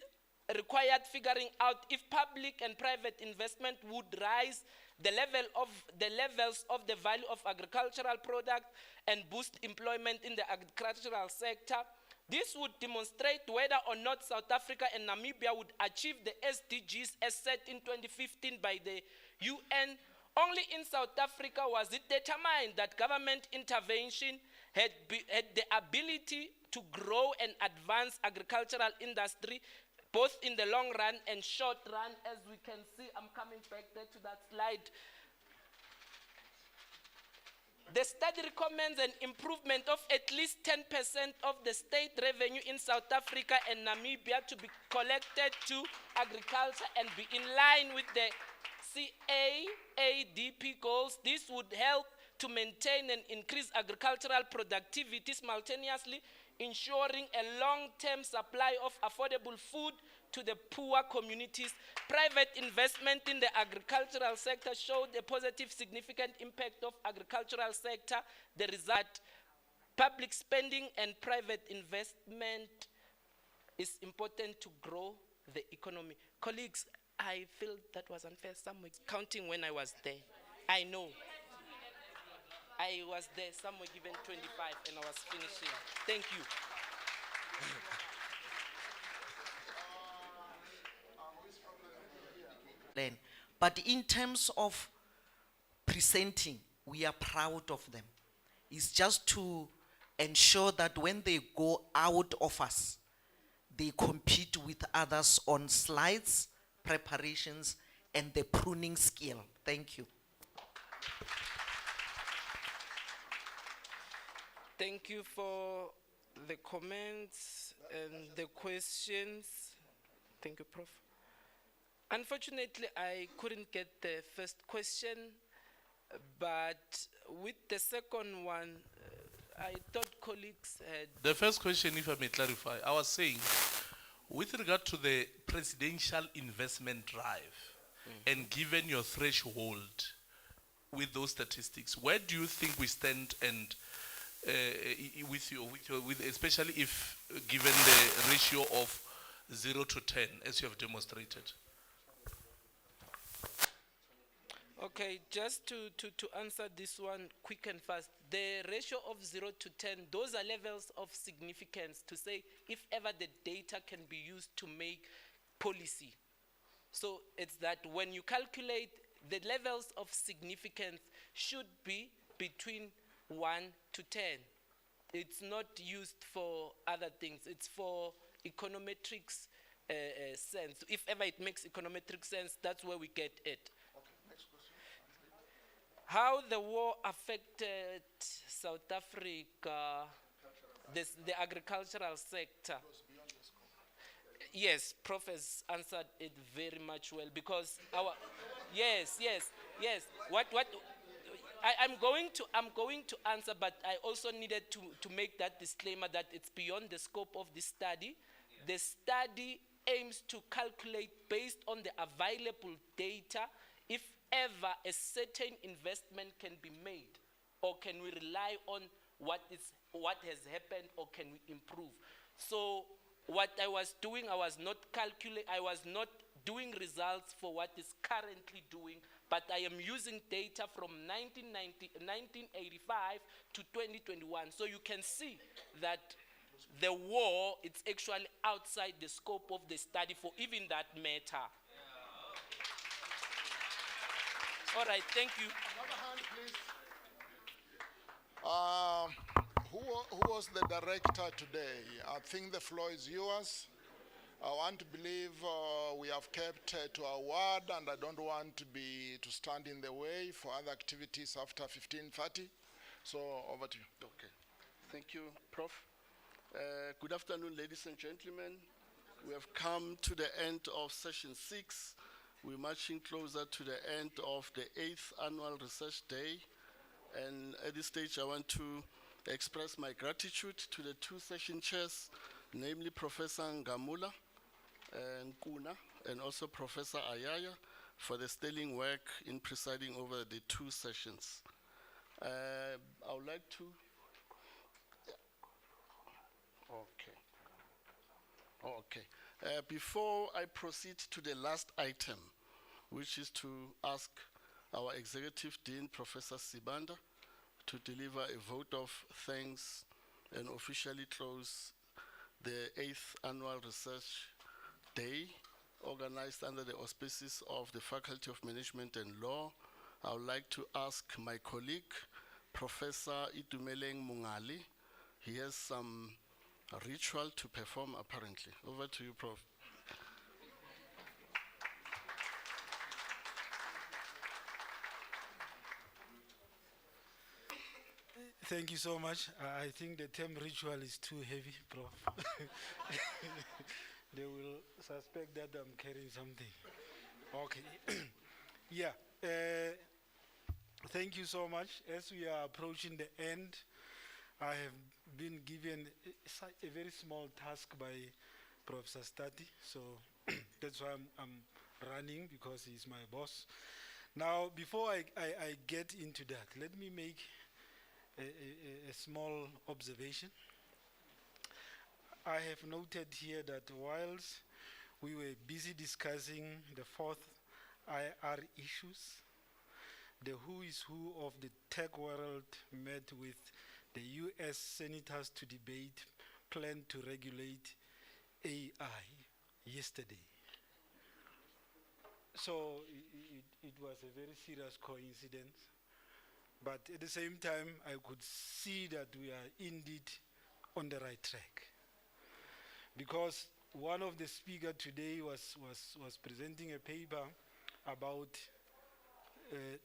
S22: required figuring out if public and private investment would rise the levels of the value of agricultural product and boost employment in the agricultural sector. This would demonstrate whether or not South Africa and Namibia would achieve the SDGs as set in 2015 by the UN. Only in South Africa was it determined that government intervention had the ability to grow and advance agricultural industry, both in the long run and short run, as we can see. I'm coming back there to that slide. The study recommends an improvement of at least 10% of the state revenue in South Africa and Namibia to be collected to agriculture and be in line with the CAADP goals. This would help to maintain and increase agricultural productivity, simultaneously ensuring a long-term supply of affordable food to the poor communities. Private investment in the agricultural sector showed a positive, significant impact of agricultural sector. The result, public spending and private investment is important to grow the economy. Colleagues, I feel that was unfair. Some were counting when I was there. I know. I was there somewhere given 25 and I was finishing. Thank you.
S3: Then, but in terms of presenting, we are proud of them. It's just to ensure that when they go out of us, they compete with others on slides, preparations, and the pruning skill. Thank you.
S22: Thank you for the comments and the questions. Thank you, Prof. Unfortunately, I couldn't get the first question, but with the second one, I thought colleagues had...
S18: The first question, if I may clarify, I was saying, with regard to the presidential investment drive, and given your threshold with those statistics, where do you think we stand and especially if given the ratio of 0 to 10, as you have demonstrated?
S22: Okay, just to answer this one quick and fast. The ratio of 0 to 10, those are levels of significance to say if ever the data can be used to make policy. So it's that when you calculate, the levels of significance should be between 1 to 10. It's not used for other things. It's for econometrics sense. If ever it makes econometric sense, that's where we get it. How the war affected South Africa, the agricultural sector. Yes, Prof has answered it very much well because our, yes. I'm going to answer, but I also needed to make that disclaimer that it's beyond the scope of this study. The study aims to calculate based on the available data if ever a certain investment can be made, or can we rely on what has happened, or can we improve. So what I was doing, I was not doing results for what is currently doing, but I am using data from 1985 to 2021. So you can see that the war, it's actually outside the scope of the study for even that matter. All right, thank you.
S11: Another hand, please. Who was the director today? I think the floor is yours. I want to believe we have kept to our word, and I don't want to stand in the way for other activities after 15:30. So over to you.
S23: Okay. Thank you, Prof. Good afternoon, ladies and gentlemen. We have come to the end of session 6. We're marching closer to the end of the 8th annual research day. And at this stage, I want to express my gratitude to the 2 session chairs, namely Professor Ngamula and Kuna, and also Professor Ayaya, for the sterling work in presiding over the 2 sessions. I would like to... Okay. Before I proceed to the last item, which is to ask our Executive Dean, Professor Sibanda, to deliver a vote of thanks and officially close the 8th Annual Research Day, organized under the auspices of the Faculty of Management and Law, I would like to ask my colleague, Professor Itumeleng Mungali. He has some ritual to perform, apparently. Over to you, Prof.
S16: Thank you so much. I think the term ritual is too heavy, Prof. They will suspect that I'm carrying something. Okay. Yeah. Thank you so much. As we are approaching the end, I have been given a very small task by Professor Stati, so that's why I'm running, because he's my boss. Now, before I get into that, let me make a small observation. I have noted here that whilst we were busy discussing the 4th IR issues, the who is who of the tech world met with the US senators to debate plan to regulate AI yesterday. So it was a very serious coincidence. But at the same time, I could see that we are indeed on the right track. Because one of the speakers today was presenting a paper about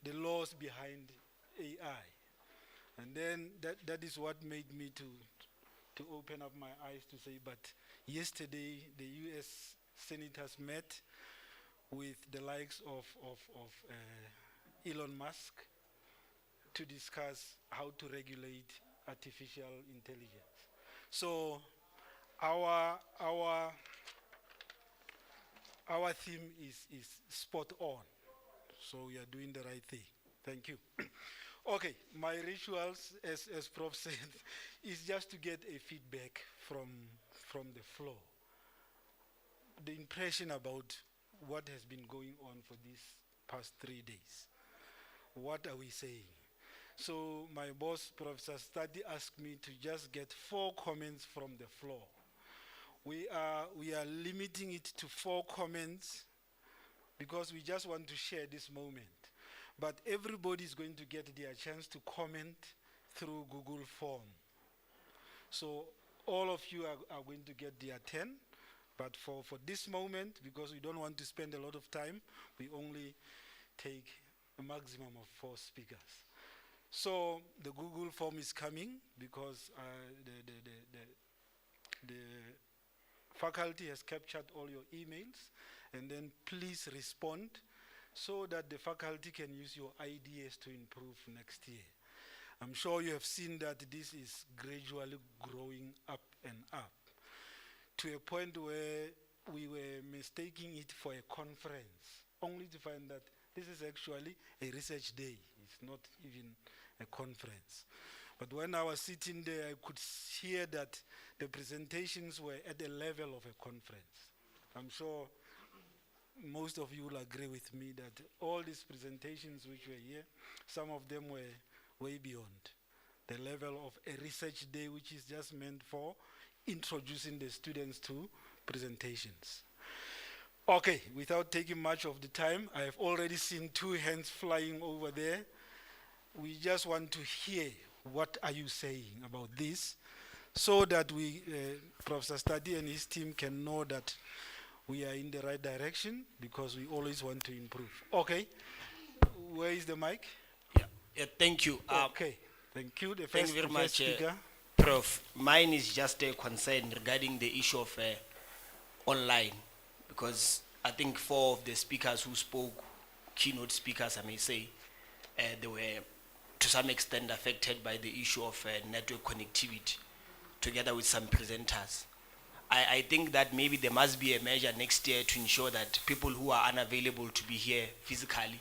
S16: the laws behind AI. And then that is what made me to open up my eyes to say, but yesterday the US senators met with the likes of Elon Musk to discuss how to regulate artificial intelligence. So our theme is spot on. So we are doing the right thing. Thank you. Okay, my rituals, as Prof said, is just to get a feedback from the floor. The impression about what has been going on for these past 3 days. What are we saying? So my boss, Professor Study, asked me to just get 4 comments from the floor. We are limiting it to 4 comments because we just want to share this moment. But everybody is going to get their chance to comment through Google Form. So all of you are going to get their 10. But for this moment, because we don't want to spend a lot of time, we only take a maximum of 4 speakers. So the Google form is coming because the faculty has captured all your emails, and then please respond so that the faculty can use your ideas to improve next year. I'm sure you have seen that this is gradually growing up and up to a point where we were mistaking it for a conference, only to find that this is actually a research day. It's not even a conference. But when I was sitting there, I could hear that the presentations were at the level of a conference. I'm sure most of you will agree with me that all these presentations which were here, some of them were way beyond the level of a research day, which is just meant for introducing the students to presentations. Okay, without taking much of the time, I have already seen 2 hands flying over there. We just want to hear what are you saying about this so that we, Professor Study and his team can know that we are in the right direction because we always want to improve. Okay, where is the mic?
S1: Yeah, thank you.
S16: Okay, thank you.
S1: Thank you very much,
S16: speaker.
S1: Prof. Mine is just a concern regarding the issue of online, because I think 4 of the speakers who spoke, keynote speakers, I may say, they were to some extent affected by the issue of network connectivity, together with some presenters. I think that maybe there must be a measure next year to ensure that people who are unavailable to be here physically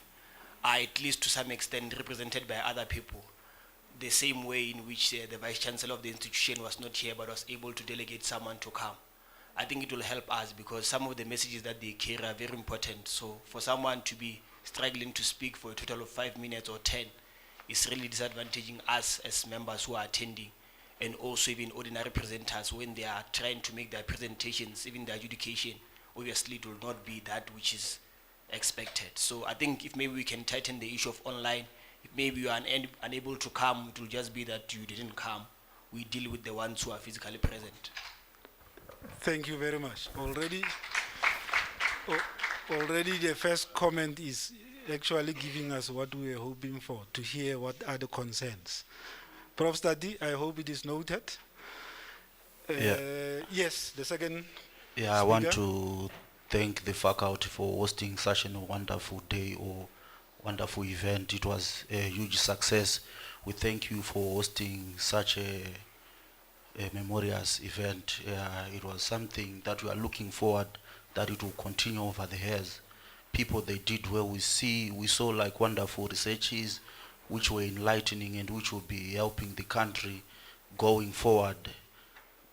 S1: are at least to some extent represented by other people, the same way in which the Vice Chancellor of the institution was not here but was able to delegate someone to come. I think it will help us because some of the messages that they carry are very important. So for someone to be struggling to speak for a total of 5 minutes or 10 is really disadvantaging us as members who are attending, and also even ordinary presenters when they are trying to make their presentations, even their adjudication, obviously it will not be that which is expected. So I think if maybe we can tighten the issue of online, if maybe you are unable to come, it will just be that you didn't come. We deal with the ones who are physically present.
S16: Thank you very much. Already the first comment is actually giving us what we were hoping for, to hear what are the concerns. Prof. Study, I hope it is noted. Yes, the second
S7: speaker. I want to thank the faculty for hosting such a wonderful day or wonderful event. It was a huge success. We thank you for hosting such a memorious event. It was something that we are looking forward that it will continue over the years. People, they did well. We saw like wonderful researches which were enlightening and which will be helping the country going forward.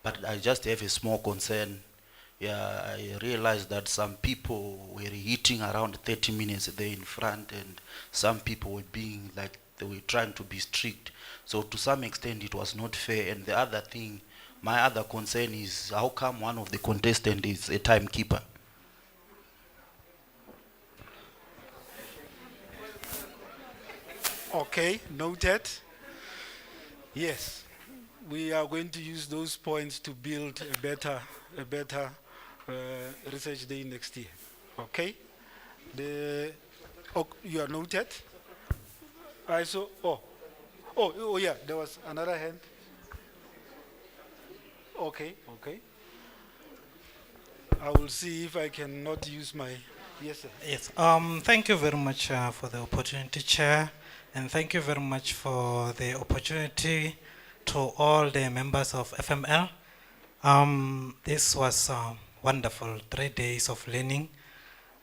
S7: But I just have a small concern. yeah, I realized that some people were hitting around 30 minutes there in front, and some people were being like they were trying to be strict. So to some extent, it was not fair. And the other thing, my other concern is how come one of the contestants is a timekeeper?
S16: Okay, noted. Yes, we are going to use those points to build a better research day next year. Okay? You are noted. I saw. Oh, yeah. There was another hand. Okay, okay. I will see if I can not use my. Yes, sir.
S6: Yes. Thank you very much for the opportunity, Chair, and thank you very much for the opportunity to all the members of FML. This was wonderful, 3 days of learning.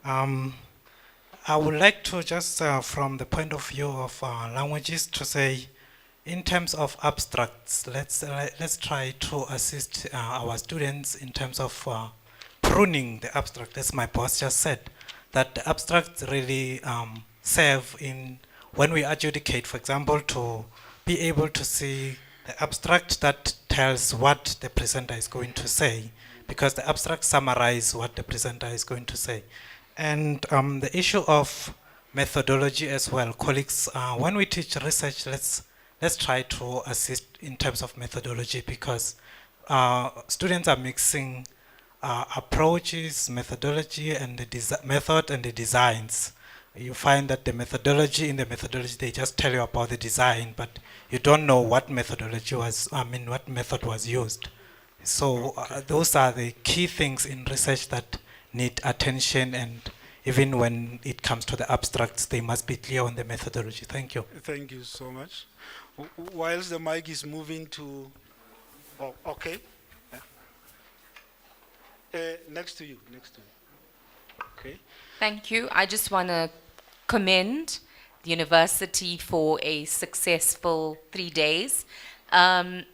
S6: I would like to just, from the point of view of languages, to say, in terms of abstracts, let's try to assist our students in terms of pruning the abstract, as my boss just said, that the abstracts really serve in, when we adjudicate, for example, to be able to see the abstract that tells what the presenter is going to say, because the abstract summarize what the presenter is going to say. And the issue of methodology as well, colleagues, when we teach research, let's try to assist in terms of methodology, because students are mixing approaches, methodology, and the method and the designs. You find that in the methodology, they just tell you about the design, but you don't know what methodology was, what method was used. So those are the key things in research that need attention, and even when it comes to the abstracts, they must be clear on the methodology. Thank you.
S16: Thank you so much. Whilst the mic is moving to, oh, okay. Next to you. Okay.
S13: Thank you. I just want to commend the university for a successful 3 days. Some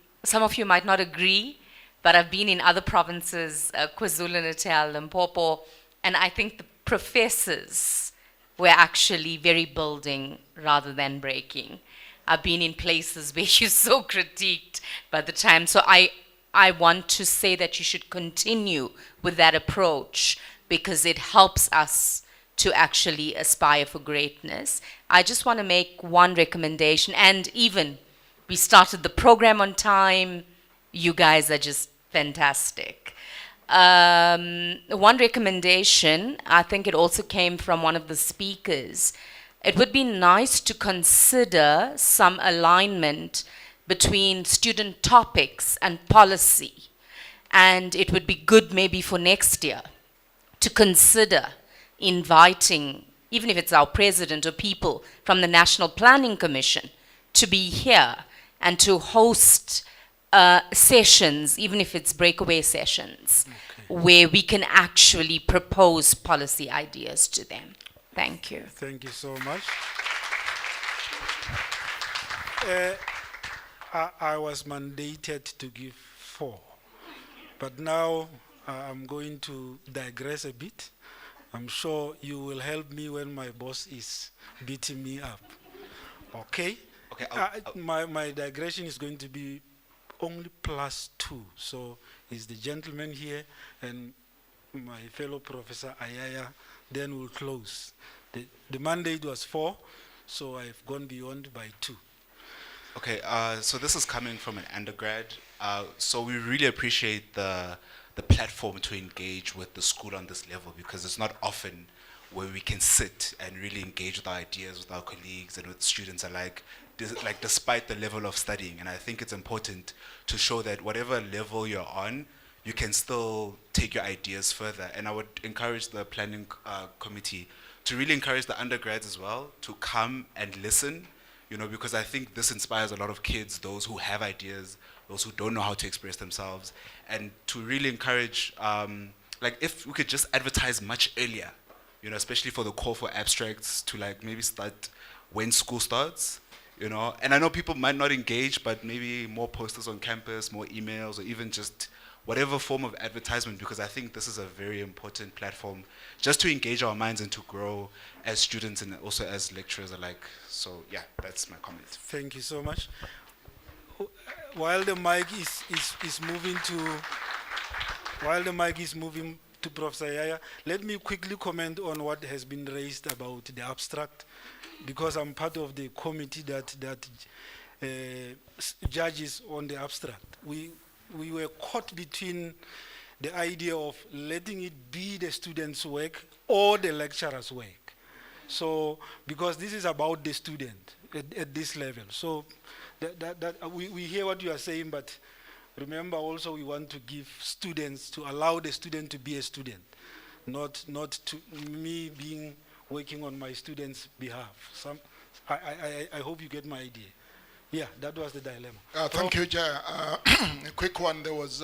S13: of you might not agree, but I've been in other provinces, KwaZulu-Natal, Limpopo, and I think the professors were actually very building rather than breaking. I've been in places where you're so critiqued by the time. So I want to say that you should continue with that approach, because it helps us to actually aspire for greatness. I just want to make one recommendation, and even we started the program on time. You guys are just fantastic. One recommendation, I think it also came from one of the speakers. It would be nice to consider some alignment between student topics and policy. And it would be good maybe for next year to consider inviting, even if it's our president or people from the National Planning Commission, to be here and to host sessions, even if it's breakaway sessions, where we can actually propose policy ideas to them. Thank you.
S16: Thank you so much. I was mandated to give 4, but now I'm going to digress a bit. I'm sure you will help me when my boss is beating me up. Okay?
S15: Okay.
S16: My digression is going to be only +2. So it's the gentleman here and my fellow Professor Ayaya, then we'll close. The mandate was 4, so I've gone beyond by 2.
S15: Okay, so this is coming from an undergrad. So we really appreciate the platform to engage with the school on this level, because it's not often where we can sit and really engage with our ideas with our colleagues and with students alike, despite the level of studying. And I think it's important to show that whatever level you're on, you can still take your ideas further. And I would encourage the planning committee to really encourage the undergrads as well to come and listen, because I think this inspires a lot of kids, those who have ideas, those who don't know how to express themselves, and to really encourage, if we could just advertise much earlier, especially for the call for abstracts to maybe start when school starts, and I know people might not engage, but maybe more posters on campus, more emails, or even just whatever form of advertisement, because I think this is a very important platform just to engage our minds and to grow as students and also as lecturers alike. So yeah, that's my comment.
S16: Thank you so much. While the mic is moving to Professor Yaya, let me quickly comment on what has been raised about the abstract, because I'm part of the committee that judges on the abstract. We were caught between the idea of letting it be the student's work or the lecturer's work. So, because this is about the student at this level. So, we hear what you are saying, but remember also we want to give students, to allow the student to be a student, not to me working on my students' behalf. I hope you get my idea. Yeah, that was the dilemma.
S11: Thank you, Jaya. A quick one. There was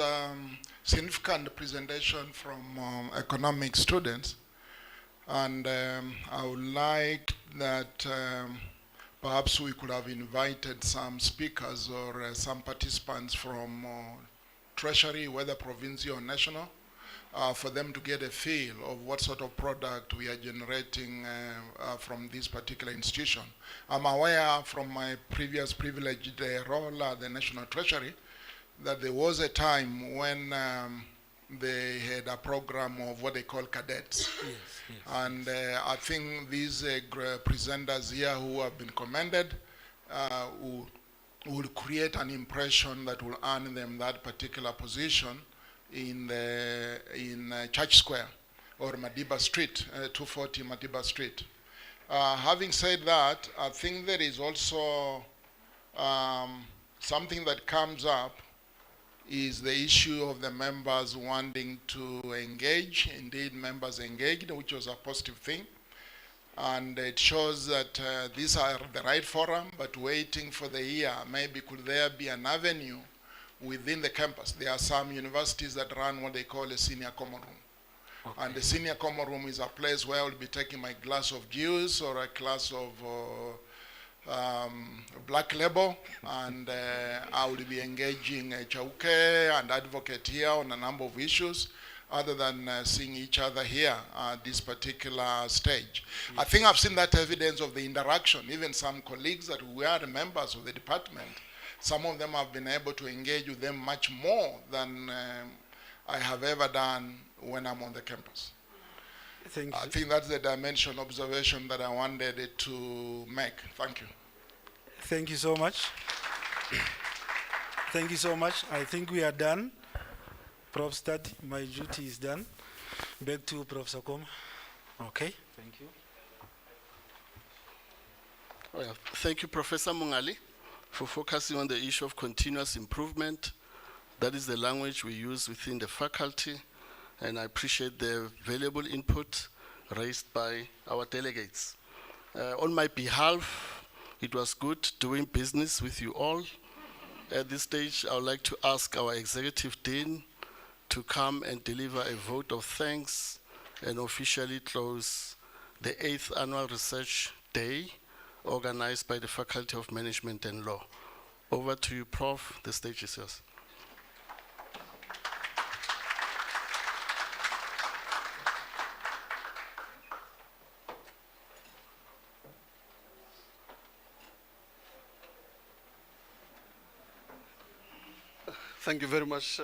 S11: significant presentation from economic students, and I would like that perhaps we could have invited some speakers or some participants from Treasury, whether provincial or national, for them to get a feel of what sort of product we are generating from this particular institution. I'm aware from my previous privileged role at the National Treasury that there was a time when they had a program of what they call cadets.
S16: Yes, yes.
S11: And I think these presenters here who have been commended will create an impression that will earn them that particular position in Church Square or Madiba Street, 240 Madiba Street. Having said that, I think there is also something that comes up is the issue of the members wanting to engage. Indeed, members engaged, which was a positive thing. And it shows that these are the right forum, but waiting for the year, maybe could there be an avenue within the campus? There are some universities that run what they call a senior common room. Okay. And the senior common room is a place where I will be taking my glass of juice or a glass of black label, and I will be engaging Chauke and advocate here on a number of issues other than seeing each other here at this particular stage. Yes. I think I've seen that evidence of the interaction. Even some colleagues that were members of the department, some of them have been able to engage with them much more than I have ever done when I'm on the campus.
S16: Thank you.
S11: I think that's the dimension observation that I wanted to make. Thank you.
S16: Thank you so much. Thank you so much. I think we are done. Prof. Stad, my duty is done. Back to Professor Koma. Okay. Thank you.
S23: Well, thank you, Professor Mungali, for focusing on the issue of continuous improvement. That is the language we use within the faculty, and I appreciate the valuable input raised by our delegates. On my behalf, it was good doing business with you all. At this stage, I would like to ask our Executive Dean to come and deliver a vote of thanks and officially close the 8th Annual Research Day organized by the Faculty of Management and Law. Over to you, Prof. The stage is yours.
S8: Thank you very much,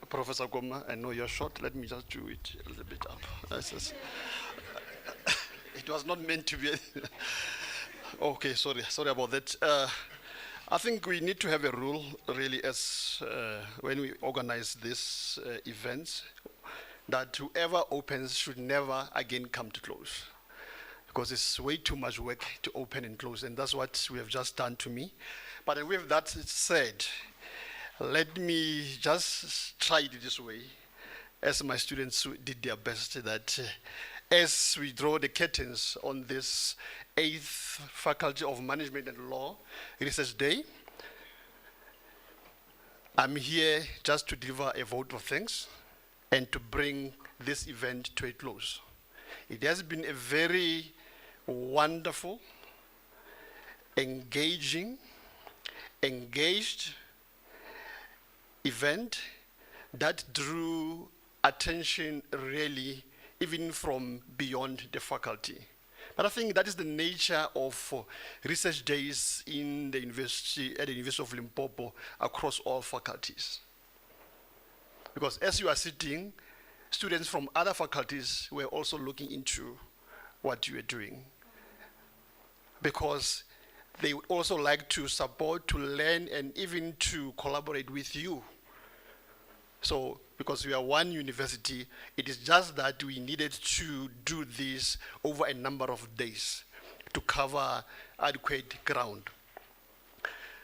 S8: Professor Goma. I know you're short. Let me just do it a little bit up. It was not meant to be. Okay, sorry about that. I think we need to have a rule, really, as when we organize these events, that whoever opens should never again come to close, because it's way too much work to open and close, and that's what we have just done to me. But with that said, let me just try it this way, as my students did their best, that as we draw the curtains on this 8th Faculty of Management and Law Research Day, I'm here just to deliver a vote of thanks and to bring this event to a close. It has been a very wonderful, engaged event that drew attention really even from beyond the faculty. But I think that is the nature of research days in the university, at the University of Limpopo, across all faculties. Because as you are sitting, students from other faculties were also looking into what you are doing. Because they would also like to support, to learn, and even to collaborate with you. So, because we are one university, it is just that we needed to do this over a number of days to cover adequate ground.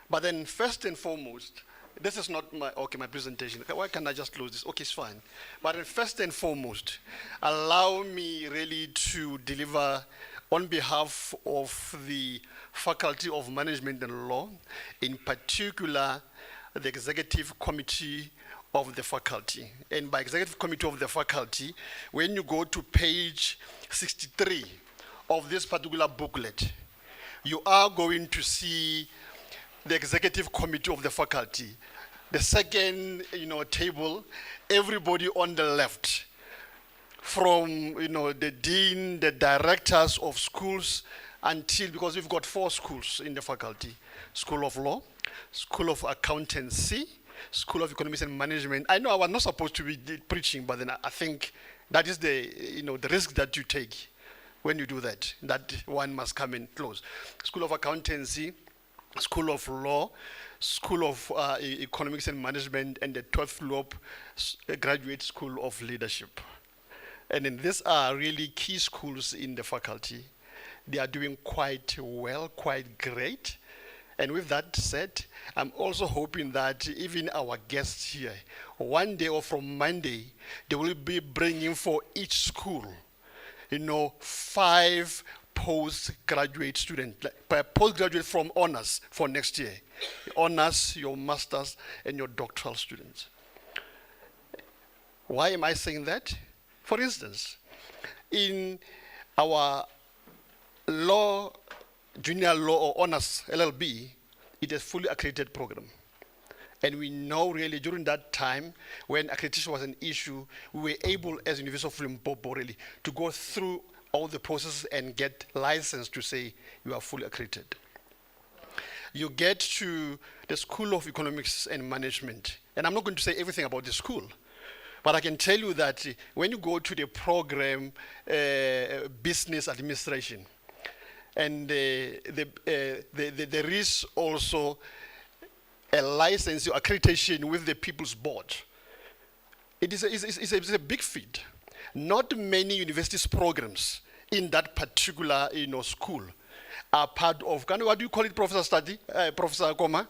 S8: But then first and foremost, this is not my presentation. Why can't I just close this? Okay, it's fine. But then first and foremost, allow me really to deliver on behalf of the Faculty of Management and Law, in particular, the Executive Committee of the faculty. And by Executive Committee of the faculty, when you go to page 63 of this particular booklet, you are going to see the Executive Committee of the faculty. The second, table, everybody on the left, from, the dean, the directors of schools, until, because we've got 4 schools in the faculty: School of Law, School of Accountancy, School of Economics and Management. I know I was not supposed to be preaching, but then I think that is the, the risk that you take when you do that. That one must come and close. School of Accountancy, School of Law, School of Economics and Management, and the 12th Loeb Graduate School of Leadership. And then these are really key schools in the faculty. They are doing quite well, quite great. And with that said, I'm also hoping that even our guests here, one day or from Monday, they will be bringing for each school, 5 postgraduate students, postgraduate from honors for next year. Honors, your masters, and your doctoral students. Why am I saying that? For instance, in our law, junior law or honors LLB, it is a fully accredited program. And we know really during that time when accreditation was an issue, we were able as University of Limpopo really to go through all the processes and get licensed to say you are fully accredited. You get to the School of Economics and Management. And I'm not going to say everything about the school, but I can tell you that when you go to the program, Business Administration, and there is also a license or accreditation with the People's Board. It's a big feat. Not many universities programs in that particular school are part of, what do you call it, Professor Study, Professor Koma?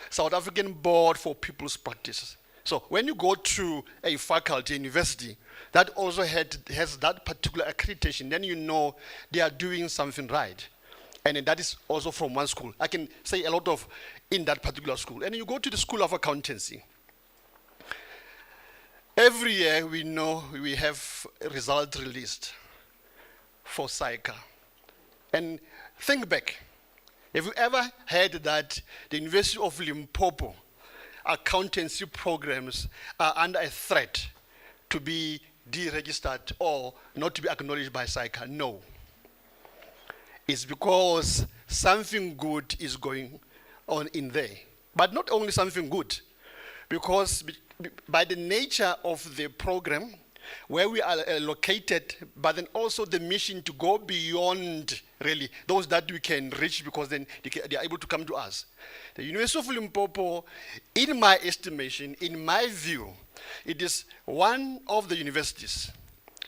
S8: South African Board for People's Practice. So when you go to a faculty, university, that also has that particular accreditation, then you know they are doing something right. And that is also from one school. I can say a lot of in that particular school. And you go to the School of Accountancy. Every year we know we have results released for SAICA. And think back. Have you ever heard that the University of Limpopo accountancy programs are under a threat to be deregistered or not to be acknowledged by SAICA? No. It's because something good is going on in there. But not only something good, because by the nature of the program, where we are located, but then also the mission to go beyond really those that we can reach, because then they are able to come to us. The University of Limpopo, in my estimation, in my view, it is one of the universities,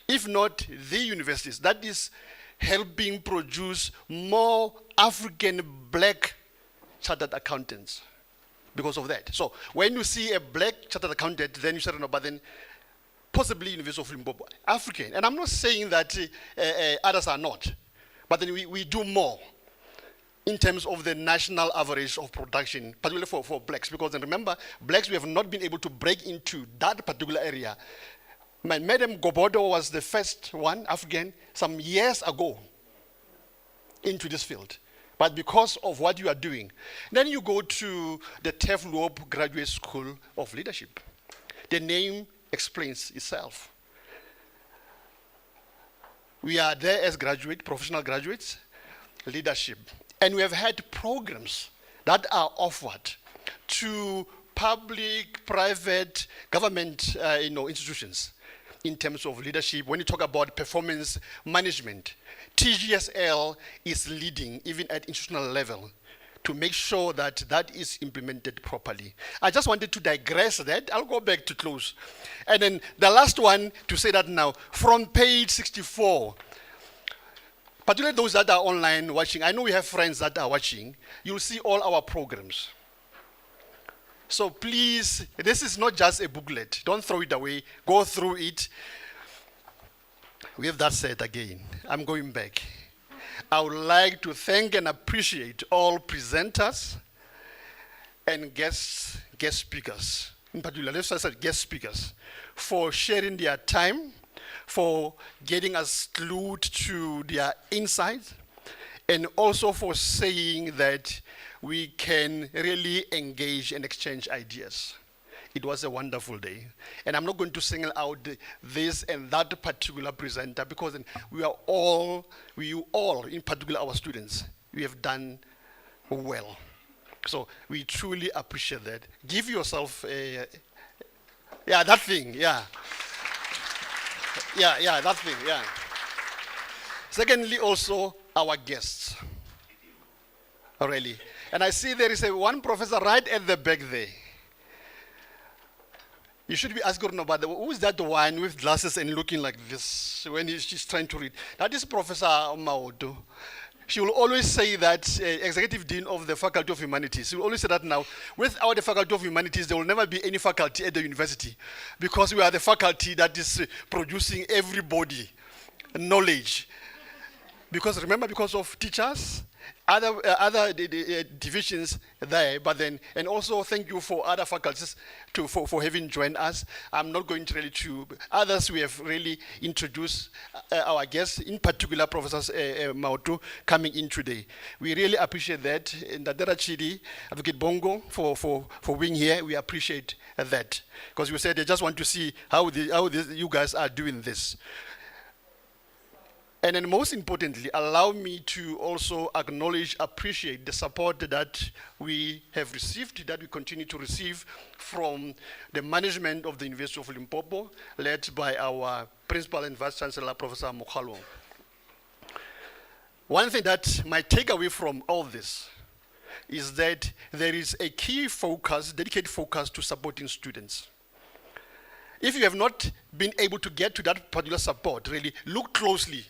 S8: if not the universities, that is helping produce more African black chartered accountants because of that. So when you see a black chartered accountant, then you say, no, but then possibly University of Limpopo, African. And I'm not saying that others are not, but then we do more in terms of the national average of production, particularly for blacks, because then remember, blacks, we have not been able to break into that particular area. Madam Gobodo was the first one, African, some years ago into this field. but because of what you are doing. Then you go to the TEF Loop Graduate School of Leadership. The name explains itself. We are there as professional graduates, leadership. And we have had programs that are offered to public, private, government institutions in terms of leadership. When you talk about performance management, TGSL is leading even at institutional level to make sure that that is implemented properly. I just wanted to digress that. I'll go back to close. And then the last one, to say that now, from page 64, particularly those that are online watching, I know we have friends that are watching, you'll see all our programs. So please, this is not just a booklet. Don't throw it away. Go through it. With that said again, I'm going back. I would like to thank and appreciate all presenters and guest speakers, in particular, let's just say guest speakers, for sharing their time, for getting us glued to their insights, and also for saying that we can really engage and exchange ideas. It was a wonderful day. And I'm not going to single out this and that particular presenter because we all, in particular our students, we have done well. So we truly appreciate that. Give yourself a, yeah, that thing, yeah. Yeah, that thing, yeah. Secondly, also our guests, really. And I see there is one professor right at the back there. You should be asking about who is that one with glasses and looking like this when she's trying to read. That is Professor Maodo. She will always say that, Executive Dean of the Faculty of Humanities. She will always say that now, without the Faculty of Humanities, there will never be any faculty at the university because we are the faculty that is producing everybody knowledge. Because remember, because of teachers, other divisions there, but then, and also thank you for other faculties for having joined us. I'm not going to really others we have really introduced our guests, in particular Professor Mautu coming in today. We really appreciate that. And Dadera Chidi, Advocate Bongo for being here, we appreciate that. Because you said they just want to see how you guys are doing this. And then most importantly, allow me to also appreciate the support that we have received, that we continue to receive from the management of the University of Limpopo, led by our Principal and Vice Chancellor, Professor Mokhalong. One thing that might take away from all this is that there is a key focus, dedicated focus to supporting students. If you have not been able to get to that particular support, really look closely.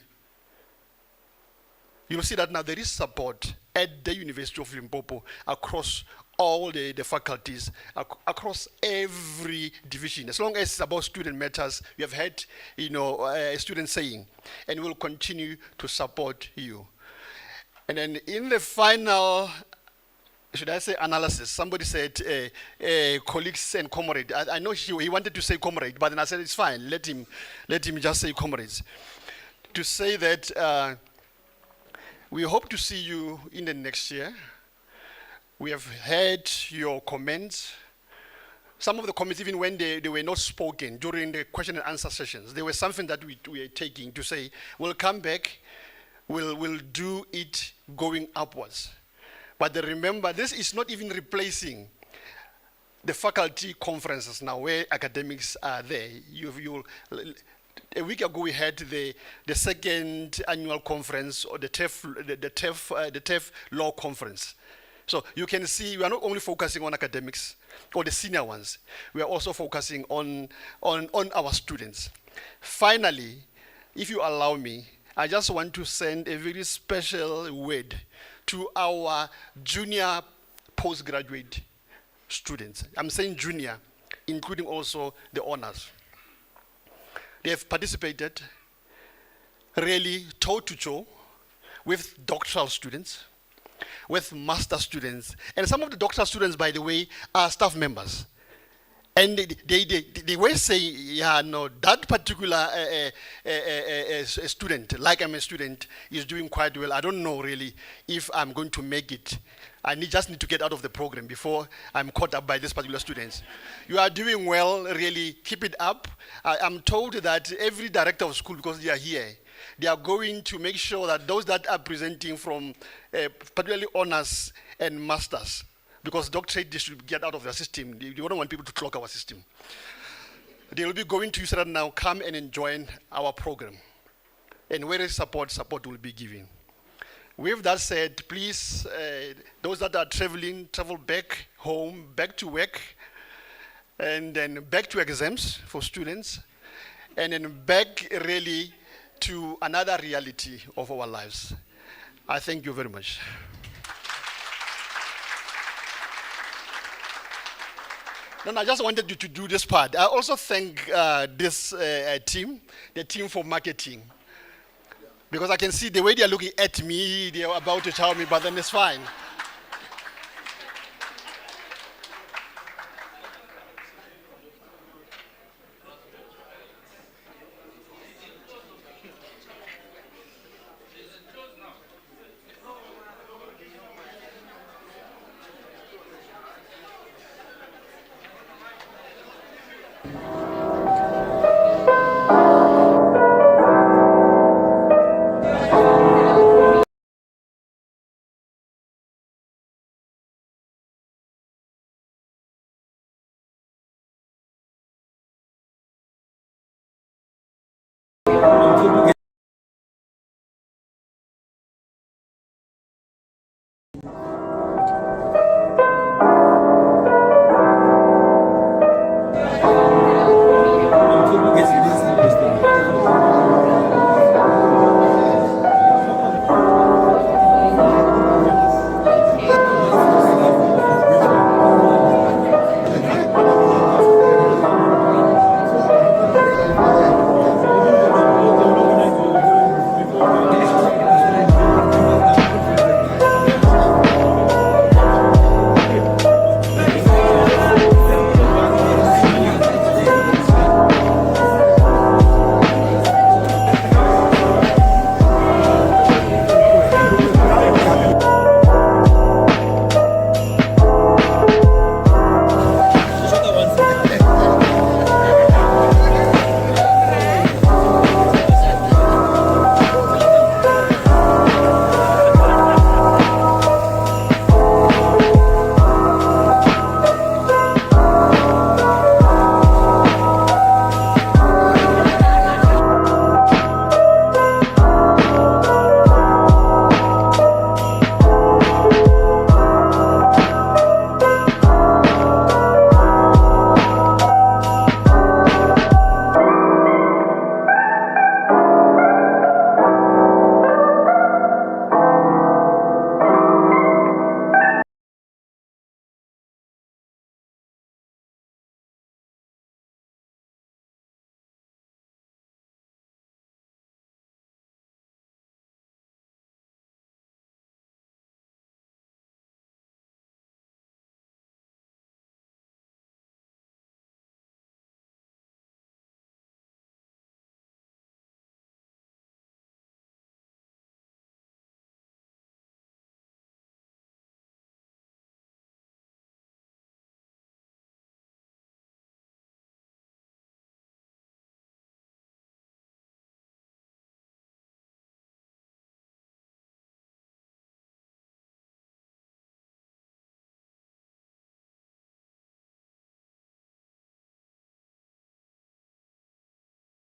S8: You'll see that now there is support at the University of Limpopo across all the faculties, across every division. As long as it's about student matters, we have had students saying, and we'll continue to support you. And then in the final, should I say analysis, somebody said colleagues and comrades. I know he wanted to say comrade, but then I said it's fine, let him just say comrades. To say that we hope to see you in the next year. We have heard your comments. Some of the comments, even when they were not spoken during the question and answer sessions, there was something that we were taking to say, we'll come back, we'll do it going upwards. But remember, this is not even replacing the faculty conferences now where academics are there. A week ago, we had the second annual conference, or the TEF Law Conference. So you can see we are not only focusing on academics or the senior ones, we are also focusing on our students. Finally, if you allow me, I just want to send a very special word to our junior postgraduate students. I'm saying junior, including also the honors. They have participated really toe to toe with doctoral students, with master students. And some of the doctoral students, by the way, are staff members. And they were saying, yeah, no, that particular student, like I'm a student, is doing quite well. I don't know really if I'm going to make it. Just need to get out of the program before I'm caught up by these particular students. You are doing well, really, keep it up. I'm told that every director of school, because they are here, they are going to make sure that those that are presenting from particularly honors and masters, because doctorate they should get out of their system. They don't want people to clog our system. They will be going to USAID now, come and join our program. And where support will be given. With that said, please, those that are traveling, travel back home, back to work, and then back to exams for students, and then back really to another reality of our lives. I thank you very much. Then I just wanted you to do this part. I also thank this team, the team for marketing. Because I can see the way they are looking at me, they are about to tell me, but then it's fine.